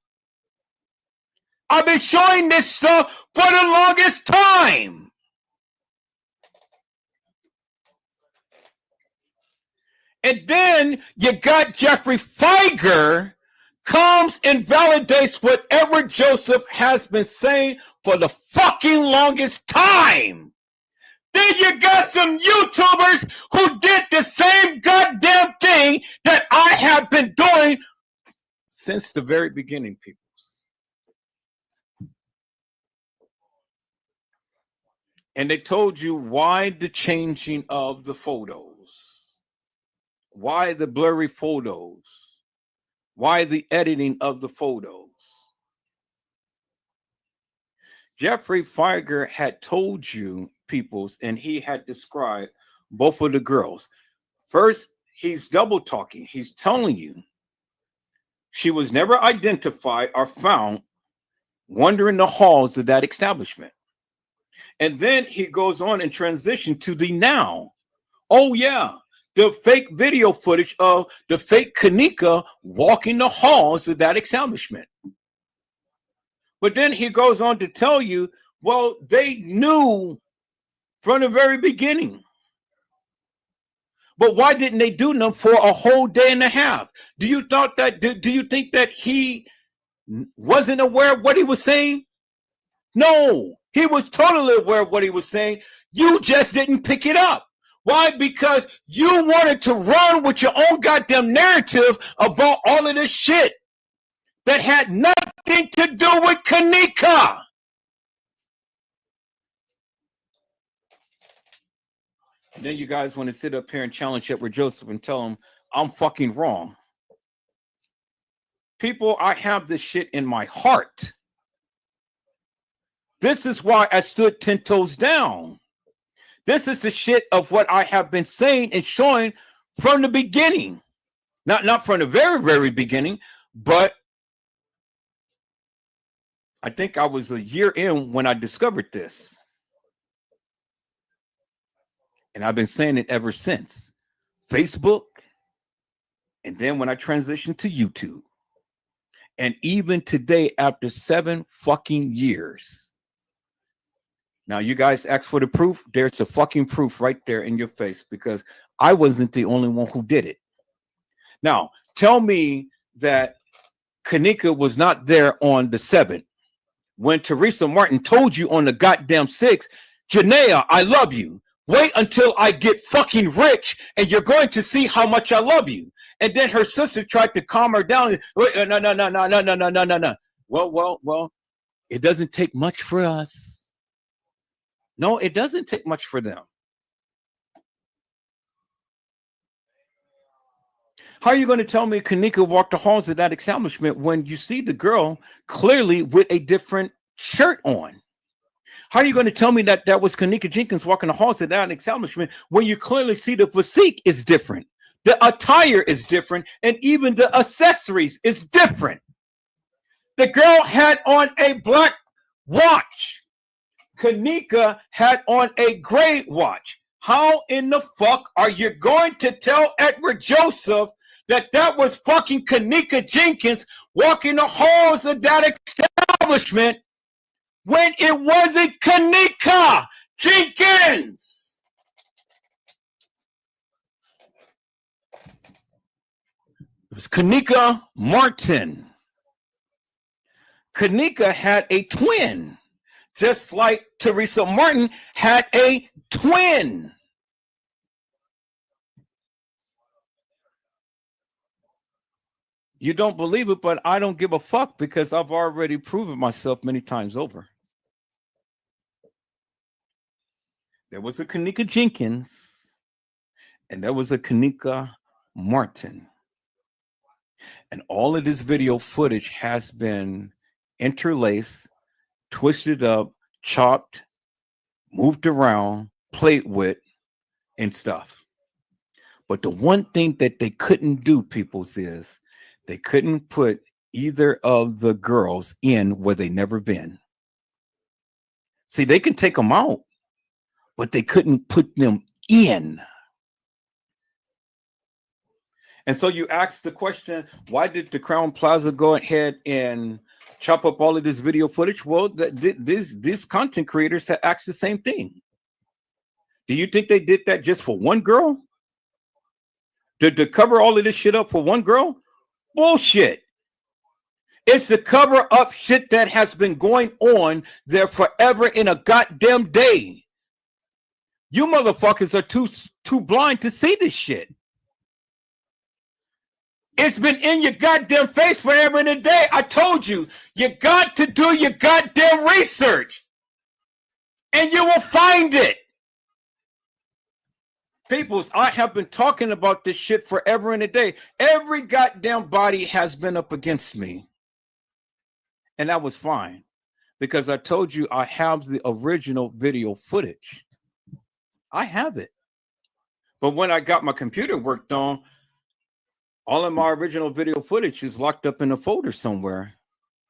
I've been showing this stuff for the longest time. And then you got Jeffrey Feiger comes and validates what Edward Joseph has been saying for the fucking longest time. Then you got some YouTubers who did the same goddamn thing that I have been doing since the very beginning, people. And they told you why the changing of the photos, why the blurry photos, why the editing of the photos. Jeffrey Feiger had told you, peoples, and he had described both of the girls. First, he's double talking. He's telling you she was never identified or found wandering the halls of that establishment. And then he goes on and transition to the now. Oh, yeah, the fake video footage of the fake Kenneka walking the halls of that establishment. But then he goes on to tell you, well, they knew from the very beginning. But why didn't they do them for a whole day and a half? Do you think that he wasn't aware of what he was saying? No, he was totally aware of what he was saying. You just didn't pick it up. Why? Because you wanted to run with your own goddamn narrative about all of this shit that had nothing to do with Kenneka. Then you guys want to sit up here and challenge Edward Joseph and tell him I'm fucking wrong. People, I have this shit in my heart. This is why I stood 10 toes down. This is the shit of what I have been saying and showing from the beginning. Not from the very, very beginning, but I think I was a year in when I discovered this. And I've been saying it ever since. Facebook, and then when I transitioned to YouTube. And even today, after 7 fucking years. Now, you guys asked for the proof. There's the fucking proof right there in your face, because I wasn't the only one who did it. Now, tell me that Kenneka was not there on the 7th when Teresa Martin told you on the goddamn 6th, Janaea, I love you. Wait until I get fucking rich and you're going to see how much I love you. And then her sister tried to calm her down. No. Well, it doesn't take much for us. No, it doesn't take much for them. How are you going to tell me Kenneka walked the halls of that establishment when you see the girl clearly with a different shirt on? How are you going to tell me that that was Kenneka Jenkins walking the halls of that establishment when you clearly see the physique is different, the attire is different, and even the accessories is different? The girl had on a black watch. Kenneka had on a gray watch. How in the fuck are you going to tell Edward Joseph that that was fucking Kenneka Jenkins walking the halls of that establishment when it wasn't Kenneka Jenkins? It was Kenneka Martin. Kenneka had a twin, just like Teresa Martin had a twin. You don't believe it, but I don't give a fuck because I've already proven myself many times over. There was a Kenneka Jenkins and there was a Kenneka Martin. And all of this video footage has been interlaced, twisted up, chopped, moved around, played with, and stuff. But the one thing that they couldn't do, peoples, is they couldn't put either of the girls in where they never been. See, they can take them out, but they couldn't put them in. And so you ask the question, why did the Crown Plaza go ahead and chop up all of this video footage? Well, these content creators have asked the same thing. Do you think they did that just for one girl? To cover all of this shit up for one girl? Bullshit. It's the cover up shit that has been going on there forever in a goddamn day. You motherfuckers are too blind to see this shit. It's been in your goddamn face forever and a day. I told you, you got to do your goddamn research. And you will find it. Peoples, I have been talking about this shit forever and a day. Every goddamn body has been up against me. And that was fine. Because I told you I have the original video footage. I have it. But when I got my computer worked on, all of my original video footage is locked up in a folder somewhere,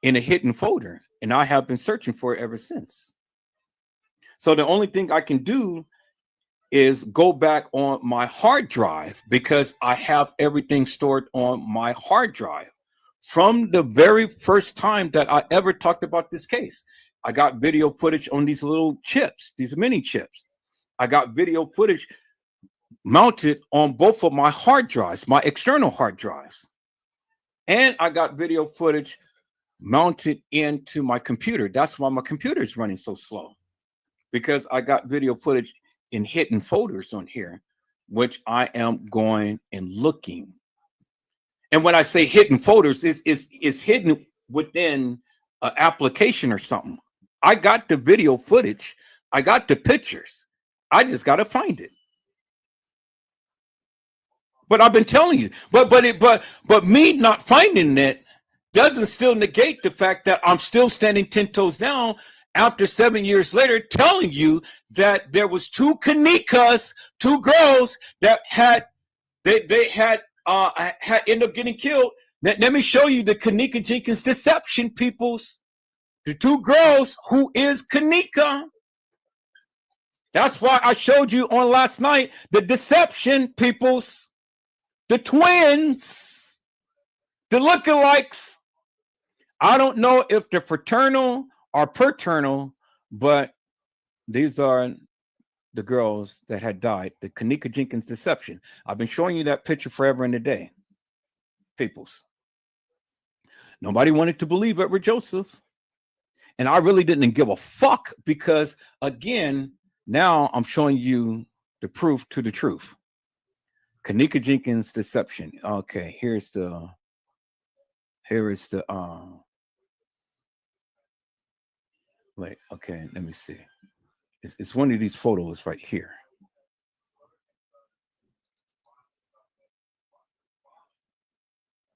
in a hidden folder. And I have been searching for it ever since. So the only thing I can do is go back on my hard drive because I have everything stored on my hard drive from the very first time that I ever talked about this case. I got video footage on these little chips, these mini chips. I got video footage mounted on both of my hard drives, my external hard drives. And I got video footage mounted into my computer. That's why my computer is running so slow, because I got video footage in hidden folders on here, which I am going and looking. And when I say hidden folders, it's hidden within an application or something. I got the video footage. I got the pictures. I just got to find it. But I've been telling you, but me not finding it doesn't still negate the fact that I'm still standing 10 toes down after 7 years later, telling you that there was two Kennekas, two girls that had ended up getting killed. Let me show you the Kenneka Jenkins deception, peoples. The two girls who is Kenneka. That's why I showed you on last night the deception, peoples. The twins, the lookalikes. I don't know if they're fraternal or paternal, but these are the girls that had died. The Kenneka Jenkins deception. I've been showing you that picture forever and a day. Peoples. Nobody wanted to believe Edward Joseph. And I really didn't give a fuck because, again, now I'm showing you the proof to the truth. Kenneka Jenkins deception. Okay, here is the wait, okay, let me see. It's one of these photos right here.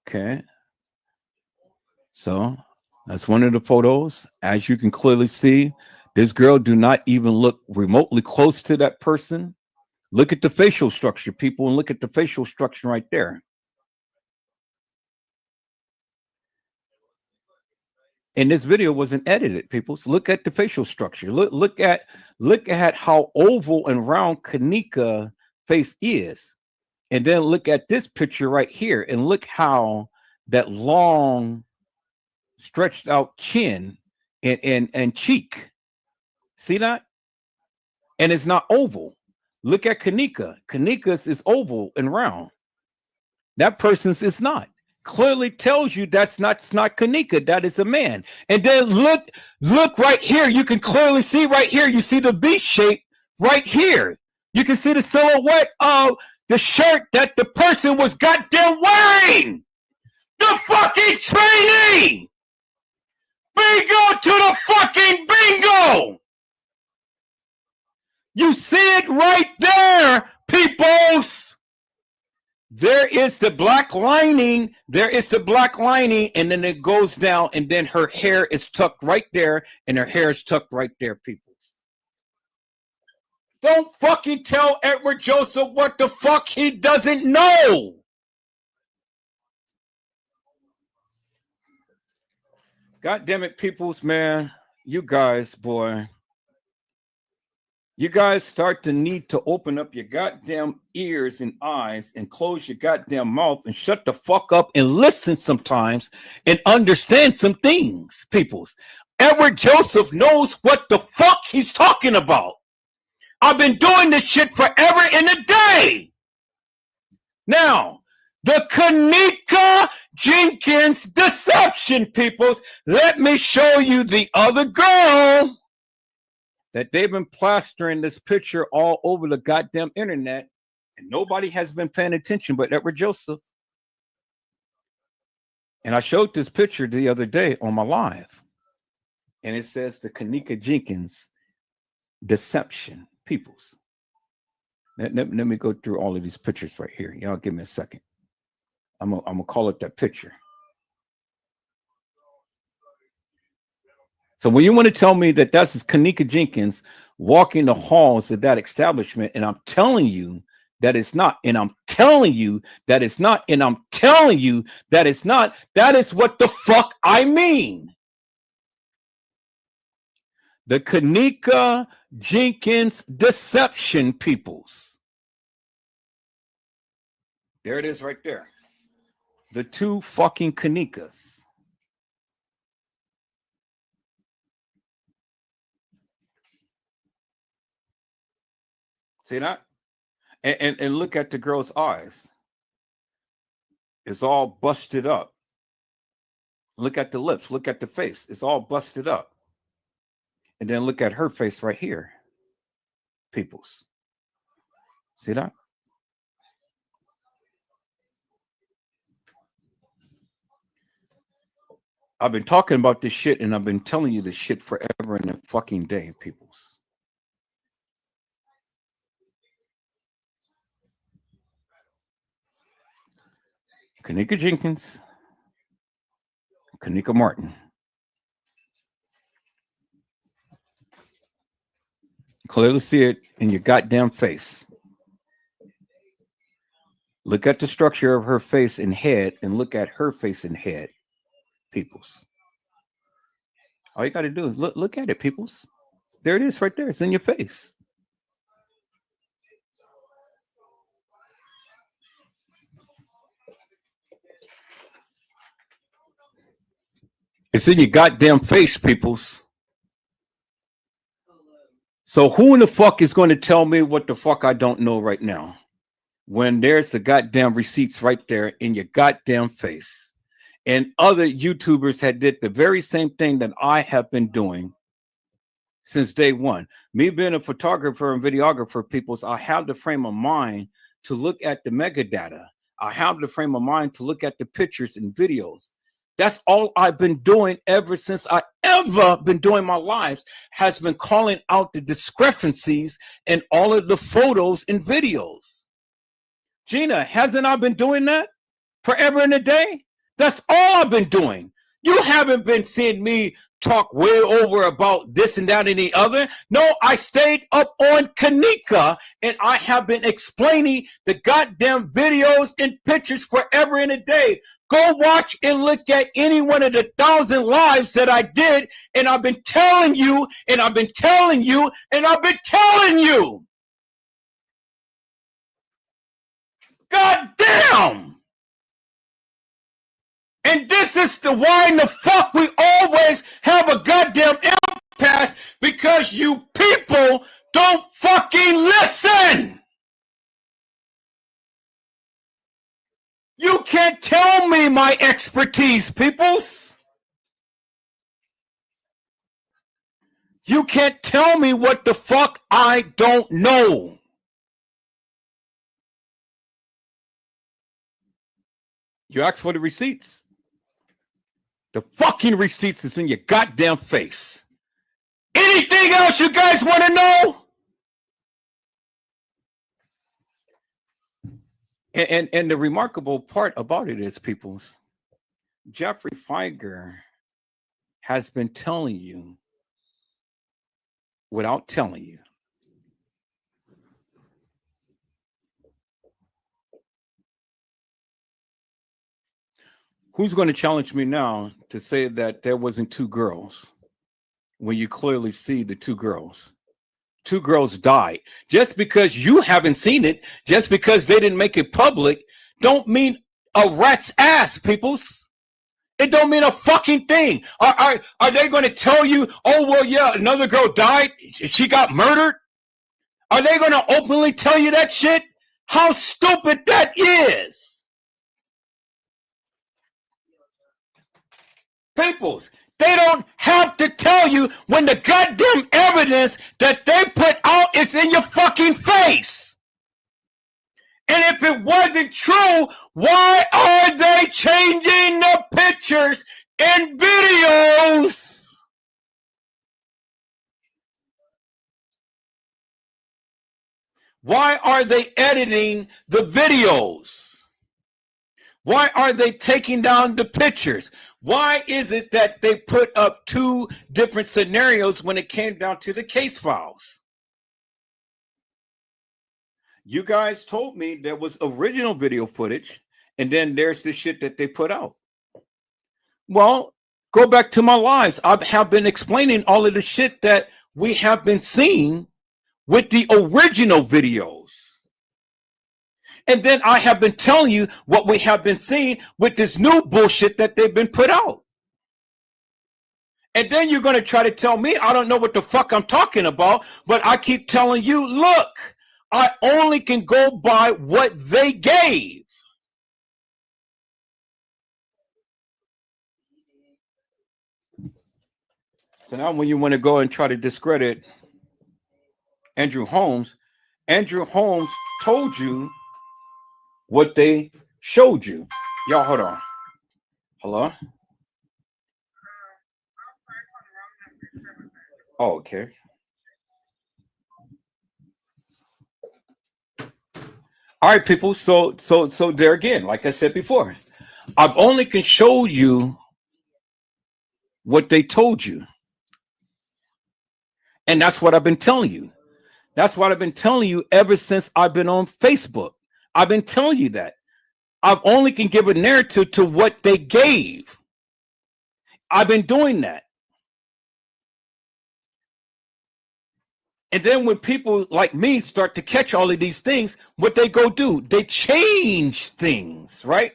Okay. So that's one of the photos. As you can clearly see, this girl do not even look remotely close to that person. Look at the facial structure, people, and look at the facial structure right there. And this video wasn't edited, people. So look at the facial structure. Look at how oval and round Kenneka face is. And then look at this picture right here and look how that long stretched out chin and cheek. See that? And it's not oval. Look at Kenneka. Kenneka's is oval and round. That person's is not. Clearly tells you that's not Kenneka. That is a man. And then look right here. You can clearly see right here. You see the V shape right here. You can see the silhouette of the shirt that the person was goddamn wearing. The fucking trainee. Bingo to the fucking bingo. You see it right there, peoples. There is the black lining. There is the black lining, and then it goes down, and then her hair is tucked right there, and her hair is tucked right there, peoples. Don't fucking tell Edward Joseph what the fuck he doesn't know. God damn it, peoples, man. You guys, boy. You guys start to need to open up your goddamn ears and eyes and close your goddamn mouth and shut the fuck up and listen sometimes and understand some things, peoples. Edward Joseph knows what the fuck he's talking about. I've been doing this shit forever and a day. Now, the Kenneka Jenkins deception, peoples. Let me show you the other girl that they've been plastering this picture all over the goddamn internet, and nobody has been paying attention but Edward Joseph. And I showed this picture the other day on my live, and it says the Kenneka Jenkins deception, peoples. Let me go through all of these pictures right here. Y'all give me a second. I'm gonna call it that picture. So when you want to tell me that that's Kenneka Jenkins walking the halls of that establishment, and I'm telling you that it's not, and I'm telling you that it's not, and I'm telling you that it's not, that is what the fuck I mean. The Kenneka Jenkins deception, peoples. There it is right there. The two fucking Kennekas. See that? And look at the girl's eyes. It's all busted up. Look at the lips. Look at the face. It's all busted up. And then look at her face right here. Peoples. See that? I've been talking about this shit, and I've been telling you this shit forever and a fucking day, peoples. Kenneka Jenkins, Kenneka Martin. Clearly see it in your goddamn face. Look at the structure of her face and head, and look at her face and head, peoples. All you got to do is look at it, peoples. There it is right there. It's in your face. It's in your goddamn face, peoples. So who in the fuck is going to tell me what the fuck I don't know right now? When there's the goddamn receipts right there in your goddamn face. And other YouTubers had did the very same thing that I have been doing since day one. Me being a photographer and videographer, peoples, I have the frame of mind to look at the metadata. I have the frame of mind to look at the pictures and videos. That's all I've been doing ever since I ever been doing my lives, has been calling out the discrepancies in all of the photos and videos. Gina, hasn't I been doing that forever and a day? That's all I've been doing. You haven't been seeing me talk way over about this and that and the other. No, I stayed up on Kenneka, and I have been explaining the goddamn videos and pictures forever and a day. Go watch and look at any one of the 1,000 lives that I did, and I've been telling you, and I've been telling you, and I've been telling you. God damn! And this is the why in the fuck we always have a goddamn impasse, because you people don't fucking listen. You can't tell me my expertise, peoples. You can't tell me what the fuck I don't know. You asked for the receipts. The fucking receipts is in your goddamn face. Anything else you guys want to know? And the remarkable part about it is, peoples, Jeffrey Feiger has been telling you without telling you. Who's going to challenge me now to say that there wasn't two girls when you clearly see the two girls? Two girls died. Just because you haven't seen it, just because they didn't make it public, don't mean a rat's ass, peoples. It don't mean a fucking thing. Are they going to tell you, oh, well, yeah, another girl died, she got murdered? Are they going to openly tell you that shit? How stupid that is. Peoples, they don't have to tell you when the goddamn evidence that they put out is in your fucking face. And if it wasn't true, why are they changing the pictures and videos? Why are they editing the videos? Why are they taking down the pictures? Why is it that they put up two different scenarios when it came down to the case files? You guys told me there was original video footage, and then there's the shit that they put out. Well, go back to my lives. I have been explaining all of the shit that we have been seeing with the original videos. And then I have been telling you what we have been seeing with this new bullshit that they've been put out. And then you're going to try to tell me I don't know what the fuck I'm talking about, but I keep telling you, look, I only can go by what they gave. So now when you want to go and try to discredit Andrew Holmes told you what they showed you. Y'all, hold on. Hello? Oh, okay. All right, people. So there again, like I said before, I've only can show you what they told you. And that's what I've been telling you. That's what I've been telling you ever since I've been on Facebook. I've been telling you that. I've only can give a narrative to what they gave. I've been doing that. And then when people like me start to catch all of these things, what they go do? They change things, right?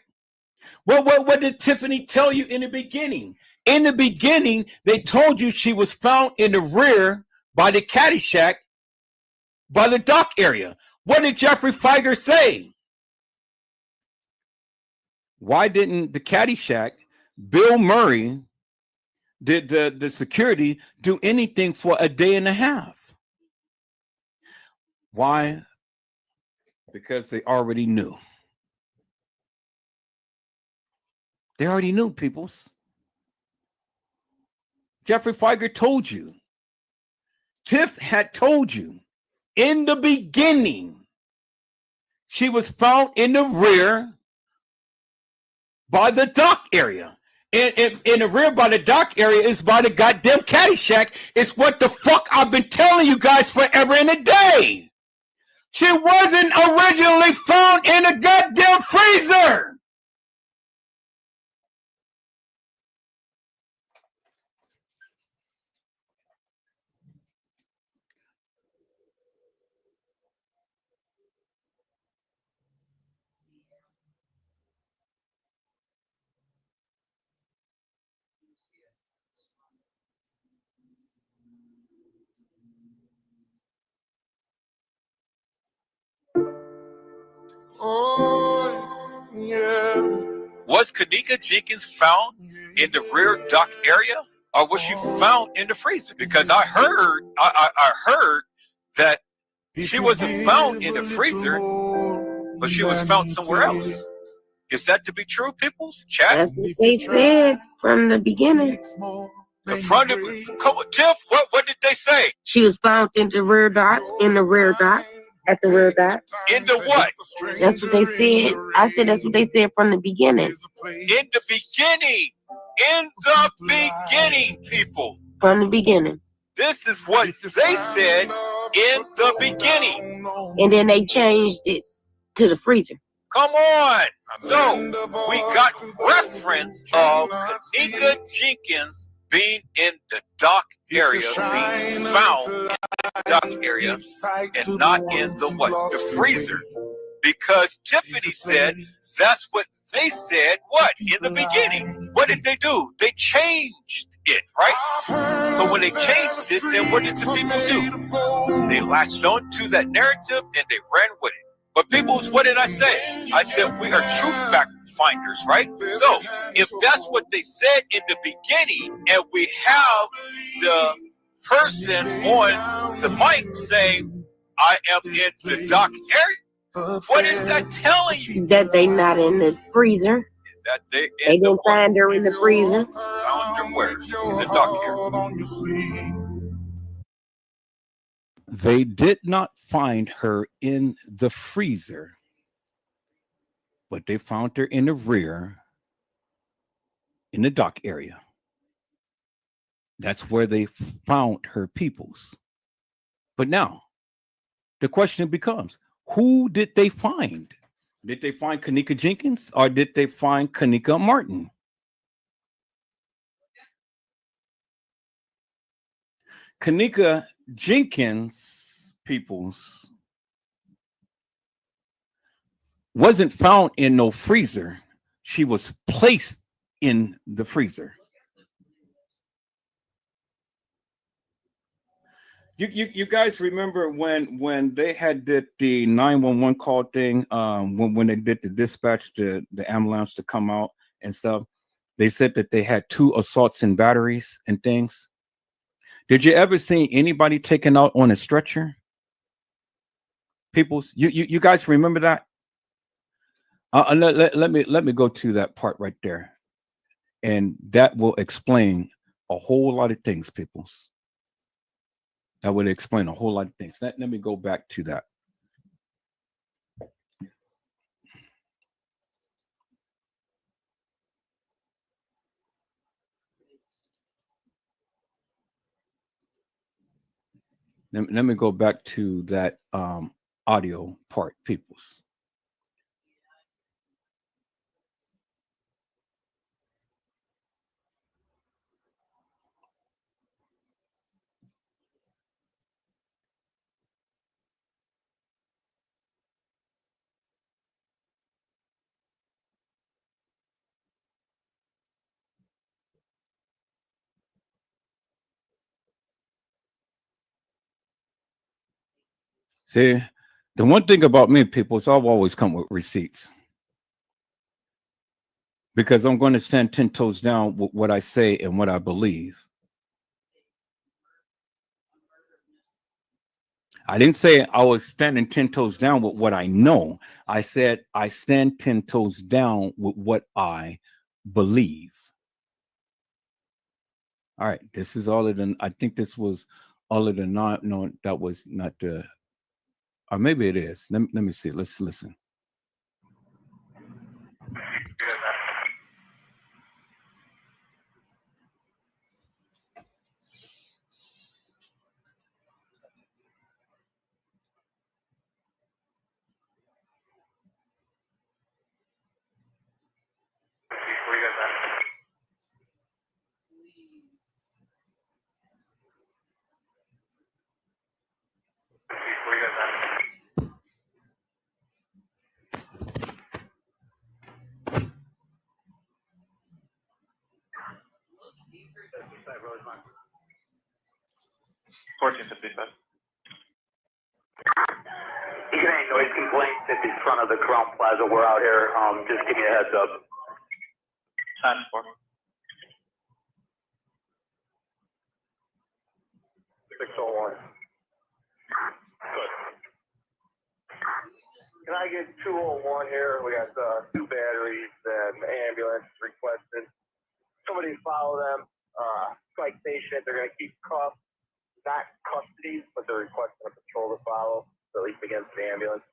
Well, what did Tiffany tell you in the beginning? In the beginning, they told you she was found in the rear by the caddy shack, by the dock area. What did Jeffrey Feiger say? Why didn't the caddy shack, Bill Murray, did the security do anything for a day and a half? Why? Because they already knew. They already knew, peoples. Jeffrey Feiger told you. Tiff had told you in the beginning she was found in the rear by the dock area. In the rear by the dock area is by the goddamn caddy shack. It's what the fuck I've been telling you guys forever and a day. She wasn't originally found in a goddamn freezer. Oh, yeah. Was Kenneka Jenkins found in the rear dock area, or was she found in the freezer? Because I heard that she wasn't found in the freezer, but she was found somewhere else. Is that to be true, people's chat? That's what they said from the beginning. Come on, Tiff, what did they say? She was found in the rear dock, at the rear dock. In the what? That's what they said. I said that's what they said from the beginning. In the beginning. In the beginning, people. From the beginning. This is what they said in the beginning. And then they changed it to the freezer. Come on. So we got reference of Kenneka Jenkins being in the dock area, being found in the dock area, and not in the what? The freezer. Because Tiffany said that's what they said, what? In the beginning. What did they do? They changed it, right? So when they changed it, then what did the people do? They latched on to that narrative and they ran with it. But people, what did I say? I said we are truth fact finders, right? So if that's what they said in the beginning, and we have the person on the mic saying, I am in the dock area, what is that telling you? That they not in the freezer. That they didn't find her in the freezer. Found her where? In the dock area. They did not find her in the freezer, but they found her in the rear, in the dock area. That's where they found her peoples. But now, the question becomes, who did they find? Did they find Kenneka Jenkins, or did they find Kenneka Martin? Kenneka Jenkins, peoples, wasn't found in no freezer. She was placed in the freezer. You guys remember when they had did the 911 call thing, when they did the dispatch, the ambulance to come out and stuff, they said that they had 2 assaults and batteries and things. Did you ever see anybody taken out on a stretcher? Peoples, you guys remember that? Let me go to that part right there, and that will explain a whole lot of things, peoples. That would explain a whole lot of things. Let me go back to that. Let me go back to that audio part, peoples. See, the one thing about me, people, is I'll always come with receipts. Because I'm going to stand 10 toes down with what I say and what I believe. I didn't say I was standing 10 toes down with what I know. I said I stand 10 toes down with what I believe. All right, this is all of the, I think this was all of the no, that was not the, or maybe it is. Let me see. Let's listen. $14.55. You get any noise complaints at the front of the Crown Plaza? We're out here. Just give me a heads up. 10-4. 601. Good. Can I get 201 here? We got 2 batteries and ambulance requested. Somebody follow them. Citation. They're going to keep cuffs, not custody, but they're requesting a patrol to follow, so at least against the ambulance.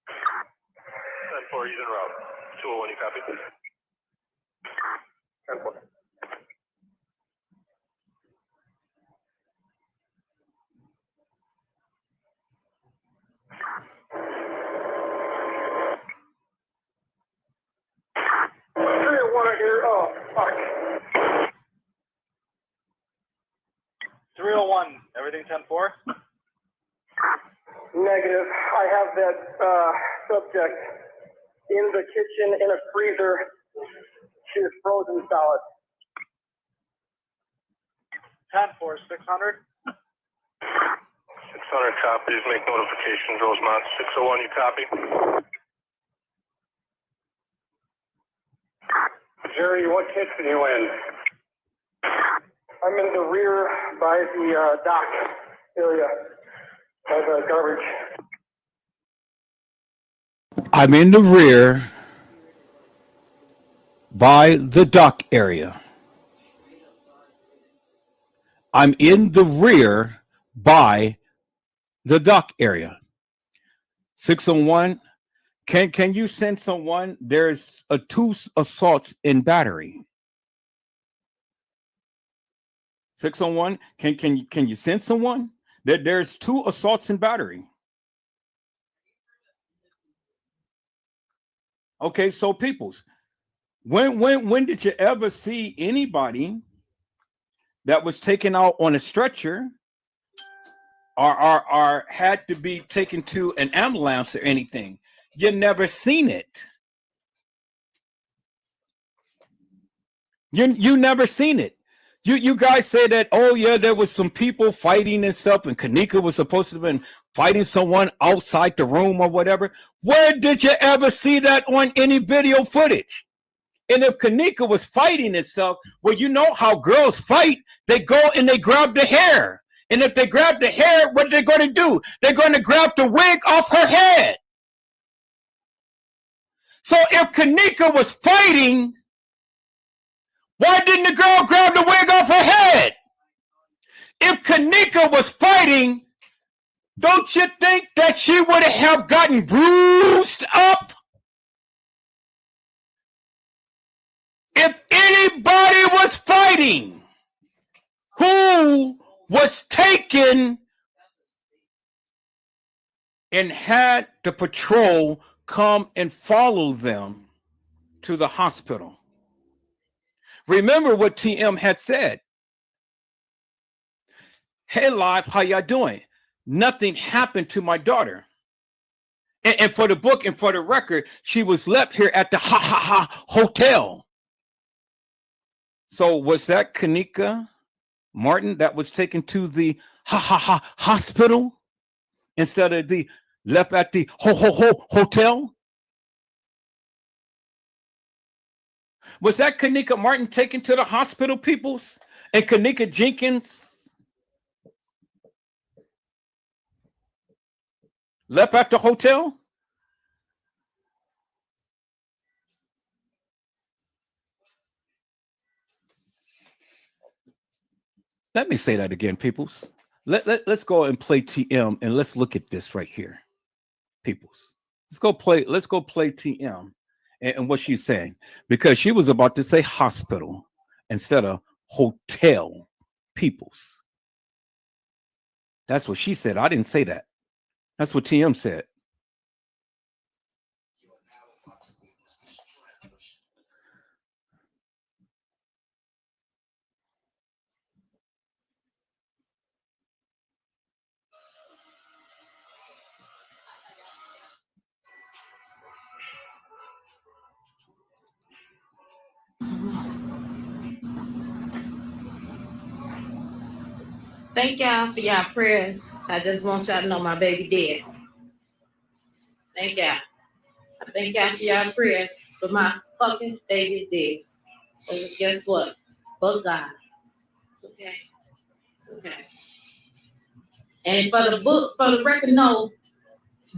10-4, he's en route. 201, you copy? 10-4. Here. Oh, fuck. 301, everything 10-4? Negative. I have that subject in the kitchen in a freezer. She is frozen solid. 10-4, 600? 600 copies. Make notifications. Rosemont 601, you copy? Jerry, what kitchen you in? I'm in the rear by the dock area, by the garbage. I'm in the rear by the dock area. I'm in the rear by the dock area. 601. Can you send someone? There's 2 assaults in battery. 601. Can you send someone? There's 2 assaults in battery. Okay, so peoples, when did you ever see anybody that was taken out on a stretcher or had to be taken to an ambulance or anything? You never seen it. You never seen it. You guys say that, oh yeah, there was some people fighting and stuff, and Kenneka was supposed to have been fighting someone outside the room or whatever. Where did you ever see that on any video footage? And if Kenneka was fighting itself, well, you know how girls fight. They go and they grab the hair. And if they grab the hair, what are they going to do? They're going to grab the wig off her head. So if Kenneka was fighting, why didn't the girl grab the wig off her head? If Kenneka was fighting, don't you think that she would have gotten bruised up? If anybody was fighting, who was taken and had the patrol come and follow them to the hospital? Remember what TM had said. Hey, live, how y'all doing? Nothing happened to my daughter. And for the book and for the record, she was left here at the hotel. So was that Kenneka Martin that was taken to the hospital instead of the left at the hotel? Was that Kenneka Martin taken to the hospital, peoples? And Kenneka Jenkins left at the hotel? Let me say that again, peoples. Let's go and play TM and let's look at this right here, peoples. Let's go play TM and what she's saying, because she was about to say hospital instead of hotel, peoples. That's what she said. I didn't say that. That's what TM said. Thank y'all for y'all prayers. I just want y'all to know my baby dead. Thank y'all. I thank y'all for y'all prayers, but my fucking baby dead. And guess what? But God. It's okay. It's okay. And for the record, no,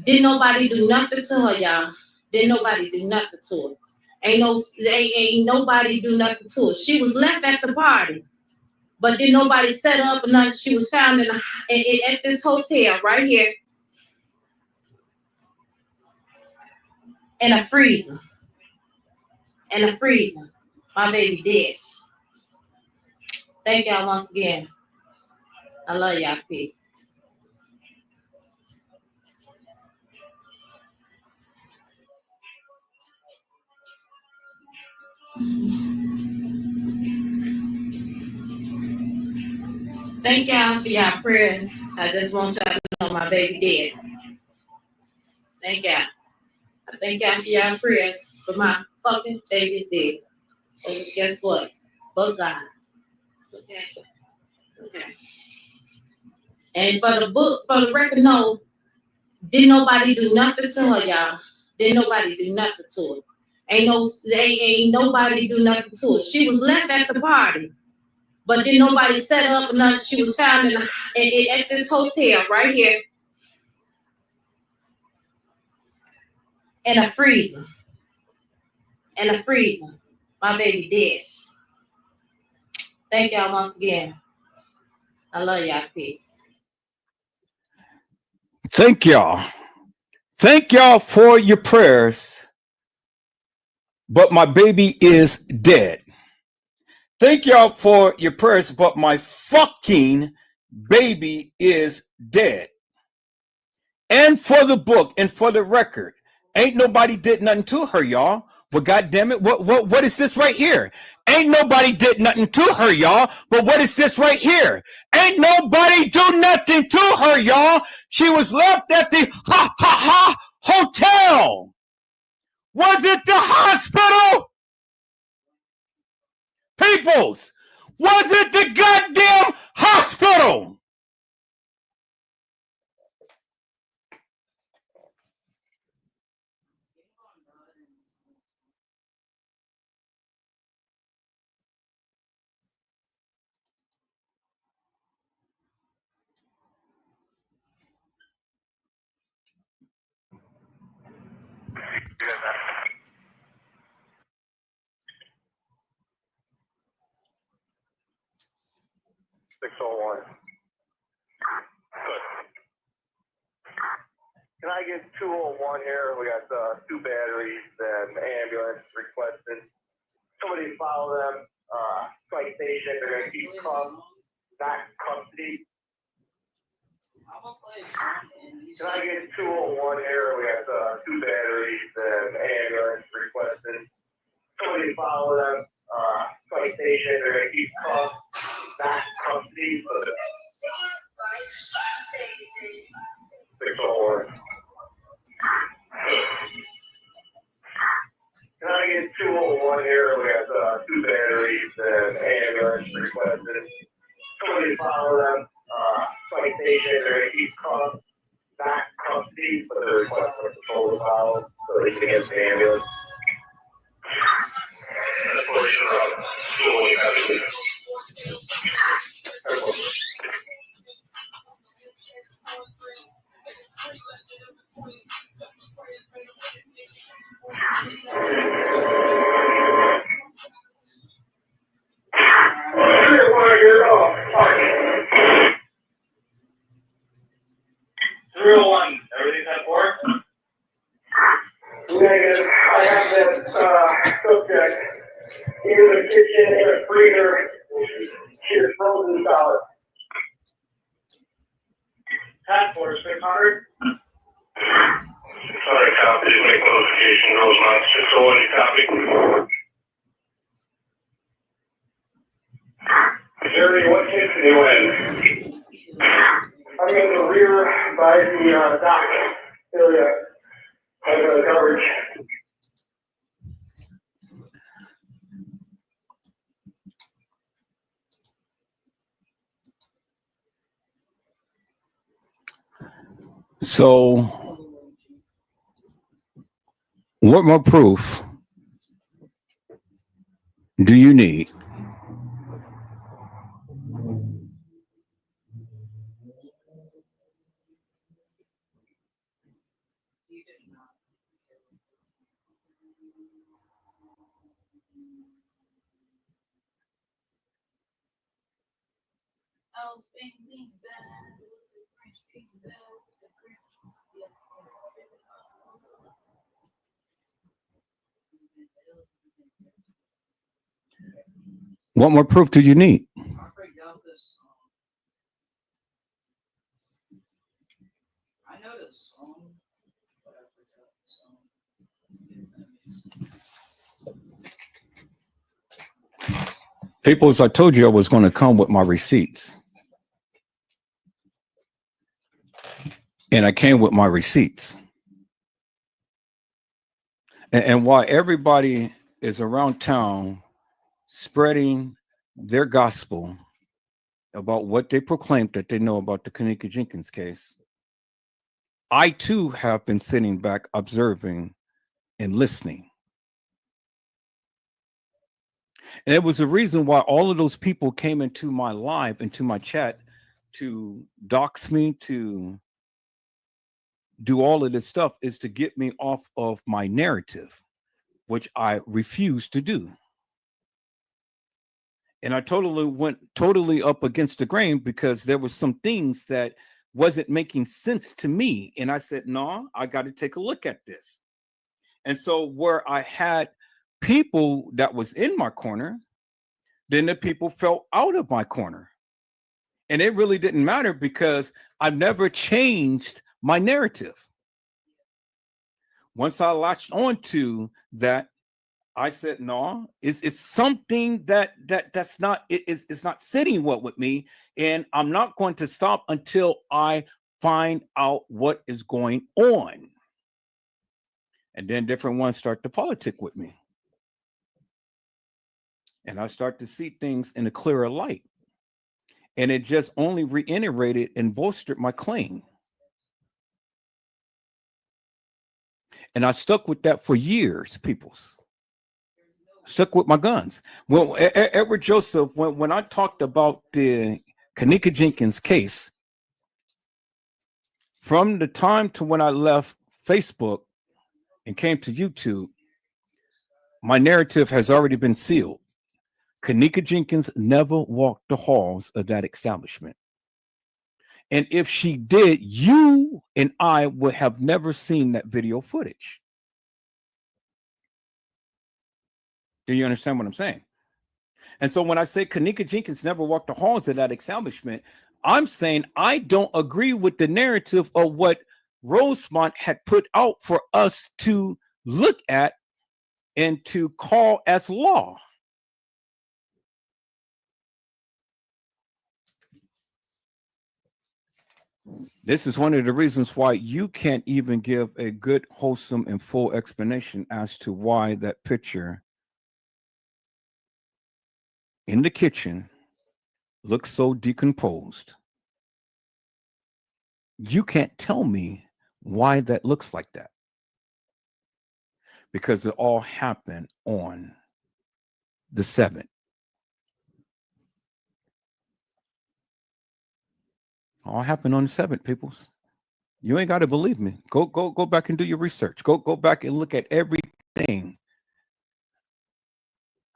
didn't nobody do nothing to her, y'all. Didn't nobody do nothing to her. Ain't nobody do nothing to her. She was left at the party, but didn't nobody set her up or nothing. She was found at this hotel right here in a freezer. In a freezer. My baby dead. Thank y'all once again. I love y'all. Peace. Thank y'all for y'all prayers. I just want y'all to know my baby dead. Thank y'all. I thank y'all for y'all prayers, but my fucking baby's dead. And guess what? But God. It's okay. It's okay. And for the record, no, didn't nobody do nothing to her, y'all. Didn't nobody do nothing to her. Ain't nobody do nothing to her. She was left at the party, but didn't nobody set her up or nothing. She was found at this hotel right here in a freezer. In a freezer. My baby dead. Thank y'all once again. I love y'all. Peace. Thank y'all. Thank y'all for your prayers, but my baby is dead. Thank y'all for your prayers, but my fucking baby is dead. And for the book and for the record, ain't nobody did nothing to her, y'all. But goddamn it, what is this right here? Ain't nobody did nothing to her, y'all. But what is this right here? Ain't nobody do nothing to her, y'all. She was left at the hotel. Was it the hospital? Peoples, was it the goddamn hospital? Can I get 201 here? We got two batteries and ambulance requested. Somebody follow them. Citation. They're going to keep not custody. Can I get 201 here? We got two batteries and ambulance requested. Somebody follow them. Citation. They're going to keep not custody. 601. Can I get 201 here? We got two batteries and ambulance requested. Somebody follow them. Citation. They're going to keep not custody, but they're requesting a patrol to follow so they can get the ambulance. Everything's at 4? Negative. I have that subject in the kitchen in a freezer. She is frozen solid. 10-4, 600. Sorry, copy. Just make notification. Rosemont 601, you copy? Jerry, what kitchen are you in? I'm in the rear by the dock area. I got the coverage. So, what more proof do you need? What more proof do you need? People, as I told you, I was going to come with my receipts. And I came with my receipts. And while everybody is around town spreading their gospel about what they proclaim that they know about the Kenneka Jenkins case, I too have been sitting back observing and listening. And it was the reason why all of those people came into my live, into my chat, to dox me, to do all of this stuff, is to get me off of my narrative, which I refuse to do. And I totally went up against the grain because there was some things that wasn't making sense to me. And I said, no, I got to take a look at this. And so where I had people that was in my corner, then the people fell out of my corner. And it really didn't matter because I've never changed my narrative. Once I latched on to that, I said, no, it's something that's not, it's not sitting well with me. And I'm not going to stop until I find out what is going on. And then different ones start to politic with me. And I start to see things in a clearer light. And it just only reiterated and bolstered my claim. And I stuck with that for years, peoples. Stuck with my guns. Well, Edward Joseph, when I talked about the Kenneka Jenkins case, from the time to when I left Facebook and came to YouTube, my narrative has already been sealed. Kenneka Jenkins never walked the halls of that establishment. And if she did, you and I would have never seen that video footage. Do you understand what I'm saying? And so when I say Kenneka Jenkins never walked the halls of that establishment, I'm saying I don't agree with the narrative of what Rosemont had put out for us to look at and to call as law. This is one of the reasons why you can't even give a good, wholesome, and full explanation as to why that picture in the kitchen looks so decomposed. You can't tell me why that looks like that. Because it all happened on the 7th. All happened on the 7th, peoples. You ain't got to believe me. Go back and do your research. Go back and look at everything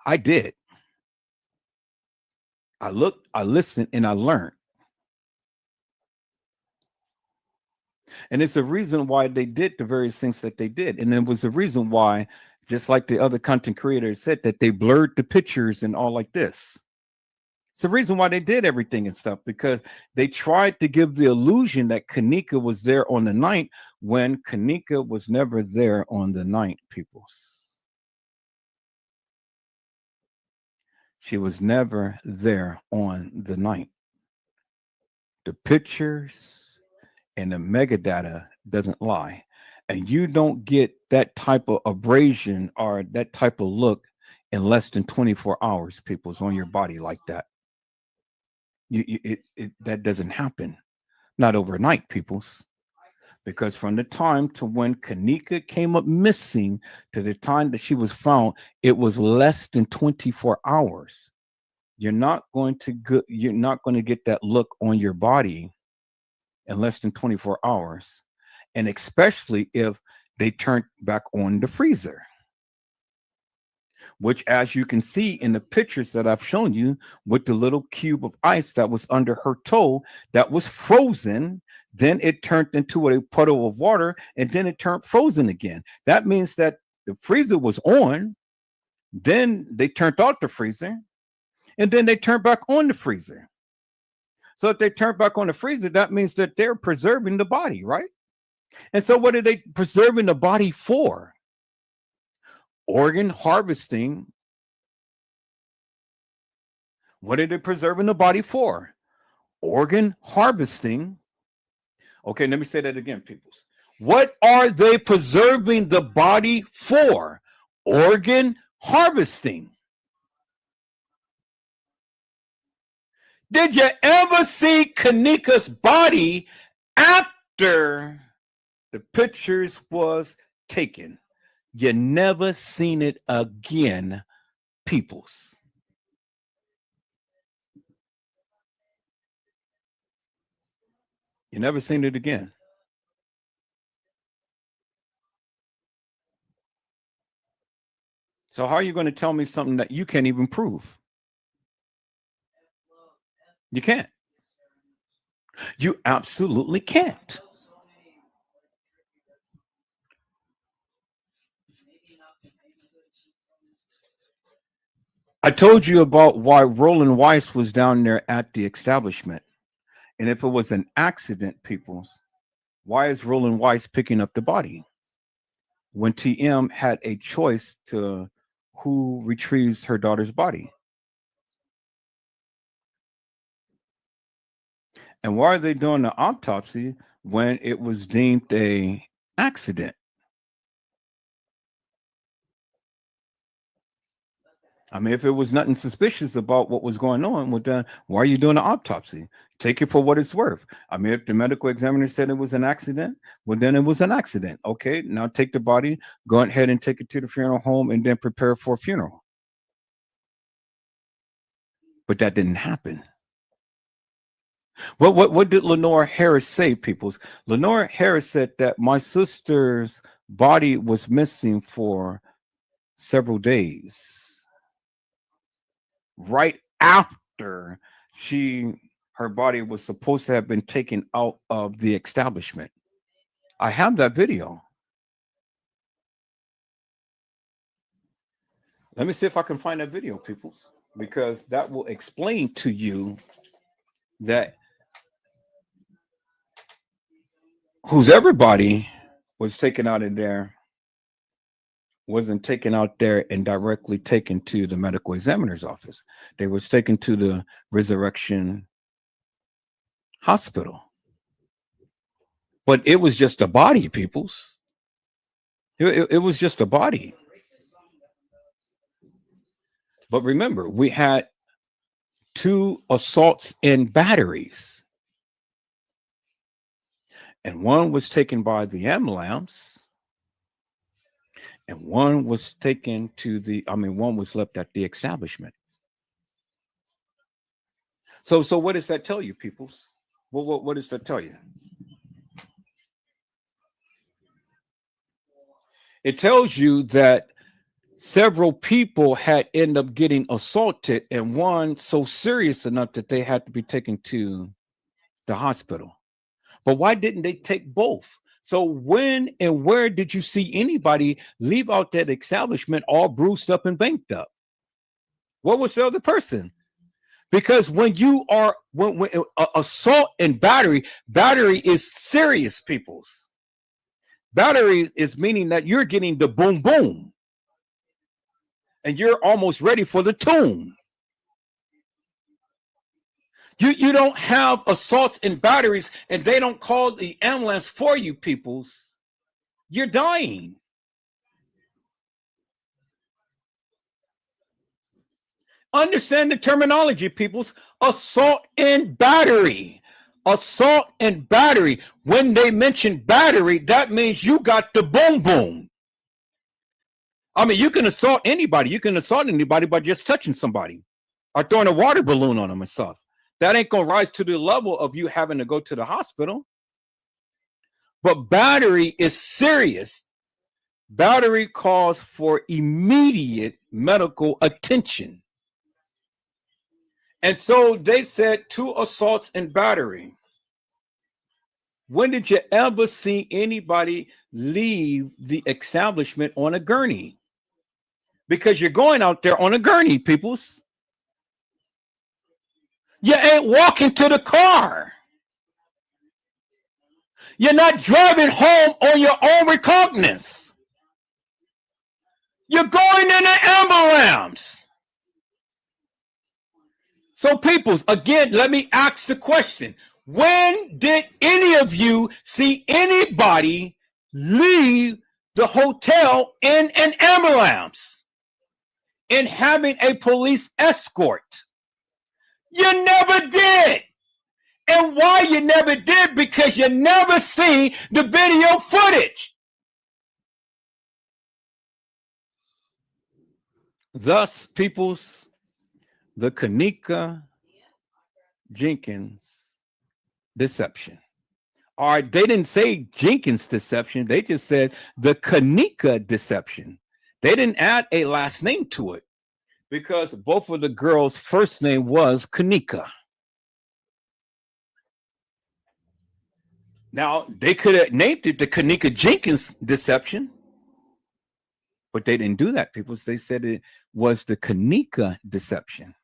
I did. I looked, I listened, and I learned. And it's a reason why they did the various things that they did. And it was a reason why, just like the other content creators said, that they blurred the pictures and all like this. It's the reason why they did everything and stuff, because they tried to give the illusion that Kenneka was there on the 9th when Kenneka was never there on the 9th, peoples. She was never there on the 9th. The pictures and the metadata doesn't lie. And you don't get that type of abrasion or that type of look in less than 24 hours, people's on your body like that. That doesn't happen. Not overnight, peoples. Because from the time to when Kenneka came up missing to the time that she was found, it was less than 24 hours. You're not going to get that look on your body in less than 24 hours. And especially if they turned back on the freezer, which, as you can see in the pictures that I've shown you, with the little cube of ice that was under her toe that was frozen, then it turned into a puddle of water, and then it turned frozen again. That means that the freezer was on, then they turned off the freezer, and then they turned back on the freezer. So if they turn back on the freezer, that means that they're preserving the body, right? And so what are they preserving the body for? Organ harvesting. What are they preserving the body for? Organ harvesting. Okay, let me say that again, peoples. What are they preserving the body for? Organ harvesting. Did you ever see Kenneka's body after the pictures was taken? You never seen it again, peoples. You never seen it again. So how are you going to tell me something that you can't even prove? You can't. You absolutely can't. I told you about why Roland Weiss was down there at the establishment. And if it was an accident, peoples, why is Roland Weiss picking up the body when TM had a choice to who retrieves her daughter's body? And why are they doing the autopsy when it was deemed a accident? I mean, if it was nothing suspicious about what was going on, well, then why are you doing an autopsy? Take it for what it's worth. I mean, if the medical examiner said it was an accident, well, then it was an accident. Okay, now take the body, go ahead and take it to the funeral home, and then prepare for a funeral. But that didn't happen. What did Lenore Harris say, peoples? Lenore Harris said that my sister's body was missing for several days. Right after her body was supposed to have been taken out of the establishment. I have that video. Let me see if I can find that video, peoples, because that will explain to you that whose everybody was taken out of there wasn't taken out there and directly taken to the medical examiner's office. They was taken to the Resurrection Hospital. But it was just a body, peoples. It was just a body. But remember, we had 2 assaults and batteries. And one was taken by the ambulance. And one was taken to one was left at the establishment. So what does that tell you, peoples? What does that tell you? It tells you that several people had ended up getting assaulted, and one so serious enough that they had to be taken to the hospital. But why didn't they take both? So when and where did you see anybody leave out that establishment all bruised up and banked up? What was the other person? Because when assault and battery is serious, peoples. Battery is meaning that you're getting the boom boom. And you're almost ready for the tune. You don't have assaults and batteries, and they don't call the ambulance for you, peoples. You're dying. Understand the terminology, peoples. Assault and battery. assault and battery. When they mention battery, that means you got the boom boom. I mean, you can assault anybody. You can assault anybody by just touching somebody or throwing a water balloon on them and stuff. That ain't going to rise to the level of you having to go to the hospital. But battery is serious. Battery calls for immediate medical attention. And so they said 2 assaults and battery. When did you ever see anybody leave the establishment on a gurney? Because you're going out there on a gurney, peoples. You ain't walking to the car. You're not driving home on your own recognizance. You're going in an ambulance. So, peoples, again, let me ask the question. When did any of you see anybody leave the hotel in an ambulance and having a police escort? You never did. And why you never did? Because you never seen the video footage. Thus, peoples, the Kenneka Jenkins deception. All right, they didn't say Jenkins deception. They just said the Kenneka deception. They didn't add a last name to it because both of the girls' first name was Kenneka. Now, they could have named it the Kenneka Jenkins deception, but they didn't do that, people. They said it was the Kenneka deception.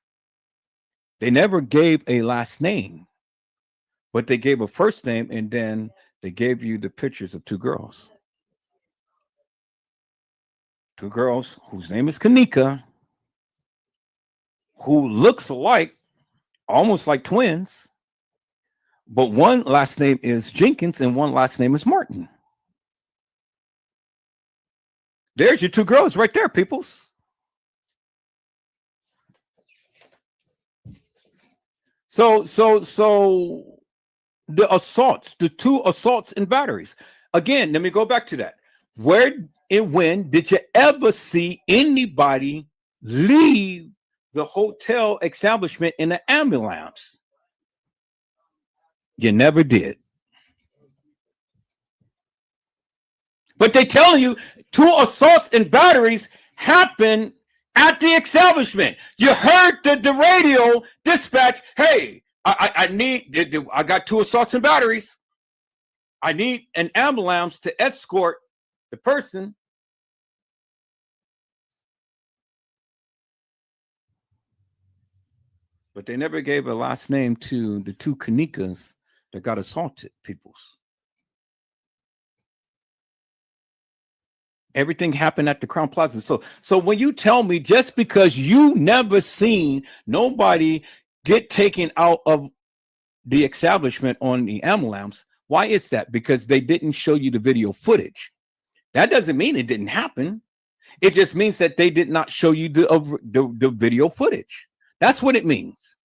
They never gave a last name, but they gave a first name, and then they gave you the pictures of 2 girls. 2 girls whose name is Kenneka, who looks alike, almost like twins, but one last name is Jenkins and one last name is Martin. There's your 2 girls right there, peoples. So the assaults, the 2 assaults and batteries. Again, let me go back to that. Where and when did you ever see anybody leave the hotel establishment in an ambulance? You never did. But they telling you 2 assaults and batteries happened at the establishment. You heard the radio dispatch. Hey, I got 2 assaults and batteries. I need an ambulance to escort the person. But they never gave a last name to the 2 Kennekas that got assaulted, peoples. Everything happened at the Crown Plaza. So when you tell me just because you never seen nobody get taken out of the establishment on the ambulance, why is that? Because they didn't show you the video footage. That doesn't mean it didn't happen. It just means that they did not show you the video footage. That's what it means.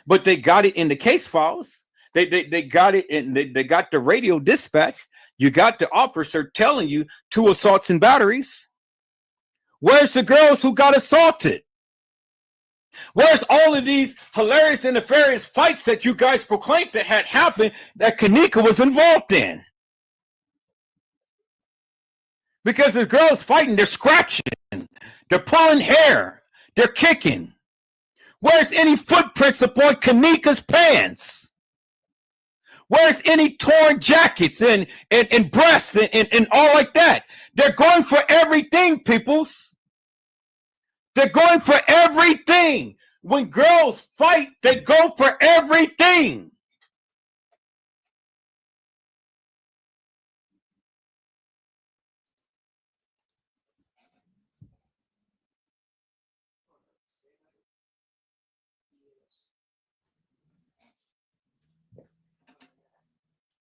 But they got it in the case files. They got it in. They got the radio dispatch. You got the officer telling you 2 assaults and batteries. Where's the girls who got assaulted? Where's all of these hilarious and nefarious fights that you guys proclaimed that had happened that Kenneka was involved in? Because the girls fighting, they're scratching, they're pulling hair, they're kicking. Where's any footprints upon Kenneka's pants? Where's any torn jackets and breasts and all like that? They're going for everything, peoples. They're going for everything. When girls fight, they go for everything.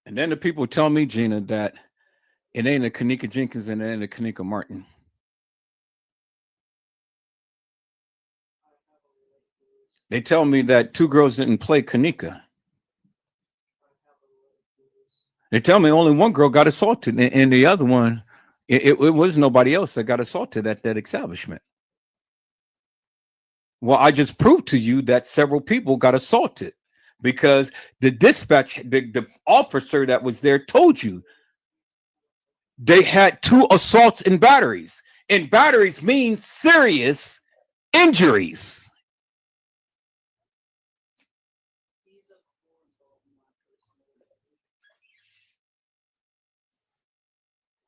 And then the people tell me, Gina, that it ain't a Kenneka Jenkins and it ain't a Kenneka Martin. They tell me that 2 girls didn't play Kenneka. They tell me only one girl got assaulted, and the other one, it was nobody else that got assaulted at that establishment. Well, I just proved to you that several people got assaulted because the dispatch, the officer that was there told you they had 2 assaults and batteries. And batteries mean serious injuries.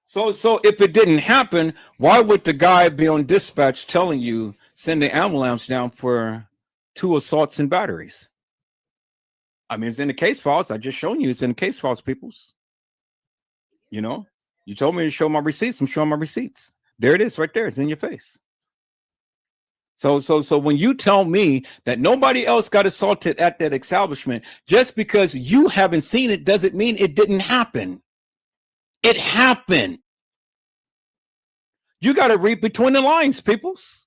So if it didn't happen, why would the guy be on dispatch telling you send the ambulance down for 2 assaults and batteries? I mean, it's in the case files. I just shown you it's in the case files, peoples. You know, you told me to show my receipts. I'm showing my receipts. There it is right there. It's in your face. So when you tell me that nobody else got assaulted at that establishment, just because you haven't seen it doesn't mean it didn't happen. It happened. You got to read between the lines, peoples.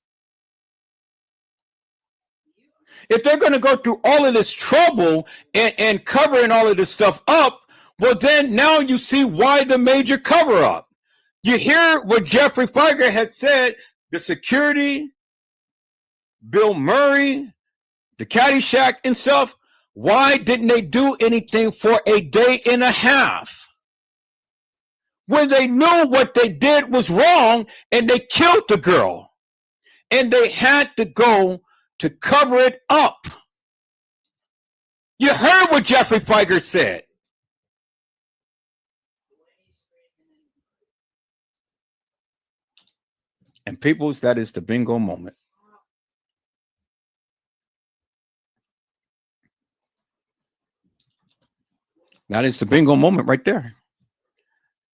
If they're going to go through all of this trouble and covering all of this stuff up, well, then now you see why the major cover up. You hear what Jeffrey Feiger had said, the security, Bill Murray, the Caddyshack and stuff. Why didn't they do anything for a day and a half? When they knew what they did was wrong and they killed the girl. And they had to go to cover it up. You heard what Jeffrey Feiger said. And peoples, that is the bingo moment. That is the bingo moment right there.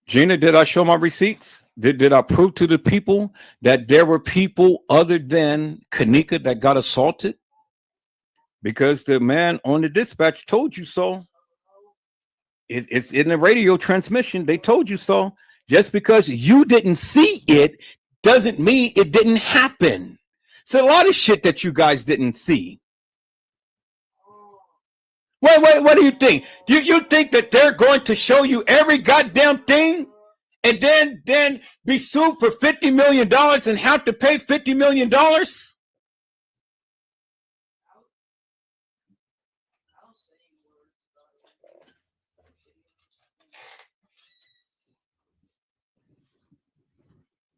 Gina, did I show my receipts? Did I prove to the people that there were people other than Kenneka that got assaulted? Because the man on the dispatch told you so. It's in the radio transmission. They told you so. Just because you didn't see it doesn't mean it didn't happen. It's a lot of shit that you guys didn't see. Wait, what do you think? You think that they're going to show you every goddamn thing and then be sued for $50 million and have to pay $50 million?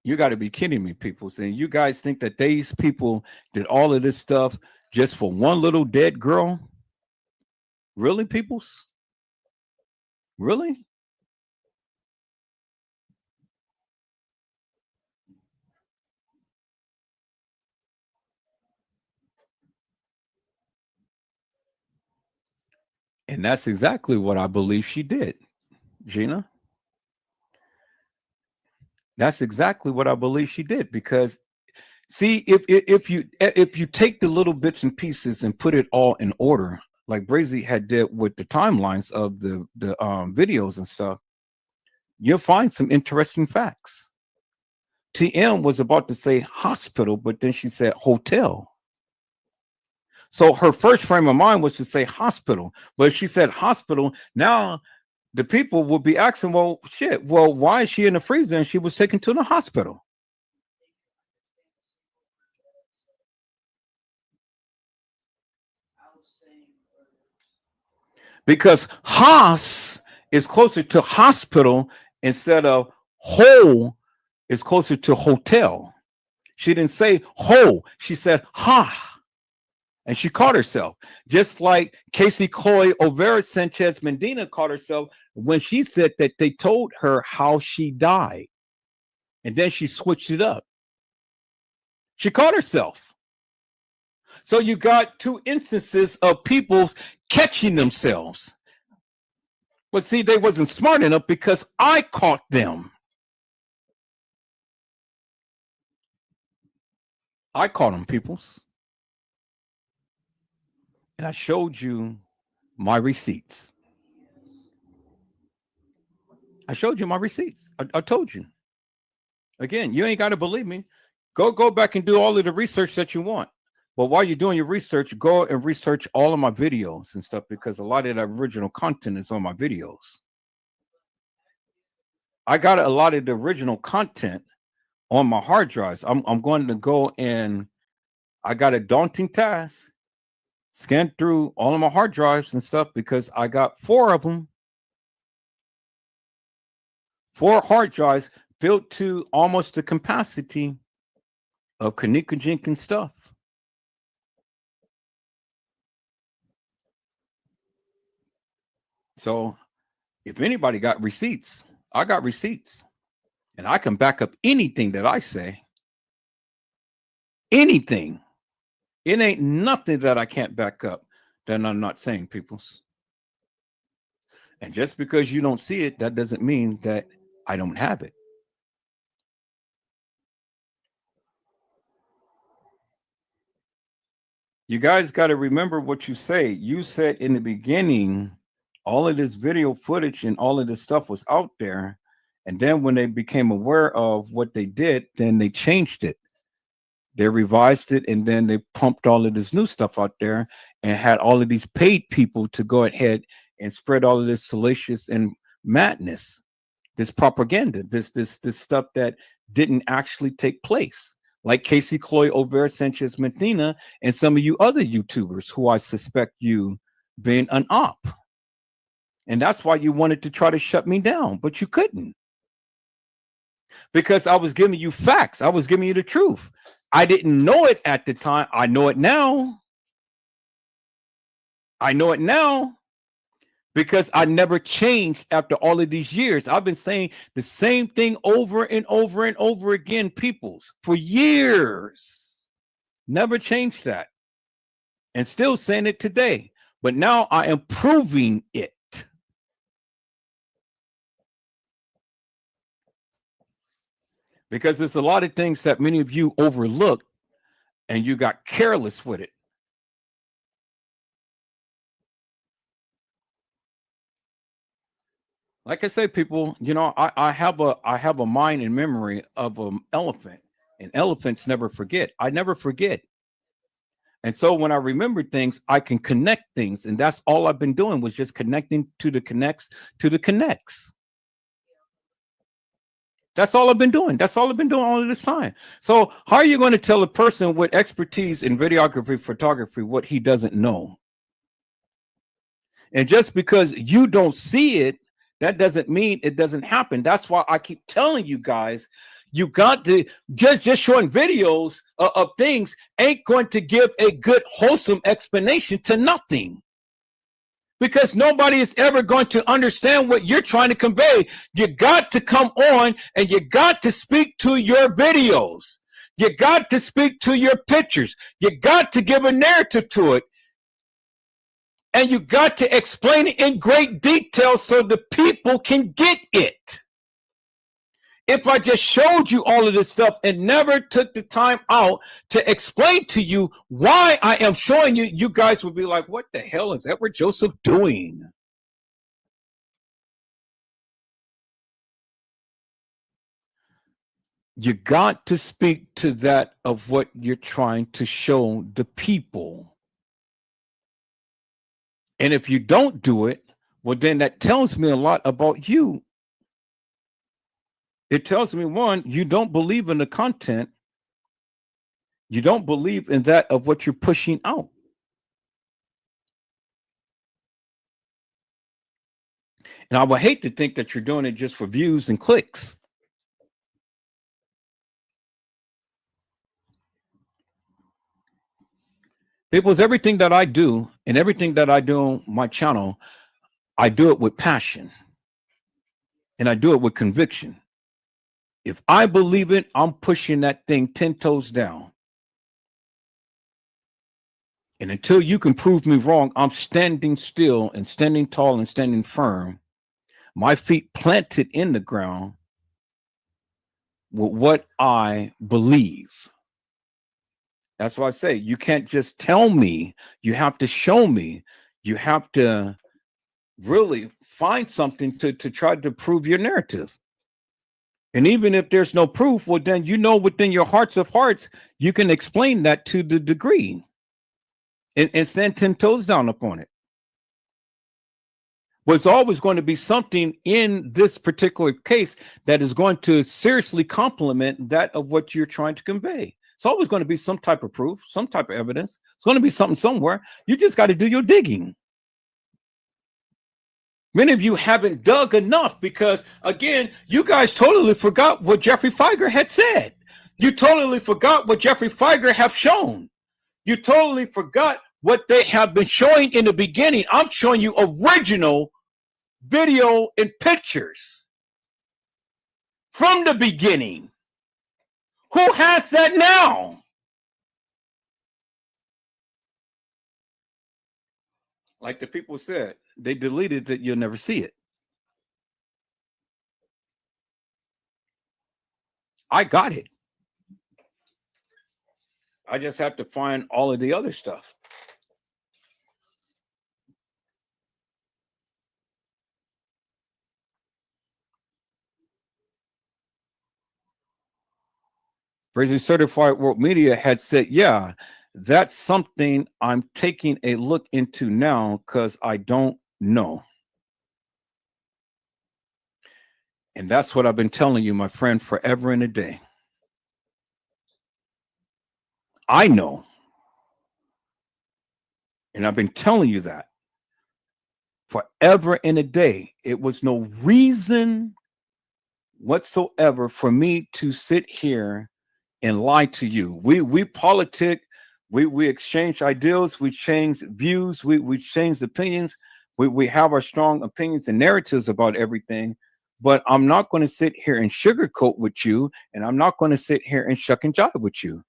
You got to be kidding me, people. And you guys think that these people did all of this stuff just for one little dead girl? Really, peoples? Really? And that's exactly what I believe she did, Gina. That's exactly what I believe she did. Because, see, if you take the little bits and pieces and put it all in order, like Brazy had did with the timelines of the videos and stuff, you'll find some interesting facts. TM was about to say hospital, but then she said hotel. So her first frame of mind was to say hospital, but she said hospital. Now the people will be asking, well, shit, well, why is she in the freezer and she was taken to the hospital? Because Haas is closer to hospital instead of whole is closer to hotel. She didn't say whole. She said ha. And she caught herself. Just like Casey Chloe Overa Sanchez Medina caught herself when she said that they told her how she died. And then she switched it up. She caught herself. So you got 2 instances of people catching themselves. But see, they wasn't smart enough because I caught them. I caught them, peoples. And I showed you my receipts. I showed you my receipts. I told you. Again, you ain't got to believe me. Go back and do all of the research that you want. But while you're doing your research, go and research all of my videos and stuff because a lot of that original content is on my videos. I got a lot of the original content on my hard drives. I'm going to go and I got a daunting task, scan through all of my hard drives and stuff because I got 4 of them. 4 hard drives filled to almost the capacity of Kenneka Jenkins stuff. So if anybody got receipts, I got receipts. And I can back up anything that I say. Anything. It ain't nothing that I can't back up that I'm not saying, peoples. And just because you don't see it, that doesn't mean that I don't have it. You guys got to remember what you say. You said in the beginning, all of this video footage and all of this stuff was out there. And then when they became aware of what they did, then they changed it. They revised it, and then they pumped all of this new stuff out there and had all of these paid people to go ahead and spread all of this salacious and madness, this propaganda, this stuff that didn't actually take place. Like Casey Cloy, Over, Sanchez Medina, and some of you other YouTubers who I suspect you being an op. And that's why you wanted to try to shut me down, but you couldn't. Because I was giving you facts. I was giving you the truth. I didn't know it at the time. I know it now. I know it now because I never changed after all of these years. I've been saying the same thing over and over and over again, peoples, for years. Never changed that. And still saying it today. But now I am proving it. Because there's a lot of things that many of you overlooked and you got careless with it. Like I say, people, you know, I have a mind and memory of an elephant, and elephants never forget. I never forget. And so when I remember things, I can connect things. And that's all I've been doing was just connecting to the connects to the connects. That's all I've been doing. That's all I've been doing all of this time. So how are you going to tell a person with expertise in videography, photography, what he doesn't know? And just because you don't see it, that doesn't mean it doesn't happen. That's why I keep telling you guys, you got to just showing videos of things ain't going to give a good, wholesome explanation to nothing. Because nobody is ever going to understand what you're trying to convey. You got to come on and you got to speak to your videos. You got to speak to your pictures. You got to give a narrative to it. And you got to explain it in great detail so the people can get it. If I just showed you all of this stuff and never took the time out to explain to you why I am showing you, you guys would be like, what the hell is Edward Joseph doing? You got to speak to that of what you're trying to show the people. And if you don't do it, well, then that tells me a lot about you. It tells me, one, you don't believe in the content. You don't believe in that of what you're pushing out. And I would hate to think that you're doing it just for views and clicks. People's everything that I do and everything that I do on my channel, I do it with passion. And I do it with conviction. If I believe it, I'm pushing that thing 10 toes down. And until you can prove me wrong, I'm standing still and standing tall and standing firm. My feet planted in the ground with what I believe. That's why I say you can't just tell me. You have to show me. You have to really find something to try to prove your narrative. And even if there's no proof, well, then you know within your hearts of hearts, you can explain that to the degree and stand 10 toes down upon it. But it's always going to be something in this particular case that is going to seriously complement that of what you're trying to convey. It's always going to be some type of proof, some type of evidence. It's going to be something somewhere. You just got to do your digging. Many of you haven't dug enough because, again, you guys totally forgot what Jeffrey Feiger had said. You totally forgot what Jeffrey Feiger have shown. You totally forgot what they have been showing in the beginning. I'm showing you original video and pictures from the beginning. Who has that now? Like the people said, they deleted it, you'll never see it. I got it. I just have to find all of the other stuff. Crazy Certified World Media had said, yeah, that's something I'm taking a look into now because I don't know. And that's what I've been telling you, my friend, forever and a day. I know. And I've been telling you that forever and a day. It was no reason whatsoever for me to sit here and lie to you. We politic, we exchange ideals, we change views, we change opinions, we have our strong opinions and narratives about everything. But I'm not going to sit here and sugarcoat with you, and I'm not going to sit here and shuck and jive with you.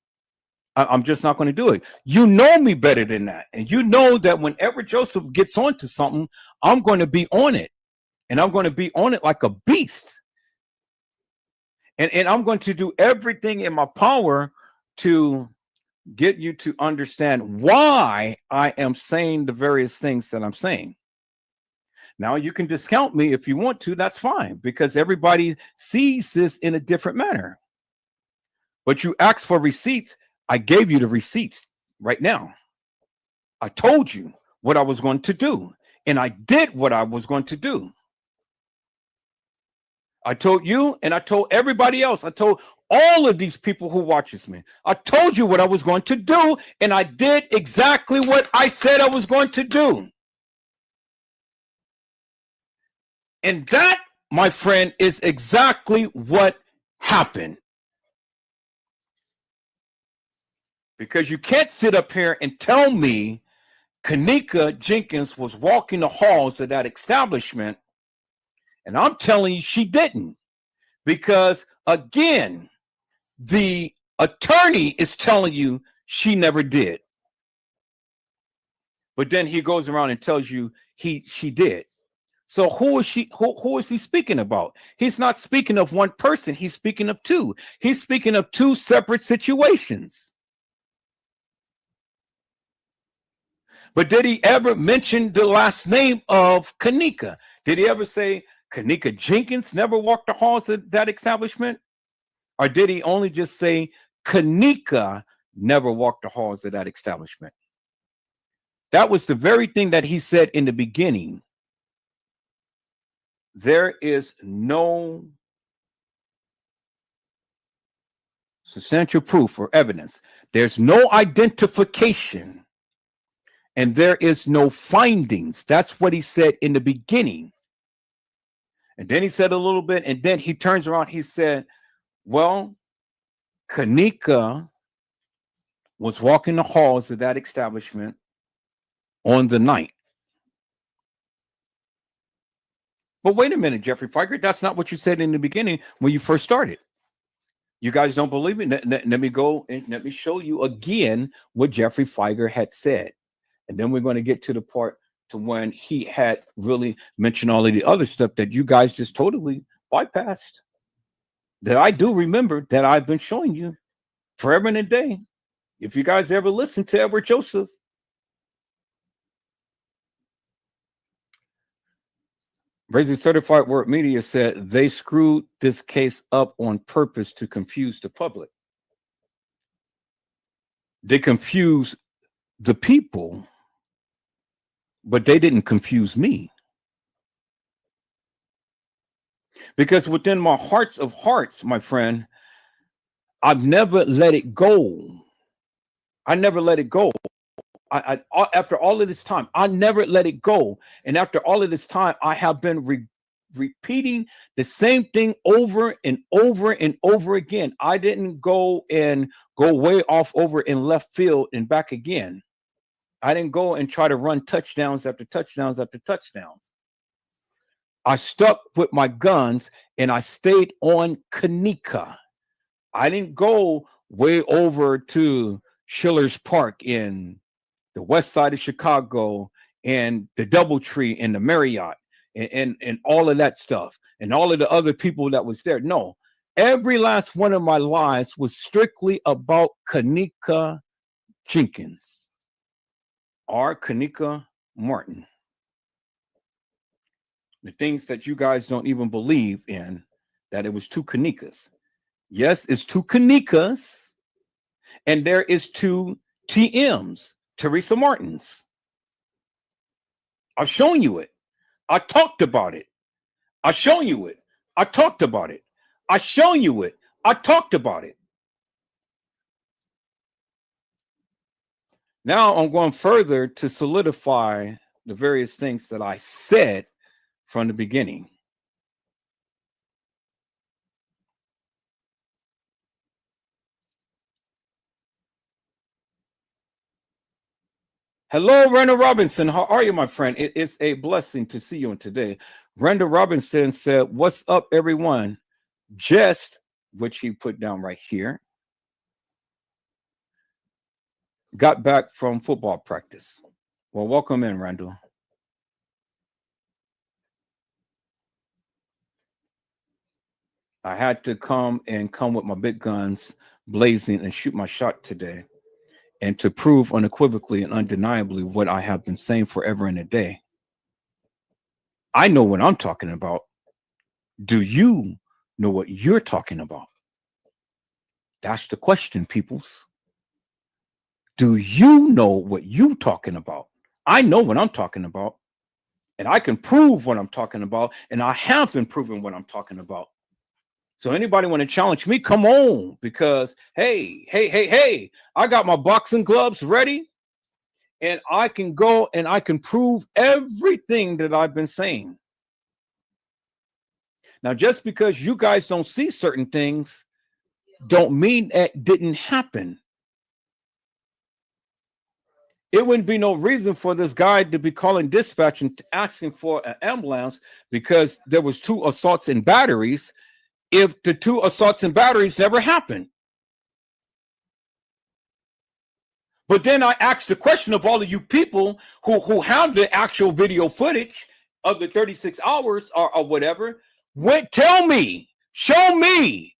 I'm just not going to do it. You know me better than that. And you know that whenever Joseph gets onto something, I'm going to be on it. And I'm going to be on it like a beast. And I'm going to do everything in my power to get you to understand why I am saying the various things that I'm saying. Now, you can discount me if you want to. That's fine, because everybody sees this in a different manner. But you asked for receipts. I gave you the receipts right now. I told you what I was going to do, and I did what I was going to do. I told you, and I told everybody else. I told all of these people who watches me. I told you what I was going to do, and I did exactly what I said I was going to do. And that, my friend, is exactly what happened. Because you can't sit up here and tell me Kenneka Jenkins was walking the halls of that establishment, and I'm telling you she didn't. Because, again, the attorney is telling you she never did. But then he goes around and tells you she did. So who is he speaking about? He's not speaking of one person. He's speaking of two. He's speaking of two separate situations. But did he ever mention the last name of Kenneka? Did he ever say Kenneka Jenkins never walked the halls of that establishment? Or did he only just say Kenneka never walked the halls of that establishment? That was the very thing that he said in the beginning. There is no substantial proof or evidence. There's no identification. And there is no findings. That's what he said in the beginning. And then he said a little bit, and then he turns around. He said, well, Kenneka was walking the halls of that establishment on the night. But wait a minute, Jeffrey Feiger, that's not what you said in the beginning when you first started. You guys don't believe me? Let me go and let me show you again what Jeffrey Feiger had said. And then we're going to get to the part to when he had really mentioned all of the other stuff that you guys just totally bypassed. That I do remember that I've been showing you forever and a day. If you guys ever listen to Edward Joseph, Crazy Certified World Media said they screwed this case up on purpose to confuse the public. They confused the people, but they didn't confuse me. Because within my hearts of hearts, my friend, I've never let it go. I never let it go. After all of this time, I never let it go. And after all of this time, I have been repeating the same thing over and over and over again. I didn't go way off over in left field and back again. I didn't go and try to run touchdowns after touchdowns after touchdowns. I stuck with my guns and I stayed on Kenneka. I didn't go way over to Schiller's Park in the west side of Chicago and the Doubletree and the Marriott and all of that stuff and all of the other people that was there. No, every last one of my lives was strictly about Kenneka Jenkins or Kenneka Martin. The things that you guys don't even believe in, that it was two Kennekas. Yes, it's two Kennekas, and there is two TMs, Teresa Martins. I've shown you it. I talked about it. I've shown you it. I talked about it. I've shown you it. I talked about it. Now I'm going further to solidify the various things that I said from the beginning. Hello, Randall Robinson. How are you, my friend? It is a blessing to see you today. Randall Robinson said, "What's up, everyone?" Just, which he put down right here, got back from football practice. Well, welcome in, Randall. I had to come with my big guns blazing and shoot my shot today, and to prove unequivocally and undeniably what I have been saying forever and a day. I know what I'm talking about. Do you know what you're talking about? That's the question, peoples. Do you know what you're talking about? I know what I'm talking about, and I can prove what I'm talking about, and I have been proving what I'm talking about. So anybody want to challenge me, come on, because hey, I got my boxing gloves ready, and I can go and I can prove everything that I've been saying. Now, just because you guys don't see certain things, don't mean that didn't happen. It wouldn't be no reason for this guy to be calling dispatch and asking for an ambulance because there was 2 assaults and batteries if the 2 assaults and batteries never happened. But then I asked the question of all of you people who have the actual video footage of the 36 hours or whatever, tell me, show me,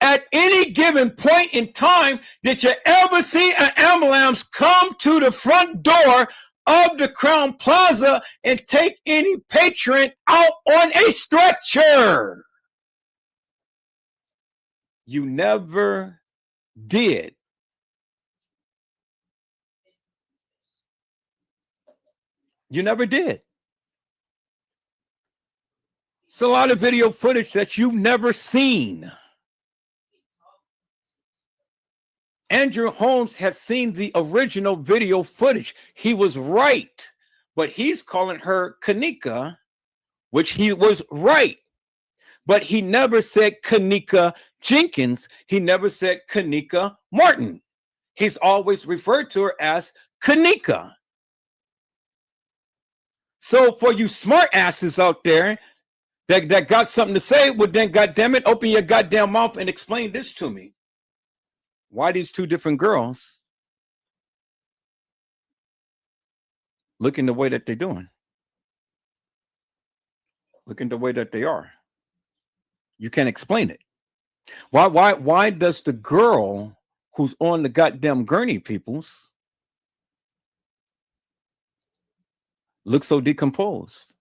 at any given point in time, did you ever see an ambulance come to the front door of the Crown Plaza and take any patron out on a stretcher? You never did. You never did. It's a lot of video footage that you've never seen. Andrew Holmes has seen the original video footage. He was right, but he's calling her Kenneka, which he was right. But he never said Kenneka Jenkins. He never said Kenneka Martin. He's always referred to her as Kenneka. So for you smart asses out there that got something to say, well then, goddamn it, open your goddamn mouth and explain this to me. Why these 2 different girls looking the way that they're doing? Looking the way that they are. You can't explain it. Why does the girl who's on the goddamn gurney, peoples, look so decomposed?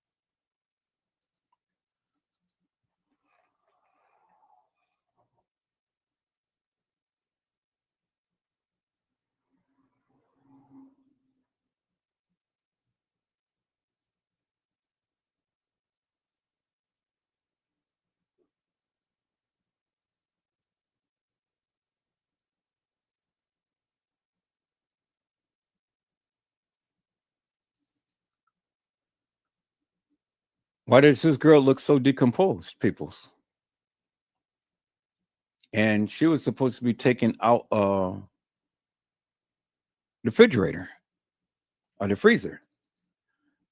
Why does this girl look so decomposed, peoples? And she was supposed to be taken out of the refrigerator or the freezer.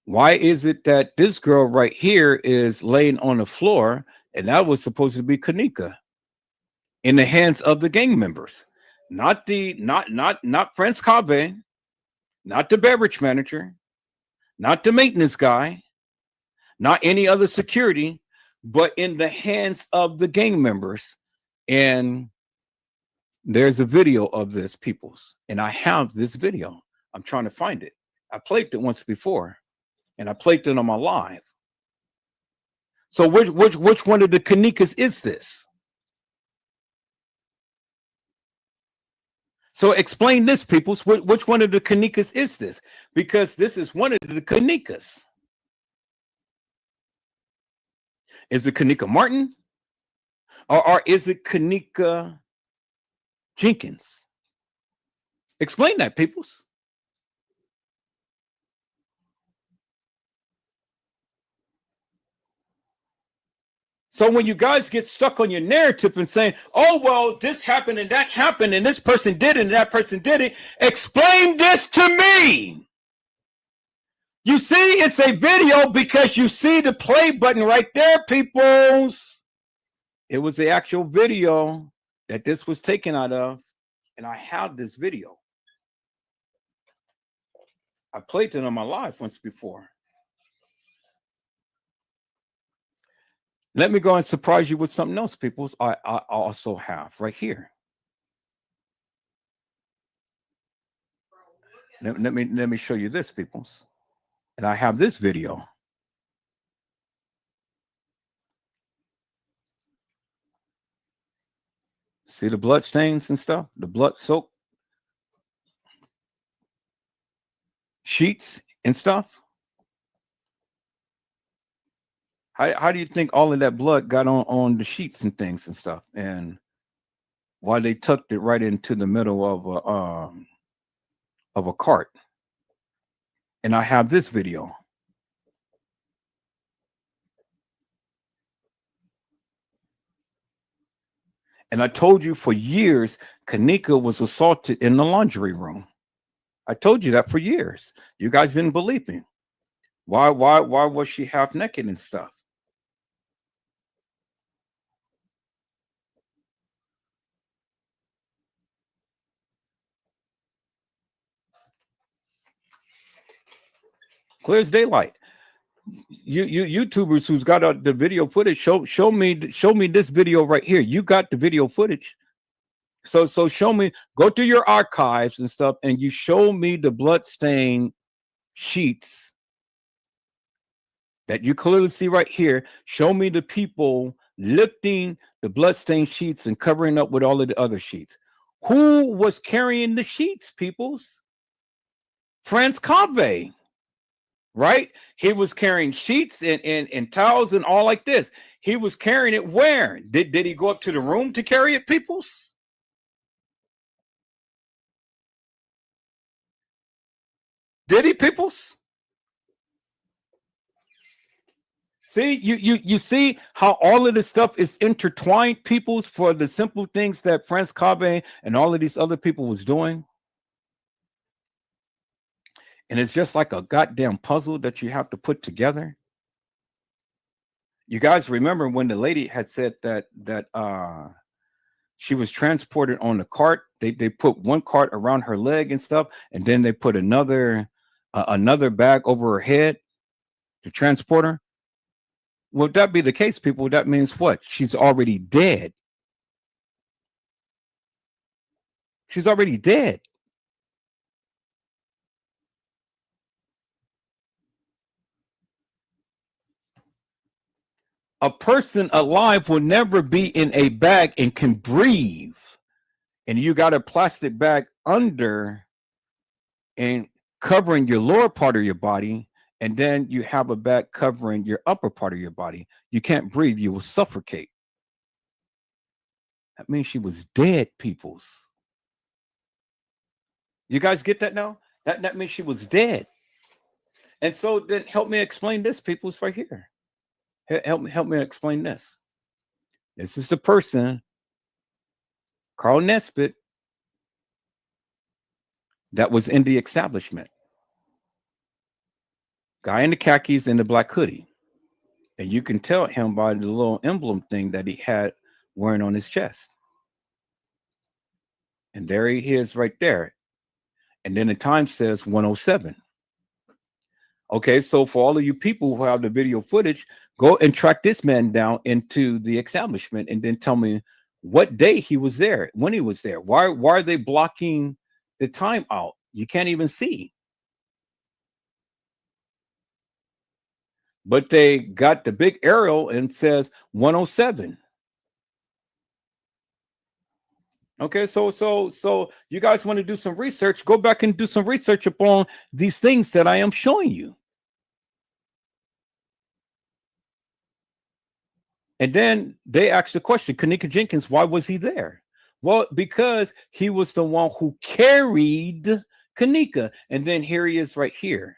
Why is it that this girl right here is laying on the floor, and that was supposed to be Kenneka in the hands of the gang members, not Franz Cave, not the beverage manager, not the maintenance guy, not any other security, but in the hands of the gang members. And there's a video of this, peoples, and I have this video. I'm trying to find it. I played it once before, and I played it on my live. So which one of the Kennekas is this? So explain this, peoples. Which one of the Kennekas is this? Because this is one of the Kennekas. Is it Kenneka Martin? Or is it Kenneka Jenkins? Explain that, peoples. So when you guys get stuck on your narrative and saying, oh, well, this happened and that happened and this person did it and that person did it, explain this to me. You see, it's a video because you see the play button right there, peoples. It was the actual video that this was taken out of, and I have this video. I played it on my live once before. Let me go and surprise you with something else, people. I also have right here. Let me show you this, peoples. And I have this video. See the blood stains and stuff, the blood soaked sheets and stuff. How do you think all of that blood got on the sheets and things and stuff? And why they tucked it right into the middle of a cart? And I have this video. And I told you for years, Kenneka was assaulted in the laundry room. I told you that for years. You guys didn't believe me. Why was she half naked and stuff? Clear as daylight. You YouTubers who's got the video footage, show me this video right here. You got the video footage. So show me, go to your archives and stuff, and you show me the bloodstained sheets that you clearly see right here. Show me the people lifting the bloodstained sheets and covering up with all of the other sheets. Who was carrying the sheets, peoples? Franz Cave, right? He was carrying sheets and towels and all like this. He was carrying it where? Did he go up to the room to carry it, peoples? Did he, peoples? See, you see how all of this stuff is intertwined, peoples, for the simple things that Franz Cave and all of these other people was doing. And it's just like a goddamn puzzle that you have to put together. You guys remember when the lady had said that she was transported on the cart. They put one cart around her leg and stuff, and then they put another bag over her head to transport her. Would that be the case, people? That means what? She's already dead. She's already dead. A person alive will never be in a bag and can breathe. And you got a plastic bag under and covering your lower part of your body, and then you have a bag covering your upper part of your body. You can't breathe. You will suffocate. That means she was dead, peoples. You guys get that now? That means she was dead. And so then help me explain this, peoples, right here. Help me explain this. This is the person, Carl Nesbitt, that was in the establishment. Guy in the khakis and the black hoodie. And you can tell him by the little emblem thing that he had wearing on his chest. And there he is right there. And then the time says 107. Okay, so for all of you people who have the video footage, go and track this man down into the establishment and then tell me what day he was there, when he was there. Why are they blocking the time out? You can't even see. But they got the big arrow and says 107. Okay, so you guys want to do some research, go back and do some research upon these things that I am showing you. And then they asked the question, Kenneka Jenkins, why was he there? Well, because he was the one who carried Kenneka. And then here he is right here.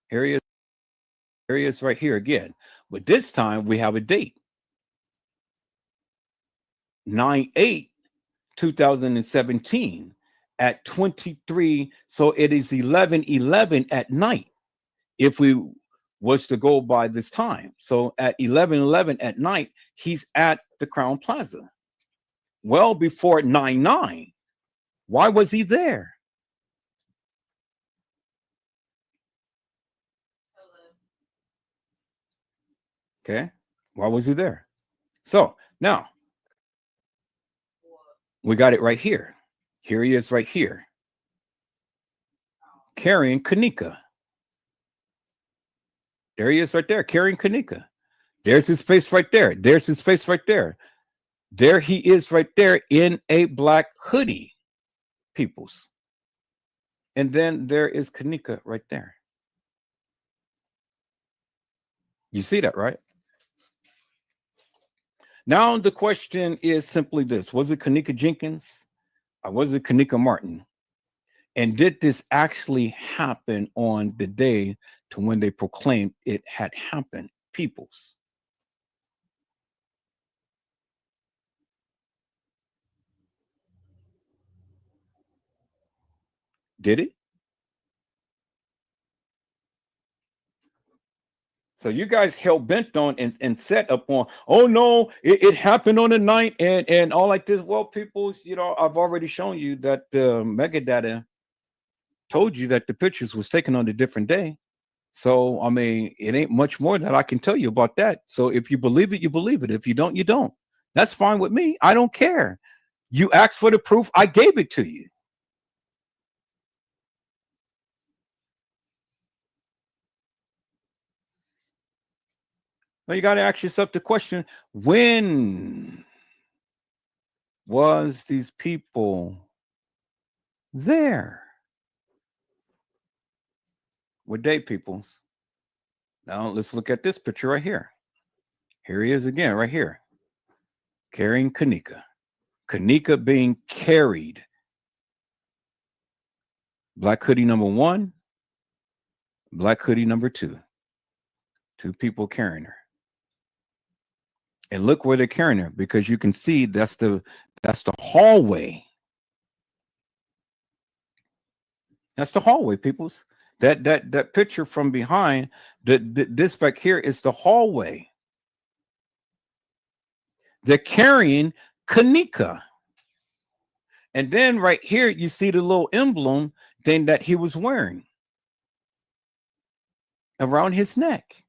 Here he is. Here he is right here again. But this time we have a date. 9/8/2017 at 23. So it is 11:11 at night if we was to go by this time. So at 11:11 at night, he's at the Crown Plaza. Well before 9/9. Why was he there? Okay. Why was he there? So now we got it right here. Here he is right here. Carrying Kenneka. There he is right there, carrying Kenneka. There's his face right there. There's his face right there. There he is right there in a black hoodie, peoples. And then there is Kenneka right there. You see that, right? Now the question is simply this. Was it Kenneka Jenkins or was it Kenneka Martin? And did this actually happen on the day to when they proclaimed it had happened, peoples? Did it? So you guys hell bent on and set up on, oh no, it happened on the night and all like this. Well, peoples, you know, I've already shown you that Megadata told you that the pictures was taken on a different day. So, I mean, it ain't much more that I can tell you about that. So if you believe it, you believe it. If you don't, you don't. That's fine with me. I don't care. You asked for the proof. I gave it to you. Now you got to ask yourself the question, when was these people there? What day, peoples? Now let's look at this picture right here. Here he is again, right here, carrying Kenneka. Kenneka being carried. Black hoodie number 1, black hoodie number 2. 2 people carrying her. And look where they're carrying her, because you can see that's the hallway. That's the hallway, peoples. That picture from behind, this back here is the hallway. They're carrying Kenneka. And then right here, you see the little emblem thing that he was wearing around his neck.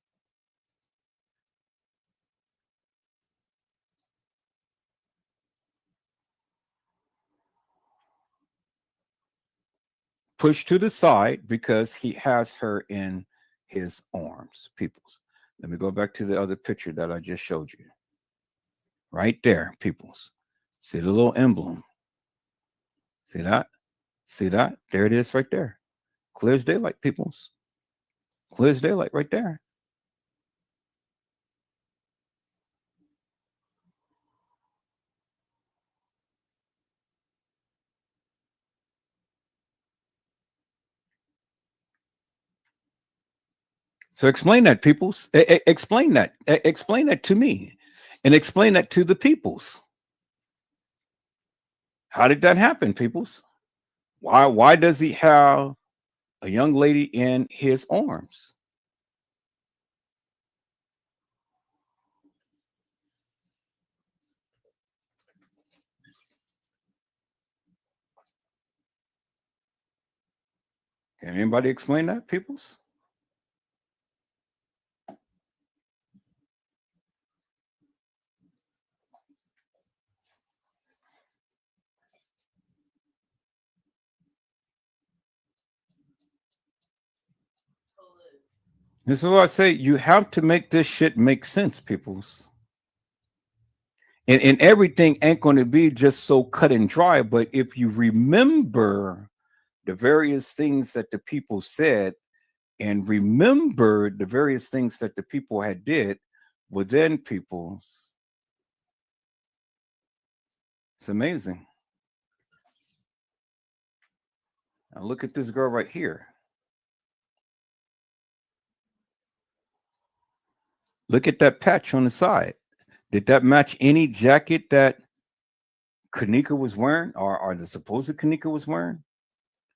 Pushed to the side because he has her in his arms, peoples. Let me go back to the other picture that I just showed you. Right there, peoples. See the little emblem? See that? See that? There it is right there. Clear as daylight, peoples. Clear as daylight right there. So explain that, peoples. Explain that. Explain that to me, and explain that to the peoples. How did that happen, peoples? Why does he have a young lady in his arms? Can anybody explain that, peoples? This is what I say. You have to make this shit make sense, peoples. And everything ain't going to be just so cut and dry. But if you remember the various things that the people said, and remember the various things that the people had did within peoples, it's amazing. Now look at this girl right here. Look at that patch on the side. Did that match any jacket that Kenneka was wearing, or the supposed Kenneka was wearing?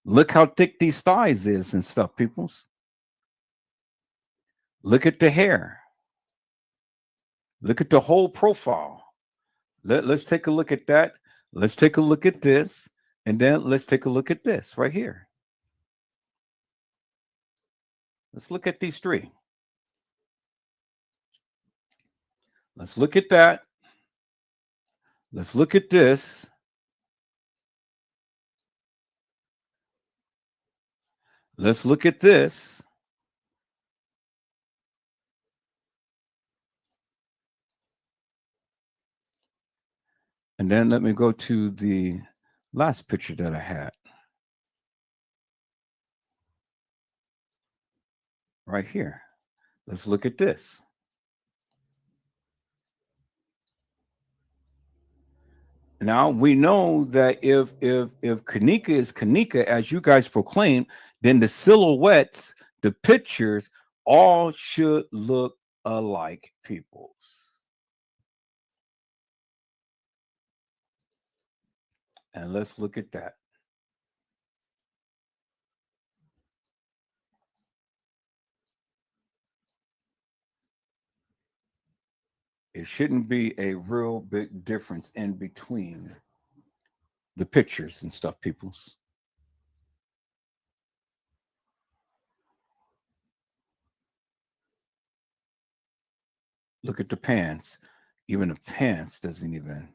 Look how thick these thighs is and stuff, peoples. Look at the hair. Look at the whole profile. Let's take a look at that. Let's take a look at this. And then let's take a look at this right here. Let's look at these three. Let's look at that. Let's look at this. Let's look at this. And then let me go to the last picture that I had. Right here. Let's look at this. Now we know that if Kenneka is Kenneka, as you guys proclaim, then the silhouettes, the pictures, all should look alike, peoples. And let's look at that. It shouldn't be a real big difference in between the pictures and stuff, peoples. Look at the pants. Even the pants doesn't even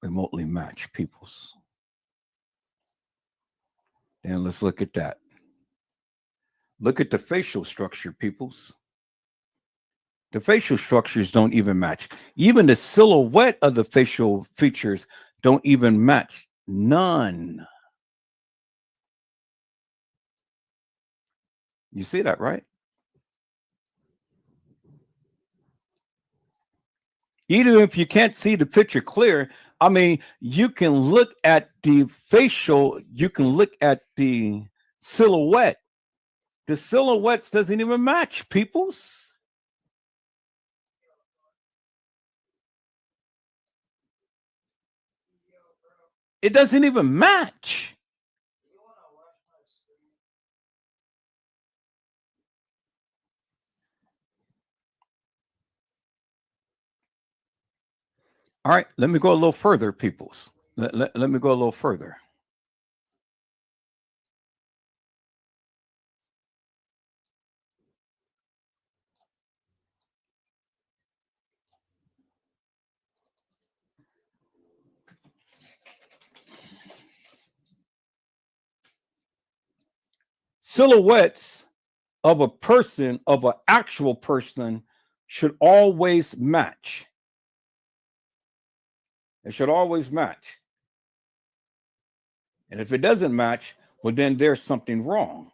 remotely match, peoples. And let's look at that. Look at the facial structure, peoples. The facial structures don't even match. Even the silhouette of the facial features don't even match. None. You see that, right? Even if you can't see the picture clear, I mean, you can look at the facial, you can look at the silhouette. The silhouettes doesn't even match, peoples. It doesn't even match. All right, let me go a little further, peoples. Let me go a little further. Silhouettes of a person, of an actual person, should always match. It should always match. And if it doesn't match, well, then there's something wrong.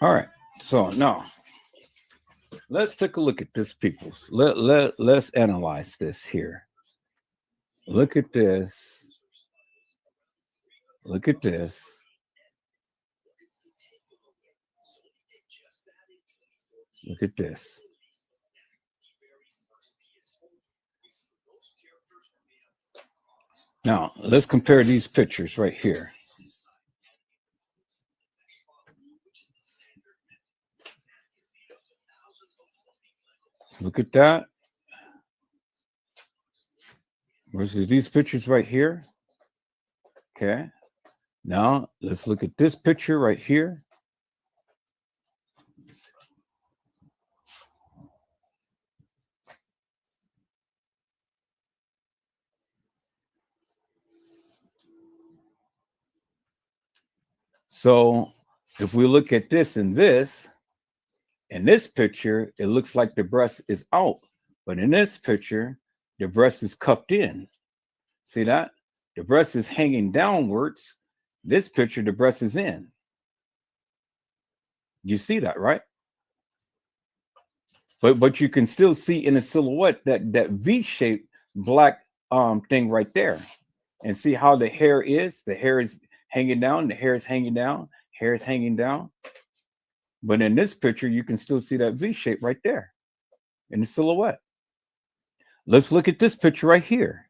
All right. So now let's take a look at this, peoples. Let's analyze this here. Look at this. Look at this. Look at this. Now, let's compare these pictures right here. So look at that. Versus these pictures right here. Okay. Now, let's look at this picture right here. So if we look at this and this, in this picture, it looks like the breast is out. But in this picture, the breast is cupped in. See that? The breast is hanging downwards. This picture, the breast is in. You see that, right? But you can still see in the silhouette that V-shaped black thing right there. And see how the hair is? The hair is hanging down, the hair is hanging down, hair is hanging down. But in this picture, you can still see that V shape right there in the silhouette. Let's look at this picture right here.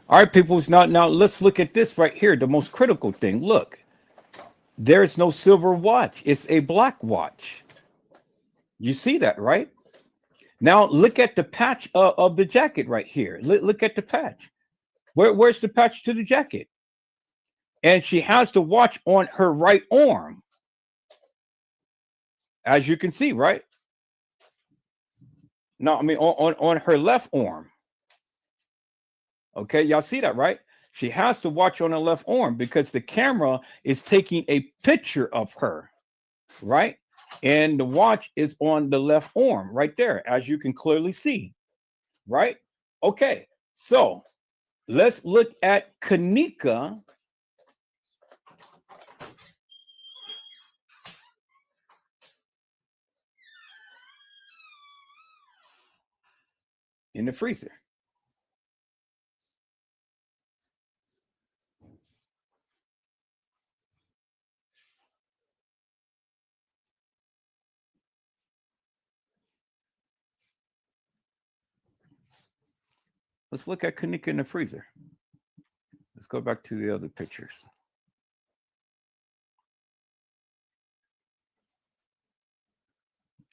All right, people. Now let's look at this right here. The most critical thing. Look, there's no silver watch. It's a black watch. You see that, right? Now look at the patch of the jacket right here. Look at the patch. Where's the patch to the jacket? And she has the watch on her right arm, as you can see, right? No, I mean on her left arm. Okay, y'all see that, right? She has to watch on her left arm because the camera is taking a picture of her, right? And the watch is on the left arm right there, as you can clearly see, right? Okay, so let's look at Kenneka. In the freezer. Let's look at Kenneka in the freezer. Let's go back to the other pictures.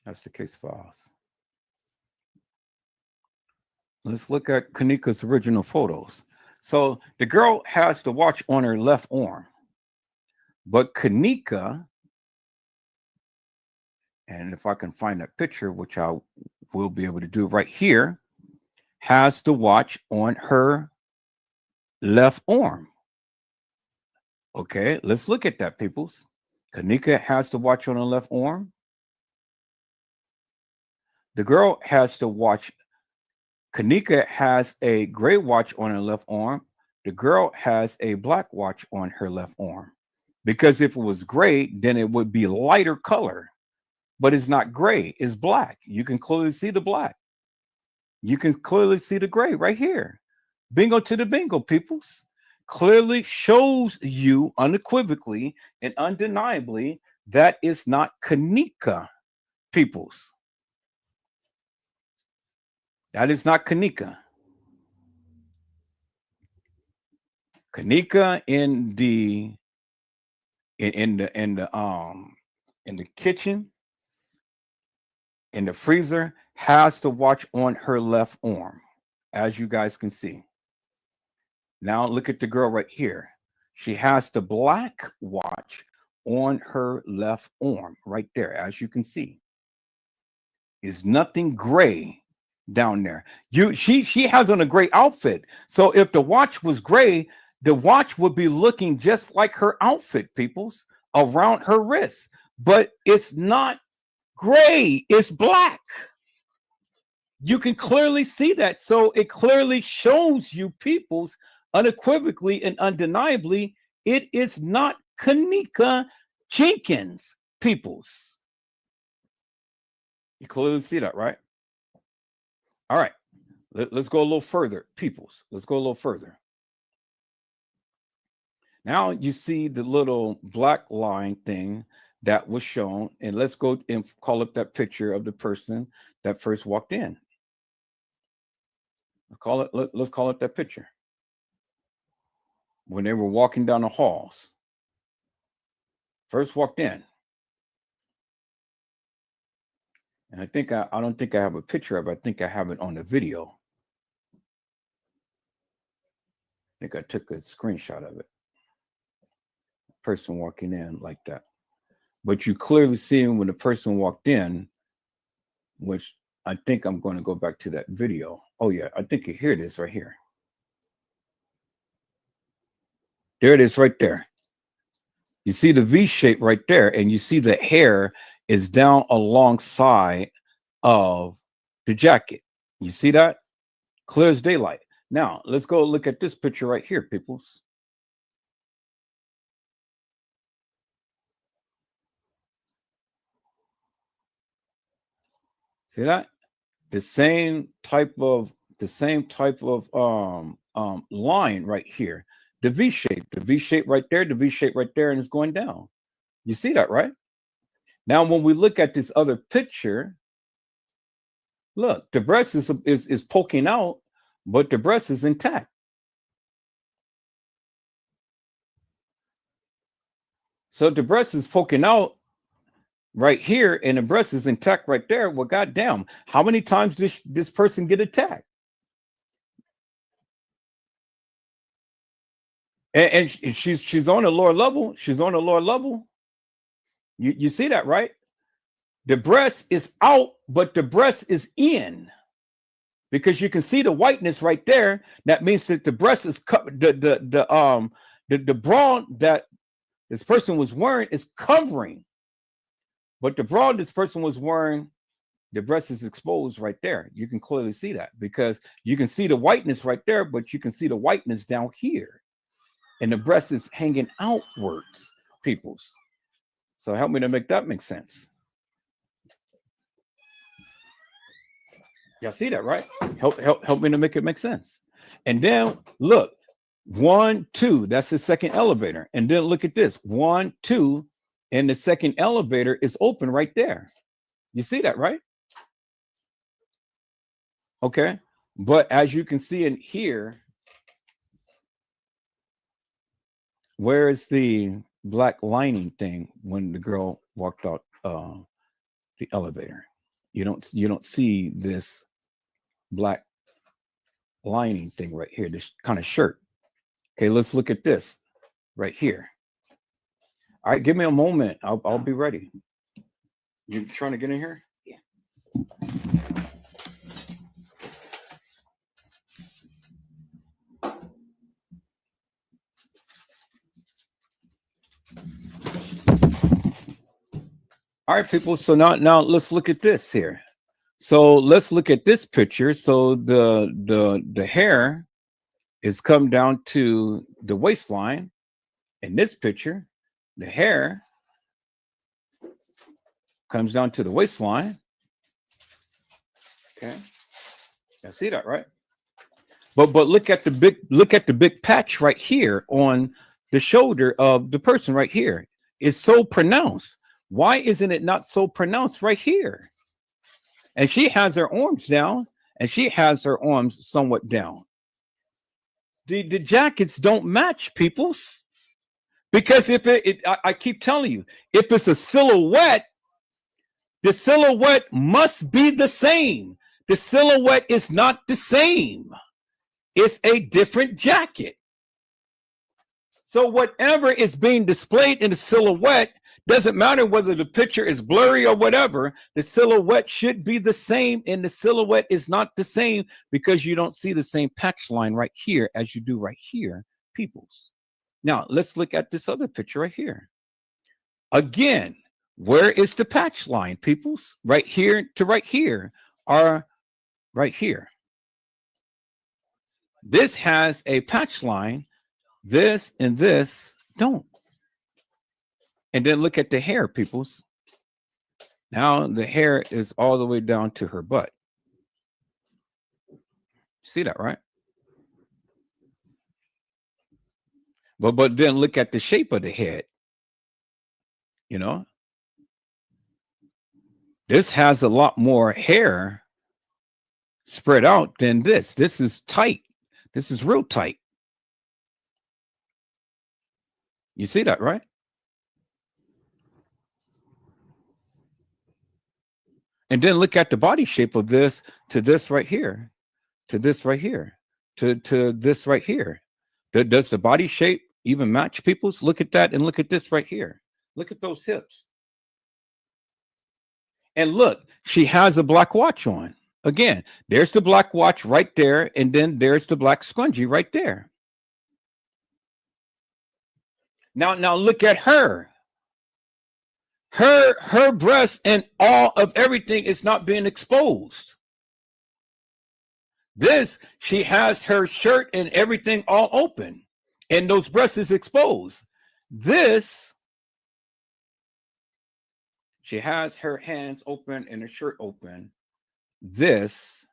That's the case files. Let's look at Kenneka's original photos. So the girl has the watch on her left arm, but Kenneka, and if I can find that picture, which I will be able to do right here, has the watch on her left arm. Okay, let's look at that, peoples. Kenneka has the watch on her left arm. The girl has the watch. Kenneka has a gray watch on her left arm. The girl has a black watch on her left arm. Because if it was gray, then it would be lighter color. But it's not gray, it's black. You can clearly see the black. You can clearly see the gray right here. Bingo to the bingo, peoples. Clearly shows you unequivocally and undeniably that it's not Kenneka, peoples. That is not Kenneka. Kenneka in the kitchen, in the freezer, has the watch on her left arm, as you guys can see. Now look at the girl right here. She has the black watch on her left arm right there, as you can see. Is nothing gray down there. She has on a gray outfit. So if the watch was gray, the watch would be looking just like her outfit, peoples, around her wrist. But it's not gray, it's black. You can clearly see that. So it clearly shows you, peoples, unequivocally and undeniably, it is not Kenneka Jenkins, peoples. You clearly see that, right? All right. Let's go a little further, peoples. Let's go a little further. Now you see the little black line thing that was shown, and let's go and call up that picture of the person that first walked in. Let's call it that picture when they were walking down the halls. First walked in, and I think I don't think I have a picture of it. I think I have it on the video. I think I took a screenshot of it. Person walking in like that, but you clearly see when the person walked in, which I think I'm going to go back to that video. Oh yeah, I think here it is right here. There it is right there. You see the V shape right there, and you see the hair is down alongside of the jacket. You see that? Clear as daylight. Now let's go look at this picture right here, peoples. See that? The same type of line right here. The V shape right there, the V shape right there, and it's going down. You see that, right? Now, when we look at this other picture, look, the breast is poking out, but the breast is intact. So the breast is poking out right here, and the breast is intact right there. Well, goddamn, how many times did this person get attacked? And she's on the lower level. She's on the lower level. You see that, right? The breast is out, but the breast is in, because you can see the whiteness right there. That means that the breast is the bra that this person was wearing is covering. But the bra this person was wearing, the breast is exposed right there. You can clearly see that, because you can see the whiteness right there, but you can see the whiteness down here. And the breast is hanging outwards, peoples. So help me to make that make sense. Y'all see that, right? Help me to make it make sense. And then look, 1, 2, that's the second elevator. And then look at this, 1, 2, and the second elevator is open right there. You see that, right? Okay. But as you can see in here, where is the black lining thing when the girl walked out the elevator? You don't see this black lining thing right here, this kind of shirt. Okay, let's look at this right here. All right, give me a moment. I'll be ready. You trying to get in here? Yeah. All right, people. So now let's look at this here. So let's look at this picture. So the hair is come down to the waistline. In this picture, the hair comes down to the waistline. Okay, I see that, right? But look at the big patch right here on the shoulder of the person right here. It's so pronounced. Why isn't it not so pronounced right here? And she has her arms down, and she has her arms somewhat down. The jackets don't match, peoples. Because if I keep telling you, if it's a silhouette, the silhouette must be the same. The silhouette is not the same. It's a different jacket. So whatever is being displayed in the silhouette, Doesn't matter whether the picture is blurry or whatever, the silhouette should be the same, and the silhouette is not the same because you don't see the same patch line right here as you do right here, peoples. Now, let's look at this other picture right here. Again, where is the patch line, peoples? Right here to right here, or right here. This has a patch line, this and this don't. And then look at the hair, peoples. Now the hair is all the way down to her butt. See that, right? But then look at the shape of the head. You know, this has a lot more hair spread out than this. This is tight. This is real tight. You see that, right? And then look at the body shape of this to this right here, to this right here, to this right here. Does the body shape even match, peoples? Look at that and look at this right here. Look at those hips. And look, she has a black watch on. Again, there's the black watch right there, and then there's the black scrunchie right there. Now look at her. Her breast and all of everything is not being exposed. This, she has her shirt and everything all open, and those breasts is exposed. This, she has her hands open and her shirt open. This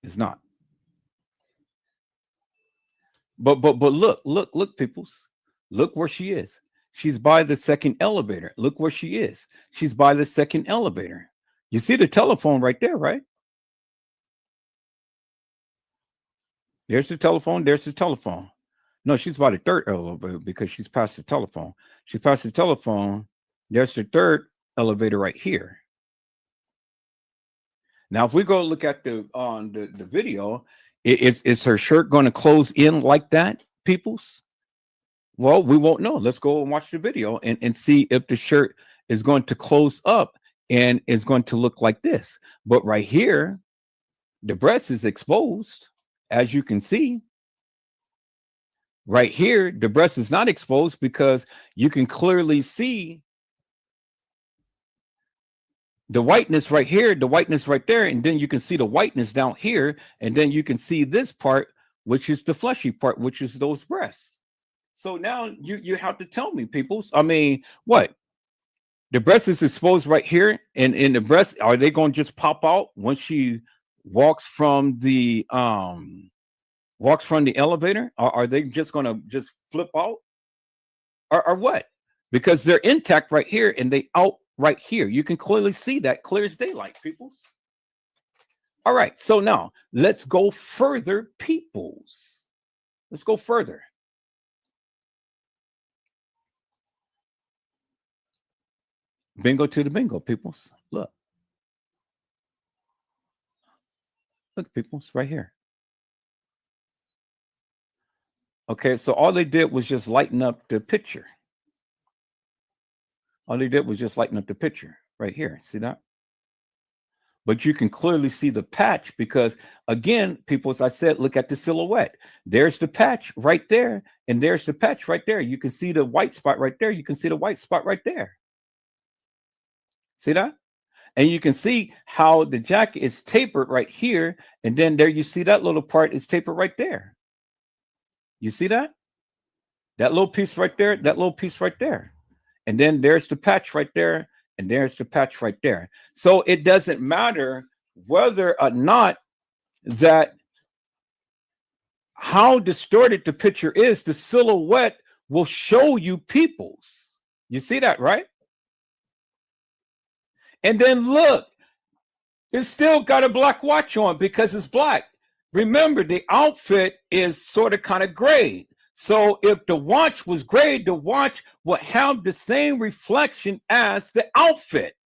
is not. But look, peoples. Look where she is. She's by the second elevator. Look where she is. She's by the second elevator. You see the telephone right there, right? There's the telephone. There's the telephone. No, she's by the third elevator because she's past the telephone. She passed the telephone. There's the third elevator right here. Now, if we go look at the video, is her shirt going to close in like that, peoples? Well, we won't know. Let's go and watch the video and see if the shirt is going to close up and is going to look like this. But right here, the breast is exposed, as you can see. Right here, the breast is not exposed because you can clearly see the whiteness right here, the whiteness right there, and then you can see the whiteness down here, and then you can see this part, which is the fleshy part, which is those breasts. So now you have to tell me, peoples. I mean, what? The breast is exposed right here, and in the breast, are they going to just pop out when she walks from the elevator? Or are they just going to just flip out? Or what? Because they're intact right here, and they out right here. You can clearly see that, clear as daylight, peoples. All right, so now let's go further, peoples. Let's go further. Bingo to the bingo, peoples. Look. Look, peoples, right here. Okay, so all they did was just lighten up the picture. All they did was just lighten up the picture right here. See that? But you can clearly see the patch because, again, people, as I said, look at the silhouette. There's the patch right there, and there's the patch right there. You can see the white spot right there. You can see the white spot right there. See that? And you can see how the jacket is tapered right here, and then there you see that little part is tapered right there. You see that? That little piece right there, that little piece right there. And then there's the patch right there, and there's the patch right there. So it doesn't matter whether or not that how distorted the picture is, the silhouette will show you peoples. You see that, right? And then look, it's still got a black watch on because it's black. Remember, the outfit is sort of kind of gray. So if the watch was gray, the watch would have the same reflection as the outfit,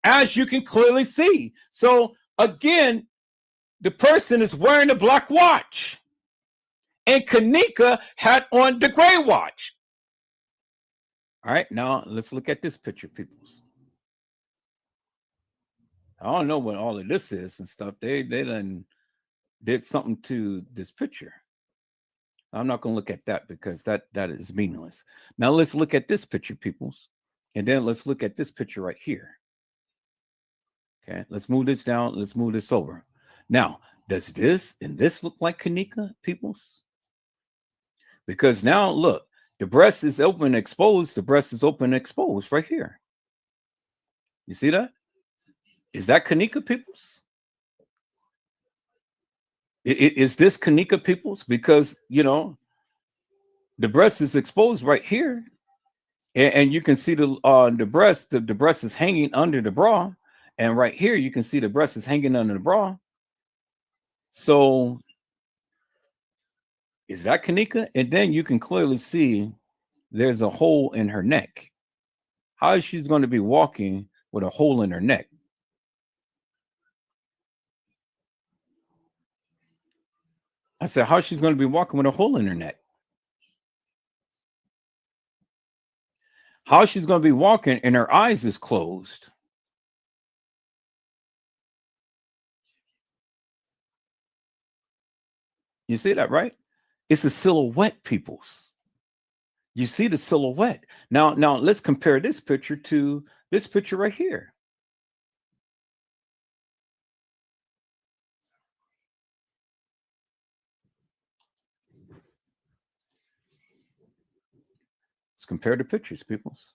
as you can clearly see. So again, the person is wearing a black watch, and Kenneka had on the gray watch. All right, now let's look at this picture, peoples. I don't know what all of this is and stuff. They done did something to this picture. I'm not going to look at that because that is meaningless. Now let's look at this picture, peoples, and then let's look at this picture right here. Okay, let's move this down. Let's move this over. Now, does this and this look like Kenneka, peoples? Because now look, the breast is open and exposed. The breast is open and exposed right here. You see that? Is that Kenneka, peoples? Is this Kenneka, peoples? Because, you know, the breast is exposed right here. And you can see the breast, the breast is hanging under the bra. And right here, you can see the breast is hanging under the bra. So is that Kenneka? And then you can clearly see there's a hole in her neck. How is she going to be walking with a hole in her neck? I said, how she's going to be walking with a hole in her neck? How she's going to be walking and her eyes is closed? You see that, right? It's a silhouette, peoples. You see the silhouette. Now let's compare this picture to this picture right here. Let's compare the pictures, peoples.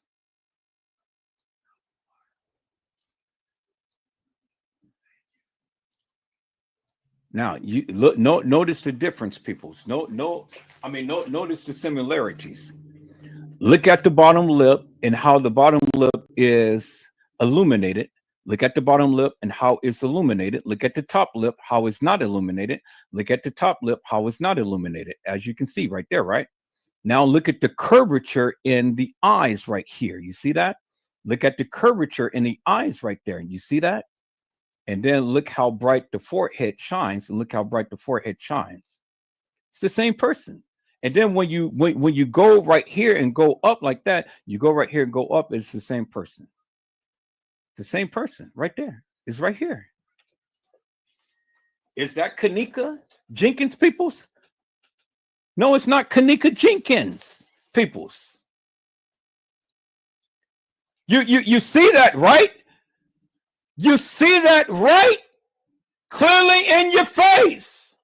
Now you look. Notice the difference, peoples. Notice the similarities. Look at the bottom lip and how the bottom lip is illuminated. Look at the bottom lip and how it's illuminated. Look at the top lip, how it's not illuminated. Look at the top lip, how it's not illuminated. As you can see right there, right? Now look at the curvature in the eyes right here. You see that? Look at the curvature in the eyes right there. You see that? And then look how bright the forehead shines, and look how bright the forehead shines. It's the same person. And then when you go right here and go up like that, you go right here and go up, it's the same person. The same person right there. It's right here. Is that Kenneka Jenkins, peoples? No, it's not Kenneka Jenkins, peoples. You see that, right? You see that right clearly in your face.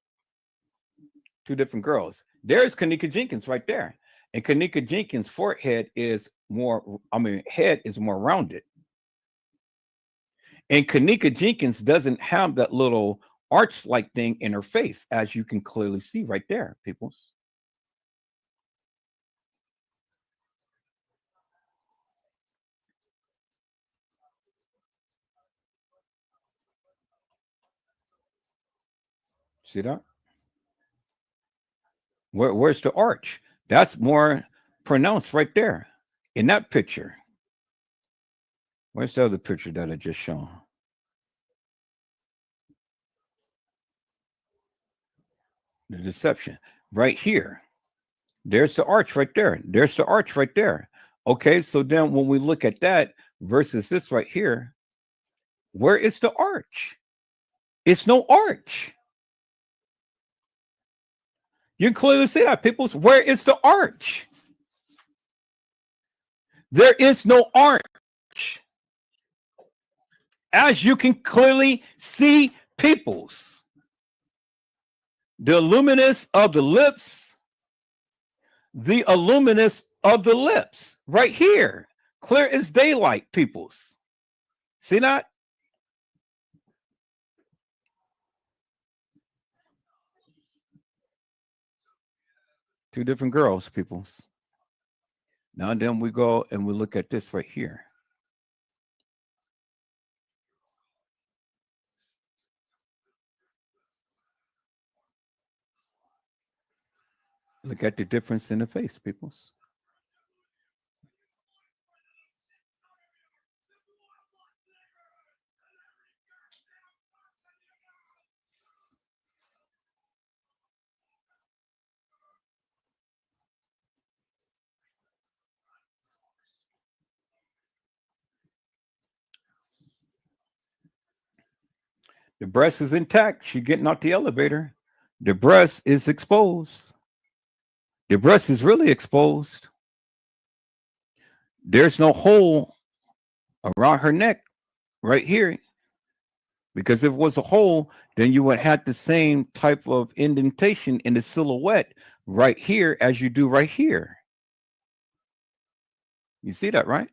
Two different girls. There's Kenneka Jenkins right there. And Kenneka Jenkins' forehead is more, head is more rounded. And Kenneka Jenkins doesn't have that little arch-like thing in her face, as you can clearly see right there, peoples. See that? Where's the arch? That's more pronounced right there in that picture. Where's the other picture that I just shown? The deception right here. There's the arch right there. There's the arch right there. Okay, so then when we look at that versus this right here, where is the arch? It's no arch. You can clearly see that, people. Where is the arch? There is no arch. As you can clearly see, peoples. The luminous of the lips. The illuminous of the lips. Right here. Clear as daylight, peoples. See that? Two different girls, peoples. Now then we go and we look at this right here. Look at the difference in the face, peoples. The breast is intact. She getting out the elevator. The breast is exposed. The breast is really exposed. There's no hole around her neck right here. Because if it was a hole, then you would have the same type of indentation in the silhouette right here as you do right here. You see that, right?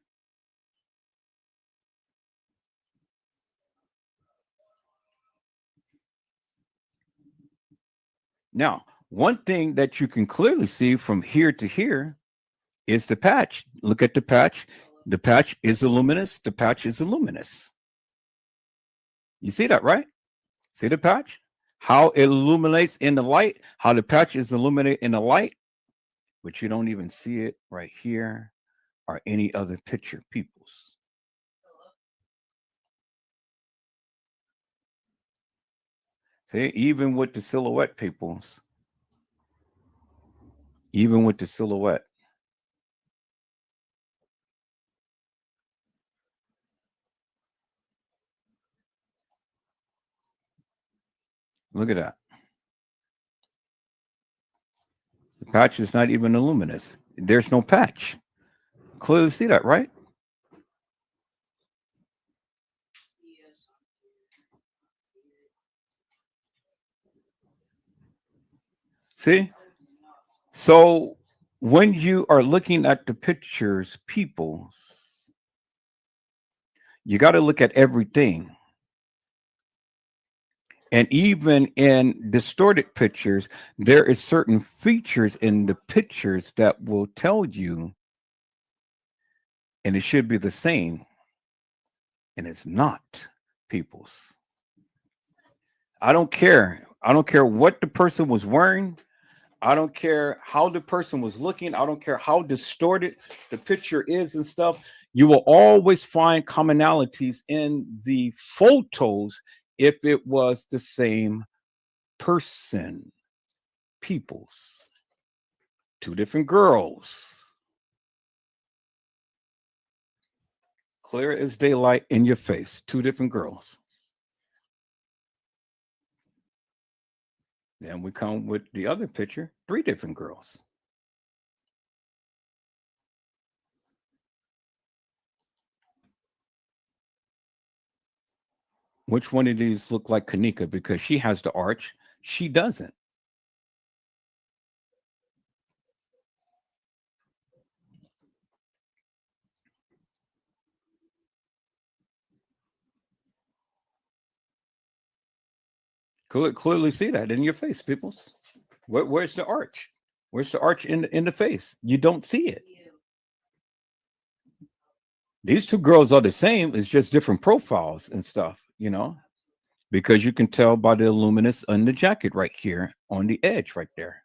Now, one thing that you can clearly see from here to here is the patch. Look at the patch. The patch is luminous. The patch is luminous. You see that, right? See the patch? How it illuminates in the light, how the patch is illuminated in the light, but you don't even see it right here or any other picture, peoples. See, even with the silhouette, peoples, even with the silhouette, look at that. The patch is not even luminous. There's no patch. Clearly see that, right? See? So when you are looking at the pictures, peoples, you got to look at everything. And even in distorted pictures, there is certain features in the pictures that will tell you, and it should be the same, and it's not, peoples. I don't care. I don't care what the person was wearing. I don't care how the person was looking. I don't care how distorted the picture is and stuff. You will always find commonalities in the photos if it was the same person. Peoples. Two different girls. Clear as daylight in your face. Two different girls. Then we come with the other picture. Three different girls. Which one of these look like Kenneka? Because she has the arch. She doesn't. Clearly see that in your face, peoples. Where's the arch? Where's the arch in the face? You don't see it. These two girls are the same. It's just different profiles and stuff, you know, because you can tell by the luminous on the jacket right here on the edge right there.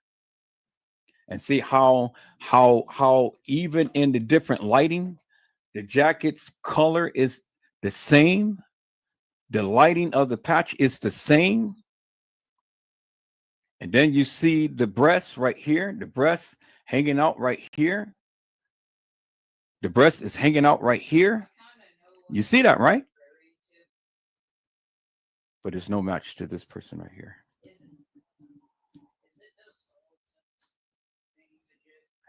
And see how even in the different lighting, the jacket's color is the same. The lighting of the patch is the same. And then you see the breast right here, the breast hanging out right here. The breast is hanging out right here. You see that, right? But there's no match to this person right here.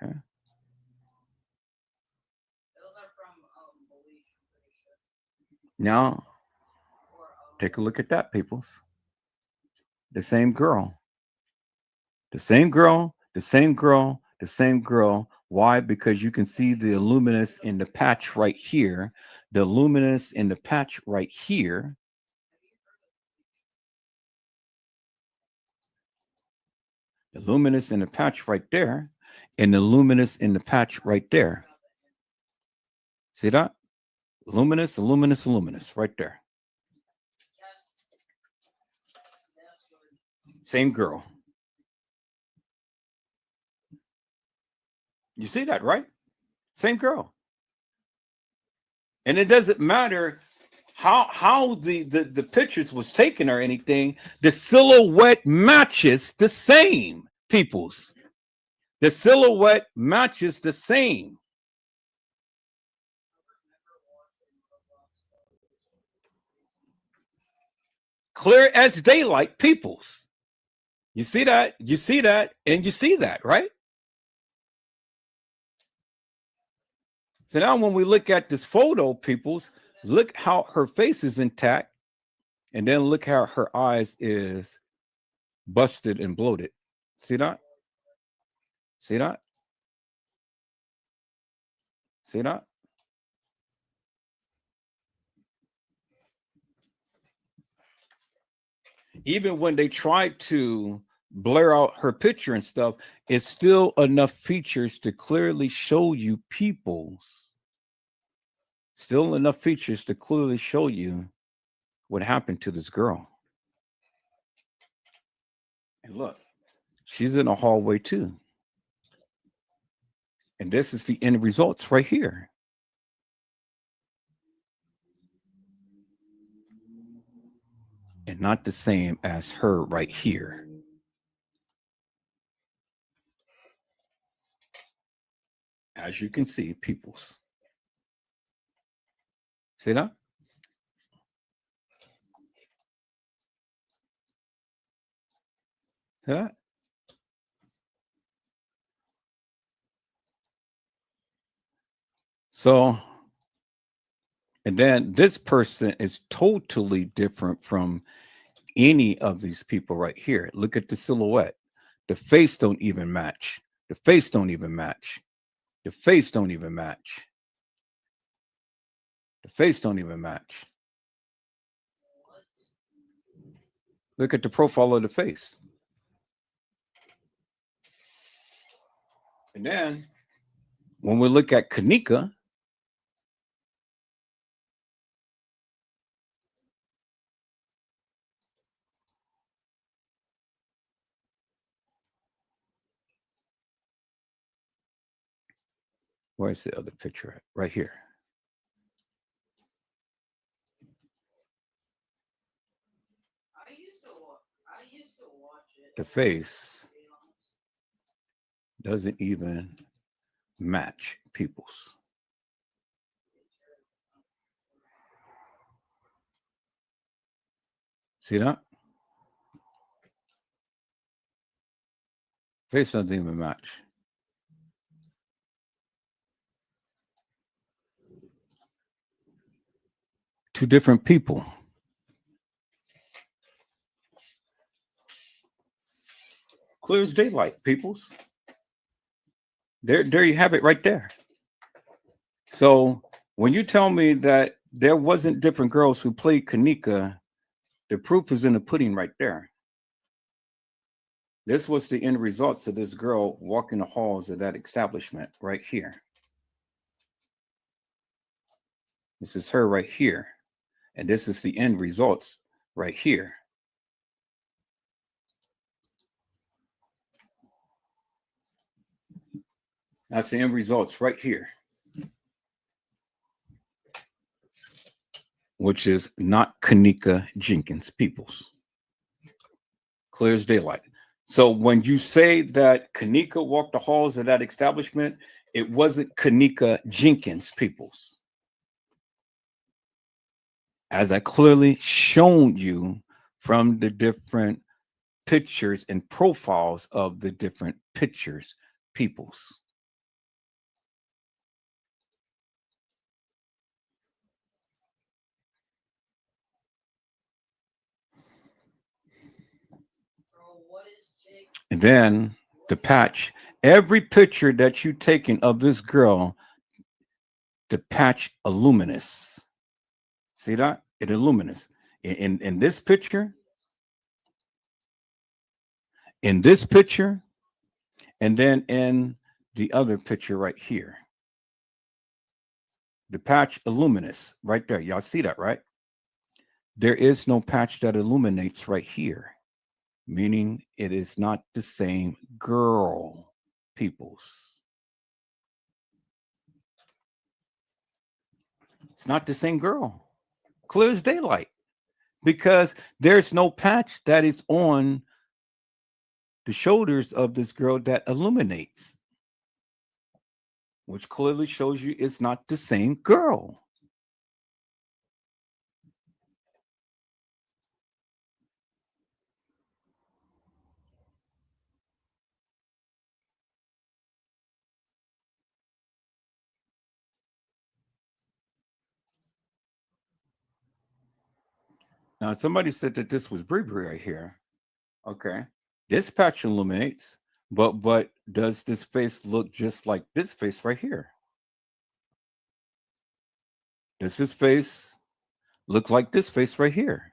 Okay. Now, take a look at that, peoples. The same girl. The same girl, the same girl, the same girl. Why? Because you can see the luminous in the patch right here, the luminous in the patch right here. The luminous in the patch right there, and the luminous in the patch right there. See that? Luminous, luminous, luminous, right there. Same girl. You see that, right? Same girl. And it doesn't matter how the pictures was taken or anything. The silhouette matches the same, peoples. The silhouette matches the same. Clear as daylight, peoples. You see that? You see that? And you see that, right? So now when we look at this photo, peoples, look how her face is intact. And then look how her eyes is busted and bloated. See that? See that? See that? Even when they tried to blur out her picture and stuff, it's still enough features to clearly show you people's. Still enough features to clearly show you what happened to this girl. And look, she's in a hallway too. And this is the end results right here. And not the same as her right here. As you can see, peoples. See that? See that? So, and then this person is totally different from any of these people right here. Look at the silhouette. The face don't even match. The face don't even match. The face don't even match. The face don't even match. Look at the profile of the face. And then when we look at Kenneka, where's the other picture at? Right here. The face doesn't even match people's. See that? Face doesn't even match. Two different people. Clear as daylight, peoples. There you have it right there. So when you tell me that there wasn't different girls who played Kenneka, the proof is in the pudding right there. This was the end results of this girl walking the halls of that establishment right here. This is her right here. And this is the end results right here. That's the end results right here. Which is not Kenneka Jenkins, peoples. Clear as daylight. So when you say that Kenneka walked the halls of that establishment, it wasn't Kenneka Jenkins, peoples. As I clearly shown you from the different pictures and profiles of the different pictures, peoples. And then the patch, every picture that you taken of this girl, the patch illuminous. See that? It illuminous. In this picture, and then in the other picture right here. The patch illuminous right there. Y'all see that, right? There is no patch that illuminates right here, meaning it is not the same girl, peoples. It's not the same girl. Clear as daylight. Because there's no patch that is on the shoulders of this girl that illuminates, which clearly shows you it's not the same girl. Now, somebody said that this was Bree right here. Okay. This patch illuminates, but does this face look just like this face right here? Does this face look like this face right here?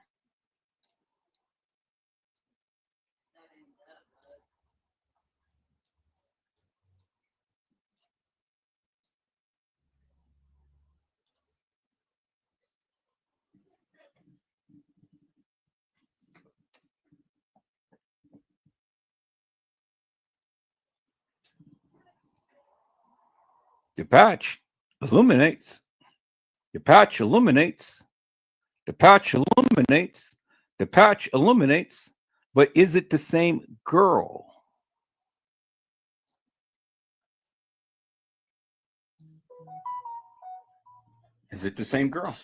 The patch illuminates. The patch illuminates. The patch illuminates. The patch illuminates. But is it the same girl? Is it the same girl?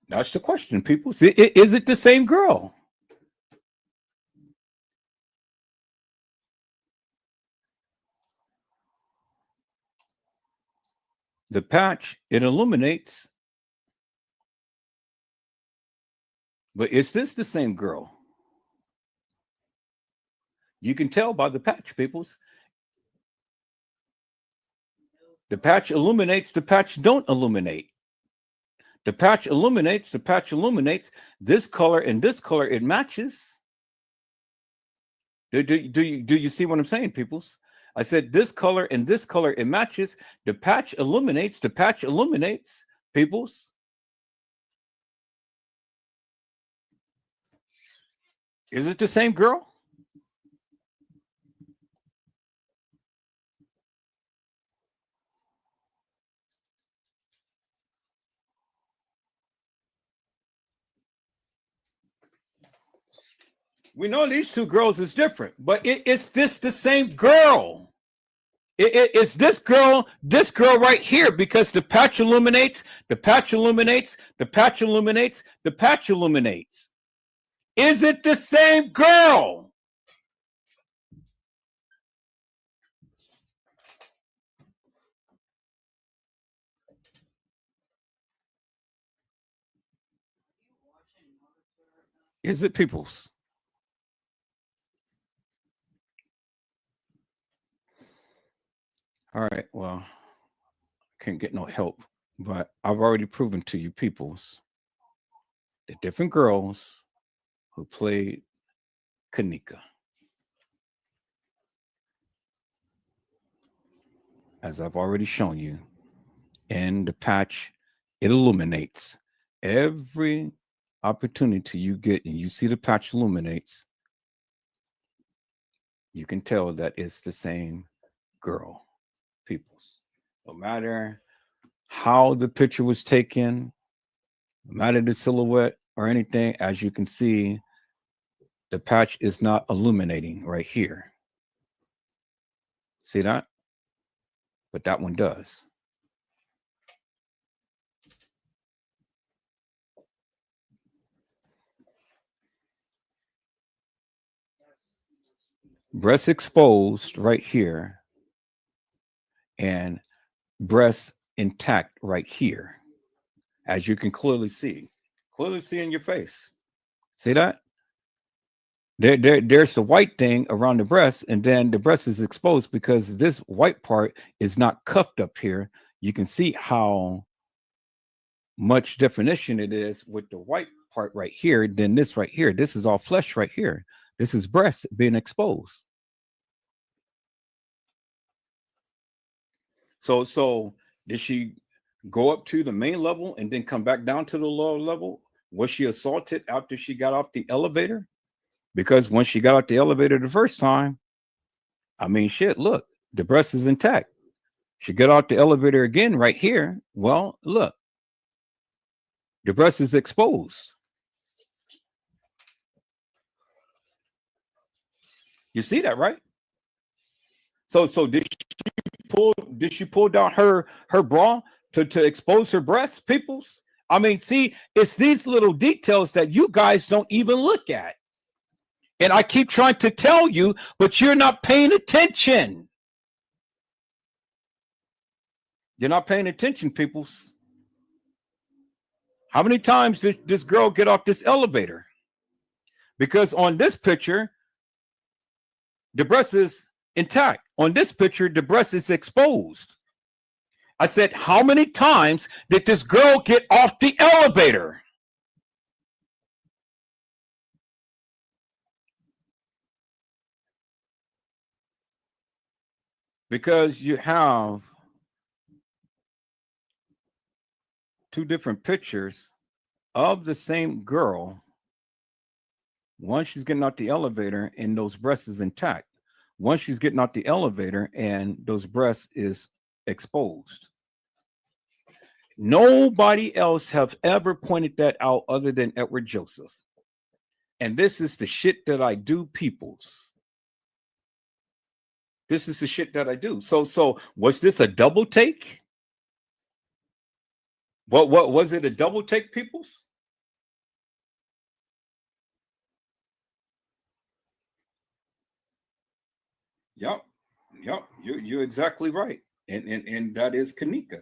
That's the question, people. Is it the same girl? The patch, it illuminates. But is this the same girl? You can tell by the patch, peoples. The patch illuminates, the patch don't illuminate. The patch illuminates, the patch illuminates. This color and this color, it matches. Do you see what I'm saying, peoples? I said this color and this color, it matches. The patch illuminates, the patch illuminates, peoples. Is it the same girl? We know these two girls is different, but it's this the same girl. It's this girl right here, because the patch illuminates, the patch illuminates, the patch illuminates, the patch illuminates. Is it the same girl? Is it, peoples? All right, well, I can't get no help, but I've already proven to you, peoples, the different girls who played Kenneka. As I've already shown you, and the patch, it illuminates every opportunity you get, and you see the patch illuminates, you can tell that it's the same girl, peoples. No matter how the picture was taken, no matter the silhouette or anything, as you can see, the patch is not illuminating right here. See that? But that one does. Breast exposed right here, and breast intact right here, as you can clearly see in your face. See that? There's the white thing around the breast, and then the breast is exposed because this white part is not cuffed up here. You can see how much definition it is with the white part right here than this right here. This is all flesh right here. This is breast being exposed. So did she go up to the main level and then come back down to the lower level? Was she assaulted after she got off the elevator? Because when she got out the elevator the first time, I mean, shit, look, the breast is intact. She got out the elevator again right here. Well, look, the breast is exposed. You see that, right? So did she pull down her bra to expose her breasts, peoples? I mean, see, it's these little details that you guys don't even look at. And I keep trying to tell you, but you're not paying attention. You're not paying attention, peoples. How many times did this girl get off this elevator? Because on this picture, the breast is intact. On this picture, the breast is exposed. I said, how many times did this girl get off the elevator? Because you have two different pictures of the same girl. One, she's getting out the elevator and those breasts is intact. One, she's getting out the elevator and those breasts is exposed. Nobody else have ever pointed that out other than Edward Joseph. And this is the shit that I do, peoples. This is the shit that I do. So was this a double take? What was it, a double take, peoples? Yep. You're exactly right. And that is Kenneka.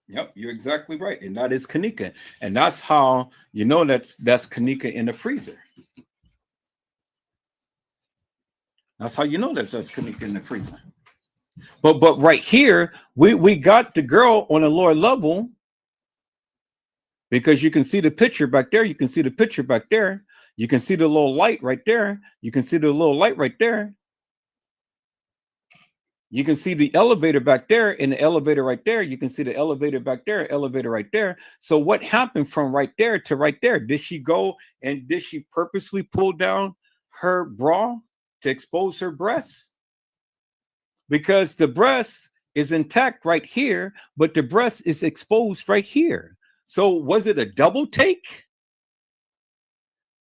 Yep, you're exactly right. And that is Kenneka. And that's how you know that's Kenneka in the freezer. That's how you know that's Kenneka in the freezer. But right here, we got the girl on a lower level because you can see the picture back there. You can see the picture back there. You can see the little light right there. You can see the little light right there. You can see the elevator back there and the elevator right there. You can see the elevator back there, elevator right there. So what happened from right there to right there? Did she go and did she purposely pull down her bra to expose her breasts? Because the breast is intact right here, but the breast is exposed right here. So was it a double take?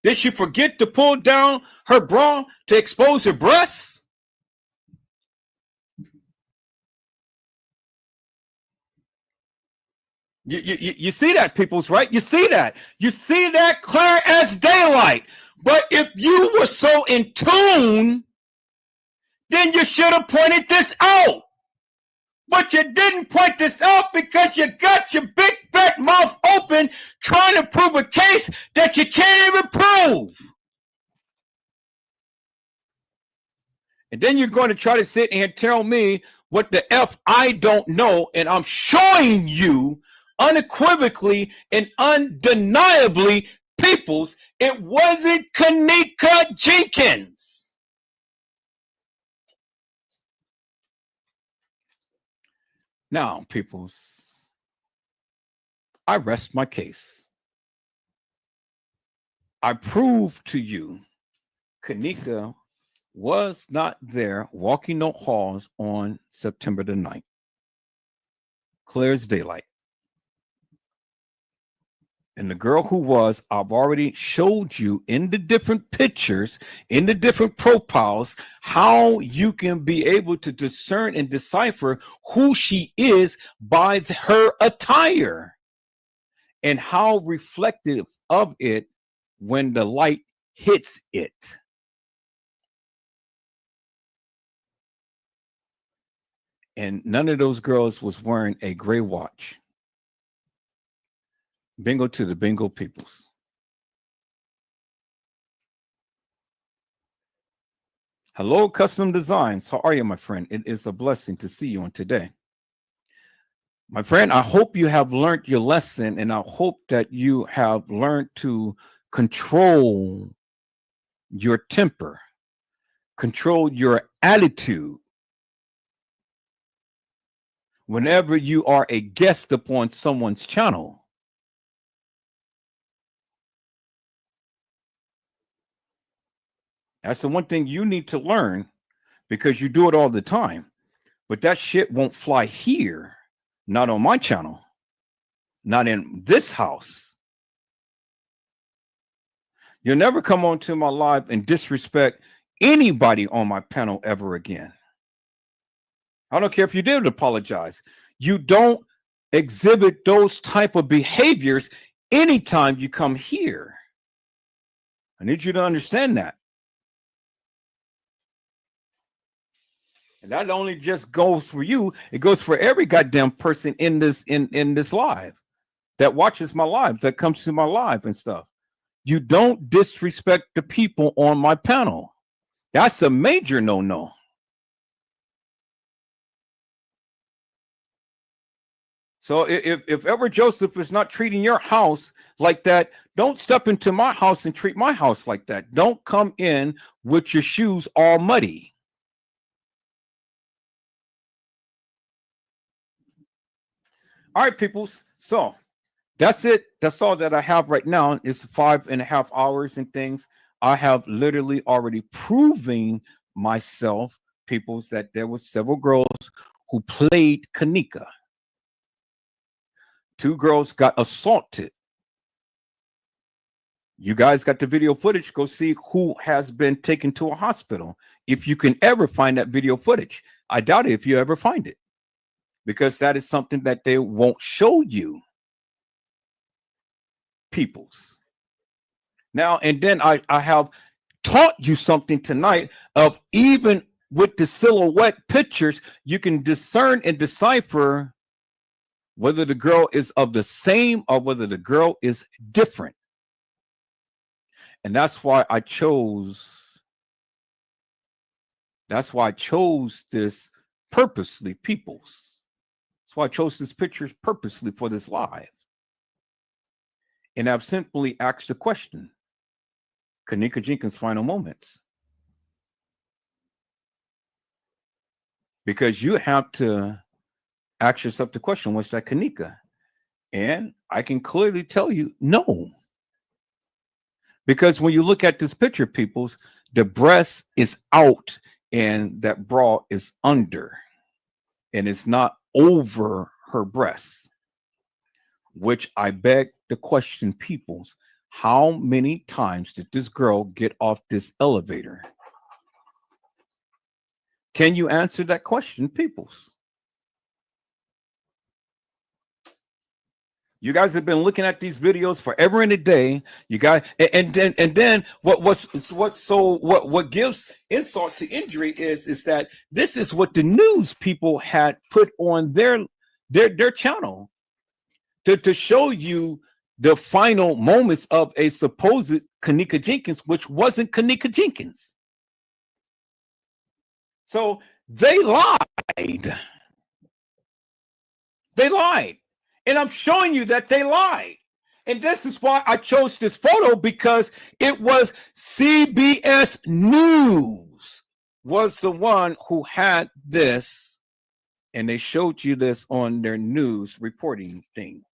Did she forget to pull down her bra to expose her breasts? You see that, peoples, right? You see that. You see that clear as daylight. But if you were so in tune, then you should have pointed this out. But you didn't point this out because you got your big fat mouth open trying to prove a case that you can't even prove. And then you're going to try to sit and tell me what the F I don't know, and I'm showing you unequivocally and undeniably, peoples, it wasn't Kenneka Jenkins. Now, peoples, I rest my case. I prove to you Kenneka was not there walking no halls on September the 9th. Clear as daylight. And the girl who was, I've already showed you in the different pictures, in the different profiles, how you can be able to discern and decipher who she is by her attire and how reflective of it when the light hits it. And none of those girls was wearing a gray watch. Bingo to the bingo peoples. Hello, Custom Designs. How are you, my friend? It is a blessing to see you on today. My friend, I hope you have learned your lesson, and I hope that you have learned to control your temper, control your attitude whenever you are a guest upon someone's channel. That's the one thing you need to learn because you do it all the time. But that shit won't fly here, not on my channel, not in this house. You'll never come onto my live and disrespect anybody on my panel ever again. I don't care if you did apologize. You don't exhibit those type of behaviors anytime you come here. I need you to understand that. And that only just goes for you. It goes for every goddamn person in this live that watches my live, that comes to my live and stuff. You don't disrespect the people on my panel. That's a major no-no. So if Edward Joseph is not treating your house like that, don't step into my house and treat my house like that. Don't come in with your shoes all muddy. All right, peoples. So that's it. That's all that I have right now. It's 5.5 hours and things. I have literally already proven myself, peoples, that there were several girls who played Kenneka. 2 girls got assaulted. You guys got the video footage. Go see who has been taken to a hospital. If you can ever find that video footage. I doubt it if you ever find it, because that is something that they won't show you, peoples. Now, and then I have taught you something tonight of, even with the silhouette pictures, you can discern and decipher whether the girl is of the same or whether the girl is different. And that's why I chose this purposely, peoples. That's why I chose this pictures purposely for this live. And I've simply asked the question, Kenneka Jenkins' final moments. Because you have to ask yourself the question, what's that Kenneka? And I can clearly tell you, no. Because when you look at this picture, peoples, the breast is out and that bra is under. And it's not over her breasts. Which I beg the question, peoples, how many times did this girl get off this elevator? Can you answer that question, peoples? You guys have been looking at these videos forever and a day. You guys, and then what gives insult to injury is that this is what the news people had put on their channel to show you the final moments of a supposed Kenneka Jenkins, which wasn't Kenneka Jenkins. So they lied. They lied. And I'm showing you that they lied. And this is why I chose this photo, because it was CBS News was the one who had this. And they showed you this on their news reporting thing.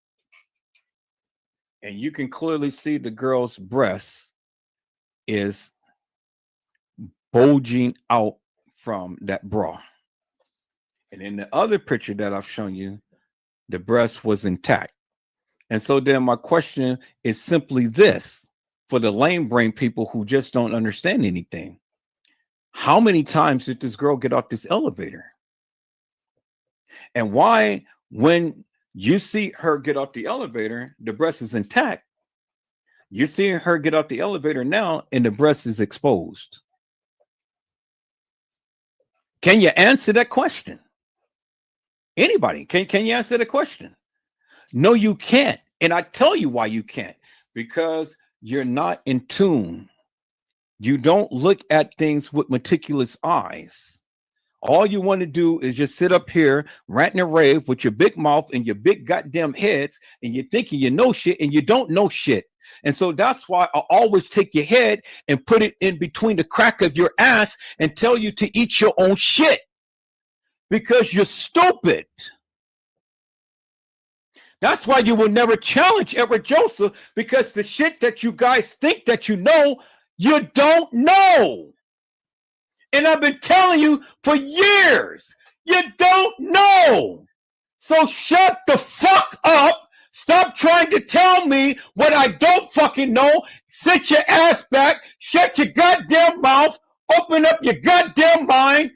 And you can clearly see the girl's breast is bulging out from that bra. And in the other picture that I've shown you, the breast was intact. And so then my question is simply this, for the lame brain people who just don't understand anything. How many times did this girl get off this elevator? And why, when you see her get off the elevator, the breast is intact? You're seeing her get off the elevator now and the breast is exposed. Can you answer that question? Anybody, can you answer the question? No, you can't. And I tell you why you can't. Because you're not in tune. You don't look at things with meticulous eyes. All you want to do is just sit up here, rant and rave with your big mouth and your big goddamn heads, and you're thinking you know shit and you don't know shit. And so that's why I always take your head and put it in between the crack of your ass and tell you to eat your own shit. Because you're stupid. That's why you will never challenge Edward Joseph, because the shit that you guys think that you know, you don't know. And I've been telling you for years, you don't know. So shut the fuck up. Stop trying to tell me what I don't fucking know. Sit your ass back, shut your goddamn mouth, open up your goddamn mind,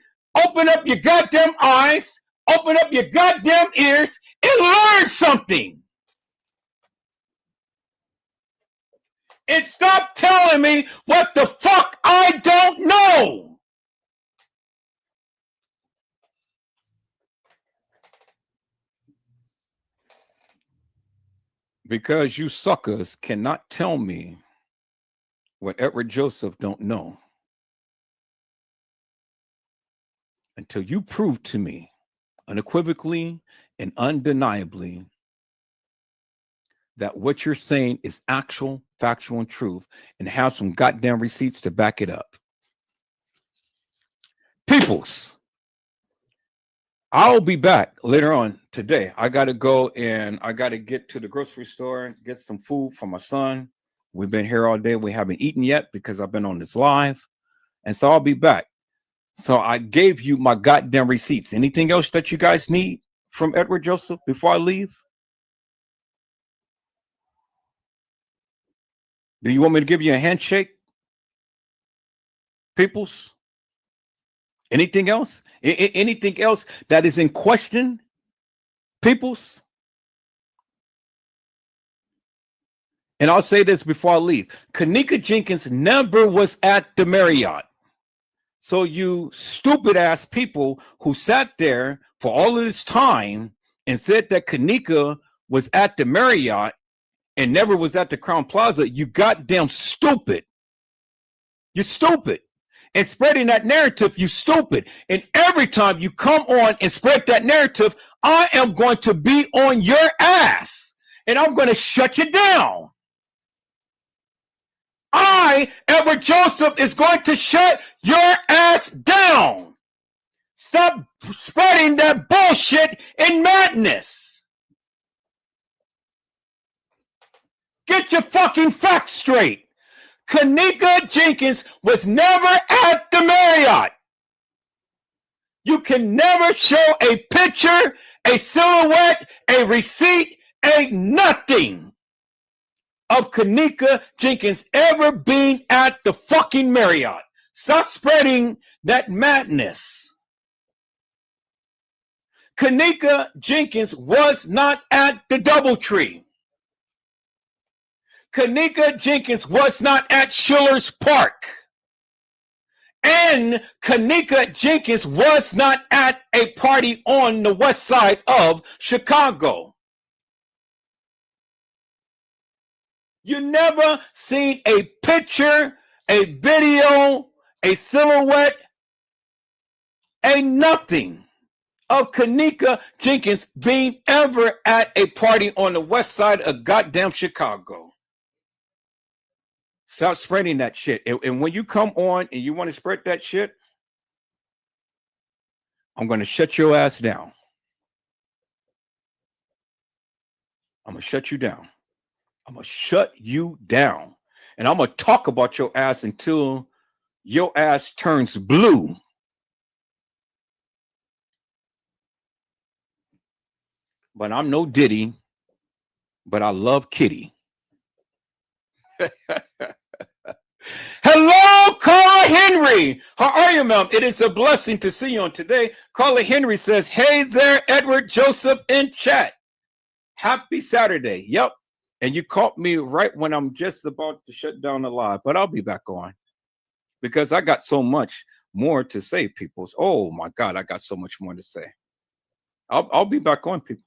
open up your goddamn eyes, open up your goddamn ears, and learn something. And stop telling me what the fuck I don't know. Because you suckers cannot tell me what Edward Joseph don't know until you prove to me unequivocally and undeniably that what you're saying is actual, factual, and truth, and have some goddamn receipts to back it up. Peoples, I'll be back later on today. I got to go and I got to get to the grocery store and get some food for my son. We've been here all day. We haven't eaten yet because I've been on this live. And so I'll be back. So I gave you my goddamn receipts. Anything else that you guys need from Edward Joseph before I leave? Do you want me to give you a handshake? Peoples? Anything else? Anything else that is in question? Peoples? And I'll say this before I leave. Kenneka Jenkins never was at the Marriott. So you stupid ass people who sat there for all of this time and said that Kenneka was at the Marriott and never was at the Crown Plaza, you goddamn stupid. You're stupid. And spreading that narrative, you stupid. And every time you come on and spread that narrative, I am going to be on your ass. And I'm going to shut you down. Edward Joseph, is going to shut your ass down. Stop spreading that bullshit and madness. Get your fucking facts straight. Kenneka Jenkins was never at the Marriott. You can never show a picture, a silhouette, a receipt, a nothing of Kenneka Jenkins ever being at the fucking Marriott. Stop spreading that madness. Kenneka Jenkins was not at the DoubleTree. Kenneka Jenkins was not at Schiller's Park. And Kenneka Jenkins was not at a party on the west side of Chicago. You never seen a picture, a video, a silhouette, a nothing of Kenneka Jenkins being ever at a party on the west side of goddamn Chicago. Stop spreading that shit. And when you come on and you want to spread that shit, I'm going to shut your ass down. I'm going to shut you down. I'm going to shut you down. And I'm going to talk about your ass until your ass turns blue. But I'm no Diddy, but I love Kitty. Hello, Carla Henry. How are you, ma'am? It is a blessing to see you on today. Carla Henry says, hey there, Edward Joseph in chat. Happy Saturday. Yep. And you caught me right when I'm just about to shut down the live, but I'll be back on because I got so much more to say, peoples. Oh my God, I got so much more to say. I'll be back on, peoples.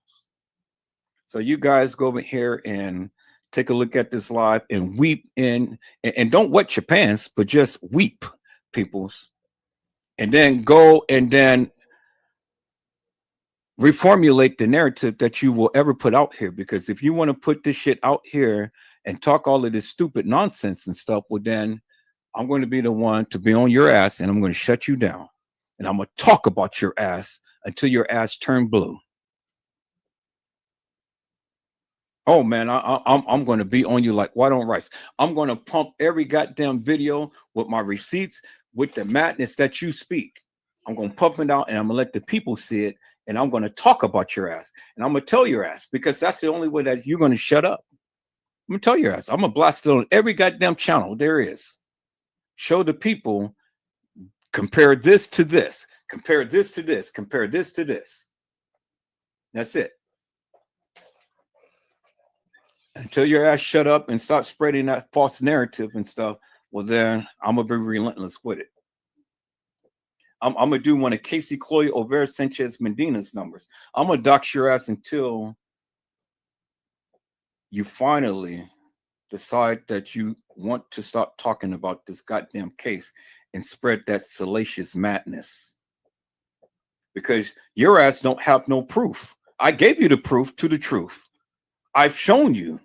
So you guys go over here and take a look at this live and weep and don't wet your pants, but just weep, peoples. And then go and then reformulate the narrative that you will ever put out here. Because if you want to put this shit out here and talk all of this stupid nonsense and stuff, well, then I'm going to be the one to be on your ass and I'm going to shut you down. And I'm going to talk about your ass until your ass turn blue. Oh man, I'm going to be on you like white on rice. I'm going to pump every goddamn video with my receipts, with the madness that you speak. I'm going to pump it out and I'm going to let the people see it. And I'm going to talk about your ass. And I'm going to tell your ass because that's the only way that you're going to shut up. I'm going to tell your ass. I'm going to blast it on every goddamn channel there is. Show the people, compare this to this, compare this to this, compare this to this. That's it. Until your ass shut up and stop spreading that false narrative and stuff, well, then I'm going to be relentless with it. I'm going to do one of Casey Chloe Overa Sanchez Medina's numbers. I'm going to dox your ass until you finally decide that you want to stop talking about this goddamn case and spread that salacious madness. Because your ass don't have no proof. I gave you the proof to the truth. I've shown you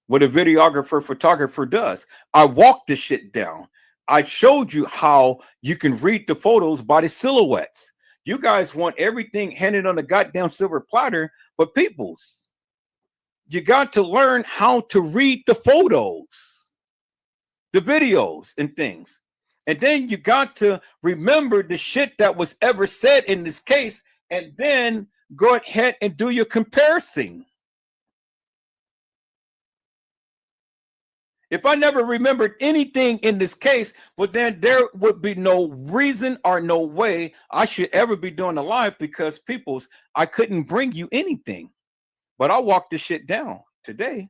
what a videographer, photographer does. I walked this shit down. I showed you how you can read the photos by the silhouettes. You guys want everything handed on a goddamn silver platter, but peoples, you got to learn how to read the photos, the videos and things. And then you got to remember the shit that was ever said in this case, and then go ahead and do your comparison. If I never remembered anything in this case, well, then there would be no reason or no way I should ever be doing a live, because peoples, I couldn't bring you anything. But I walked this shit down today.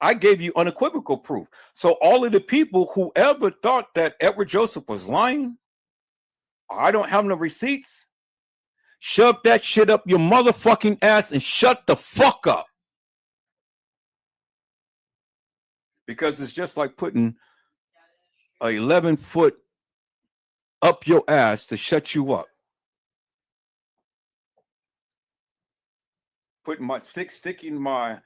I gave you unequivocal proof. So all of the people who ever thought that Edward Joseph was lying, I don't have no receipts, shove that shit up your motherfucking ass and shut the fuck up. Because it's just like putting a 11-foot up your ass to shut you up. Putting my sticking my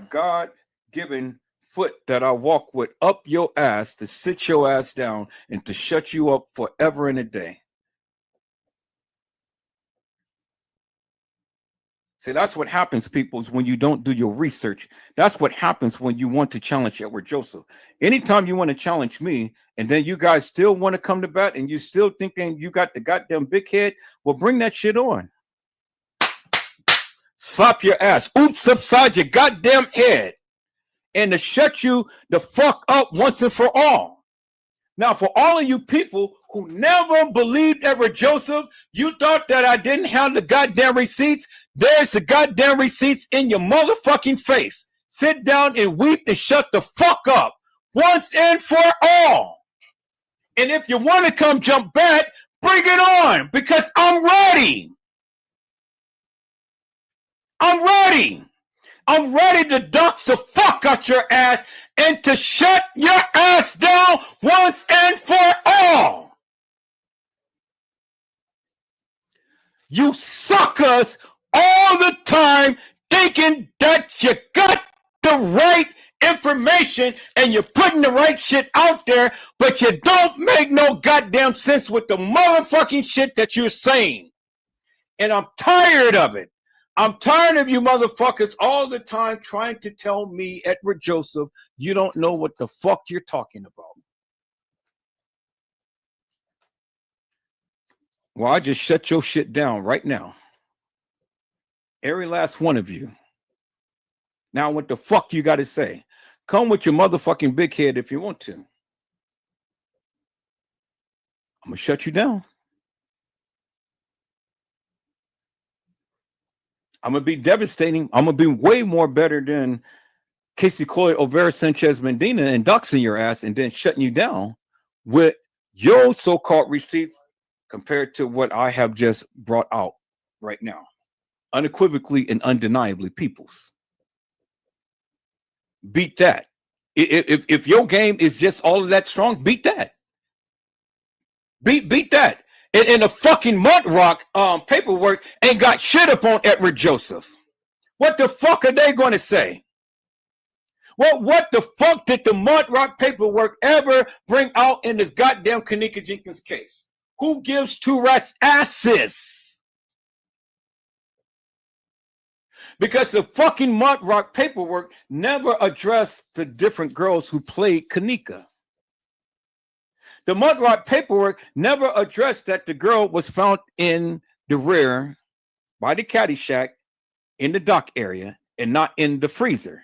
God-given foot that I walk with up your ass to sit your ass down and to shut you up forever and a day. See, that's what happens, people, is when you don't do your research. That's what happens when you want to challenge Edward Joseph. Anytime you want to challenge me, and then you guys still want to come to bat, and you still thinking you got the goddamn big head, well, bring that shit on. Slap your ass. Oops, upside your goddamn head. And to shut you the fuck up once and for all. Now, for all of you people who never believed Edward Joseph, you thought that I didn't have the goddamn receipts. There's the goddamn receipts in your motherfucking face. Sit down and weep and shut the fuck up once and for all. And if you want to come jump back, bring it on, because I'm ready. I'm ready. I'm ready to dox the fuck out your ass and to shut your ass down once and for all. You suckers all the time thinking that you got the right information and you're putting the right shit out there, but you don't make no goddamn sense with the motherfucking shit that you're saying. And I'm tired of it. I'm tired of you motherfuckers all the time trying to tell me, Edward Joseph, you don't know what the fuck you're talking about. Well, I just shut your shit down right now. Every last one of you. Now, what the fuck you got to say? Come with your motherfucking big head if you want to. I'm going to shut you down. I'm going to be devastating. I'm going to be way more better than Casey Cloyd, Overa Sanchez Medina, and doxing your ass and then shutting you down with your so-called receipts compared to what I have just brought out right now. Unequivocally and undeniably, peoples. Beat that. If your game is just all of that strong, beat that. Beat that. And the fucking mud rock paperwork ain't got shit up on Edward Joseph. What the fuck are they going to say? Well, what the fuck did the mud rock paperwork ever bring out in this goddamn Kenneka Jenkins case? Who gives two rats asses? Because the fucking mud rock paperwork never addressed the different girls who played Kenneka. The mud rock paperwork never addressed that the girl was found in the rear by the caddy shack in the dock area and not in the freezer.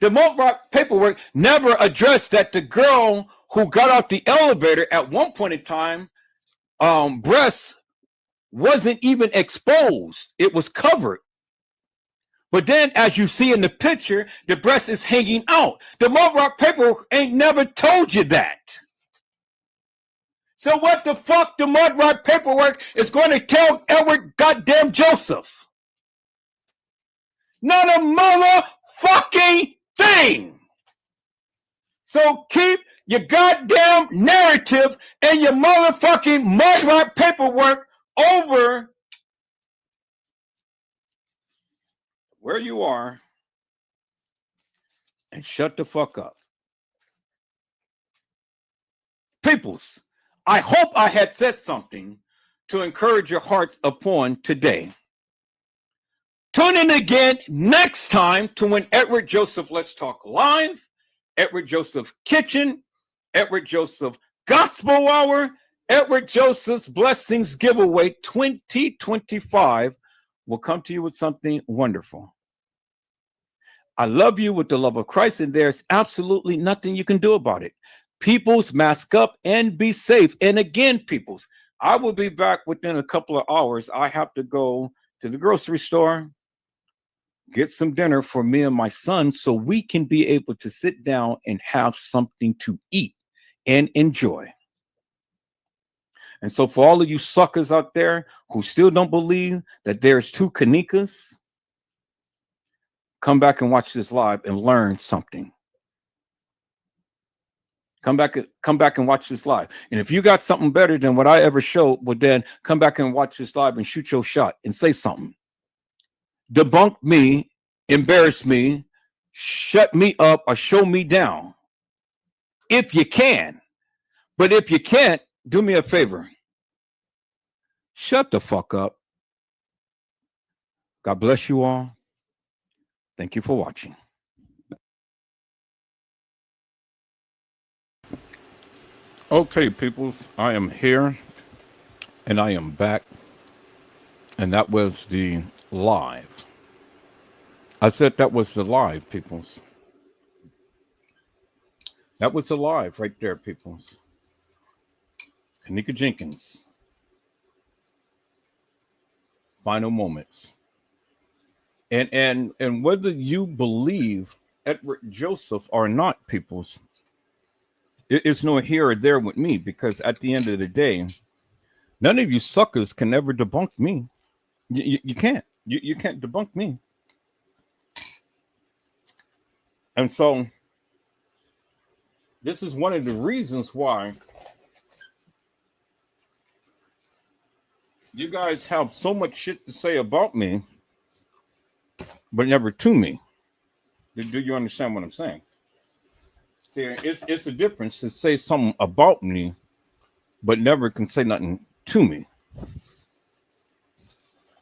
The mud rock paperwork never addressed that the girl who got off the elevator at one point in time, breasts wasn't even exposed. It was covered. But then, as you see in the picture, the breast is hanging out. The mud rock paperwork ain't never told you that. So what the fuck the mud rock paperwork is going to tell Edward goddamn Joseph? Not a motherfucking thing. So keep your goddamn narrative and your motherfucking mudrock paperwork over where you are and shut the fuck up. Peoples, I hope I had said something to encourage your hearts upon today. Tune in again next time to when Edward Joseph Let's Talk Live, Edward Joseph Kitchen, Edward Joseph Gospel Hour, Edward Joseph's Blessings Giveaway 2025 will come to you with something wonderful. I love you with the love of Christ, and there's absolutely nothing you can do about it. Peoples, mask up and be safe. And again, peoples, I will be back within a couple of hours. I have to go to the grocery store, get some dinner for me and my son so we can be able to sit down and have something to eat and enjoy. And so for all of you suckers out there who still don't believe that there's two Kennekas, come back and watch this live and learn something. Come back and watch this live. And if you got something better than what I ever showed, well, then come back and watch this live and shoot your shot and say something. Debunk me, embarrass me, shut me up, or show me down. If you can. But if you can't, do me a favor. Shut the fuck up. God bless you all. Thank you for watching. Okay, peoples, I am here and I am back. And that was the live. I said that was the live, peoples. That was the live right there, peoples. Kenneka Jenkins. Final moments. And whether you believe Edward Joseph or not, peoples, it's no here or there with me, because at the end of the day, none of you suckers can ever debunk me. You can't. You can't debunk me. And so this is one of the reasons why you guys have so much shit to say about me, but never to me. Do you understand what I'm saying? See, it's a difference to say something about me, but never can say nothing to me.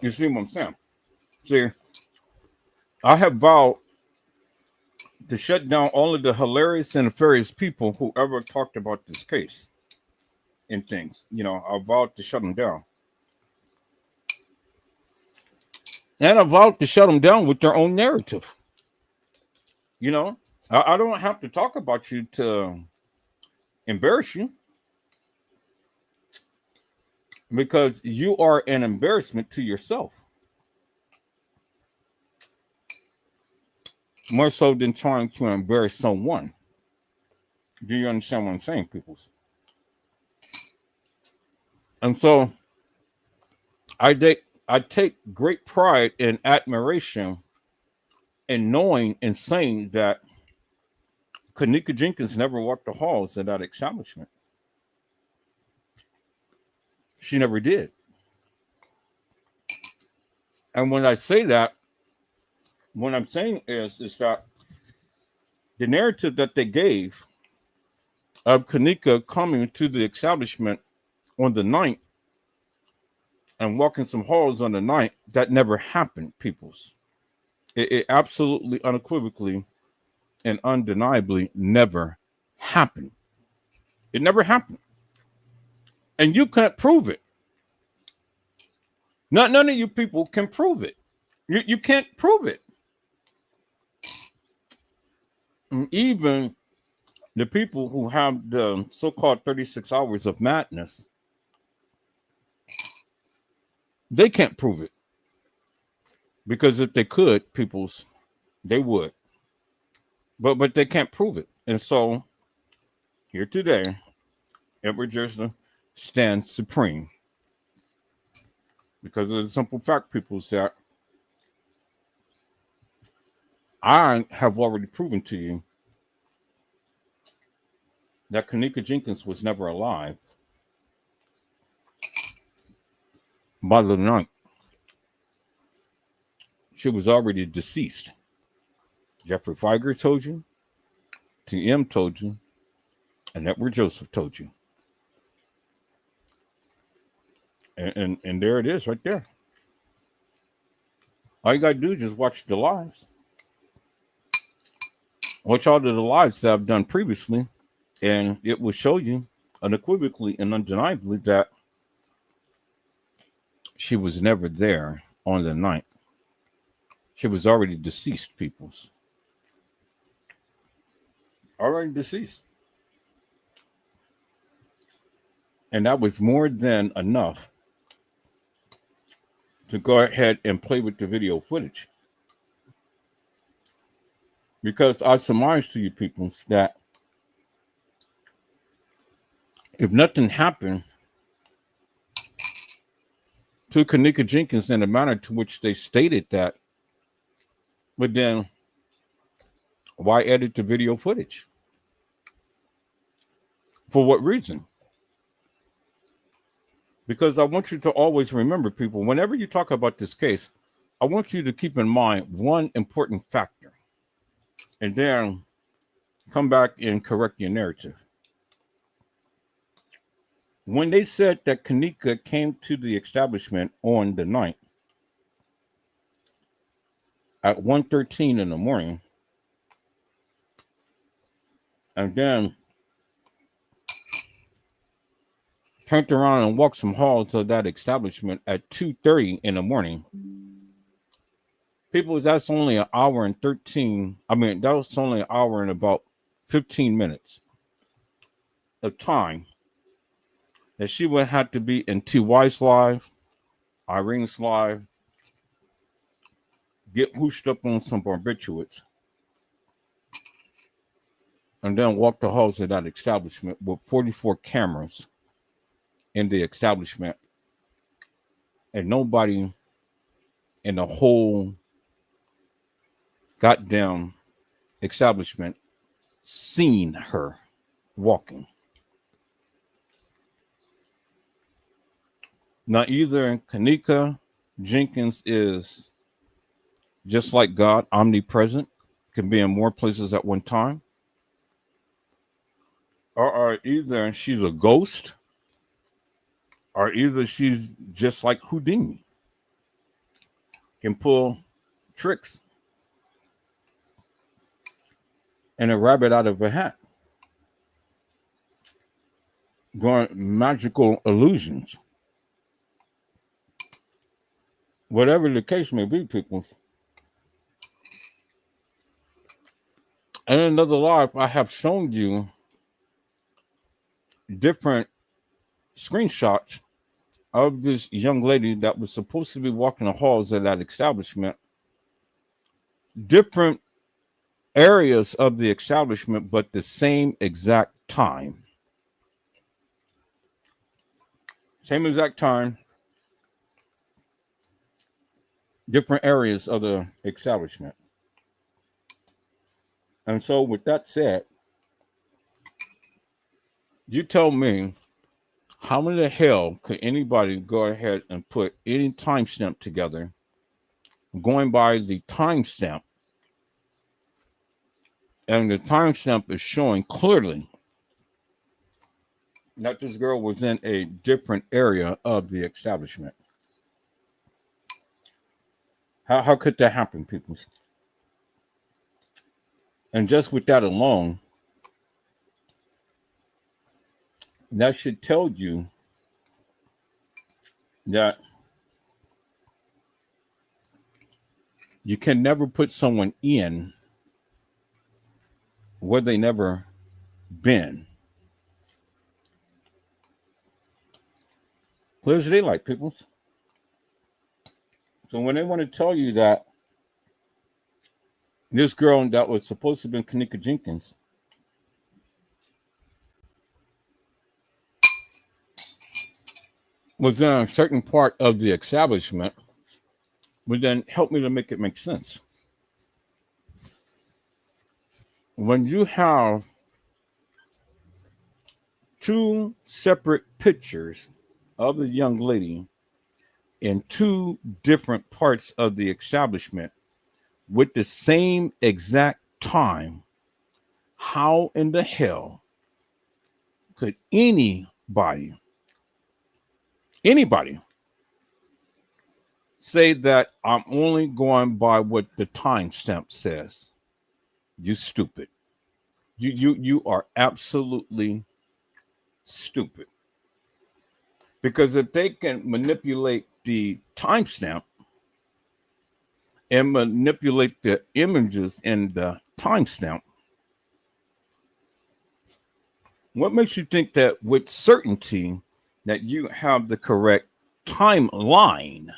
You see what I'm saying? See, I have vowed to shut down all of the hilarious and nefarious people who ever talked about this case and things. You know, I vowed to shut them down. And I vowed to shut them down with their own narrative. You know, I don't have to talk about you to embarrass you, because you are an embarrassment to yourself. More so than trying to embarrass someone. Do you understand what I'm saying, peoples? And so I take great pride and admiration in knowing and saying that Kenneka Jenkins never walked the halls of that establishment. She never did. And when I say that, what I'm saying is that the narrative that they gave of Kenneka coming to the establishment on the 9th and walking some halls on the 9th, that never happened, peoples. It absolutely, unequivocally, and undeniably never happened. It never happened. And you can't prove it. None of you people can prove it. You can't prove it. And even the people who have the so-called 36 hours of madness, they can't prove it. Because if they could, peoples, they would. But they can't prove it. And so here today, Edward Joseph stands supreme. Because of the simple fact, people, that I have already proven to you that Kenneka Jenkins was never alive by the night. She was already deceased. Jeffrey Feiger told you, TM told you, and Edward Joseph told you. And there it is right there. All you got to do is just watch the lives. Watch all of the lives that I've done previously, and it will show you unequivocally and undeniably that she was never there on the night. She was already deceased, peoples. Already deceased. And that was more than enough to go ahead and play with the video footage. Because I surmise to you people that if nothing happened to Kenneka Jenkins in the manner to which they stated that, but then why edit the video footage? For what reason? Because I want you to always remember, people, whenever you talk about this case, I want you to keep in mind one important factor, and then come back and correct your narrative. When they said that Kenneka came to the establishment on the night at 1:13 in the morning, and then turned around and walked some halls of that establishment at 2:30 in the morning, people, that's only an hour and 13. I mean, that was only an hour and about 15 minutes of time that she would have to be in TY's live, Irene's live, get whooshed up on some barbiturates, and then walk the halls of that establishment with 44 cameras in the establishment, and nobody in the whole goddamn establishment seen her walking. Now, either Kenneka Jenkins is just like God, omnipresent, can be in more places at one time, or either she's a ghost, or either she's just like Houdini, can pull tricks and a rabbit out of a hat, going magical illusions. Whatever the case may be, people. In another live, I have shown you different screenshots of this young lady that was supposed to be walking the halls of that establishment, different areas of the establishment, but the same exact time. Same exact time, different areas of the establishment. And so with that said, you tell me, how in the hell could anybody go ahead and put any timestamp together going by the timestamp, and the timestamp is showing clearly that this girl was in a different area of the establishment? How could that happen, people? And just with that alone, that should tell you that you can never put someone in where they never been. Clear as daylight, people. So when they want to tell you that this girl that was supposed to have been Kenneka Jenkins was in a certain part of the establishment, would then help me to make it make sense. when you have two separate pictures of the young lady in two different parts of the establishment with the same exact time, how in the hell could anybody say that I'm only going by what the timestamp says? You stupid. You are absolutely stupid. Because if they can manipulate the timestamp and manipulate the images in the timestamp, what makes you think that with certainty that you have the correct timeline?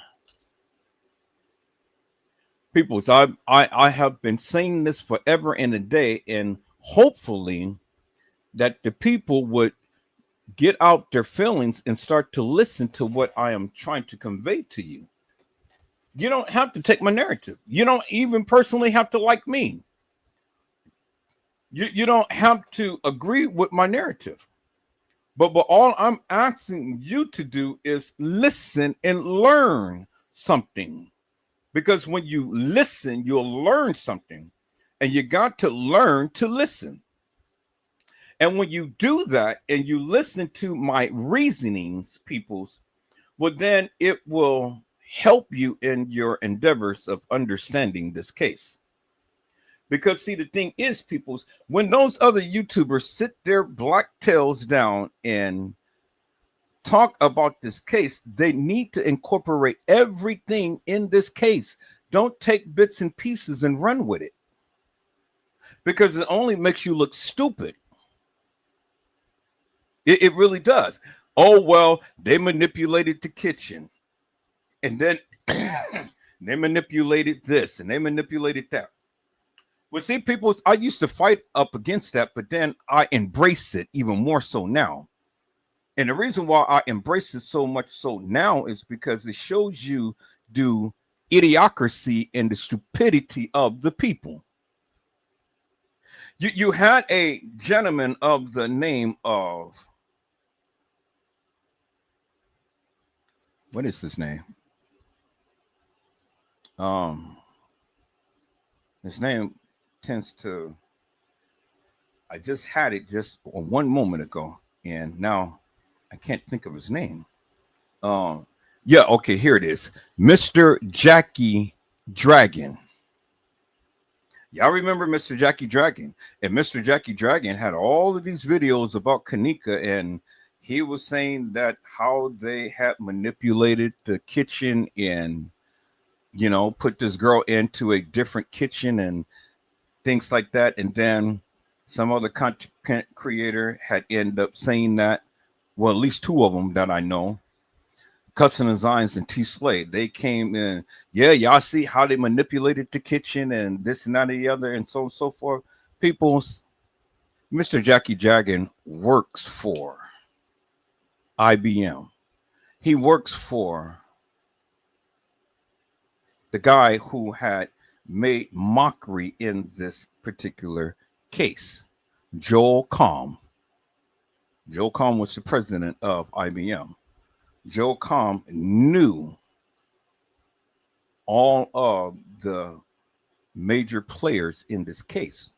People, so I have been saying this forever and a day, and hopefully that the people would get out their feelings and start to listen to what I am trying to convey to you. You don't have to take my narrative. You don't even personally have to like me. You don't have to agree with my narrative. But all I'm asking you to do is listen and learn something. Because when you listen, you'll learn something. And you got to learn to listen. And when you do that and you listen to my reasonings, peoples, well, then it will help you in your endeavors of understanding this case. Because see, the thing is, peoples, when those other YouTubers sit their black tails down and talk about this case, they need to incorporate everything in this case. Don't take bits and pieces and run with it, because it only makes you look stupid. It really does. Oh, well, they manipulated the kitchen, and then they manipulated this and they manipulated that. Well, see, people, I used to fight up against that, but then I embrace it even more so now. And the reason why I embrace it so much so now is because it shows you the idiocracy and the stupidity of the people. You had a gentleman of the name of, what is his name? His name tends to, I just had it just one moment ago, and now I can't think of his name. Yeah, okay, here it is. Mr. Jackie Dragon. Y'all remember Mr. Jackie Dragon? And Mr. Jackie Dragon had all of these videos about Kenneka, and he was saying that how they had manipulated the kitchen and, you know, put this girl into a different kitchen and things like that. And then some other content creator had ended up saying that, well, at least two of them that I know, Custom Designs and T Slade, they came in. Yeah, y'all see how they manipulated the kitchen and this and that and the other and so on and so forth. People's Mr. Jackie Dragon works for IBM. He works for the guy who had made mockery in this particular case, Joel Comm. Joel Comm was the president of IBM. Joel Comm knew all of the major players in this case.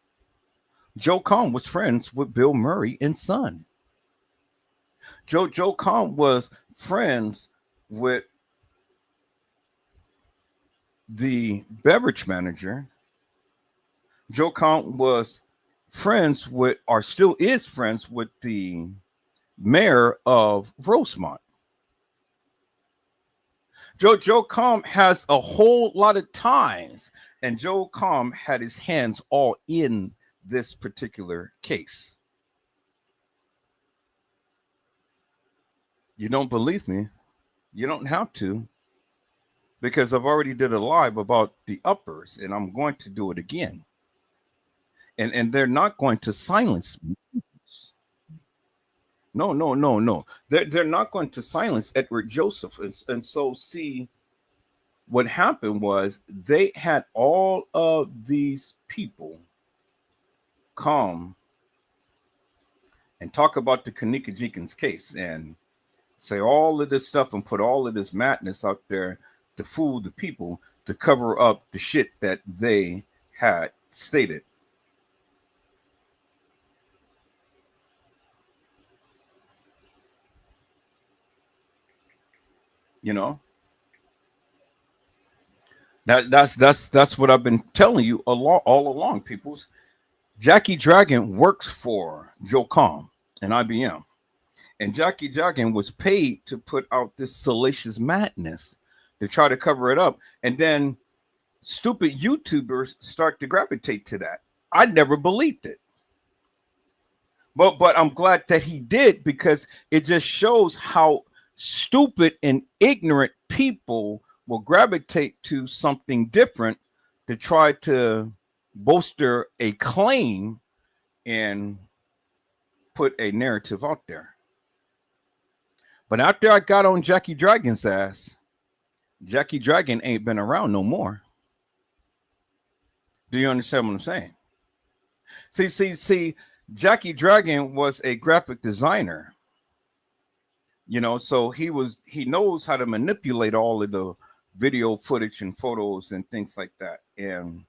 Joel Comm was friends with Bill Murray and Son. Joe Comm was friends with the beverage manager. Joe Comm was friends with, or still is friends with, the mayor of Rosemont. Joe Comm has a whole lot of ties, and Joe Comm had his hands all in this particular case. You don't believe me? You don't have to, because I've already did a live about the uppers, and I'm going to do it again. And they're not going to silence me. No. They're not going to silence Edward Joseph. And so, see, what happened was they had all of these people come and talk about the Kenneka Jenkins case and say all of this stuff and put all of this madness out there to fool the people, to cover up the shit that they had stated. You know, that's what I've been telling you all along, peoples. Jackie Dragon works for Joe Com and IBM. And Jackie Dragon was paid to put out this salacious madness to try to cover it up. And then stupid YouTubers start to gravitate to that. I never believed it. But I'm glad that he did, because it just shows how stupid and ignorant people will gravitate to something different to try to bolster a claim and put a narrative out there. But after I got on Jackie Dragon's ass, Jackie Dragon ain't been around no more. Do you understand what I'm saying? See, Jackie Dragon was a graphic designer. You know, so he knows how to manipulate all of the video footage and photos and things like that. And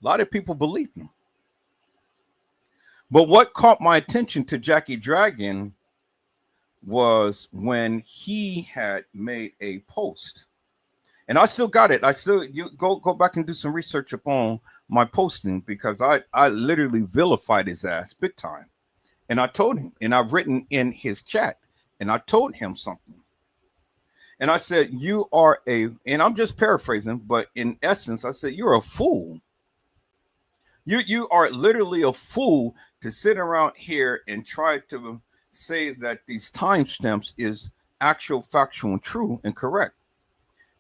a lot of people believe him. But what caught my attention to Jackie Dragon was when he had made a post. And I still got it. You go back and do some research upon my posting, because I literally vilified his ass big time. And I told him, and I've written in his chat, and I told him something. And I said, you are and I'm just paraphrasing, but in essence, I said, you're a fool. You are literally a fool to sit around here and try to say that these timestamps is actual, factual, and true and correct.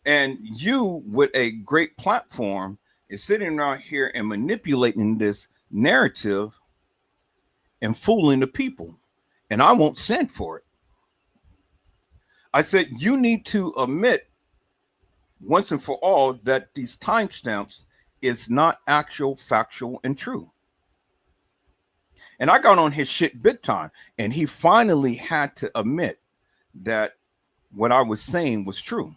And you, with a great platform, is sitting around here and manipulating this narrative and fooling the people. And I won't stand for it. I said, you need to admit once and for all that these timestamps is not actual, factual, and true. And I got on his shit big time, and he finally had to admit that what I was saying was true.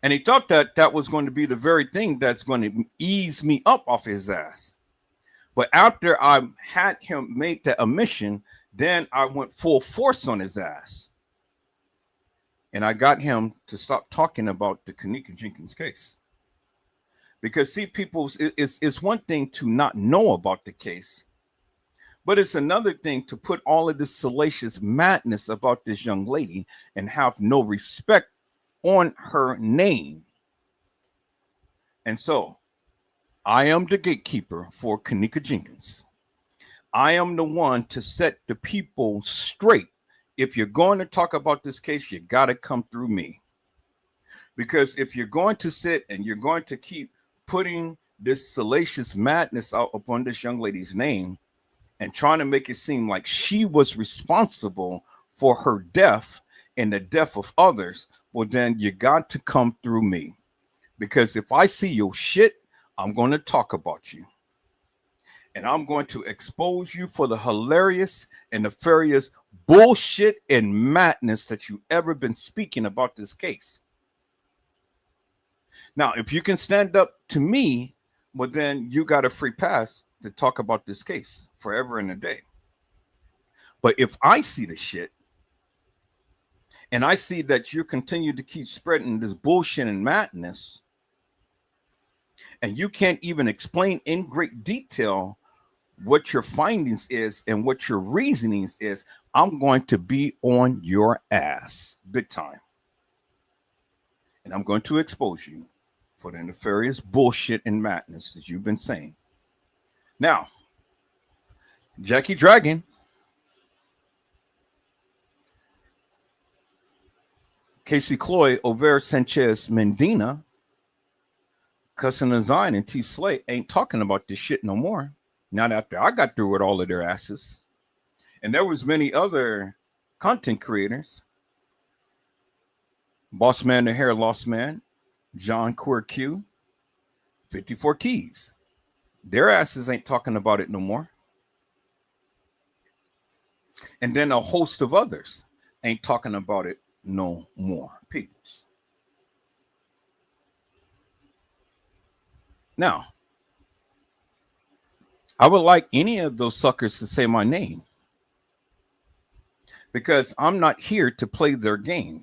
And he thought that that was going to be the very thing that's going to ease me up off his ass. But after I had him make that admission, then I went full force on his ass. And I got him to stop talking about the Kenneka Jenkins case. Because, see, people, it's one thing to not know about the case, but it's another thing to put all of this salacious madness about this young lady and have no respect on her name. And so I am the gatekeeper for Kenneka Jenkins. I am the one to set the people straight. If you're going to talk about this case, you got to come through me. Because if you're going to sit and you're going to keep putting this salacious madness out upon this young lady's name and trying to make it seem like she was responsible for her death and the death of others, well, then you got to come through me. Because if I see your shit, I'm going to talk about you. And I'm going to expose you for the hilarious and nefarious bullshit and madness that you ever been speaking about this case. Now, if you can stand up to me, well, then you got a free pass to talk about this case forever and a day. But if I see the shit, and I see that you continue to keep spreading this bullshit and madness, and you can't even explain in great detail what your findings is and what your reasonings is, I'm going to be on your ass big time. And I'm going to expose you for the nefarious bullshit and madness that you've been saying. Now, Jackie Dragon, Casey Cloy, Over Sanchez Mendina, Cousin Azine, and T Slate ain't talking about this shit no more. Not after I got through with all of their asses. And there was many other content creators. Boss Man the Hair Lost Man, John Queer Q, 54 Keys, Their asses ain't talking about it no more. And then a host of others ain't talking about it no more. Peoples. Now, I would like any of those suckers to say my name, because I'm not here to play their game.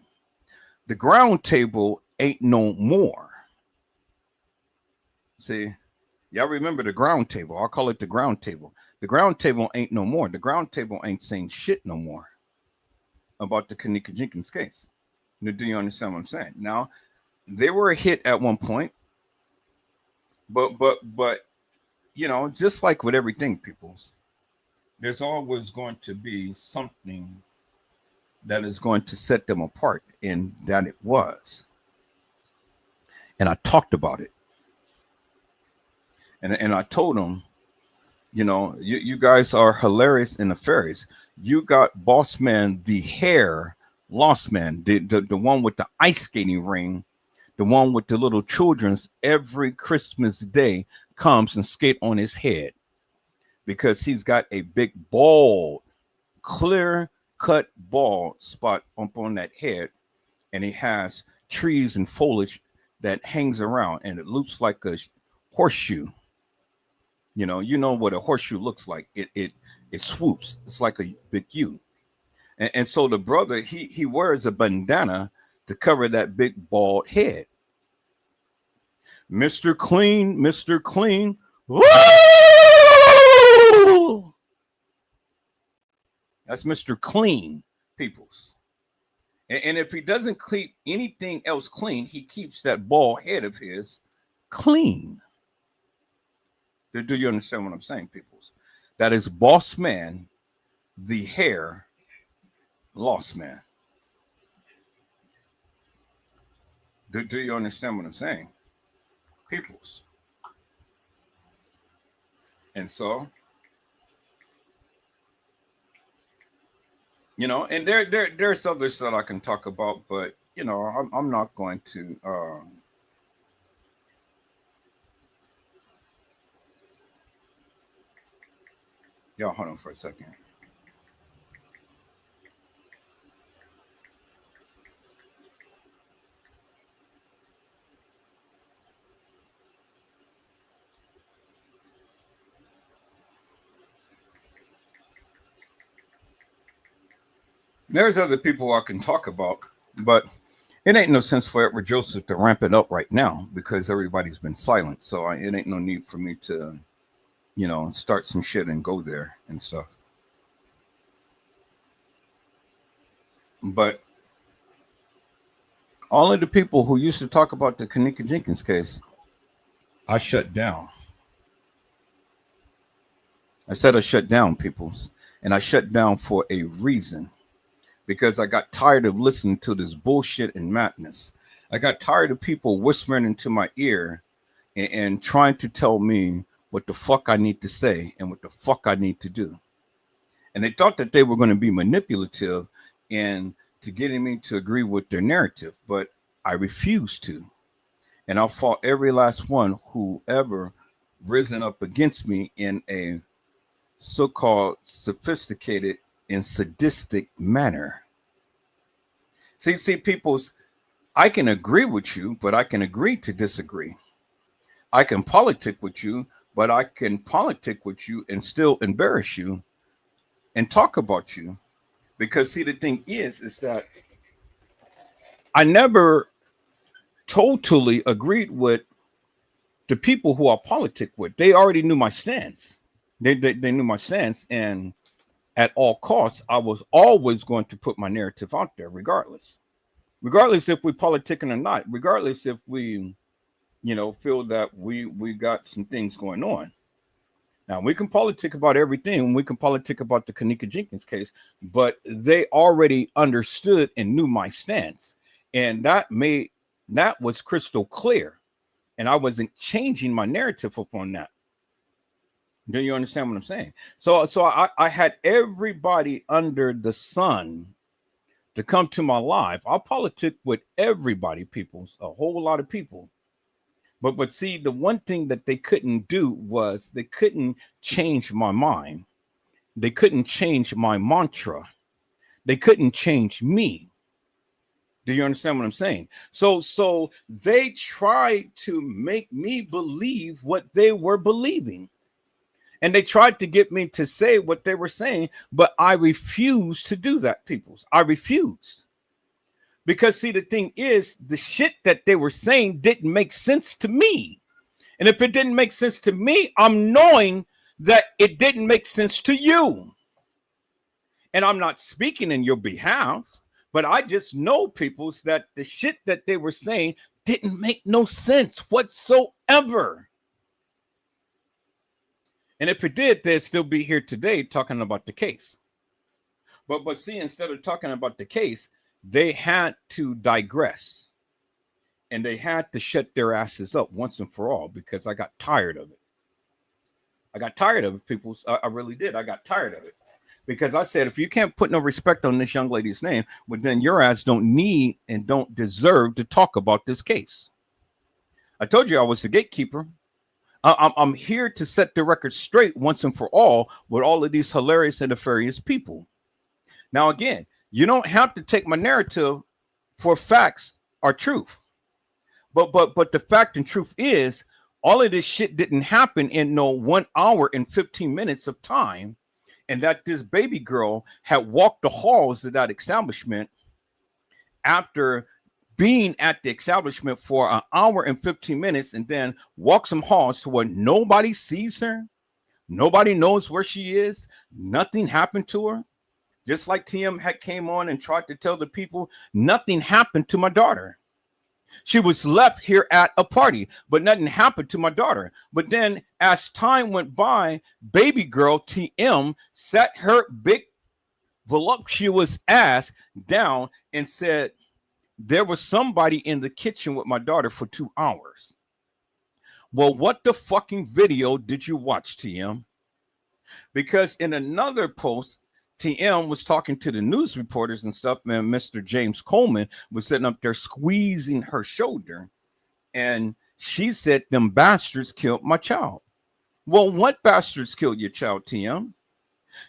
The ground table ain't no more. See, y'all remember the ground table. I'll call it the ground table. The ground table ain't no more. The ground table ain't saying shit no more about the Kenneka Jenkins case. Do you understand what I'm saying? Now, they were a hit at one point, but you know, just like with everything, peoples, there's always going to be something that is going to set them apart, and that it was. And I talked about it. And I told them, you know, you guys are hilarious and nefarious. You got Boss Man, the hair lost man, the one with the ice skating ring, the one with the little children's every Christmas day comes and skate on his head because he's got a big bald, clear cut bald spot up on that head, and he has trees and foliage that hangs around, and it looks like a horseshoe. You know what a horseshoe looks like. It swoops. It's like a big U. And so the brother, he wears a bandana to cover that big bald head. Mr. Clean, Mr. Clean. Woo! That's Mr. Clean, peoples. And if he doesn't keep anything else clean, he keeps that bald head of his clean. Do you understand what I'm saying, peoples? That is Boss Man, the hair lost man. Do you understand what I'm saying, peoples? And so, you know, and there's others that I can talk about, but you know, I'm not going to. Y'all, hold on for a second. There's other people I can talk about, but it ain't no sense for Edward Joseph to ramp it up right now because everybody's been silent. So it ain't no need for me to, you know, start some shit and go there and stuff. But all of the people who used to talk about the Kenneka Jenkins case, I shut down. I said I shut down, peoples, and I shut down for a reason. Because I got tired of listening to this bullshit and madness. I got tired of people whispering into my ear and trying to tell me what the fuck I need to say and what the fuck I need to do. And they thought that they were going to be manipulative and to getting me to agree with their narrative, but I refused to. And I fought every last one who ever risen up against me in a so-called sophisticated in sadistic manner. See, peoples, I can agree with you, but I can agree to disagree. I can politic with you, but I can politic with you and still embarrass you and talk about you. Because see, the thing is that I never totally agreed with the people who I politic with. They already knew my stance. They knew my stance, and at all costs, I was always going to put my narrative out there, regardless if we politicking or not, regardless if we, you know, feel that we got some things going on. Now we can politic about everything. We can politic about the Kenneka Jenkins case, but they already understood and knew my stance, and that was crystal clear, and I wasn't changing my narrative upon that. Do you understand what I'm saying? So I had everybody under the sun to come to my live. I'll politic with everybody, peoples, a whole lot of people. But see, the one thing that they couldn't do was they couldn't change my mind. They couldn't change my mantra. They couldn't change me. Do you understand what I'm saying? So they tried to make me believe what they were believing. And they tried to get me to say what they were saying, but I refused to do that, peoples. I refused. Because see, the thing is, the shit that they were saying didn't make sense to me. And if it didn't make sense to me, I'm knowing that it didn't make sense to you. And I'm not speaking in your behalf, but I just know, peoples, that the shit that they were saying didn't make no sense whatsoever. And if it did, they'd still be here today talking about the case. But see, instead of talking about the case, they had to digress. And they had to shut their asses up once and for all, because I got tired of it. I got tired of it, people. I really did. I got tired of it. Because I said, if you can't put no respect on this young lady's name, well, then your ass don't need and don't deserve to talk about this case. I told you I was the gatekeeper. I'm here to set the record straight once and for all with all of these hilarious and nefarious people. Now, again, you don't have to take my narrative for facts or truth. But the fact and truth is, all of this shit didn't happen in no 1 hour and 15 minutes of time. And that this baby girl had walked the halls of that establishment after being at the establishment for 1 hour and 15 minutes, and then walk some halls to where nobody sees her. Nobody knows where she is. Nothing happened to her. Just like TM had came on and tried to tell the people, nothing happened to my daughter. She was left here at a party, but nothing happened to my daughter. But then as time went by, baby girl TM sat her big voluptuous ass down and said, there was somebody in the kitchen with my daughter for 2 hours. Well, what the fucking video did you watch, TM? Because in another post, TM was talking to the news reporters and stuff, man. Mr. James Coleman was sitting up there squeezing her shoulder. And she said, them bastards killed my child. Well, what bastards killed your child, TM?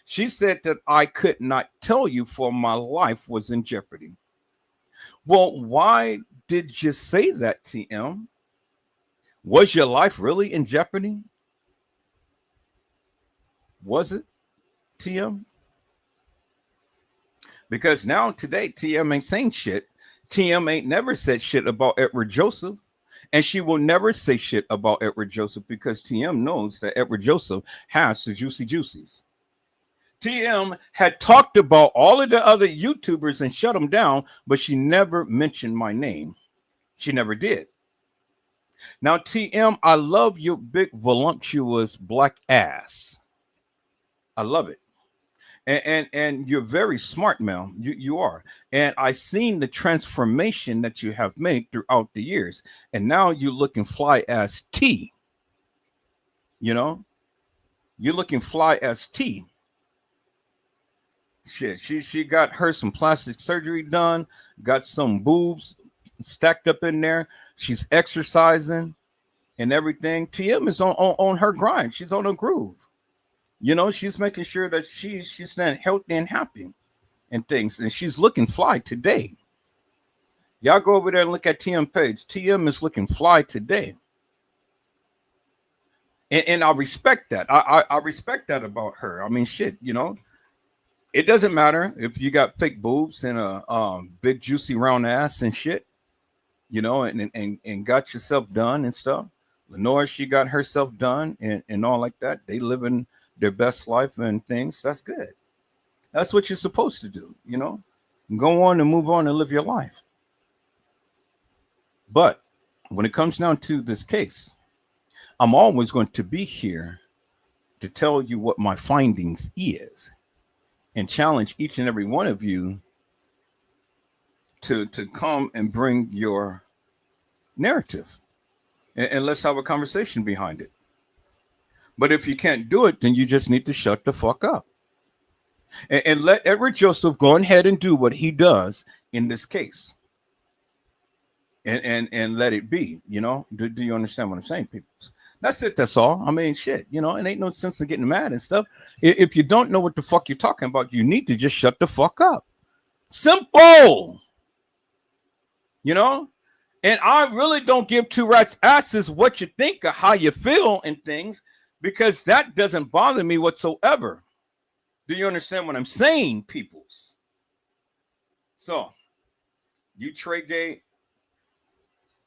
She said that I could not tell you for my life was in jeopardy. Well, why did you say that, TM? Was your life really in jeopardy? Was it, TM? Because now today, TM ain't saying shit. TM ain't never said shit about Edward Joseph. And she will never say shit about Edward Joseph because TM knows that Edward Joseph has the juicy juicies. TM had talked about all of the other YouTubers and shut them down, but she never mentioned my name. She never did. Now, TM, I love your big, voluptuous black ass. I love it. And you're very smart, Mel. You are. And I've seen the transformation that you have made throughout the years. And now you're looking fly as T. You know? You're looking fly as T. Shit, she got her some plastic surgery done, got some boobs stacked up in there. She's exercising and everything. TM is on her grind. She's on a groove. You know, she's making sure that she's staying healthy and happy and things. And she's looking fly today. Y'all go over there and look at TM page. TM is looking fly today. And I respect that. I respect that about her. I mean, shit, you know. It doesn't matter if you got fake boobs and a big juicy round ass and shit, you know, and got yourself done and stuff. Lenore, she got herself done and all like that. They living their best life and things. That's good. That's what you're supposed to do, you know. Go on and move on and live your life. But when it comes down to this case, I'm always going to be here to tell you what my findings is. And challenge each and every one of you to come and bring your narrative. And let's have a conversation behind it. But if you can't do it, then you just need to shut the fuck up. And let Edward Joseph go ahead and do what he does in this case. and let it be. You know, do you understand what I'm saying, people? That's it. That's all. I mean, shit. You know, it ain't no sense in getting mad and stuff. If you don't know what the fuck you're talking about, you need to just shut the fuck up. Simple. You know, and I really don't give two rats asses what you think or how you feel and things, because that doesn't bother me whatsoever. Do you understand what I'm saying, peoples? So, you Trey Gay,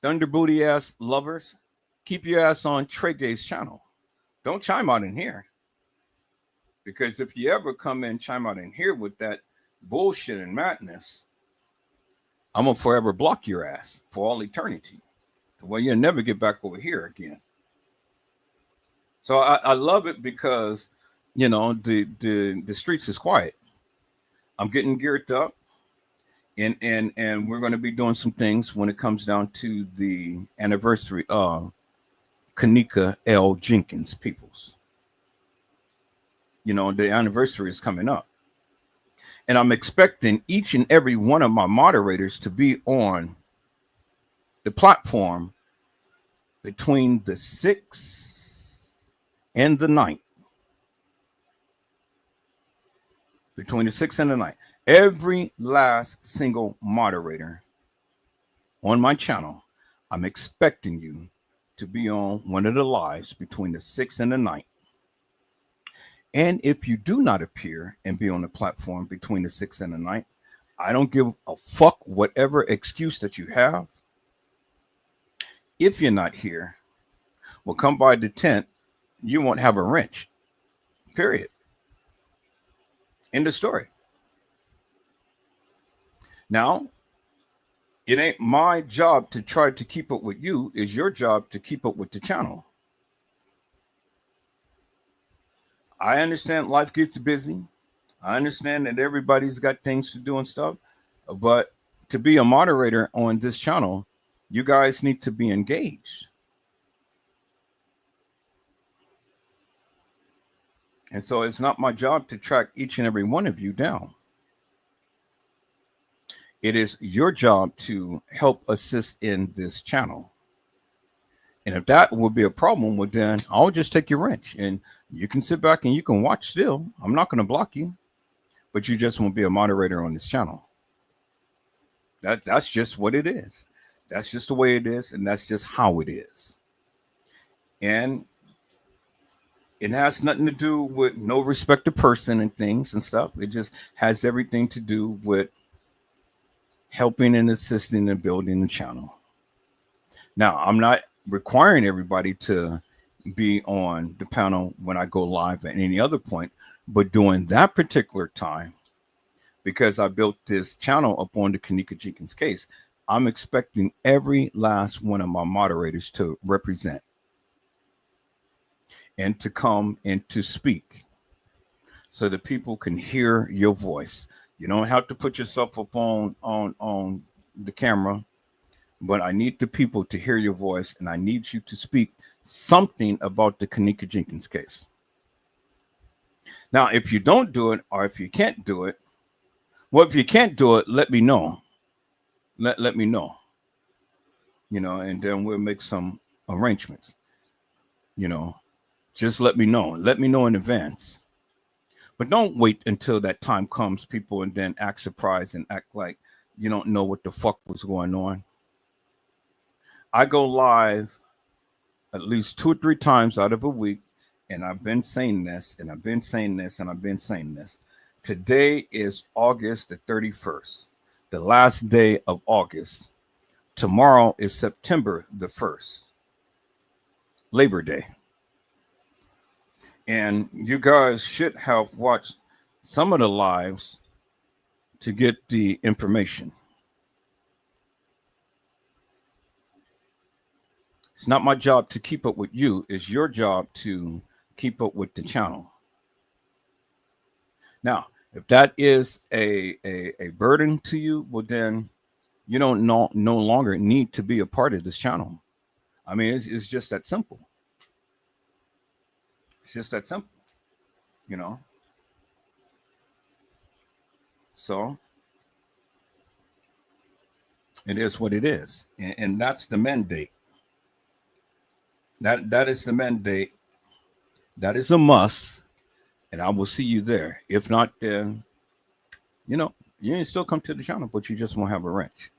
Thunder Booty ass lovers, keep your ass on Trey Gay's channel. Don't chime out in here. Because if you ever come in, chime out in here with that bullshit and madness, I'm going to forever block your ass for all eternity. Well, you'll never get back over here again. So I love it because, you know, the streets is quiet. I'm getting geared up. And we're going to be doing some things when it comes down to the anniversary of Kenneka L. Jenkins, peoples. You know, the anniversary is coming up. And I'm expecting each and every one of my moderators to be on the platform between the 6th and the 9th. Between the 6th and the 9th. Every last single moderator on my channel, I'm expecting you to be on one of the lives between the 6th and the 9th. And if you do not appear and be on the platform between the 6th and the 9th, I don't give a fuck whatever excuse that you have. If you're not here, well, come by the 10th, you won't have a wrench. Period. End of story. Now, it ain't my job to try to keep up with you. It's your job to keep up with the channel. I understand life gets busy. I understand that everybody's got things to do and stuff. But to be a moderator on this channel, you guys need to be engaged. And so it's not my job to track each and every one of you down. It is your job to help assist in this channel. And if that would be a problem, well, then I'll just take your wrench and you can sit back and you can watch still. I'm not going to block you, but you just won't be a moderator on this channel. That's just what it is. That's just the way it is. And that's just how it is. And it has nothing to do with no respect to person and things and stuff. It just has everything to do with helping and assisting and building the channel. Now, I'm not requiring everybody to be on the panel when I go live at any other point, but during that particular time, because I built this channel upon the Kenneka Jenkins case, I'm expecting every last one of my moderators to represent and to come and to speak so that people can hear your voice. You don't have to put yourself up on the camera, but I need the people to hear your voice, and I need you to speak something about the Kenneka Jenkins case. Now, if you don't do it, or if you can't do it, well, if you can't do it, let me know. Let me know. You know, and then we'll make some arrangements. You know, just let me know. Let me know in advance. But don't wait until that time comes, people, and then act surprised and act like you don't know what the fuck was going on. I go live at least 2 or 3 times out of a week, and I've been saying this, and I've been saying this, and I've been saying this. Today is August the 31st, the last day of August. Tomorrow is September the 1st, Labor Day. And you guys should have watched some of the lives to get the information. It's not my job to keep up with you. It's your job to keep up with the channel. Now, if that is a burden to you, well, then you don't no longer need to be a part of this channel. I mean, it's just that simple. It's just that simple, you know. So It is what it is, and that's the mandate. That is the mandate. That is a must, and I will see you there. If not, then you can still come to the channel, but you just won't have a wrench.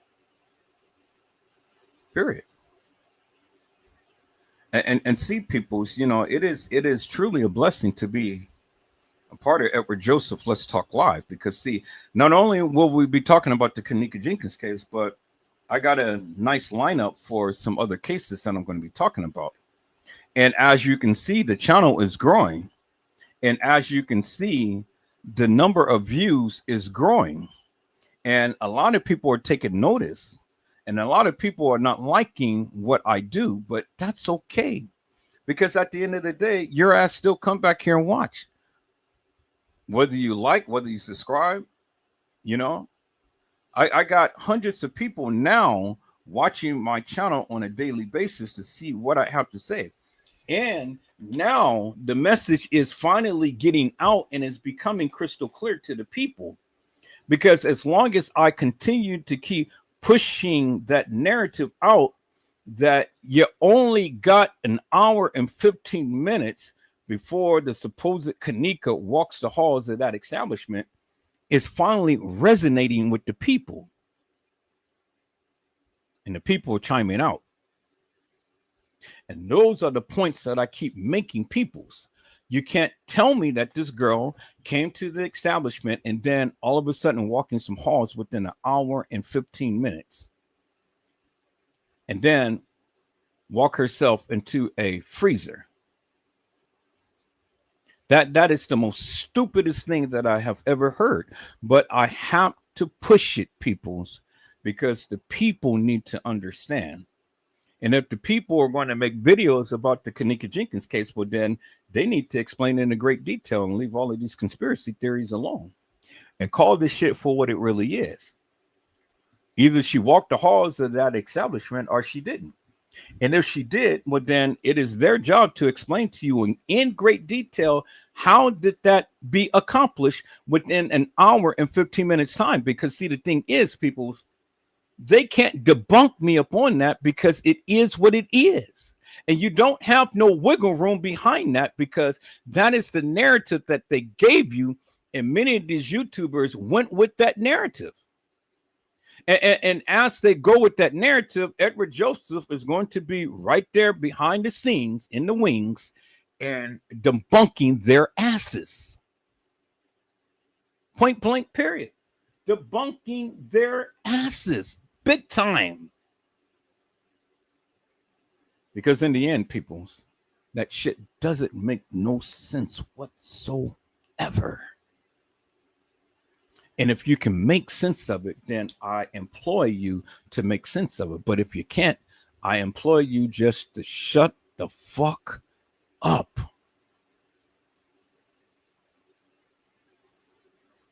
Period. And see, peoples, it is truly a blessing to be a part of Edward Joseph Let's Talk Live, because see, not only will we be talking about the Kenneka Jenkins case, but I got a nice lineup for some other cases that I'm going to be talking about. And as you can see, the channel is growing. And as you can see, the number of views is growing. And a lot of people are taking notice. And a lot of people are not liking what I do, but that's okay. Because at the end of the day, your ass still come back here and watch. Whether you like, whether you subscribe, I got hundreds of people now watching my channel on a daily basis to see what I have to say. And now the message is finally getting out and is becoming crystal clear to the people. Because as long as I continue to keep pushing that narrative out that you only got an hour and 15 minutes before the supposed Kenneka walks the halls of that establishment, is finally resonating with the people. And the people are chiming out. And those are the points that I keep making, peoples. You can't tell me that this girl came to the establishment and then all of a sudden walking some halls within an hour and 15 minutes. And then walk herself into a freezer. That is the most stupidest thing that I have ever heard. But I have to push it, peoples, because the people need to understand. And if the people are going to make videos about the Kenneka Jenkins case, well, then they need to explain in a great detail and leave all of these conspiracy theories alone and call this shit for what it really is. Either she walked the halls of that establishment or she didn't. And if she did, well, then it is their job to explain to you in great detail how did that be accomplished within an hour and 15 minutes time. Because see, the thing is, people, they can't debunk me upon that because it is what it is. And you don't have no wiggle room behind that because that is the narrative that they gave you. And many of these YouTubers went with that narrative. And as they go with that narrative, Edward Joseph is going to be right there behind the scenes in the wings and debunking their asses. Point blank, period. Debunking their asses. Big time. Because in the end, peoples, that shit doesn't make no sense whatsoever. And if you can make sense of it, then I employ you to make sense of it. But if you can't, I employ you just to shut the fuck up.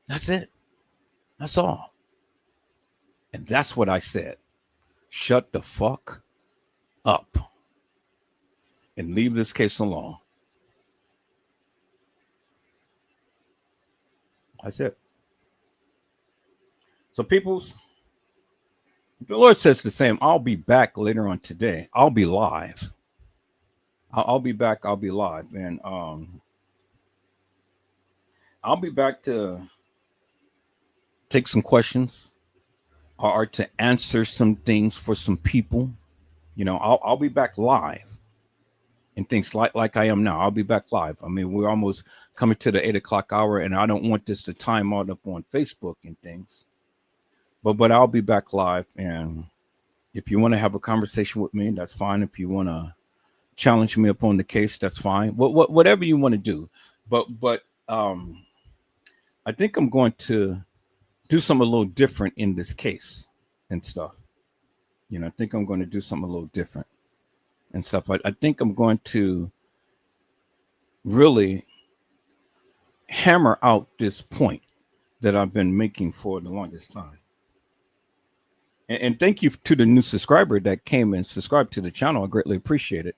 That's it. That's all. And that's what I said. Shut the fuck up and leave this case alone. That's it. So, peoples, the Lord says the same. I'll be back later on today. I'll be live. I'll be back. I'll be live. And I'll be back to take some questions or to answer some things for some people. I'll be back live and things like I am now. I'll be back live. I mean, we're almost coming to the 8 o'clock hour, and I don't want this to time out up on Facebook and things. But I'll be back live, and if you want to have a conversation with me, that's fine. If you want to challenge me upon the case, that's fine. Whatever you want to do. But I think I'm going to do something a little different in this case and stuff. I think I'm going to do something a little different and stuff. I think I'm going to really hammer out this point that I've been making for the longest time. And thank you to the new subscriber that came and subscribed to the channel. I greatly appreciate it.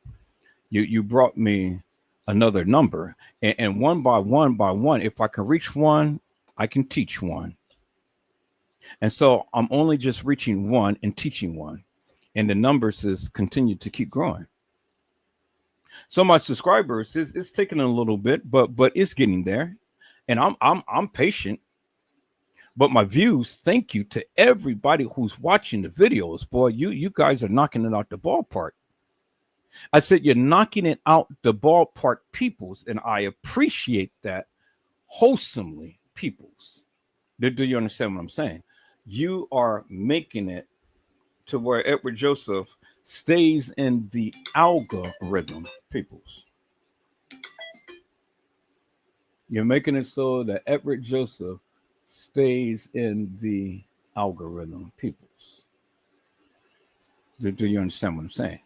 You brought me another number, and one by one, if I can reach one, I can teach one. And so I'm only just reaching one and teaching one, and the numbers is continue to keep growing. So my subscribers is taking a little bit, but it's getting there, and I'm patient. But my views, thank you to everybody who's watching the videos. Boy, you guys are knocking it out the ballpark. I said you're knocking it out the ballpark, peoples, and I appreciate that wholesomely, peoples. Do you understand what I'm saying? You are making it to where Edward Joseph stays in the algorithm, peoples. You're making it so that Edward Joseph stays in the algorithm, peoples. Do you understand what I'm saying?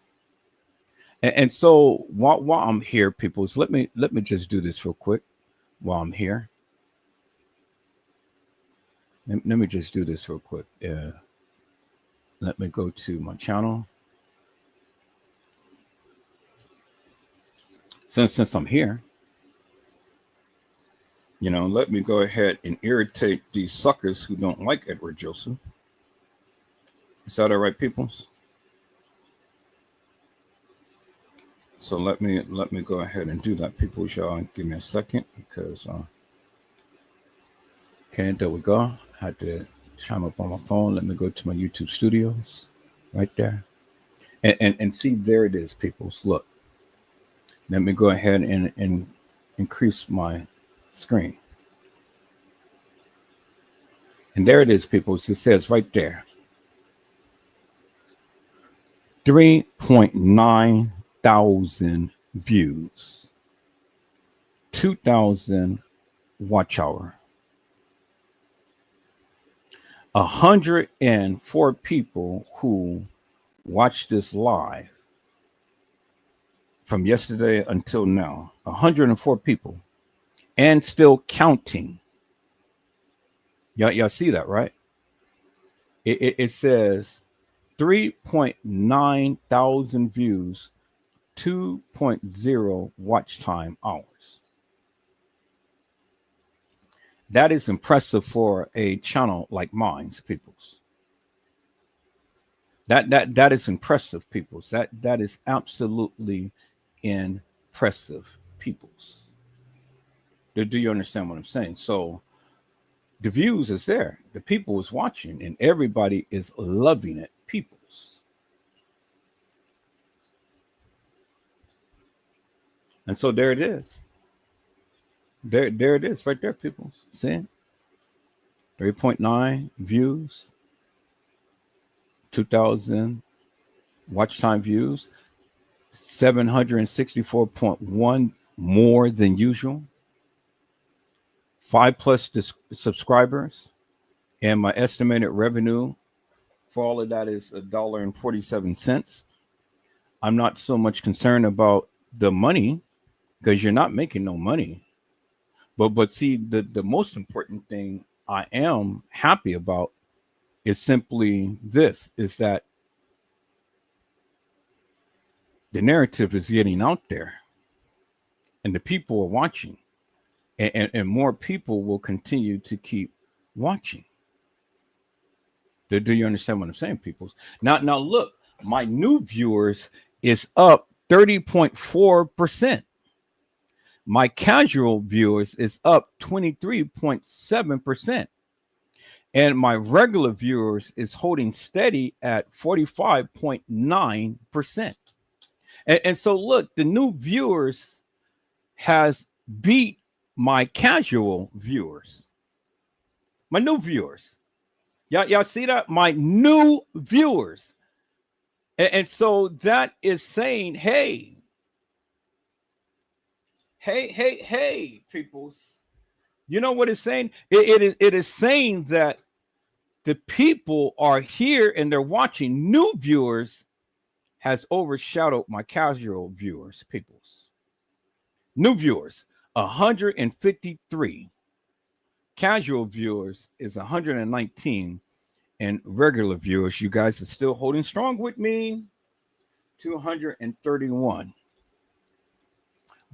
And so while I'm here, peoples, let me just do this real quick while I'm here. Let me just do this real quick. Let me go to my channel. Since I'm here, you know, let me go ahead and irritate these suckers who don't like Edward Joseph. Is that all right, peoples? So let me go ahead and do that, people. Y'all give me a second because okay, there we go. I had to chime up on my phone. Let me go to my YouTube studios right there. And see, there it is, peoples. Look. Let me go ahead and increase my screen. And there it is, people. It says right there. 3.9 thousand views. 2,000 watch hour. 104 people who watched this live from yesterday until now. 104 people. And still counting. Y'all see that, right? It says 3.9 thousand views, 2.0 watch time hours. That is impressive for a channel like mine's, peoples. That is impressive, peoples. That is absolutely impressive, peoples. Do you understand what I'm saying? So the views is there. The people is watching, and everybody is loving it, peoples. And so there it is. There it is, right there, peoples. See? 3.9 views, 2,000 watch time views, 764.1 more than usual, 5+ subscribers, and my estimated revenue for all of that is $1.47. I'm not so much concerned about the money because you're not making no money. But see, the most important thing I am happy about is simply this, is that the narrative is getting out there and the people are watching, and more people will continue to keep watching. Do you understand what I'm saying, peoples? Now look, my new viewers is up 30.4%. My casual viewers is up 23.7%. And my regular viewers is holding steady at 45.9%. And so look, the new viewers has beat my casual viewers. My new viewers. Y'all see that? My new viewers. And so that is saying, hey, peoples. You know what it's saying? It is saying that the people are here and they're watching. New viewers has overshadowed my casual viewers, peoples. New viewers, 153. Casual viewers is 119. And regular viewers, you guys are still holding strong with me, 231.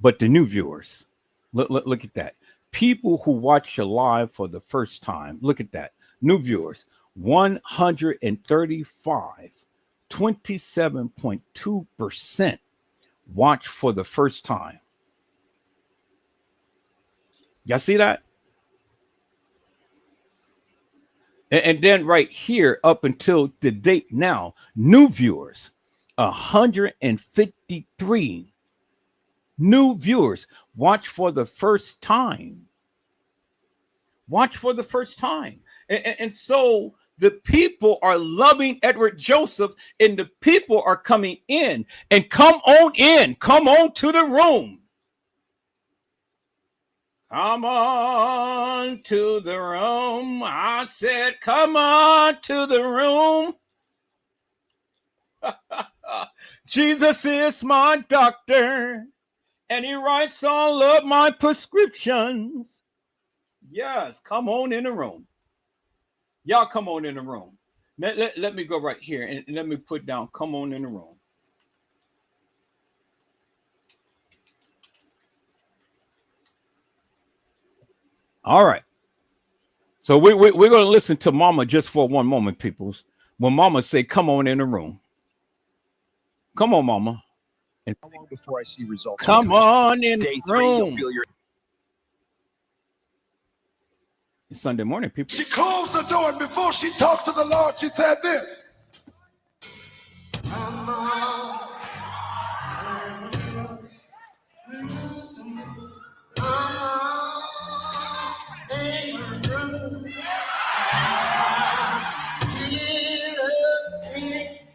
But the new viewers, look at that. People who watch you live for the first time, look at that. New viewers, 135, 27.2% watch for the first time. Y'all see that? And then right here, up until the date now, new viewers, 153 new viewers watch for the first time. Watch for the first time. And so the people are loving Edward Joseph, and the people are coming in. And come on in. Come on to the room. Come on to the room. I said, come on to the room. Jesus is my doctor, and he writes all of my prescriptions. Yes, come on in the room. Y'all come on in the room. Let me go right here and let me put down, come on in the room. All right. So we're going to listen to Mama just for one moment, peoples. When Mama say, come on in the room. Come on, Mama. And how long before I see results? Come on in Day the 3, room. you'll feel your... It's Sunday morning, people. She closed the door, and before she talked to the Lord, she said this. Come on.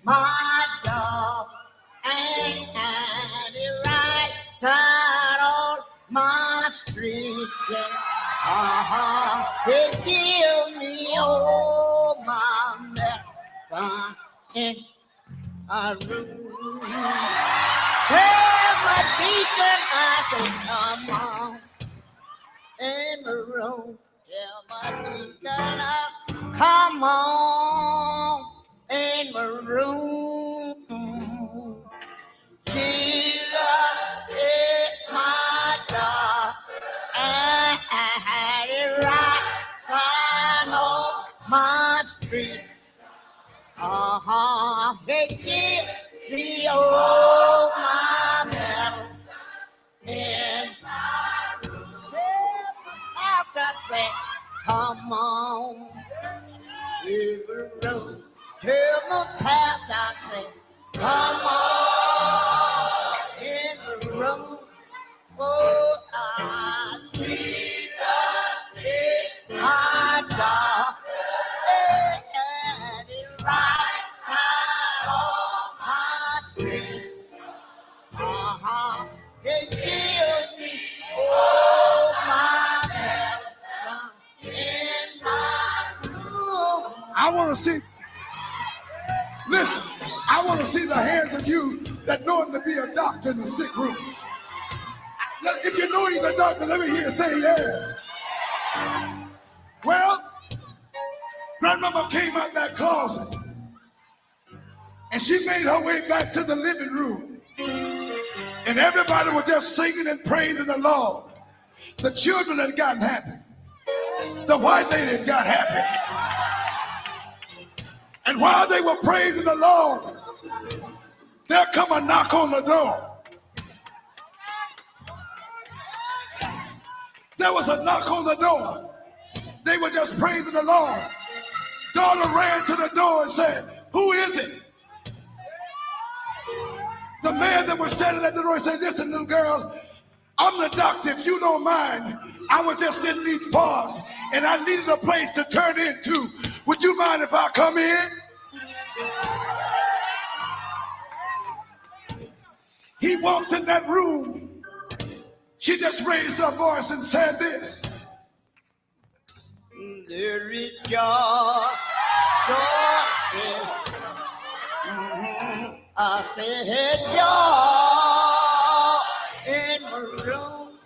My dog and it right side on my street. They give me all my medicine in a room. Tell my deacon I say, come on in the room. Tell my deacon come on in the room. Jesus is my dog, and it right down on my street. They give me all my medicine in my room. After that, come on in the room. Tell the path I say, come on in the room. Oh, Jesus is my God, and it right side on my streets. They give me all my medicine in my room. I want to see. Listen, I want to see the hands of you that know him to be a doctor in the sick room. If you know he's a doctor, let me hear you say yes. Well, Grandmama came out that closet, and she made her way back to the living room. And everybody was just singing and praising the Lord. The children had gotten happy. The white lady had got happy. And while they were praising the Lord, there come a knock on the door. There was a knock on the door. They were just praising the Lord. Daughter ran to the door and said, who is it? The man that was standing at the door said, listen, little girl, I'm the doctor. If you don't mind, I was just in these bars and I needed a place to turn into. Would you mind if I come in? He walked in that room. She just raised her voice and said this. There is joy I said joy in the room.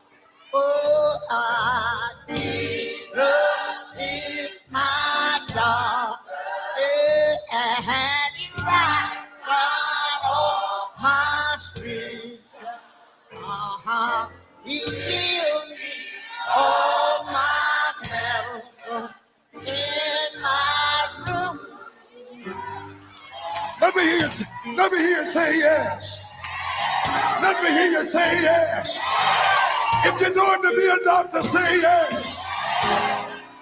Oh, Jesus is my God, and he right on my street. He gives me all my medicine in my room. Let me hear you say yes. Let me hear you say yes. If you're going to be a doctor, say yes.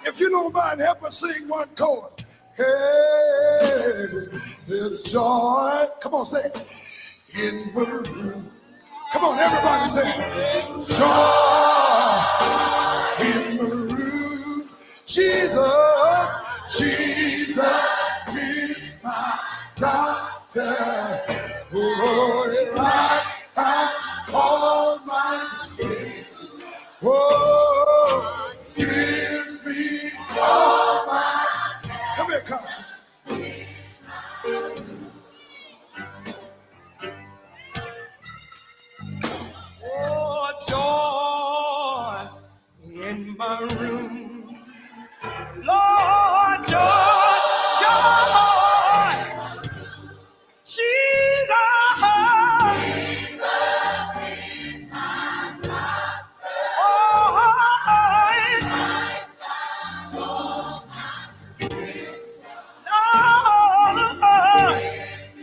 If you don't mind, help us sing one chorus. Hey, it's joy. Come on, say it. In the room. Come on, everybody say it. Joy in the room. Jesus, Jesus is my doctor. Oh, it right all my mistakes. Oh, gives me all my. Come here, Conscience. Oh, joy in my room. Lord, joy, joy. Jesus. Lord,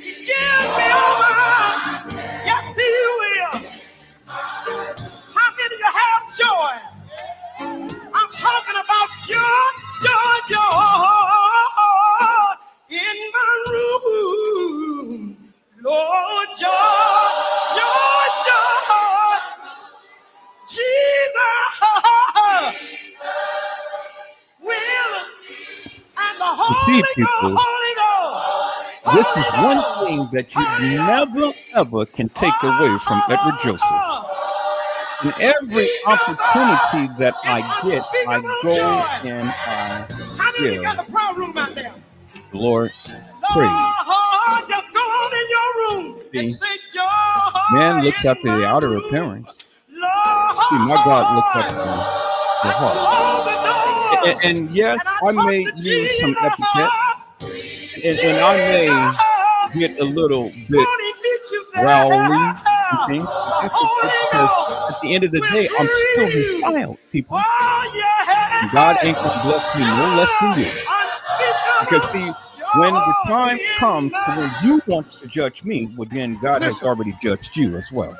give me over. Yes, he will. How many of you have joy? I'm talking about joy, joy, joy in my room. Lord, joy, joy, joy. Jesus will and the You see, Holy people, Ghost. this is one thing that you never, ever can take away from Edward Joseph. In every opportunity that I get, I go and I give the prayer room out there? the Lord praise. Lord, just go on in your room and See, say joy man looks in after the my outer room. appearance. Lord, See, my God looks after the heart. close the door And yes, and I I talk may to use some epithet, Jesus. and I may get a little bit Won't he meet you there? growly and things, but The that's okay Holy because at the Ghost end of the will day, I'm still greet his you. child, people. Oh, yeah. And God ain't gonna bless me no less than you. Because see, when the time comes to when you wants to judge me, well then God has already judged you as well.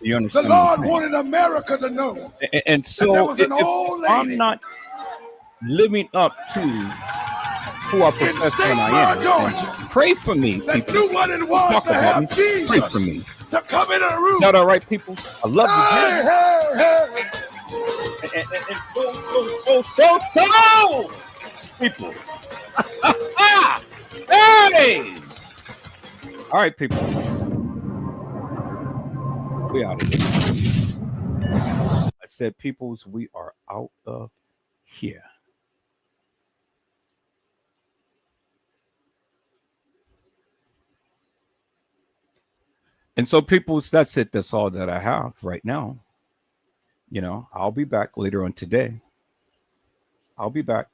You The understand what I'm Lord saying? wanted America to know And that there so was an if old I'm lady not living up to who I in profess when I Statesboro, am, then Georgia, pray for me, that people. knew what it Don't was talk to about me. have Pray for Jesus me. to come in a Is room. that all right, people? I love you Hey, dearly. hey, hey. And so, peoples. Hey! All right, people. We out of here. I said, peoples, we are out of here. And so, peoples, that's it. That's all that I have right now. You know, I'll be back later on today. I'll be back.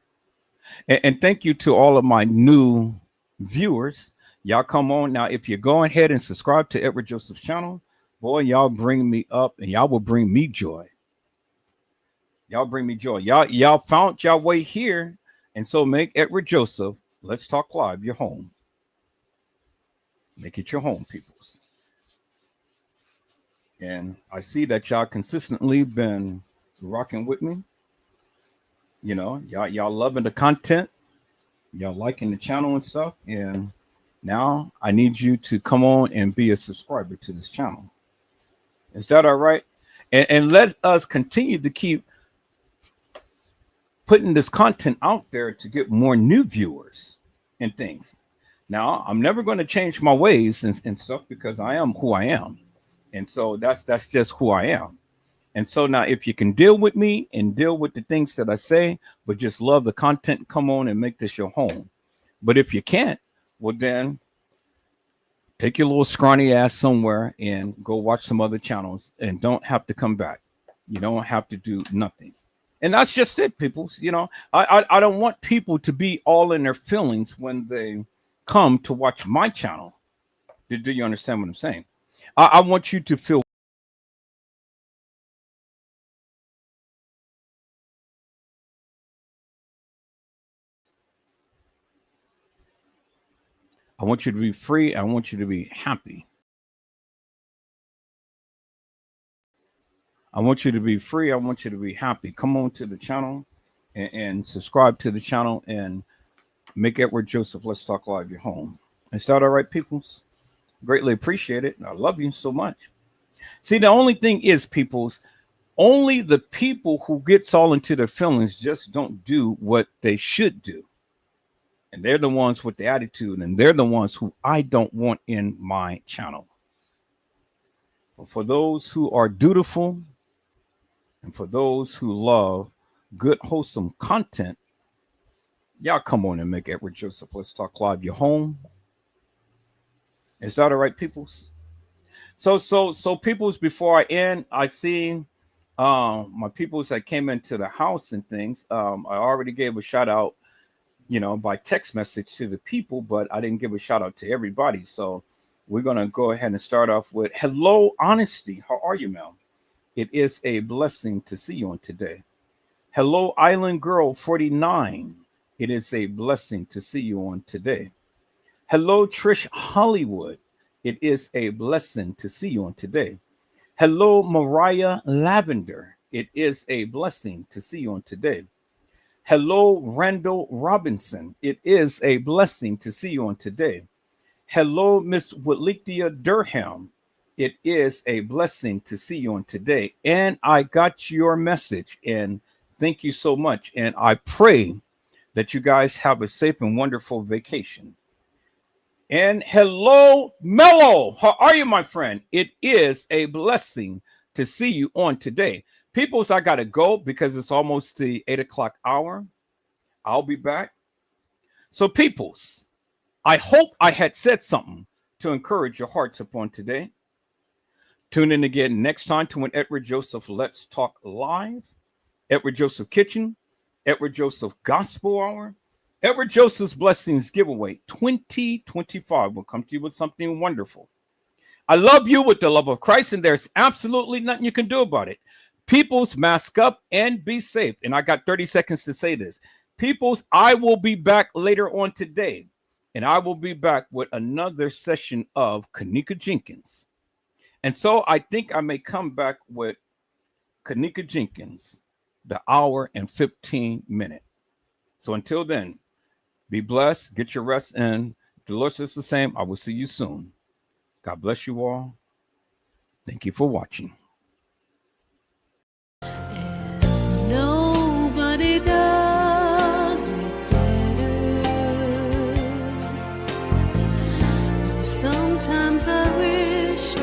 And thank you to all of my new viewers. Y'all come on now. If you go ahead and subscribe to Edward Joseph's channel, boy, y'all bring me up and y'all will bring me joy. Y'all bring me joy. Y'all found your way here. And so make Edward Joseph, Let's Talk Live, your home. Make it your home, peoples. And I see that y'all consistently been rocking with me. You know, y'all loving the content. Y'all liking the channel and stuff. And now I need you to come on and be a subscriber to this channel. Is that all right? And let us continue to keep putting this content out there to get more new viewers and things. Now, I'm never going to change my ways and stuff because I am who I am. And so that's just who I am. And so now if you can deal with me and deal with the things that I say, but just love the content, come on and make this your home. But if you can't, well then take your little scrawny ass somewhere and go watch some other channels and don't have to come back. You don't have to do nothing. And that's just it, people. You know, I don't want people to be all in their feelings when they come to watch my channel. Do you understand what I'm saying? I want you to feel I want you to be free. I want you to be happy. I want you to be free. I want you to be happy. Come on to the channel and subscribe to the channel and make Edward Joseph Let's Talk Live your home. Is that all right, peoples? Greatly appreciate it. I love you so much. See, the only thing is, peoples, only the people who gets all into their feelings just don't do what they should do. And they're the ones with the attitude, and they're the ones who I don't want in my channel. But for those who are dutiful, and for those who love good, wholesome content, y'all come on and make Edward Joseph Let's Talk Live your home. Is that all right, peoples? So peoples, before I end, I see my peoples that came into the house and things. I already gave a shout out, by text message to the people, but I didn't give a shout out to everybody. So we're going to go ahead and start off with hello, Honesty. How are you, Mel? It is a blessing to see you on today. Hello, Island Girl 49. It is a blessing to see you on today. Hello, Trish Hollywood. It is a blessing to see you on today. Hello, Mariah Lavender. It is a blessing to see you on today. Hello, Randall Robinson. It is a blessing to see you on today. Hello, Miss Walithia Durham. It is a blessing to see you on today. And I got your message, and thank you so much. And I pray that you guys have a safe and wonderful vacation. And hello, Mello. How are you, my friend? It is a blessing to see you on today. Peoples, I got to go because it's almost the 8 o'clock hour. I'll be back. So, peoples, I hope I had said something to encourage your hearts upon today. Tune in again next time to an Edward Joseph Let's Talk Live, Edward Joseph Kitchen, Edward Joseph Gospel Hour, Edward Joseph's Blessings Giveaway 2025 will come to you with something wonderful. I love you with the love of Christ, and there's absolutely nothing you can do about it. Peoples, mask up and be safe. And I got 30 seconds to say this. Peoples, I will be back later on today, and I will be back with another session of Kenneka Jenkins. And so I think I may come back with Kenneka Jenkins, the hour and 15 minute. So until then, be blessed, get your rest, and the Lord says the same. I will see you soon. God bless you all. Thank you for watching. Nobody does it better. Sometimes I wish